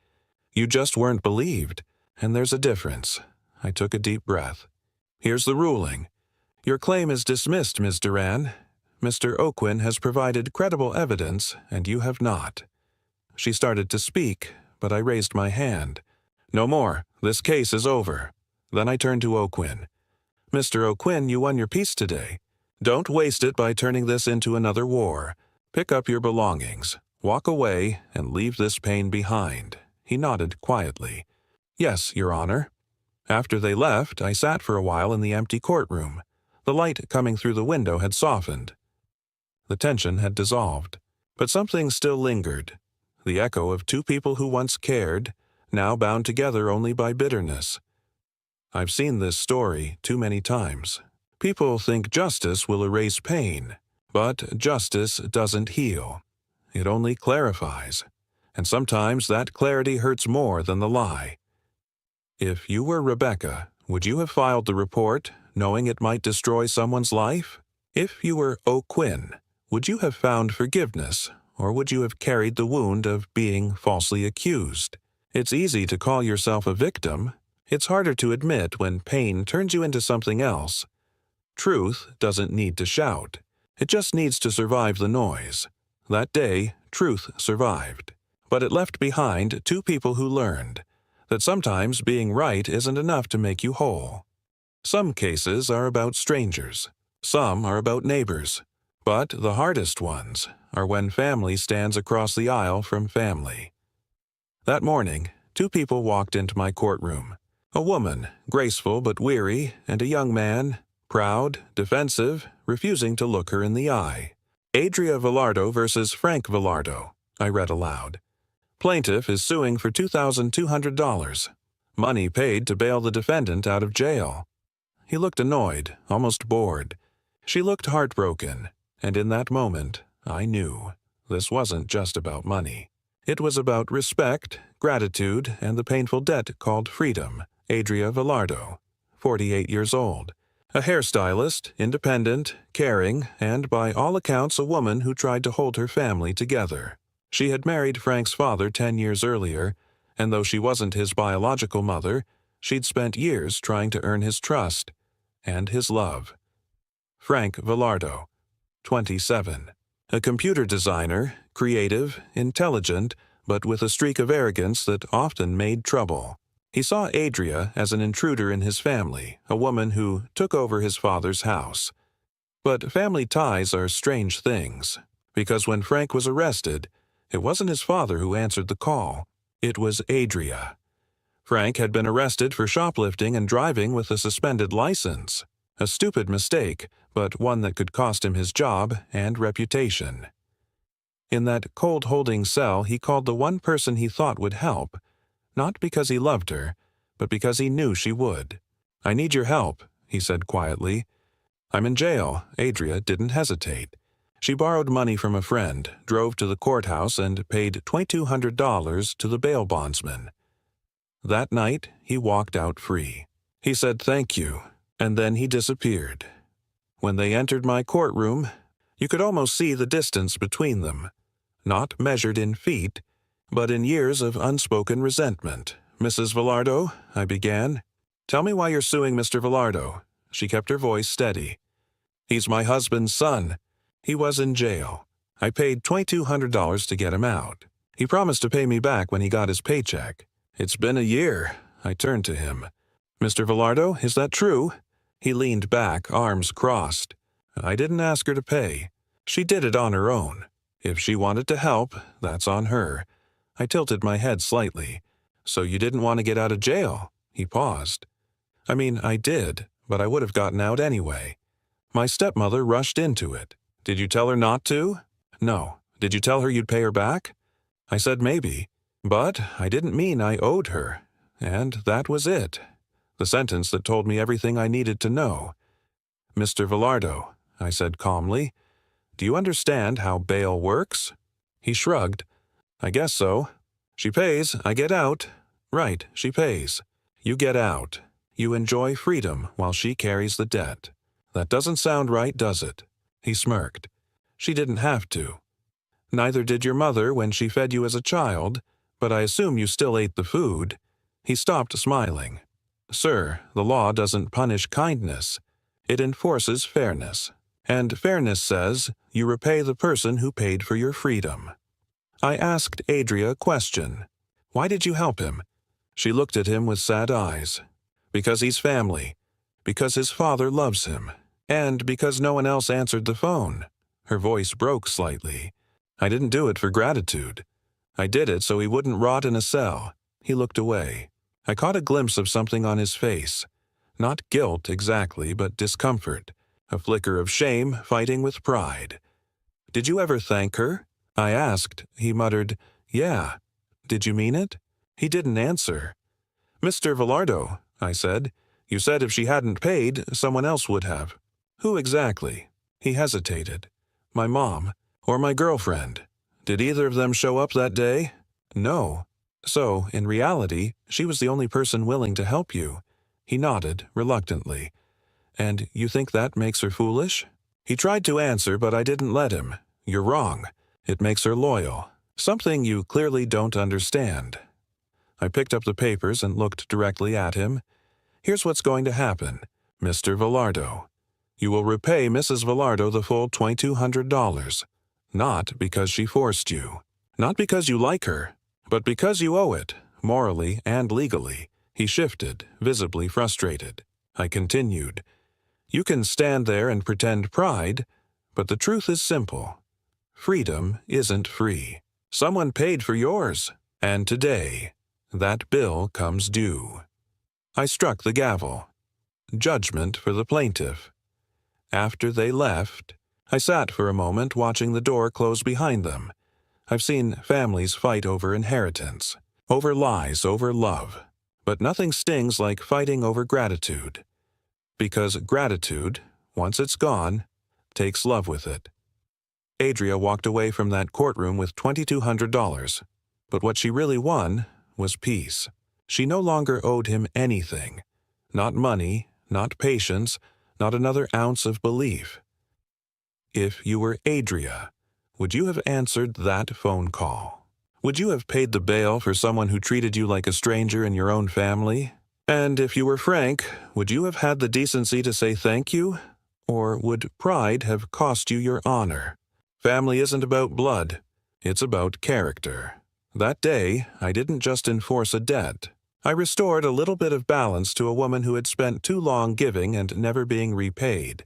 You just weren't believed, and there's a difference. I took a deep breath. Here's the ruling. Your claim is dismissed, Ms. Duran. Mr. O'Quinn has provided credible evidence, and you have not. She started to speak, but I raised my hand. No more. This case is over. Then I turned to O'Quinn. Mr. O'Quinn, you won your peace today. Don't waste it by turning this into another war. Pick up your belongings, walk away, and leave this pain behind. He nodded quietly. Yes, Your Honor. After they left, I sat for a while in the empty courtroom. The light coming through the window had softened. The tension had dissolved, but something still lingered. The echo of two people who once cared, now bound together only by bitterness. I've seen this story too many times. People think justice will erase pain, but justice doesn't heal. It only clarifies, and sometimes that clarity hurts more than the lie. If you were Rebecca, would you have filed the report, knowing it might destroy someone's life? If you were O'Quinn, would you have found forgiveness, or would you have carried the wound of being falsely accused? It's easy to call yourself a victim. It's harder to admit when pain turns you into something else. Truth doesn't need to shout. It just needs to survive the noise. That day, truth survived. But it left behind two people who learned that sometimes being right isn't enough to make you whole. Some cases are about strangers. Some are about neighbors. But the hardest ones are when family stands across the aisle from family. That morning, two people walked into my courtroom. A woman, graceful but weary, and a young man, proud, defensive, refusing to look her in the eye. Adria Villardo versus Frank Villardo, I read aloud. Plaintiff is suing for $2,200. Money paid to bail the defendant out of jail. He looked annoyed, almost bored. She looked heartbroken, and in that moment, I knew this wasn't just about money. It was about respect, gratitude, and the painful debt called freedom. Adria Villardo, 48 years old. A hairstylist, independent, caring, and by all accounts a woman who tried to hold her family together. She had married Frank's father 10 years earlier, and though she wasn't his biological mother, she'd spent years trying to earn his trust and his love. Frank Villardo, 27. A computer designer, creative, intelligent, but with a streak of arrogance that often made trouble. He saw Adria as an intruder in his family, a woman who took over his father's house. But family ties are strange things, because when Frank was arrested, it wasn't his father who answered the call. It was Adria. Frank had been arrested for shoplifting and driving with a suspended license. A stupid mistake, but one that could cost him his job and reputation. In that cold-holding cell, he called the one person he thought would help, not because he loved her, but because he knew she would. "I need your help," he said quietly. "I'm in jail." Adria didn't hesitate. She borrowed money from a friend, drove to the courthouse, and paid $2,200 to the bail bondsman. That night, he walked out free. He said thank you, and then he disappeared. When they entered my courtroom, you could almost see the distance between them, not measured in feet, but in years of unspoken resentment. "Mrs. Villardo," I began. "Tell me why you're suing Mr. Villardo." She kept her voice steady. "He's my husband's son. He was in jail. I paid $2,200 to get him out. He promised to pay me back when he got his paycheck. It's been a year." I turned to him. "Mr. Villardo, is that true?" He leaned back, arms crossed. "I didn't ask her to pay. She did it on her own. If she wanted to help, that's on her." I tilted my head slightly. "So you didn't want to get out of jail?" He paused. "I mean, I did, but I would have gotten out anyway. My stepmother rushed into it. Did you tell her not to?" "No. Did you tell her you'd pay her back?" I said maybe, but I didn't mean I owed her. And that was it. The sentence that told me everything I needed to know. "Mr. Villardo," I said calmly, "do you understand how bail works?" He shrugged. "I guess so. She pays, I get out." "Right, she pays. You get out. You enjoy freedom while she carries the debt. That doesn't sound right, does it?" He smirked. "She didn't have to. Neither did your mother when she fed you as a child, but I assume you still ate the food." He stopped smiling. "Sir, the law doesn't punish kindness. It enforces fairness. And fairness says you repay the person who paid for your freedom." I asked Adria a question. "Why did you help him?" She looked at him with sad eyes. "Because he's family. Because his father loves him. And because no one else answered the phone." Her voice broke slightly. "I didn't do it for gratitude. I did it so he wouldn't rot in a cell." He looked away. I caught a glimpse of something on his face. Not guilt exactly, but discomfort. A flicker of shame fighting with pride. "Did you ever thank her?" I asked. He muttered, "Yeah." "Did you mean it?" He didn't answer. "Mr. Villardo," I said, "you said if she hadn't paid, someone else would have." "Who exactly?" He hesitated. "My mom, or my girlfriend." "Did either of them show up that day?" "No." "So, in reality, she was the only person willing to help you." He nodded, reluctantly. "And you think that makes her foolish?" He tried to answer, but I didn't let him. "You're wrong. It makes her loyal. Something you clearly don't understand." I picked up the papers and looked directly at him. "Here's what's going to happen, Mr. Villardo. You will repay Mrs. Villardo the full $2,200. Not because she forced you. Not because you like her, but because you owe it, morally and legally. He shifted, visibly frustrated. I continued, "You can stand there and pretend pride, but the truth is simple. Freedom isn't free. Someone paid for yours, and today, that bill comes due." I struck the gavel. Judgment for the plaintiff. After they left, I sat for a moment watching the door close behind them. I've seen families fight over inheritance, over lies, over love, but nothing stings like fighting over gratitude. Because gratitude, once it's gone, takes love with it. Adria walked away from that courtroom with $2,200, but what she really won was peace. She no longer owed him anything. Not money, not patience, not another ounce of belief. If you were Adria, would you have answered that phone call? Would you have paid the bail for someone who treated you like a stranger in your own family? And if you were Frank, would you have had the decency to say thank you? Or would pride have cost you your honor? Family isn't about blood. It's about character. That day, I didn't just enforce a debt. I restored a little bit of balance to a woman who had spent too long giving and never being repaid.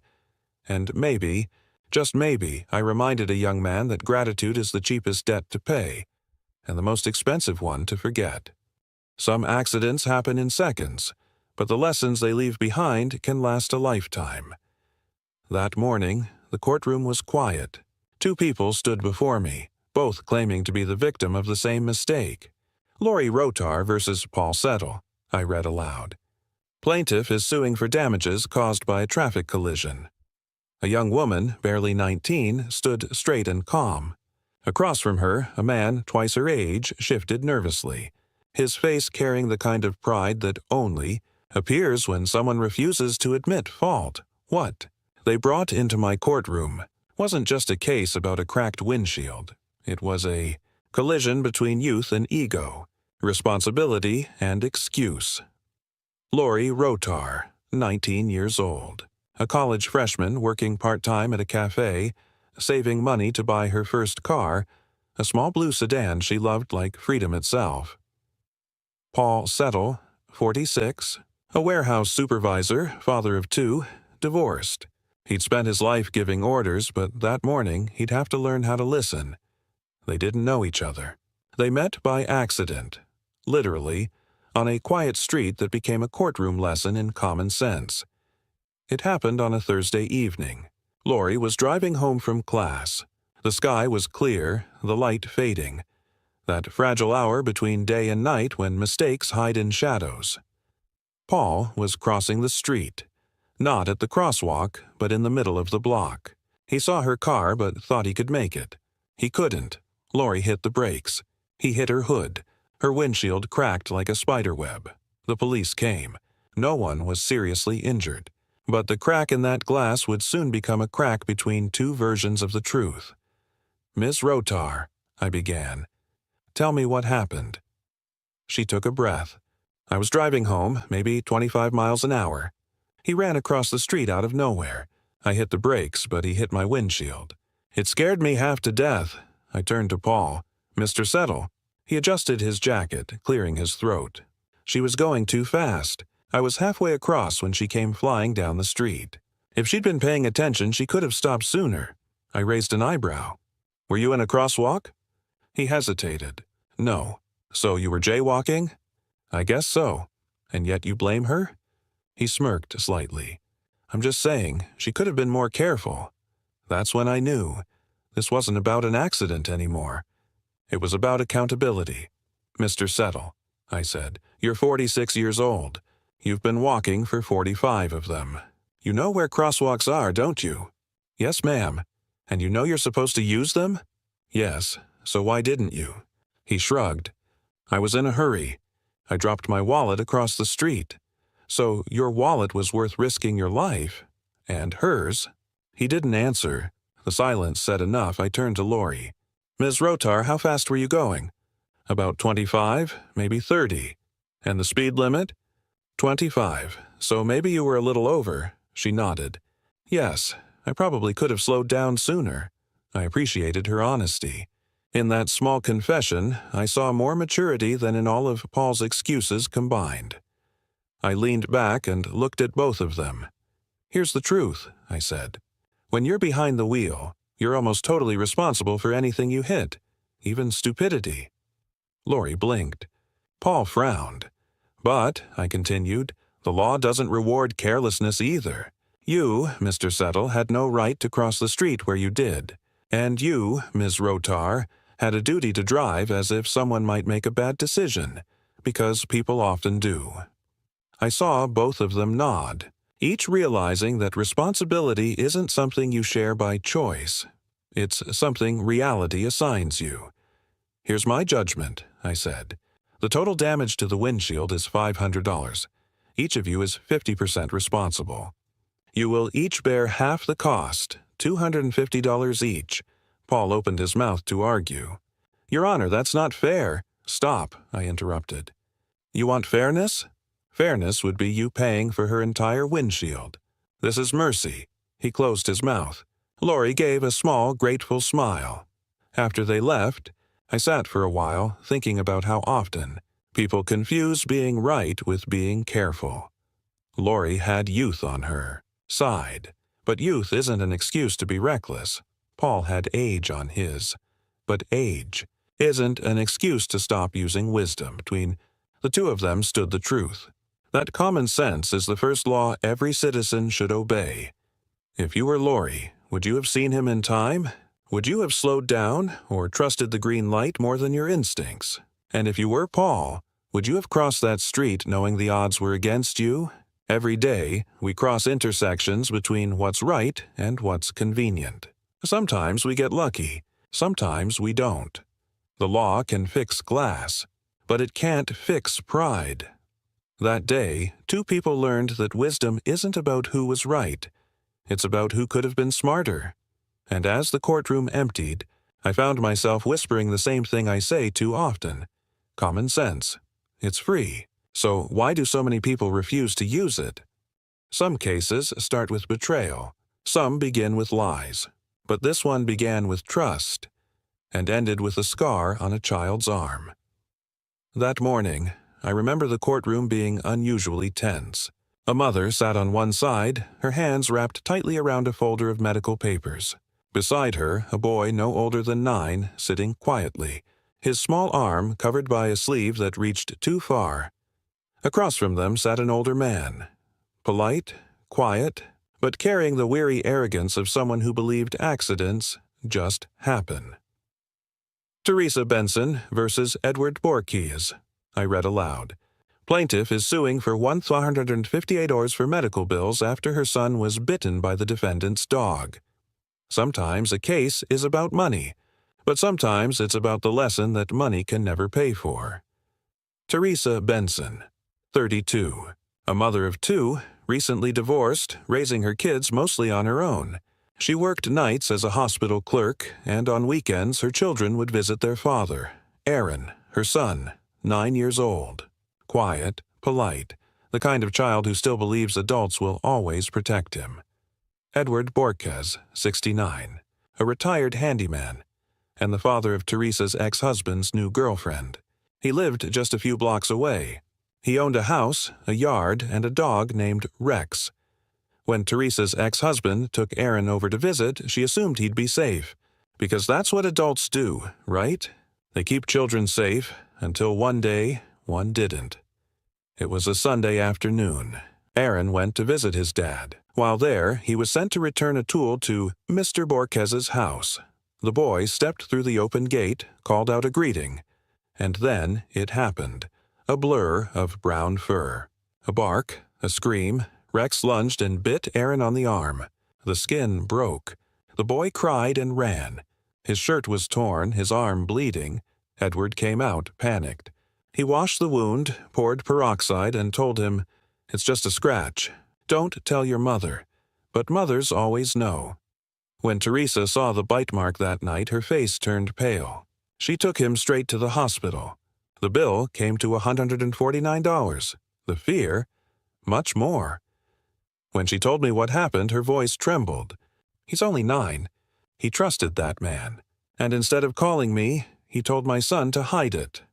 And maybe, just maybe, I reminded a young man that gratitude is the cheapest debt to pay, and the most expensive one to forget. Some accidents happen in seconds, but the lessons they leave behind can last a lifetime. That morning, the courtroom was quiet. 2 people stood before me, both claiming to be the victim of the same mistake. Lori Rotar versus Paul Settle, I read aloud. Plaintiff is suing for damages caused by a traffic collision. A young woman, barely 19, stood straight and calm. Across from her, a man twice her age shifted nervously, his face carrying the kind of pride that only appears when someone refuses to admit fault. What they brought into my courtroom wasn't just a case about a cracked windshield. It was a collision between youth and ego, responsibility and excuse. Lori Rotar, 19 years old, a college freshman working part-time at a cafe, saving money to buy her first car, a small blue sedan she loved like freedom itself. Paul Settle, 46, a warehouse supervisor, father of 2, divorced. He'd spent his life giving orders, but that morning he'd have to learn how to listen. They didn't know each other. They met by accident, literally, on a quiet street that became a courtroom lesson in common sense. It happened on a Thursday evening. Lori was driving home from class. The sky was clear, the light fading. That fragile hour between day and night when mistakes hide in shadows. Paul was crossing the street. Not at the crosswalk, but in the middle of the block. He saw her car but thought he could make it. He couldn't. Lori hit the brakes. He hit her hood. Her windshield cracked like a spider web. The police came. No one was seriously injured. But the crack in that glass would soon become a crack between 2 versions of the truth. "Miss Rotar," I began, "tell me what happened." She took a breath. "I was driving home, maybe 25 miles an hour. He ran across the street out of nowhere. I hit the brakes, but he hit my windshield. It scared me half to death." I turned to Paul. "Mr. Settle." He adjusted his jacket, clearing his throat. "She was going too fast. I was halfway across when she came flying down the street. If she'd been paying attention, she could have stopped sooner." I raised an eyebrow. "Were you in a crosswalk?" He hesitated. "No." "So you were jaywalking?" "I guess so. And yet you blame her?" He smirked slightly. "I'm just saying, she could have been more careful." That's when I knew. This wasn't about an accident anymore. It was about accountability. "Mr. Settle," I said, "you're 46 years old. You've been walking for 45 of them. You know where crosswalks are, don't you?" "Yes, ma'am." "And you know you're supposed to use them?" "Yes. So why didn't you?" He shrugged. "I was in a hurry. I dropped my wallet across the street. So your wallet was worth risking your life. And hers." He didn't answer. The silence said enough. I turned to Lori. "Ms. Rotar, how fast were you going?" "About 25, maybe 30. "And the speed limit?" 25. So maybe you were a little over." She nodded. "Yes, I probably could have slowed down sooner." I appreciated her honesty. In that small confession, I saw more maturity than in all of Paul's excuses combined. I leaned back and looked at both of them. "Here's the truth," I said. "When you're behind the wheel, you're almost totally responsible for anything you hit, even stupidity." Lori blinked. Paul frowned. "But," I continued, "the law doesn't reward carelessness either. You, Mr. Settle, had no right to cross the street where you did. And you, Ms. Rotar, had a duty to drive as if someone might make a bad decision, because people often do." I saw both of them nod, each realizing that responsibility isn't something you share by choice. It's something reality assigns you. "Here's my judgment," I said. "The total damage to the windshield is $500. Each of you is 50% responsible. You will each bear half the cost, $250 each." Paul opened his mouth to argue. "Your Honor, that's not fair." "Stop," I interrupted. "You want fairness? Fairness would be you paying for her entire windshield. This is mercy." He closed his mouth. Lori gave a small, grateful smile. After they left, I sat for a while thinking about how often people confuse being right with being careful. Lori had youth on her, sighed. But youth isn't an excuse to be reckless. Paul had age on his. But age isn't an excuse to stop using wisdom. Between the two of them stood the truth. That common sense is the first law every citizen should obey. If you were Lori, would you have seen him in time? Would you have slowed down or trusted the green light more than your instincts? And if you were Paul, would you have crossed that street knowing the odds were against you? Every day, we cross intersections between what's right and what's convenient. Sometimes we get lucky, sometimes we don't. The law can fix glass, but it can't fix pride. That day, two people learned that wisdom isn't about who was right. It's about who could have been smarter. And as the courtroom emptied, I found myself whispering the same thing I say too often. Common sense. It's free. So why do so many people refuse to use it? Some cases start with betrayal. Some begin with lies. But this one began with trust and ended with a scar on a child's arm. That morning, I remember the courtroom being unusually tense. A mother sat on one side, her hands wrapped tightly around a folder of medical papers. Beside her, a boy no older than 9, sitting quietly, his small arm covered by a sleeve that reached too far. Across from them sat an older man, polite, quiet, but carrying the weary arrogance of someone who believed accidents just happen. Teresa Benson versus Edward Borkes, I read aloud. Plaintiff is suing for $158 for medical bills after her son was bitten by the defendant's dog. Sometimes a case is about money, but sometimes it's about the lesson that money can never pay for. Teresa Benson, 32, a mother of 2, recently divorced, raising her kids mostly on her own. She worked nights as a hospital clerk, and on weekends her children would visit their father, Aaron, her son, 9 years old. Quiet, polite, the kind of child who still believes adults will always protect him. Edward Borkes, 69, a retired handyman, and the father of Teresa's ex-husband's new girlfriend. He lived just a few blocks away. He owned a house, a yard, and a dog named Rex. When Teresa's ex-husband took Aaron over to visit, she assumed he'd be safe, because that's what adults do, right? They keep children safe, until one day, one didn't. It was a Sunday afternoon. Aaron went to visit his dad. While there, he was sent to return a tool to Mr. Borkes's house. The boy stepped through the open gate, called out a greeting, and then it happened. A blur of brown fur. A bark, a scream. Rex lunged and bit Aaron on the arm. The skin broke. The boy cried and ran. His shirt was torn, his arm bleeding. Edward came out, panicked. He washed the wound, poured peroxide, and told him, "It's just a scratch. Don't tell your mother." But mothers always know. When Teresa saw the bite mark that night, her face turned pale. She took him straight to the hospital. The bill came to $149. The fear, much more. When she told me what happened, her voice trembled. "He's only 9. He trusted that man, and instead of calling me, he told my son to hide it.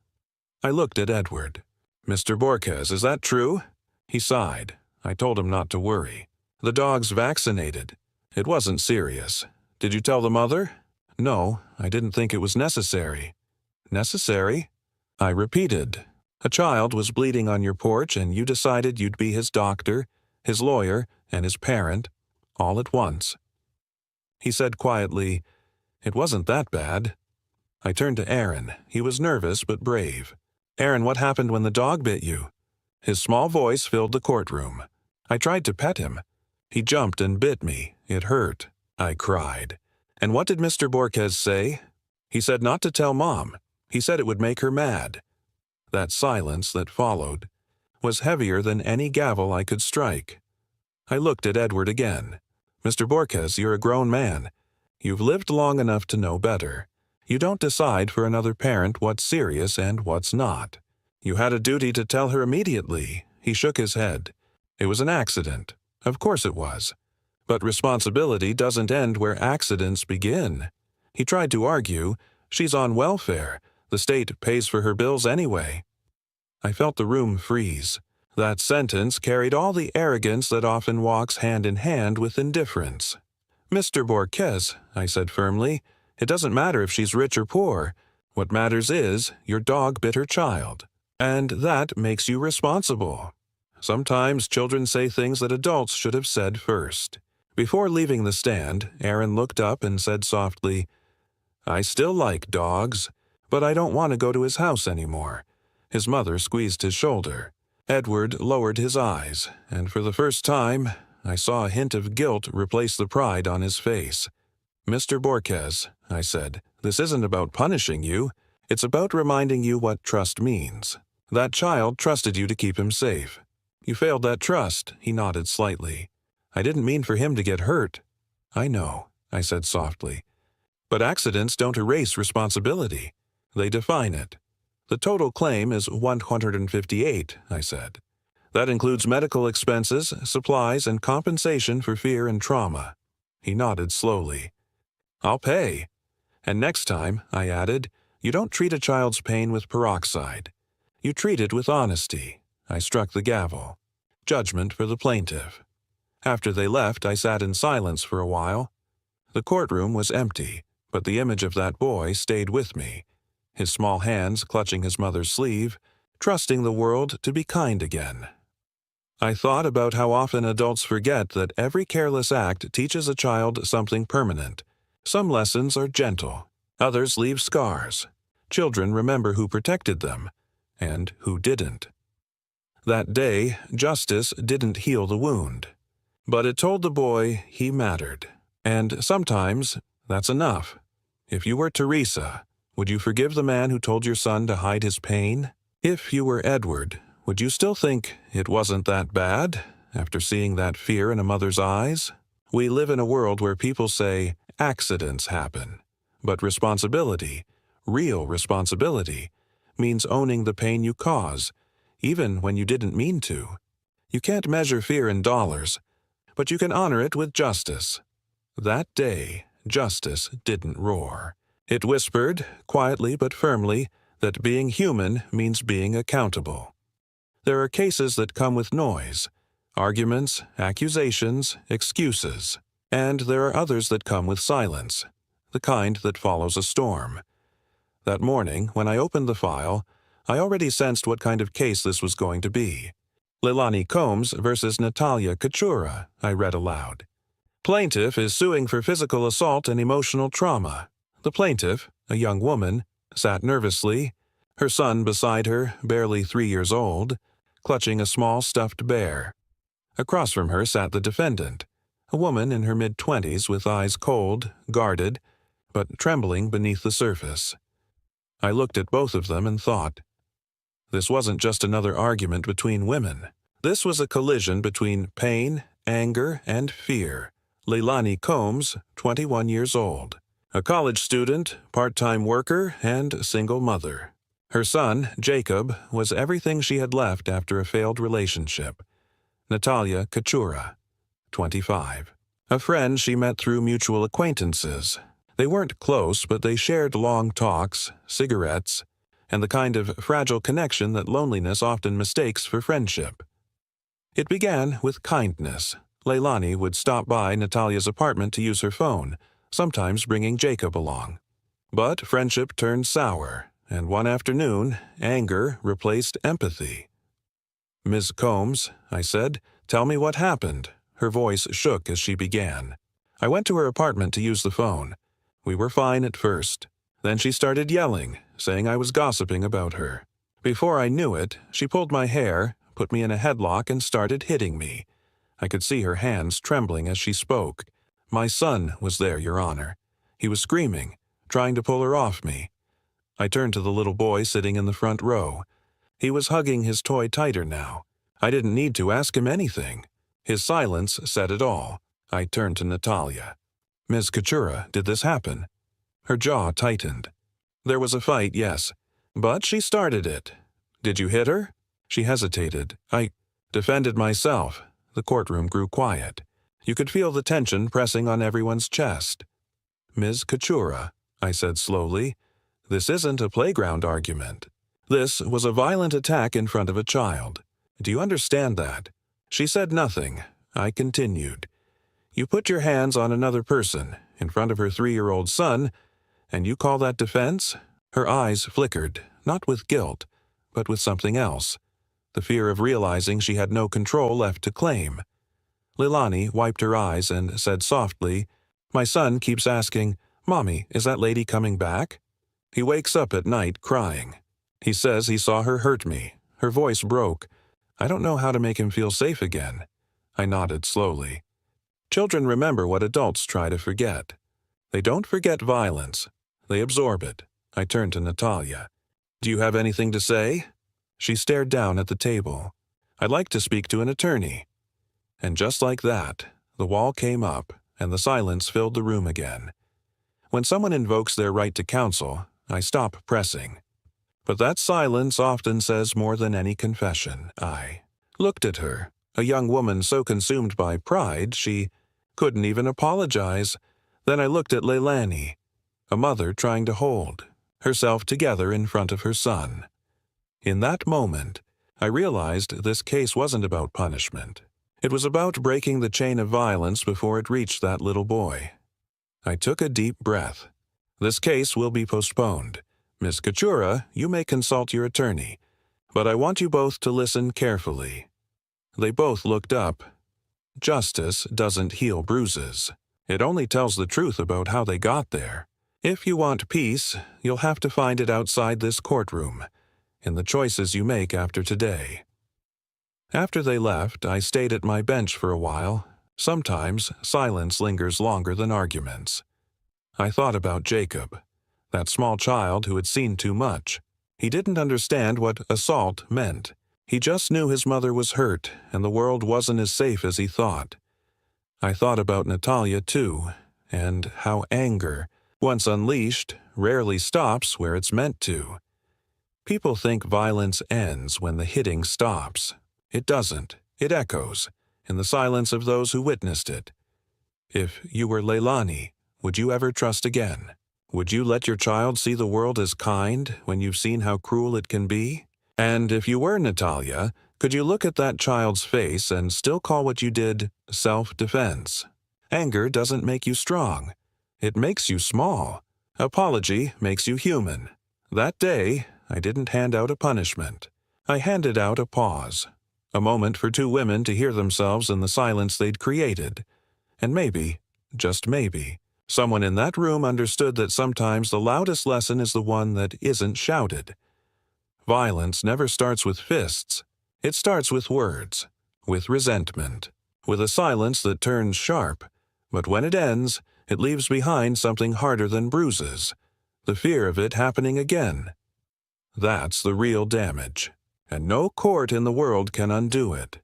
I looked at Edward. "Mr. Borges, is that true?" He sighed. I told him not to worry. "The dog's vaccinated. It wasn't serious. Did you tell the mother?" "No, I didn't think it was necessary." "Necessary?" I repeated. "A child was bleeding on your porch and you decided you'd be his doctor, his lawyer, and his parent, all at once." He said quietly, "It wasn't that bad." I turned to Aaron. He was nervous but brave. "Aaron, what happened when the dog bit you?" His small voice filled the courtroom. I tried to pet him. He jumped and bit me. It hurt. I cried. "And what did Mr. Borges say?" "He said not to tell Mom. He said it would make her mad." That silence that followed was heavier than any gavel I could strike. I looked at Edward again. "Mr. Borges, you're a grown man. You've lived long enough to know better. You don't decide for another parent what's serious and what's not. You had a duty to tell her immediately." He shook his head. "It was an accident. Of course it was. But responsibility doesn't end where accidents begin." He tried to argue, "She's on welfare. The state pays for her bills anyway." I felt the room freeze. That sentence carried all the arrogance that often walks hand in hand with indifference. "Mr. Borges," I said firmly, "it doesn't matter if she's rich or poor. What matters is your dog bit her child, and that makes you responsible." Sometimes children say things that adults should have said first. Before leaving the stand, Aaron looked up and said softly, "I still like dogs, but I don't want to go to his house anymore." His mother squeezed his shoulder. Edward lowered his eyes, and for the first time, I saw a hint of guilt replace the pride on his face. "Mr. Borges," I said, "this isn't about punishing you. It's about reminding you what trust means. That child trusted you to keep him safe. You failed that trust." He nodded slightly. "I didn't mean for him to get hurt." "I know," I said softly. "But accidents don't erase responsibility. They define it. The total claim is $158, I said. "That includes medical expenses, supplies, and compensation for fear and trauma." He nodded slowly. "I'll pay. And next time," I added, "you don't treat a child's pain with peroxide. You treat it with honesty." I struck the gavel. Judgment for the plaintiff. After they left, I sat in silence for a while. The courtroom was empty, but the image of that boy stayed with me. His small hands clutching his mother's sleeve, trusting the world to be kind again. I thought about how often adults forget that every careless act teaches a child something permanent. Some lessons are gentle, others leave scars. Children remember who protected them, and who didn't. That day, justice didn't heal the wound, but it told the boy he mattered. And sometimes, that's enough. If you were Teresa, would you forgive the man who told your son to hide his pain? If you were Edward, would you still think it wasn't that bad, after seeing that fear in a mother's eyes? We live in a world where people say accidents happen, but responsibility, real responsibility, means owning the pain you cause, even when you didn't mean to. You can't measure fear in dollars, but you can honor it with justice. That day, justice didn't roar. It whispered, quietly but firmly, that being human means being accountable. There are cases that come with noise, arguments, accusations, excuses, and there are others that come with silence, the kind that follows a storm. That morning, when I opened the file, I already sensed what kind of case this was going to be. Leilani Combs versus Natalia Kachura, I read aloud. Plaintiff is suing for physical assault and emotional trauma. The plaintiff, a young woman, sat nervously, her son beside her, barely 3 years old, clutching a small stuffed bear. Across from her sat the defendant, a woman in her mid-20s with eyes cold, guarded, but trembling beneath the surface. I looked at both of them and thought, this wasn't just another argument between women. This was a collision between pain, anger, and fear. Leilani Combs, 21 years old. A college student, part-time worker, and single mother. Her son, Jacob, was everything she had left after a failed relationship. Natalia Kachura, 25. A friend she met through mutual acquaintances. They weren't close, but they shared long talks, cigarettes, and the kind of fragile connection that loneliness often mistakes for friendship. It began with kindness. Leilani would stop by Natalia's apartment to use her phone, sometimes bringing Jacob along. But friendship turned sour, and one afternoon, anger replaced empathy. "Ms. Combs," I said, "tell me what happened." Her voice shook as she began. I went to her apartment to use the phone. We were fine at first. Then she started yelling, saying I was gossiping about her. Before I knew it, she pulled my hair, put me in a headlock, and started hitting me. I could see her hands trembling as she spoke. My son was there, Your Honor. He was screaming, trying to pull her off me. I turned to the little boy sitting in the front row. He was hugging his toy tighter now. I didn't need to ask him anything. His silence said it all. I turned to Natalia. "Ms. Kachura, did this happen?" Her jaw tightened. "There was a fight, yes. But she started it. Did you hit her?" She hesitated. "I defended myself." The courtroom grew quiet. You could feel the tension pressing on everyone's chest. "Ms. Kachura," I said slowly, "this isn't a playground argument. This was a violent attack in front of a child. Do you understand that?" She said nothing. I continued. "You put your hands on another person, in front of her 3-year-old son, and you call that defense?" Her eyes flickered, not with guilt, but with something else. The fear of realizing she had no control left to claim. Leilani wiped her eyes and said softly, "My son keeps asking, 'Mommy, is that lady coming back?' He wakes up at night crying. He says he saw her hurt me." Her voice broke. "I don't know how to make him feel safe again." I nodded slowly. Children remember what adults try to forget. They don't forget violence. They absorb it. I turned to Natalia. "Do you have anything to say?" She stared down at the table. "I'd like to speak to an attorney." And just like that, the wall came up, and the silence filled the room again. When someone invokes their right to counsel, I stop pressing. But that silence often says more than any confession. I looked at her, a young woman so consumed by pride she couldn't even apologize. Then I looked at Leilani, a mother trying to hold herself together in front of her son. In that moment, I realized this case wasn't about punishment. It was about breaking the chain of violence before it reached that little boy. I took a deep breath. "This case will be postponed. Miss Kachura, you may consult your attorney, but I want you both to listen carefully." They both looked up. Justice doesn't heal bruises. It only tells the truth about how they got there. If you want peace, you'll have to find it outside this courtroom, in the choices you make after today. After they left, I stayed at my bench for a while. Sometimes silence lingers longer than arguments. I thought about Jacob, that small child who had seen too much. He didn't understand what assault meant. He just knew his mother was hurt, and the world wasn't as safe as he thought. I thought about Natalia, too, and how anger, once unleashed, rarely stops where it's meant to. People think violence ends when the hitting stops. It doesn't. It echoes, in the silence of those who witnessed it. If you were Leilani, would you ever trust again? Would you let your child see the world as kind when you've seen how cruel it can be? And if you were Natalia, could you look at that child's face and still call what you did self-defense? Anger doesn't make you strong. It makes you small. Apology makes you human. That day, I didn't hand out a punishment. I handed out a pause. A moment for two women to hear themselves in the silence they'd created. And maybe, just maybe, someone in that room understood that sometimes the loudest lesson is the one that isn't shouted. Violence never starts with fists. It starts with words, with resentment, with a silence that turns sharp. But when it ends, it leaves behind something harder than bruises, the fear of it happening again. That's the real damage, and no court in the world can undo it.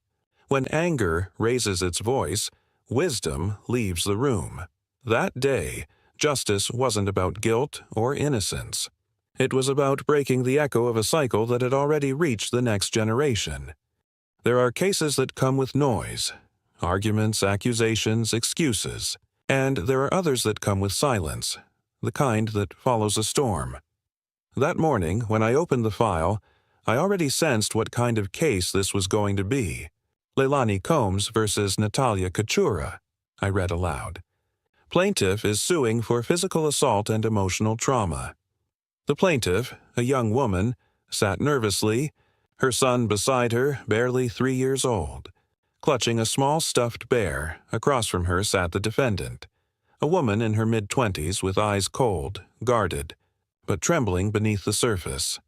When anger raises its voice, wisdom leaves the room. That day, justice wasn't about guilt or innocence. It was about breaking the echo of a cycle that had already reached the next generation. There are cases that come with noise, arguments, accusations, excuses, and there are others that come with silence, the kind that follows a storm. That morning, when I opened the file, I already sensed what kind of case this was going to be. Leilani Combs versus Natalia Kachura, I read aloud. Plaintiff is suing for physical assault and emotional trauma. The plaintiff, a young woman, sat nervously, her son beside her, barely 3 years old. Clutching a small stuffed bear, across from her sat the defendant, a woman in her mid-20s with eyes cold, guarded, but trembling beneath the surface.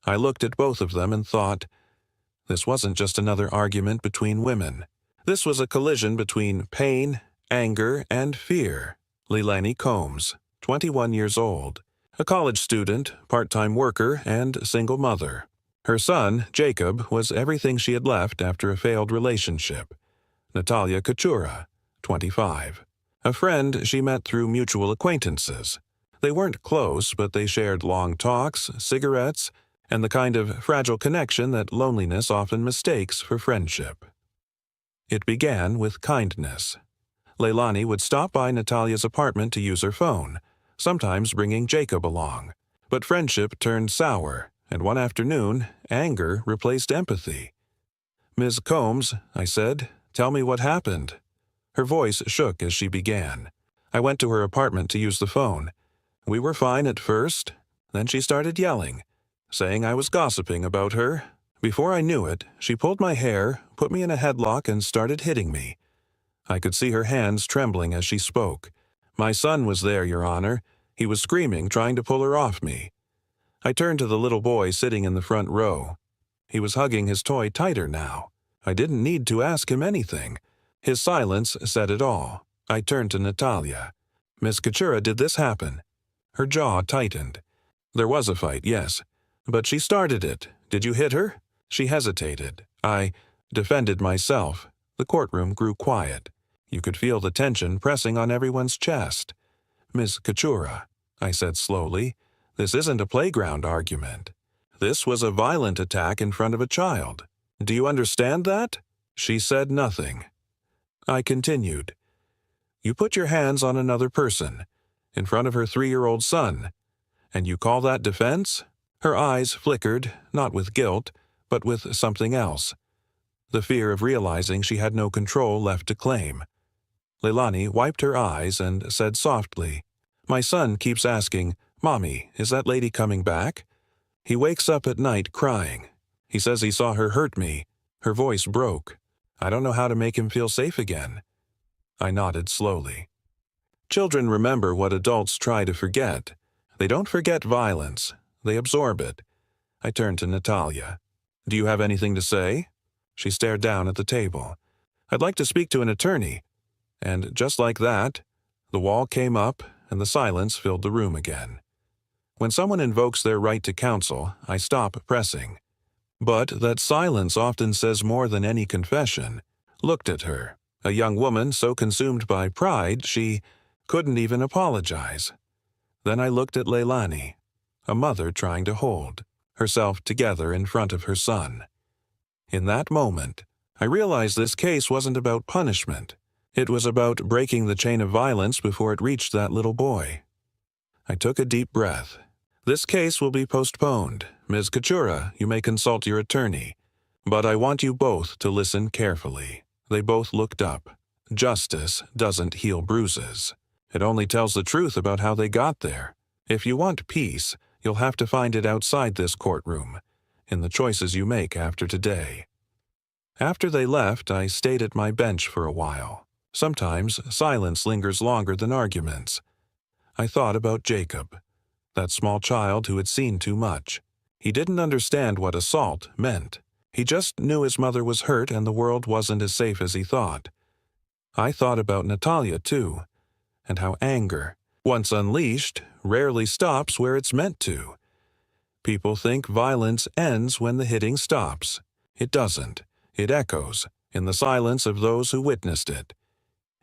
I looked at both of them and thought, this wasn't just another argument between women. This was a collision between pain, anger, and fear. Leilani Combs, 21 years old, a college student, part-time worker, and single mother. Her son, Jacob, was everything she had left after a failed relationship. Natalia Kachura, 25, a friend she met through mutual acquaintances. They weren't close, but they shared long talks, cigarettes, and the kind of fragile connection that loneliness often mistakes for friendship. It began with kindness. Leilani would stop by Natalia's apartment to use her phone, sometimes bringing Jacob along. But friendship turned sour, and one afternoon, anger replaced empathy. "Ms. Combs," I said, "tell me what happened." Her voice shook as she began. I went to her apartment to use the phone. We were fine at first. Then she started yelling, saying I was gossiping about her. Before I knew it, she pulled my hair, put me in a headlock, and started hitting me. I could see her hands trembling as she spoke. My son was there, Your Honor. He was screaming, trying to pull her off me. I turned to the little boy sitting in the front row. He was hugging his toy tighter now. I didn't need to ask him anything. His silence said it all. I turned to Natalia. "Miss Kachura, did this happen?" Her jaw tightened. "There was a fight, yes. But she started it. Did you hit her?" She hesitated. I defended myself. The courtroom grew quiet. You could feel the tension pressing on everyone's chest. "Miss Kachura," I said slowly, "this isn't a playground argument. This was a violent attack in front of a child. Do you understand that?" She said nothing. I continued. "You put your hands on another person, in front of her 3-year-old son, and you call that defense?" Her eyes flickered, not with guilt, but with something else. The fear of realizing she had no control left to claim. Leilani wiped her eyes and said softly, "My son keeps asking, 'Mommy, is that lady coming back?' He wakes up at night crying. He says he saw her hurt me." Her voice broke. "I don't know how to make him feel safe again." I nodded slowly. Children remember what adults try to forget. They don't forget violence. They absorb it. I turned to Natalia. "Do you have anything to say?" She stared down at the table. "I'd like to speak to an attorney." And just like that, the wall came up and the silence filled the room again. When someone invokes their right to counsel, I stop pressing. But that silence often says more than any confession. Looked at her, a young woman so consumed by pride she couldn't even apologize. Then I looked at Leilani, a mother trying to hold herself together in front of her son. In that moment, I realized this case wasn't about punishment. It was about breaking the chain of violence before it reached that little boy. I took a deep breath. "This case will be postponed. Ms. Kachura, you may consult your attorney. But I want you both to listen carefully." They both looked up. Justice doesn't heal bruises. It only tells the truth about how they got there. If you want peace, you'll have to find it outside this courtroom, in the choices you make after today. After they left, I stayed at my bench for a while. Sometimes silence lingers longer than arguments. I thought about Jacob, that small child who had seen too much. He didn't understand what assault meant. He just knew his mother was hurt and the world wasn't as safe as he thought. I thought about Natalia, too, and how anger, once unleashed, rarely stops where it's meant to. People think violence ends when the hitting stops. It doesn't. It echoes in the silence of those who witnessed it.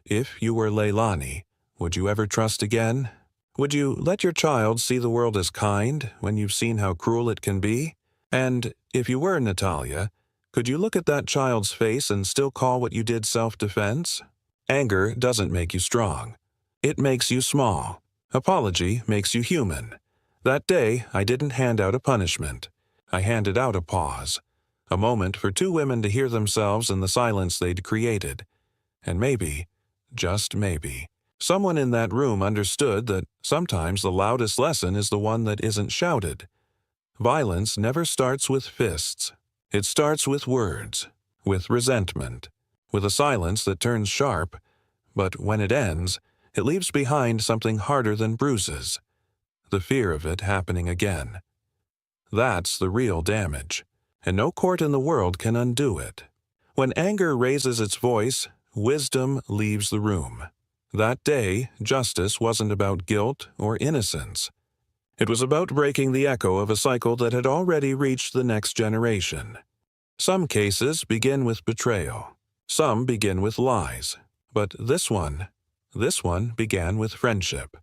If you were Leilani, would you ever trust again? Would you let your child see the world as kind when you've seen how cruel it can be? And if you were Natalia, could you look at that child's face and still call what you did self-defense? Anger doesn't make you strong. It makes you small. Apology makes you human. That day, I didn't hand out a punishment. I handed out a pause, a moment for two women to hear themselves in the silence they'd created. And maybe, just maybe, someone in that room understood that sometimes the loudest lesson is the one that isn't shouted. Violence never starts with fists. It starts with words, with resentment, with a silence that turns sharp, but when it ends, it leaves behind something harder than bruises, the fear of it happening again. That's the real damage, and no court in the world can undo it. When anger raises its voice, wisdom leaves the room. That day, justice wasn't about guilt or innocence. It was about breaking the echo of a cycle that had already reached the next generation. Some cases begin with betrayal. Some begin with lies. But this one began with friendship.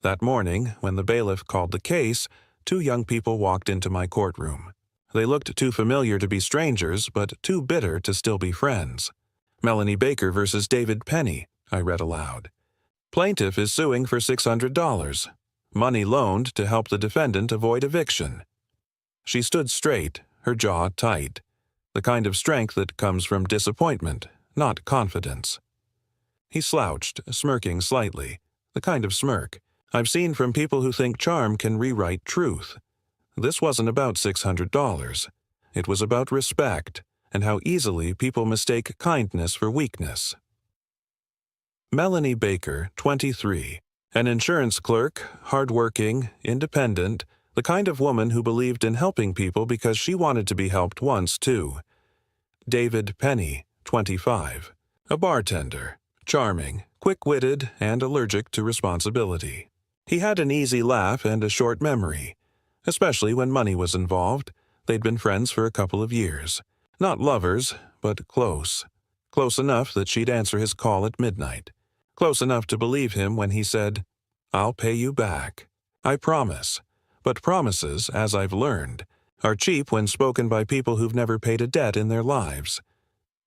That morning, when the bailiff called the case, two young people walked into my courtroom. They looked too familiar to be strangers, but too bitter to still be friends. Melanie Baker versus David Penny, I read aloud. Plaintiff is suing for $600. Money loaned to help the defendant avoid eviction. She stood straight, her jaw tight. The kind of strength that comes from disappointment, not confidence. He slouched, smirking slightly, the kind of smirk I've seen from people who think charm can rewrite truth. This wasn't about $600. It was about respect and how easily people mistake kindness for weakness. Melanie Baker, 23, an insurance clerk, hardworking, independent, the kind of woman who believed in helping people because she wanted to be helped once, too. David Penny, 25, a bartender, charming, quick-witted, and allergic to responsibility. He had an easy laugh and a short memory, especially when money was involved. They'd been friends for a couple of years. Not lovers, but close. Close enough that she'd answer his call at midnight. Close enough to believe him when he said, "I'll pay you back. I promise." But promises, as I've learned, are cheap when spoken by people who've never paid a debt in their lives.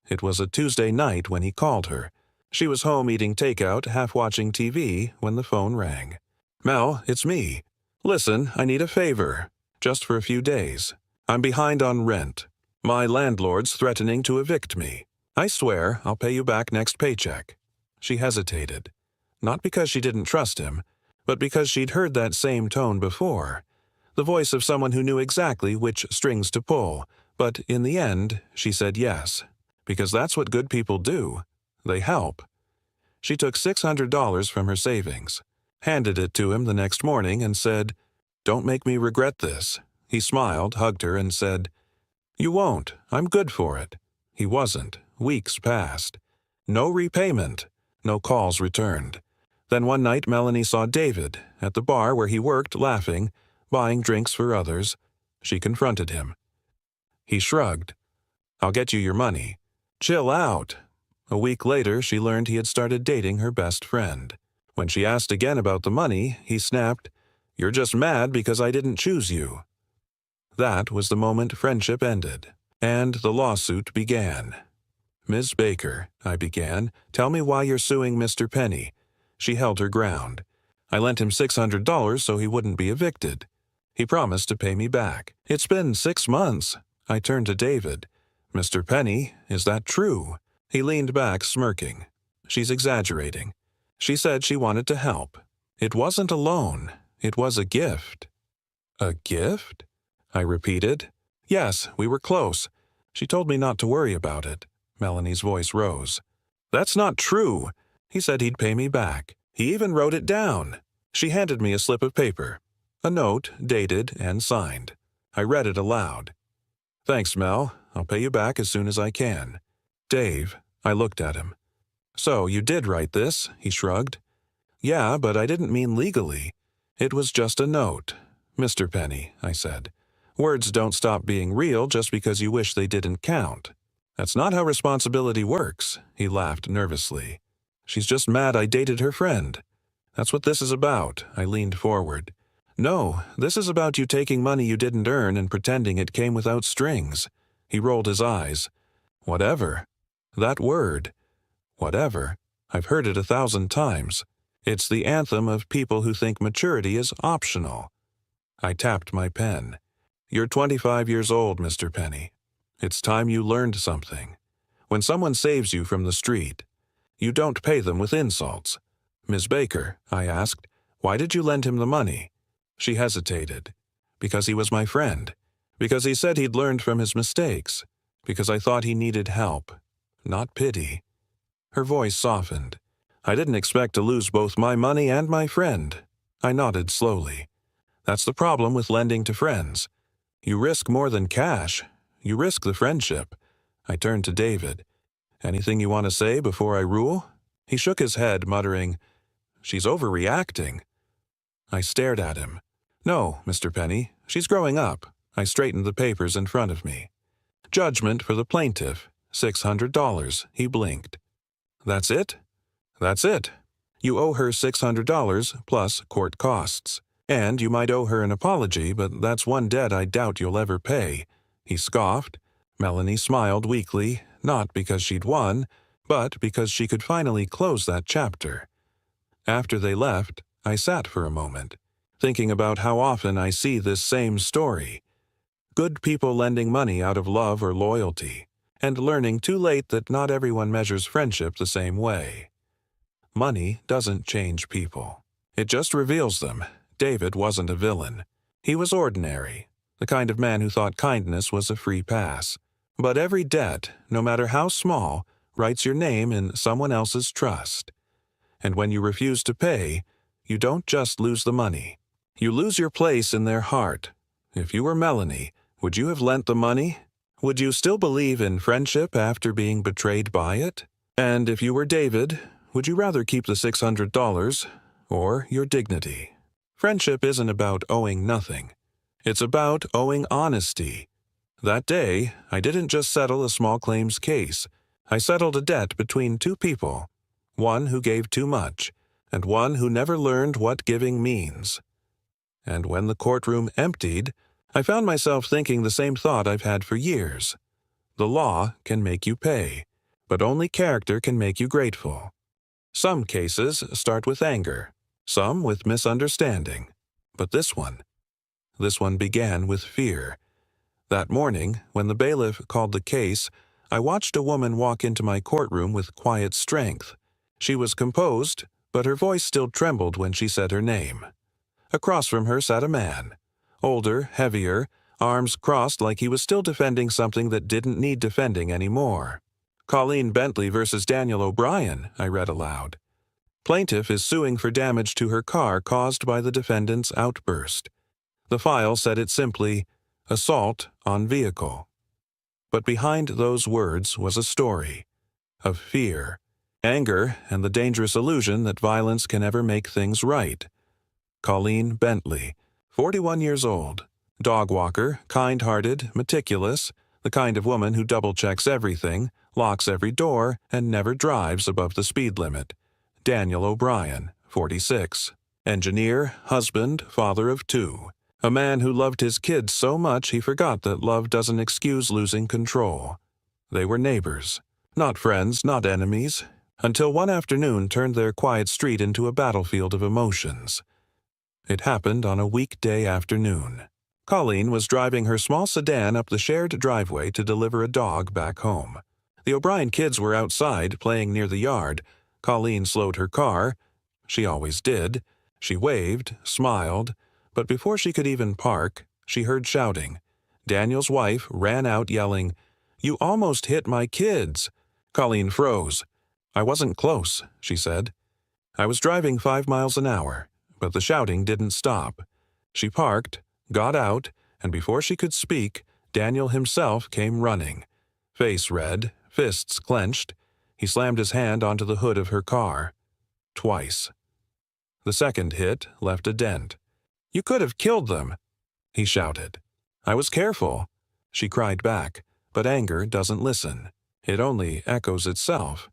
It was a Tuesday night when he called her. She was home eating takeout, half watching TV, when the phone rang. "Mel, it's me. Listen, I need a favor. Just for a few days. I'm behind on rent. My landlord's threatening to evict me. I swear I'll pay you back next paycheck." She hesitated. Not because she didn't trust him, but because she'd heard that same tone before. The voice of someone who knew exactly which strings to pull. But in the end, she said yes. Because that's what good people do. They help. She took $600 from her savings, handed it to him the next morning, and said, "Don't make me regret this." He smiled, hugged her, and said, "You won't. I'm good for it." He wasn't. Weeks passed. No repayment. No calls returned. Then one night Melanie saw David at the bar where he worked, laughing, buying drinks for others. She confronted him. He shrugged. "I'll get you your money." "Chill out." A week later, she learned he had started dating her best friend. When she asked again about the money, he snapped, "You're just mad because I didn't choose you." That was the moment friendship ended, and the lawsuit began. "Ms. Baker," I began, "tell me why you're suing Mr. Penny." She held her ground. I lent him $600 so he wouldn't be evicted. He promised to pay me back. "It's been 6 months." I turned to David. "Mr. Penny, is that true?" He leaned back, smirking. "She's exaggerating. She said she wanted to help. It wasn't a loan. It was a gift." "A gift?" I repeated. "Yes, we were close. She told me not to worry about it." Melanie's voice rose. "That's not true. He said he'd pay me back. He even wrote it down." She handed me a slip of paper, a note dated and signed. I read it aloud. "Thanks, Mel. I'll pay you back as soon as I can." "Dave," I looked at him. "So you did write this?" He shrugged. "Yeah, but I didn't mean legally. It was just a note." "Mr. Penny," I said, "words don't stop being real just because you wish they didn't count. That's not how responsibility works." He laughed nervously. "She's just mad I dated her friend. That's what this is about." I leaned forward. "No, this is about you taking money you didn't earn and pretending it came without strings." He rolled his eyes. "Whatever. That word. Whatever. I've heard it 1,000 times. It's the anthem of people who think maturity is optional. I tapped my pen. You're 25 years old, Mr. Penny. It's time you learned something. When someone saves you from the street, you don't pay them with insults. Ms. Baker, I asked, why did you lend him the money? She hesitated. Because he was my friend. Because he said he'd learned from his mistakes. Because I thought he needed help, not pity. Her voice softened. I didn't expect to lose both my money and my friend. I nodded slowly. That's the problem with lending to friends. You risk more than cash. You risk the friendship. I turned to David. Anything you want to say before I rule? He shook his head, muttering, She's overreacting. I stared at him. No, Mr. Penny, she's growing up. I straightened the papers in front of me. Judgment for the plaintiff, $600. He blinked. That's it? That's it. You owe her $600 plus court costs. And you might owe her an apology, but that's one debt I doubt you'll ever pay. He scoffed. Melanie smiled weakly, not because she'd won, but because she could finally close that chapter. After they left, I sat for a moment, thinking about how often I see this same story. Good people lending money out of love or loyalty, and learning too late that not everyone measures friendship the same way. Money doesn't change people. It just reveals them. David wasn't a villain. He was ordinary, the kind of man who thought kindness was a free pass. But every debt, no matter how small, writes your name in someone else's trust. And when you refuse to pay, you don't just lose the money. You lose your place in their heart. If you were Melanie, would you have lent the money? Would you still believe in friendship after being betrayed by it? And if you were David, would you rather keep the $600 or your dignity? Friendship isn't about owing nothing. It's about owing honesty. That day, I didn't just settle a small claims case. I settled a debt between two people, one who gave too much, and one who never learned what giving means. And when the courtroom emptied, I found myself thinking the same thought I've had for years. The law can make you pay, but only character can make you grateful. Some cases start with anger, some with misunderstanding, but this one began with fear. That morning, when the bailiff called the case, I watched a woman walk into my courtroom with quiet strength. She was composed, but her voice still trembled when she said her name. Across from her sat a man, older, heavier, arms crossed like he was still defending something that didn't need defending anymore. Colleen Bentley versus Daniel O'Brien, I read aloud. Plaintiff is suing for damage to her car caused by the defendant's outburst. The file said it simply, assault on vehicle. But behind those words was a story of fear, anger, and the dangerous illusion that violence can ever make things right. Colleen Bentley, 41 years old, dog walker, kind-hearted, meticulous, the kind of woman who double-checks everything, locks every door, and never drives above the speed limit. Daniel O'Brien, 46, engineer, husband, father of two. A man who loved his kids so much he forgot that love doesn't excuse losing control. They were neighbors, not friends, not enemies, until one afternoon turned their quiet street into a battlefield of emotions. It happened on a weekday afternoon. Colleen was driving her small sedan up the shared driveway to deliver a dog back home. The O'Brien kids were outside playing near the yard. Colleen slowed her car. She always did. She waved, smiled, but before she could even park, she heard shouting. Daniel's wife ran out yelling, "You almost hit my kids." Colleen froze. "I wasn't close," she said. "I was driving 5 miles an hour, but the shouting didn't stop." She parked, got out, and before she could speak, Daniel himself came running. Face red, fists clenched. He slammed his hand onto the hood of her car. Twice. The second hit left a dent. "You could have killed them," he shouted. "I was careful," she cried back, but anger doesn't listen. It only echoes itself.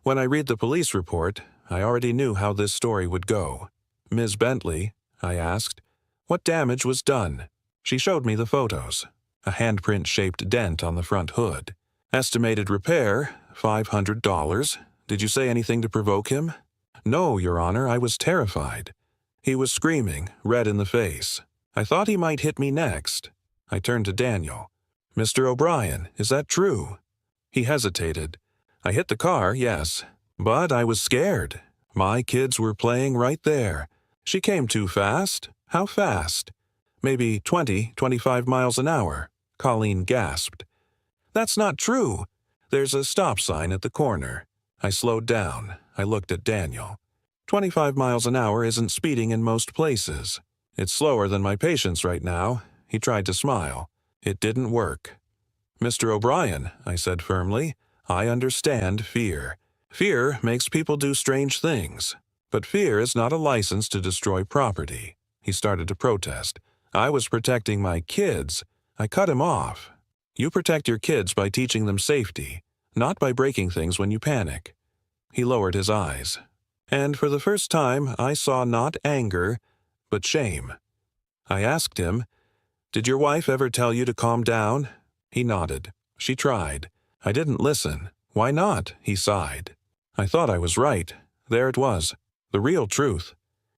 When I read the police report, I already knew how this story would go. "Ms. Bentley," I asked, "what damage was done?" She showed me the photos. A handprint-shaped dent on the front hood. Estimated repair, $500. Did you say anything to provoke him? No, Your Honor, I was terrified. He was screaming, red in the face. I thought he might hit me next. I turned to Daniel. Mr. O'Brien, is that true? He hesitated. I hit the car, yes, but I was scared. My kids were playing right there. She came too fast. How fast? Maybe 20, 25 miles an hour. Colleen gasped. That's not true. There's a stop sign at the corner. I slowed down. I looked at Daniel. 25 miles an hour isn't speeding in most places. It's slower than my patient's right now. He tried to smile. It didn't work. Mr. O'Brien, I said firmly, I understand fear. Fear makes people do strange things. But fear is not a license to destroy property. He started to protest. I was protecting my kids. I cut him off. You protect your kids by teaching them safety, not by breaking things when you panic. He lowered his eyes. And for the first time, I saw not anger, but shame. I asked him, Did your wife ever tell you to calm down? He nodded. She tried. I didn't listen. Why not? He sighed. I thought I was right. There it was. The real truth.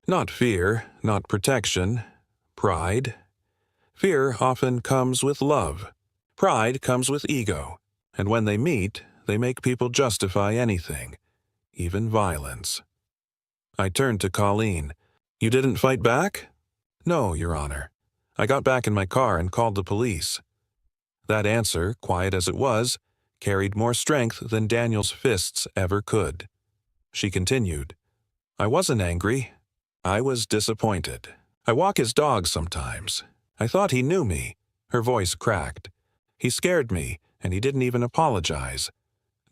Not fear, not protection. Pride. Fear often comes with love. Pride comes with ego. And when they meet, they make people justify anything, even violence. I turned to Colleen. You didn't fight back? No, Your Honor. I got back in my car and called the police. That answer, quiet as it was, carried more strength than Daniel's fists ever could. She continued. I wasn't angry. I was disappointed. I walk his dog sometimes. I thought he knew me. Her voice cracked. He scared me, and he didn't even apologize.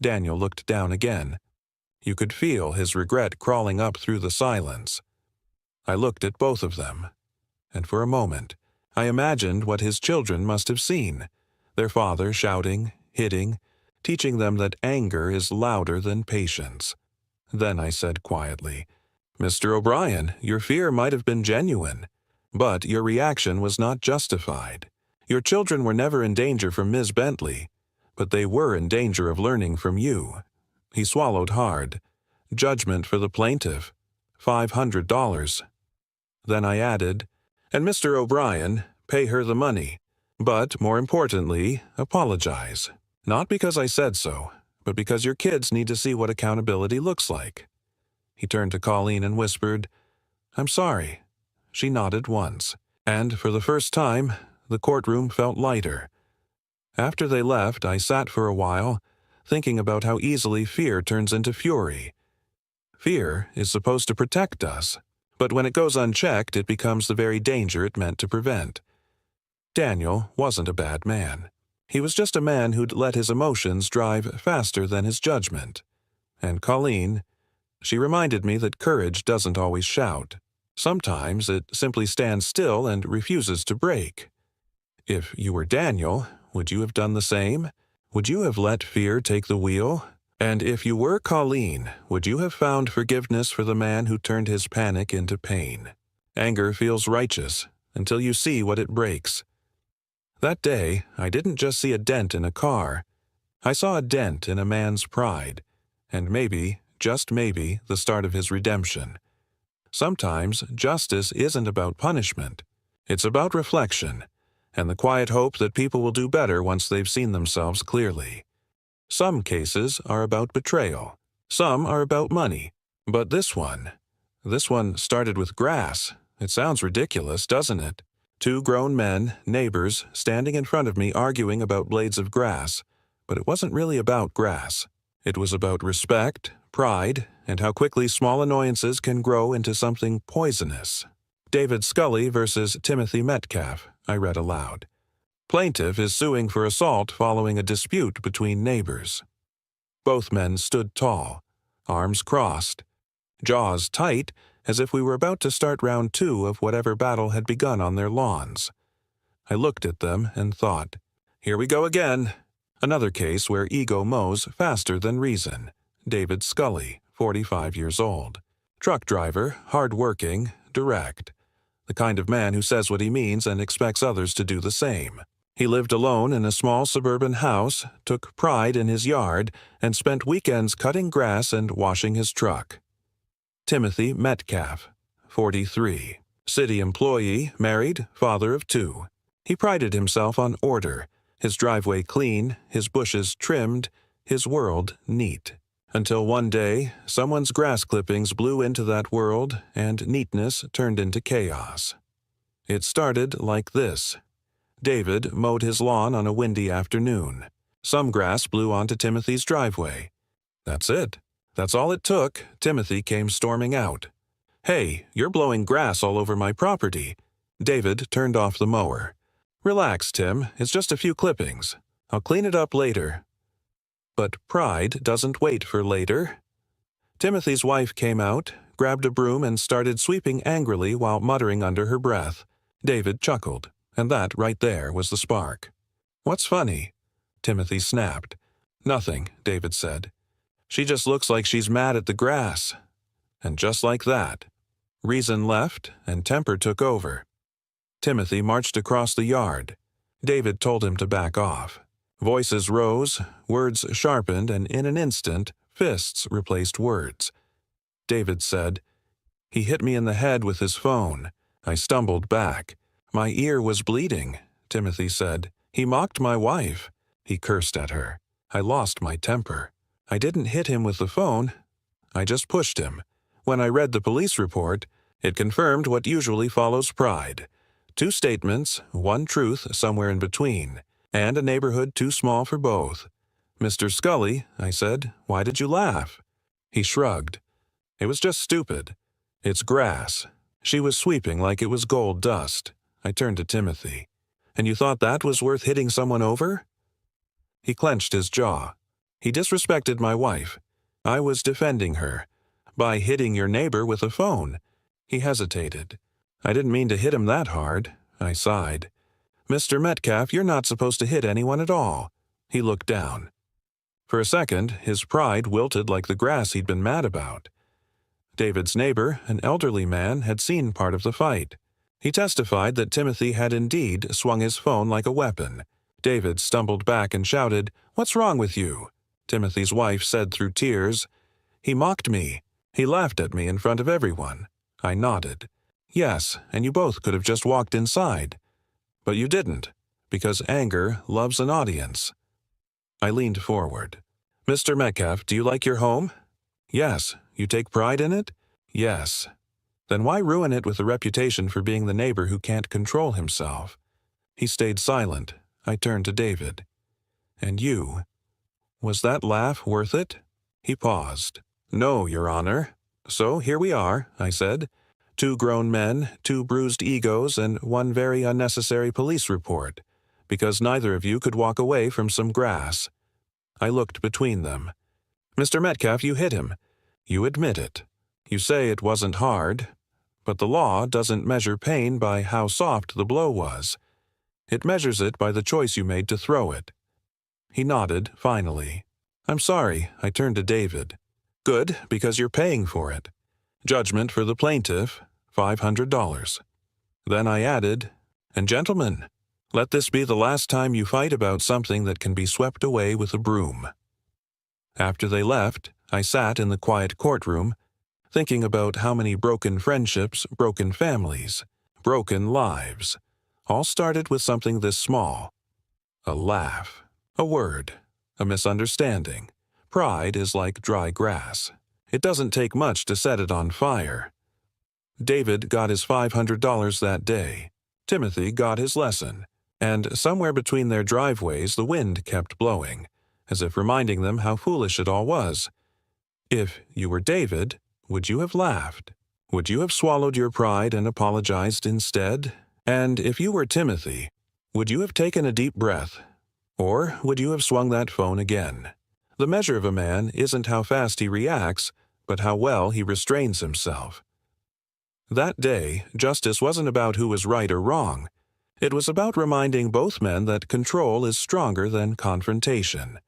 Daniel looked down again. You could feel his regret crawling up through the silence. I looked at both of them, and for a moment, I imagined what his children must have seen. Their father shouting, hitting, teaching them that anger is louder than patience. Then I said quietly, Mr. O'Brien, your fear might have been genuine, but your reaction was not justified. Your children were never in danger from Ms. Bentley, but they were in danger of learning from you. He swallowed hard. Judgment for the plaintiff. $500. Then I added, and Mr. O'Brien, pay her the money. But, more importantly, apologize. Not because I said so, but because your kids need to see what accountability looks like. He turned to Colleen and whispered, I'm sorry. She nodded once, and for the first time, the courtroom felt lighter. After they left, I sat for a while, thinking about how easily fear turns into fury. Fear is supposed to protect us, but when it goes unchecked, it becomes the very danger it meant to prevent. Daniel wasn't a bad man. He was just a man who'd let his emotions drive faster than his judgment. And Colleen, she reminded me that courage doesn't always shout. Sometimes it simply stands still and refuses to break. If you were Daniel, would you have done the same? Would you have let fear take the wheel? And if you were Colleen, would you have found forgiveness for the man who turned his panic into pain? Anger feels righteous until you see what it breaks. That day, I didn't just see a dent in a car. I saw a dent in a man's pride, and maybe, just maybe, the start of his redemption. Sometimes justice isn't about punishment. It's about reflection, and the quiet hope that people will do better once they've seen themselves clearly. Some cases are about betrayal. Some are about money. But this one started with grass. It sounds ridiculous, doesn't it? 2 grown men, neighbors, standing in front of me arguing about blades of grass. But it wasn't really about grass. It was about respect, pride, and how quickly small annoyances can grow into something poisonous. David Scully versus Timothy Metcalf, I read aloud. Plaintiff is suing for assault following a dispute between neighbors. Both men stood tall, arms crossed, jaws tight, as if we were about to start round 2 of whatever battle had begun on their lawns. I looked at them and thought, here we go again. Another case where ego mows faster than reason. David Scully, 45 years old. Truck driver, hard-working, direct. The kind of man who says what he means and expects others to do the same. He lived alone in a small suburban house, took pride in his yard, and spent weekends cutting grass and washing his truck. Timothy Metcalf, 43. City employee, married, father of 2. He prided himself on order, his driveway clean, his bushes trimmed, his world neat. Until one day, someone's grass clippings blew into that world and neatness turned into chaos. It started like this. David mowed his lawn on a windy afternoon. Some grass blew onto Timothy's driveway. That's it. That's all it took. Timothy came storming out. "Hey, you're blowing grass all over my property." David turned off the mower. "Relax, Tim. It's just a few clippings. I'll clean it up later." But pride doesn't wait for later. Timothy's wife came out, grabbed a broom and started sweeping angrily while muttering under her breath. David chuckled, and that right there was the spark. "What's funny?" Timothy snapped. "Nothing," David said. "She just looks like she's mad at the grass." And just like that, reason left and temper took over. Timothy marched across the yard. David told him to back off. Voices rose, words sharpened, and in an instant, fists replaced words. David said, "He hit me in the head with his phone. I stumbled back. My ear was bleeding." Timothy said, "He mocked my wife. He cursed at her. I lost my temper. I didn't hit him with the phone. I just pushed him. When I read the police report, it confirmed what usually follows pride. 2 statements, 1 truth somewhere in between, and a neighborhood too small for both. Mr. Scully," I said, "why did you laugh?" He shrugged. "It was just stupid. It's grass." She was sweeping like it was gold dust. I turned to Timothy. "And you thought that was worth hitting someone over?" He clenched his jaw. "He disrespected my wife. I was defending her. By hitting your neighbor with a phone." He hesitated. "I didn't mean to hit him that hard." I sighed. "Mr. Metcalf, you're not supposed to hit anyone at all." He looked down. For a second, his pride wilted like the grass he'd been mad about. David's neighbor, an elderly man, had seen part of the fight. He testified that Timothy had indeed swung his phone like a weapon. David stumbled back and shouted, "What's wrong with you?" Timothy's wife said through tears, "He mocked me. He laughed at me in front of everyone." I nodded. "Yes, and you both could have just walked inside. But you didn't, because anger loves an audience." I leaned forward. "Mr. Metcalf, do you like your home?" "Yes." "You take pride in it?" "Yes." "Then why ruin it with a reputation for being the neighbor who can't control himself?" He stayed silent. I turned to David. "And you? Was that laugh worth it?" He paused. "No, Your Honor." "So here we are," I said. 2 grown men, 2 bruised egos, and 1 very unnecessary police report, because neither of you could walk away from some grass. I looked between them. "Mr. Metcalf, you hit him. You admit it. You say it wasn't hard, but the law doesn't measure pain by how soft the blow was. It measures it by the choice you made to throw it." He nodded, finally. "I'm sorry," I turned to David. "Good, because you're paying for it. Judgment for the plaintiff, $500. Then I added, "And gentlemen, let this be the last time you fight about something that can be swept away with a broom." After they left, I sat in the quiet courtroom, thinking about how many broken friendships, broken families, broken lives, all started with something this small. A laugh, a word, a misunderstanding. Pride is like dry grass. It doesn't take much to set it on fire. David got his $500 that day. Timothy got his lesson. And somewhere between their driveways the wind kept blowing, as if reminding them how foolish it all was. If you were David, would you have laughed? Would you have swallowed your pride and apologized instead? And if you were Timothy, would you have taken a deep breath? Or would you have swung that phone again? The measure of a man isn't how fast he reacts, but how well he restrains himself. That day, justice wasn't about who was right or wrong. It was about reminding both men that control is stronger than confrontation.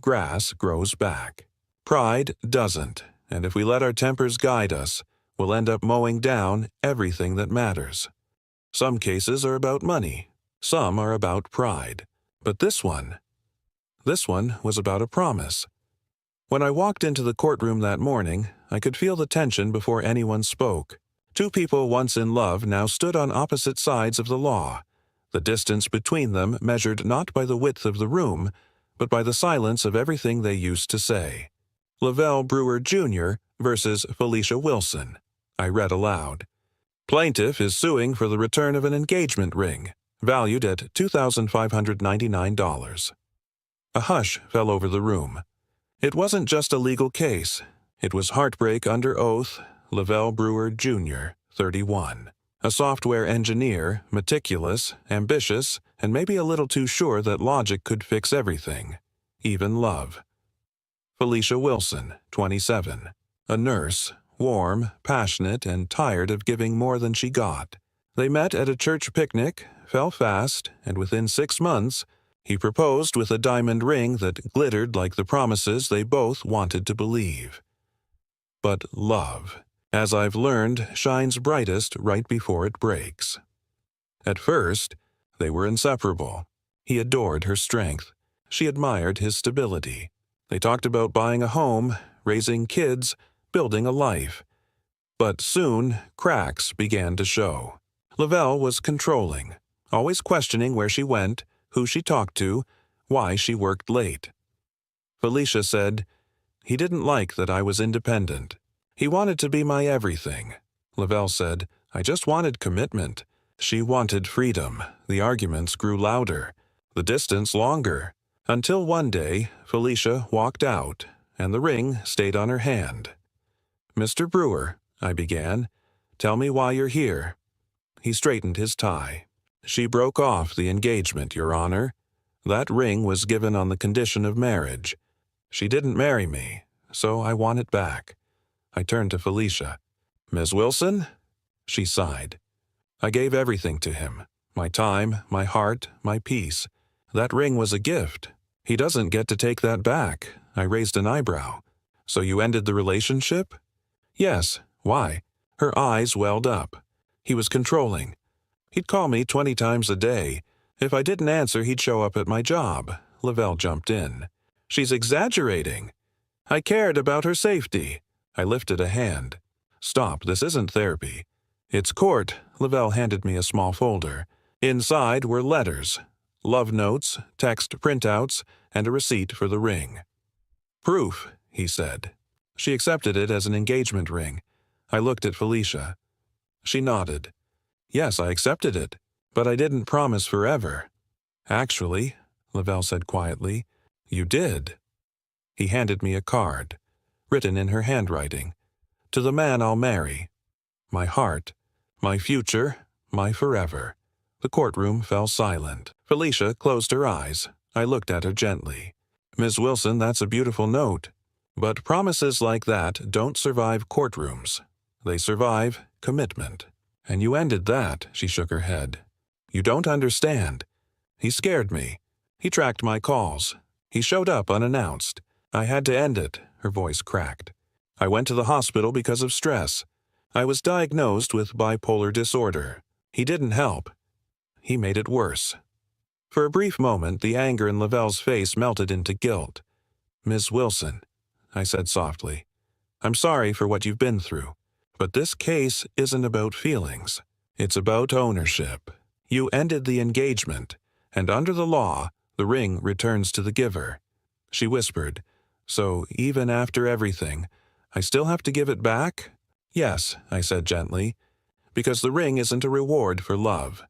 Grass grows back. Pride doesn't, and if we let our tempers guide us, we'll end up mowing down everything that matters. Some cases are about money. Some are about pride. But this one was about a promise. When I walked into the courtroom that morning, I could feel the tension before anyone spoke. Two people once in love now stood on opposite sides of the law. The distance between them measured not by the width of the room, but by the silence of everything they used to say. Lavelle Brewer Jr. versus Felicia Wilson. I read aloud. Plaintiff is suing for the return of an engagement ring, valued at $2,599. A hush fell over the room. It wasn't just a legal case. It was heartbreak under oath. Lavelle Brewer Jr., 31. A software engineer, meticulous, ambitious, and maybe a little too sure that logic could fix everything, even love. Felicia Wilson, 27. A nurse, warm, passionate, and tired of giving more than she got. They met at a church picnic, fell fast, and within 6 months, he proposed with a diamond ring that glittered like the promises they both wanted to believe. But love, as I've learned, shines brightest right before it breaks. At first, they were inseparable. He adored her strength. She admired his stability. They talked about buying a home, raising kids, building a life. But soon, cracks began to show. Lavelle was controlling, always questioning where she went, who she talked to, why she worked late. Felicia said, "He didn't like that I was independent. He wanted to be my everything." Lavelle said, "I just wanted commitment." She wanted freedom. The arguments grew louder, the distance longer, until one day Felicia walked out, and the ring stayed on her hand. "Mr. Brewer," I began, "tell me why you're here." He straightened his tie. "She broke off the engagement, Your Honor. That ring was given on the condition of marriage. She didn't marry me, so I want it back." I turned to Felicia. "Ms. Wilson?" She sighed. "I gave everything to him. My time, my heart, my peace. That ring was a gift. He doesn't get to take that back." I raised an eyebrow. "So you ended the relationship?" "Yes. Why?" Her eyes welled up. He was controlling. He'd call me 20 times a day. If I didn't answer, he'd show up at my job. Lavelle jumped in. "She's exaggerating." "I cared about her safety." I lifted a hand. "Stop, this isn't therapy." "It's court." Lavelle handed me a small folder. Inside were letters, love notes, text printouts, and a receipt for the ring. "Proof," he said. She accepted it as an engagement ring. I looked at Felicia. She nodded. "Yes, I accepted it, but I didn't promise forever." "Actually," Lavelle said quietly, "you did." He handed me a card, written in her handwriting. "To the man I'll marry. My heart, my future, my forever." The courtroom fell silent. Felicia closed her eyes. I looked at her gently. "Ms. Wilson, that's a beautiful note. But promises like that don't survive courtrooms. They survive commitment. And you ended that," she shook her head. "You don't understand. He scared me. He tracked my calls. He showed up unannounced. I had to end it." Her voice cracked. "I went to the hospital because of stress. I was diagnosed with bipolar disorder. He didn't help. He made it worse." For a brief moment, the anger in Lavelle's face melted into guilt. "Ms. Wilson," I said softly, "I'm sorry for what you've been through. But this case isn't about feelings. It's about ownership. You ended the engagement, and under the law, the ring returns to the giver." She whispered, "So even after everything, I still have to give it back?" "Yes," I said gently, "because the ring isn't a reward for love.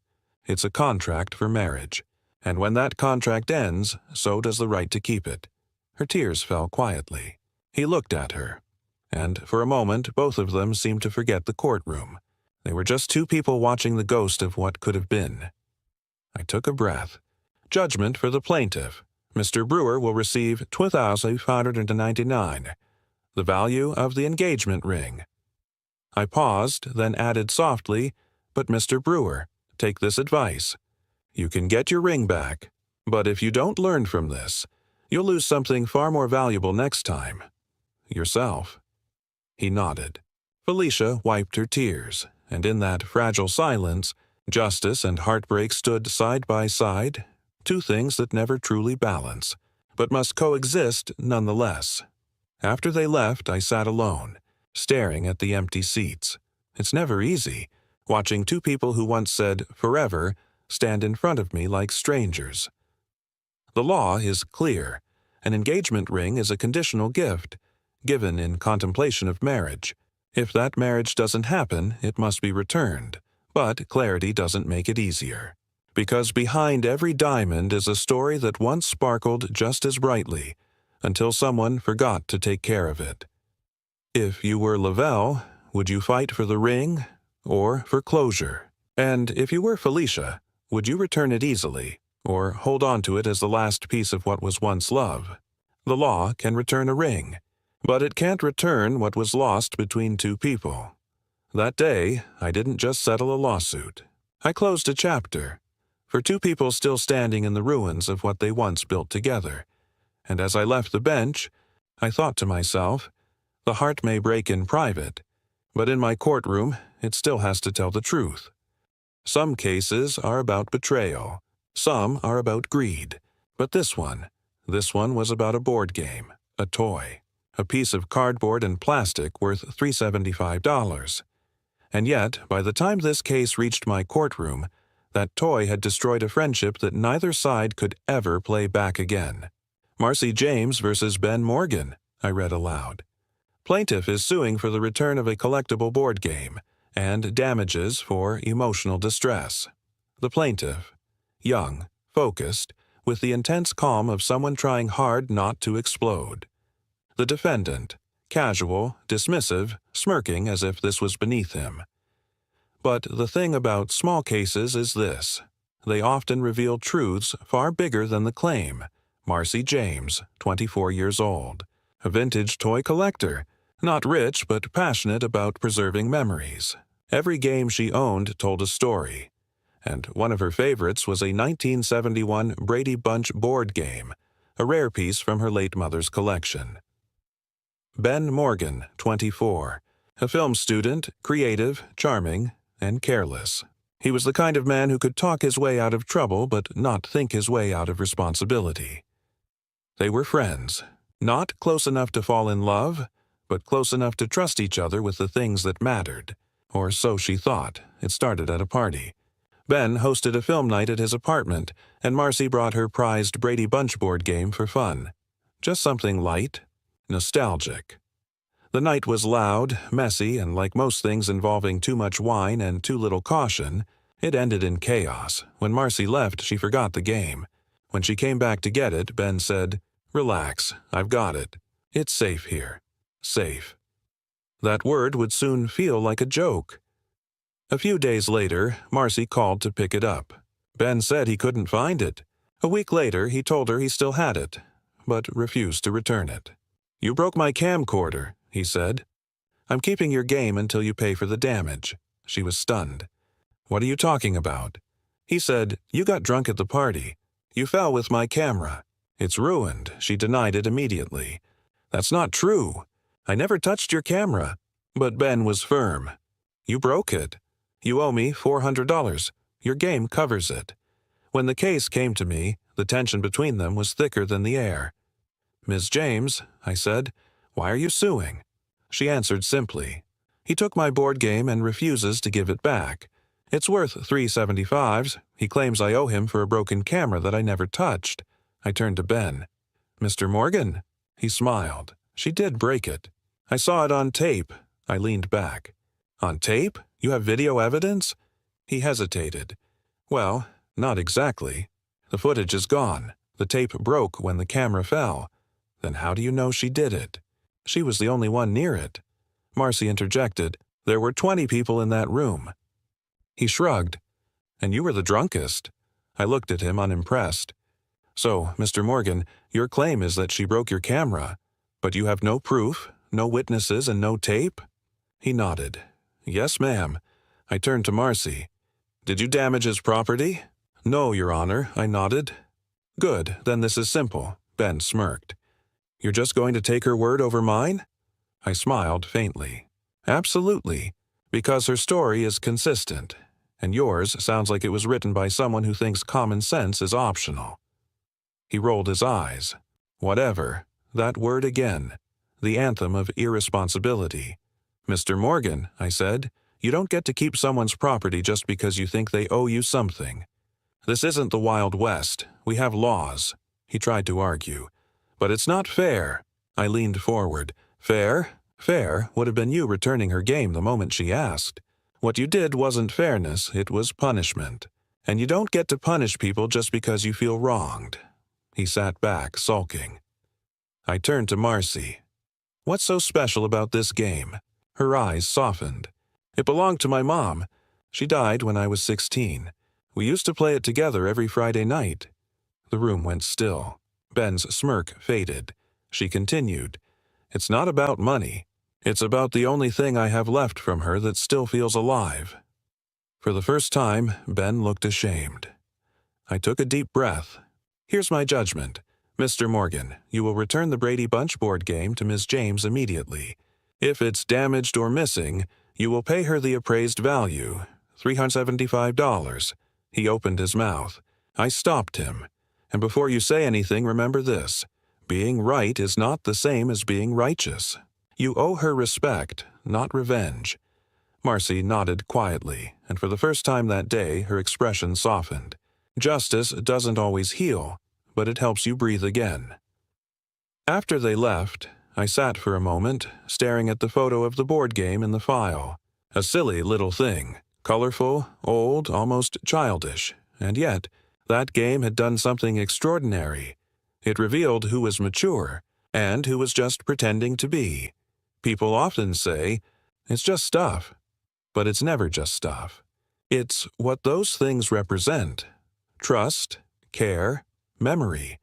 It's a contract for marriage. And when that contract ends, so does the right to keep it." Her tears fell quietly. He looked at her. And for a moment, both of them seemed to forget the courtroom. They were just two people watching the ghost of what could have been. I took a breath. Judgment for the plaintiff. Mr. Brewer will receive $2,599, the value of the engagement ring. I paused, then added softly, "But Mr. Brewer, take this advice. You can get your ring back, but if you don't learn from this, you'll lose something far more valuable next time. Yourself." He nodded. Felicia wiped her tears, and in that fragile silence, justice and heartbreak stood side by side, two things that never truly balance, but must coexist nonetheless. After they left, I sat alone. staring at the empty seats. It's never easy, watching two people who once said forever stand in front of me like strangers. The law is clear. An engagement ring is a conditional gift, given in contemplation of marriage. If that marriage doesn't happen, it must be returned. But clarity doesn't make it easier. Because behind every diamond is a story that once sparkled just as brightly, until someone forgot to take care of it. If you were Lavelle, would you fight for the ring or for closure? And if you were Felicia, would you return it easily or hold on to it as the last piece of what was once love? The law can return a ring, but it can't return what was lost between two people. That day, I didn't just settle a lawsuit. I closed a chapter for two people still standing in the ruins of what they once built together. And as I left the bench, I thought to myself, the heart may break in private, but in my courtroom, it still has to tell the truth. Some cases are about betrayal. Some are about greed. But this one was about a board game, a toy, a piece of cardboard and plastic worth $375. And yet, by the time this case reached my courtroom, that toy had destroyed a friendship that neither side could ever play back again. Marcy James versus Ben Morgan, I read aloud. Plaintiff is suing for the return of a collectible board game and damages for emotional distress. The plaintiff, young, focused, with the intense calm of someone trying hard not to explode. The defendant, casual, dismissive, smirking as if this was beneath him. But the thing about small cases is this. They often reveal truths far bigger than the claim. Marcy James, 24 years old, a vintage toy collector, not rich but passionate about preserving memories. Every game she owned told a story, and one of her favorites was a 1971 Brady Bunch board game, a rare piece from her late mother's collection. Ben Morgan, 24, a film student, creative, charming, and careless. He was the kind of man who could talk his way out of trouble but not think his way out of responsibility. They were friends, not close enough to fall in love, but close enough to trust each other with the things that mattered. Or so she thought. It started at a party. Ben hosted a film night at his apartment, and Marcy brought her prized Brady Bunch board game for fun. Just something light, nostalgic. The night was loud, messy, and like most things involving too much wine and too little caution, it ended in chaos. When Marcy left, she forgot the game. When she came back to get it, Ben said, "Relax, I've got it. It's safe here. Safe." That word would soon feel like a joke. A few days later, Marcy called to pick it up. Ben said he couldn't find it. A week later, he told her he still had it, but refused to return it. "You broke my camcorder," he said. "I'm keeping your game until you pay for the damage." She was stunned. "What are you talking about?" He said, "You got drunk at the party. You fell with my camera. It's ruined." She denied it immediately. "That's not true. I never touched your camera." But Ben was firm. "You broke it. You owe me $400. Your game covers it." When the case came to me, the tension between them was thicker than the air. "Ms. James," I said, "why are you suing?" She answered simply, "He took my board game and refuses to give it back. It's worth $375. He claims I owe him for a broken camera that I never touched." I turned to Ben. "Mr. Morgan?" He smiled. "She did break it. I saw it on tape." I leaned back. "On tape? You have video evidence?" He hesitated. "Well, not exactly. The footage is gone. The tape broke when the camera fell." "Then how do you know she did it?" "She was the only one near it." Marcy interjected, "There were 20 people in that room." He shrugged. "And you were the drunkest." I looked at him unimpressed. "So, Mr. Morgan, your claim is that she broke your camera, but you have no proof, no witnesses, and no tape?" He nodded. "Yes, ma'am." I turned to Marcy. "Did you damage his property?" "No, Your Honor," I nodded. "Good, then this is simple." Ben smirked. "You're just going to take her word over mine?" I smiled faintly. "Absolutely, because her story is consistent, and yours sounds like it was written by someone who thinks common sense is optional." He rolled his eyes. "Whatever. That word again. The anthem of irresponsibility. Mr. Morgan, I said, you don't get to keep someone's property just because you think they owe you something. This isn't the Wild West. We have laws. He tried to argue. But it's not fair. I leaned forward. Fair? Fair would have been you returning her game the moment she asked. What you did wasn't fairness, it was punishment. And you don't get to punish people just because you feel wronged. He sat back, sulking. I turned to Marcy. What's so special about this game? Her eyes softened. It belonged to my mom. She died when I was 16. We used to play it together every Friday night. The room went still. Ben's smirk faded. She continued. It's not about money. It's about the only thing I have left from her that still feels alive. For the first time, Ben looked ashamed. I took a deep breath. Here's my judgment. Mr. Morgan, you will return the Brady Bunch board game to Ms. James immediately. If it's damaged or missing, you will pay her the appraised value, $375. He opened his mouth. I stopped him. And before you say anything, remember this. Being right is not the same as being righteous. You owe her respect, not revenge. Marcy nodded quietly, and for the first time that day, her expression softened. Justice doesn't always heal, but it helps you breathe again. After they left, I sat for a moment, staring at the photo of the board game in the file. A silly little thing, colorful, old, almost childish, and yet, that game had done something extraordinary. It revealed who was mature, and who was just pretending to be. People often say, it's just stuff. But it's never just stuff. It's what those things represent. Trust, care, memory.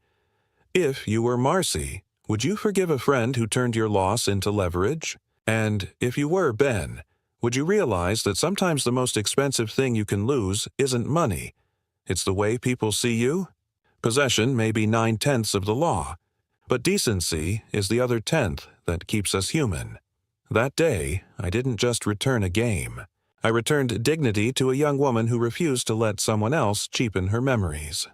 If you were Marcy, would you forgive a friend who turned your loss into leverage? And if you were Ben, would you realize that sometimes the most expensive thing you can lose isn't money? It's the way people see you? Possession may be 9/10 of the law, but decency is the other 10th that keeps us human. That day, I didn't just return a game. I returned dignity to a young woman who refused to let someone else cheapen her memories.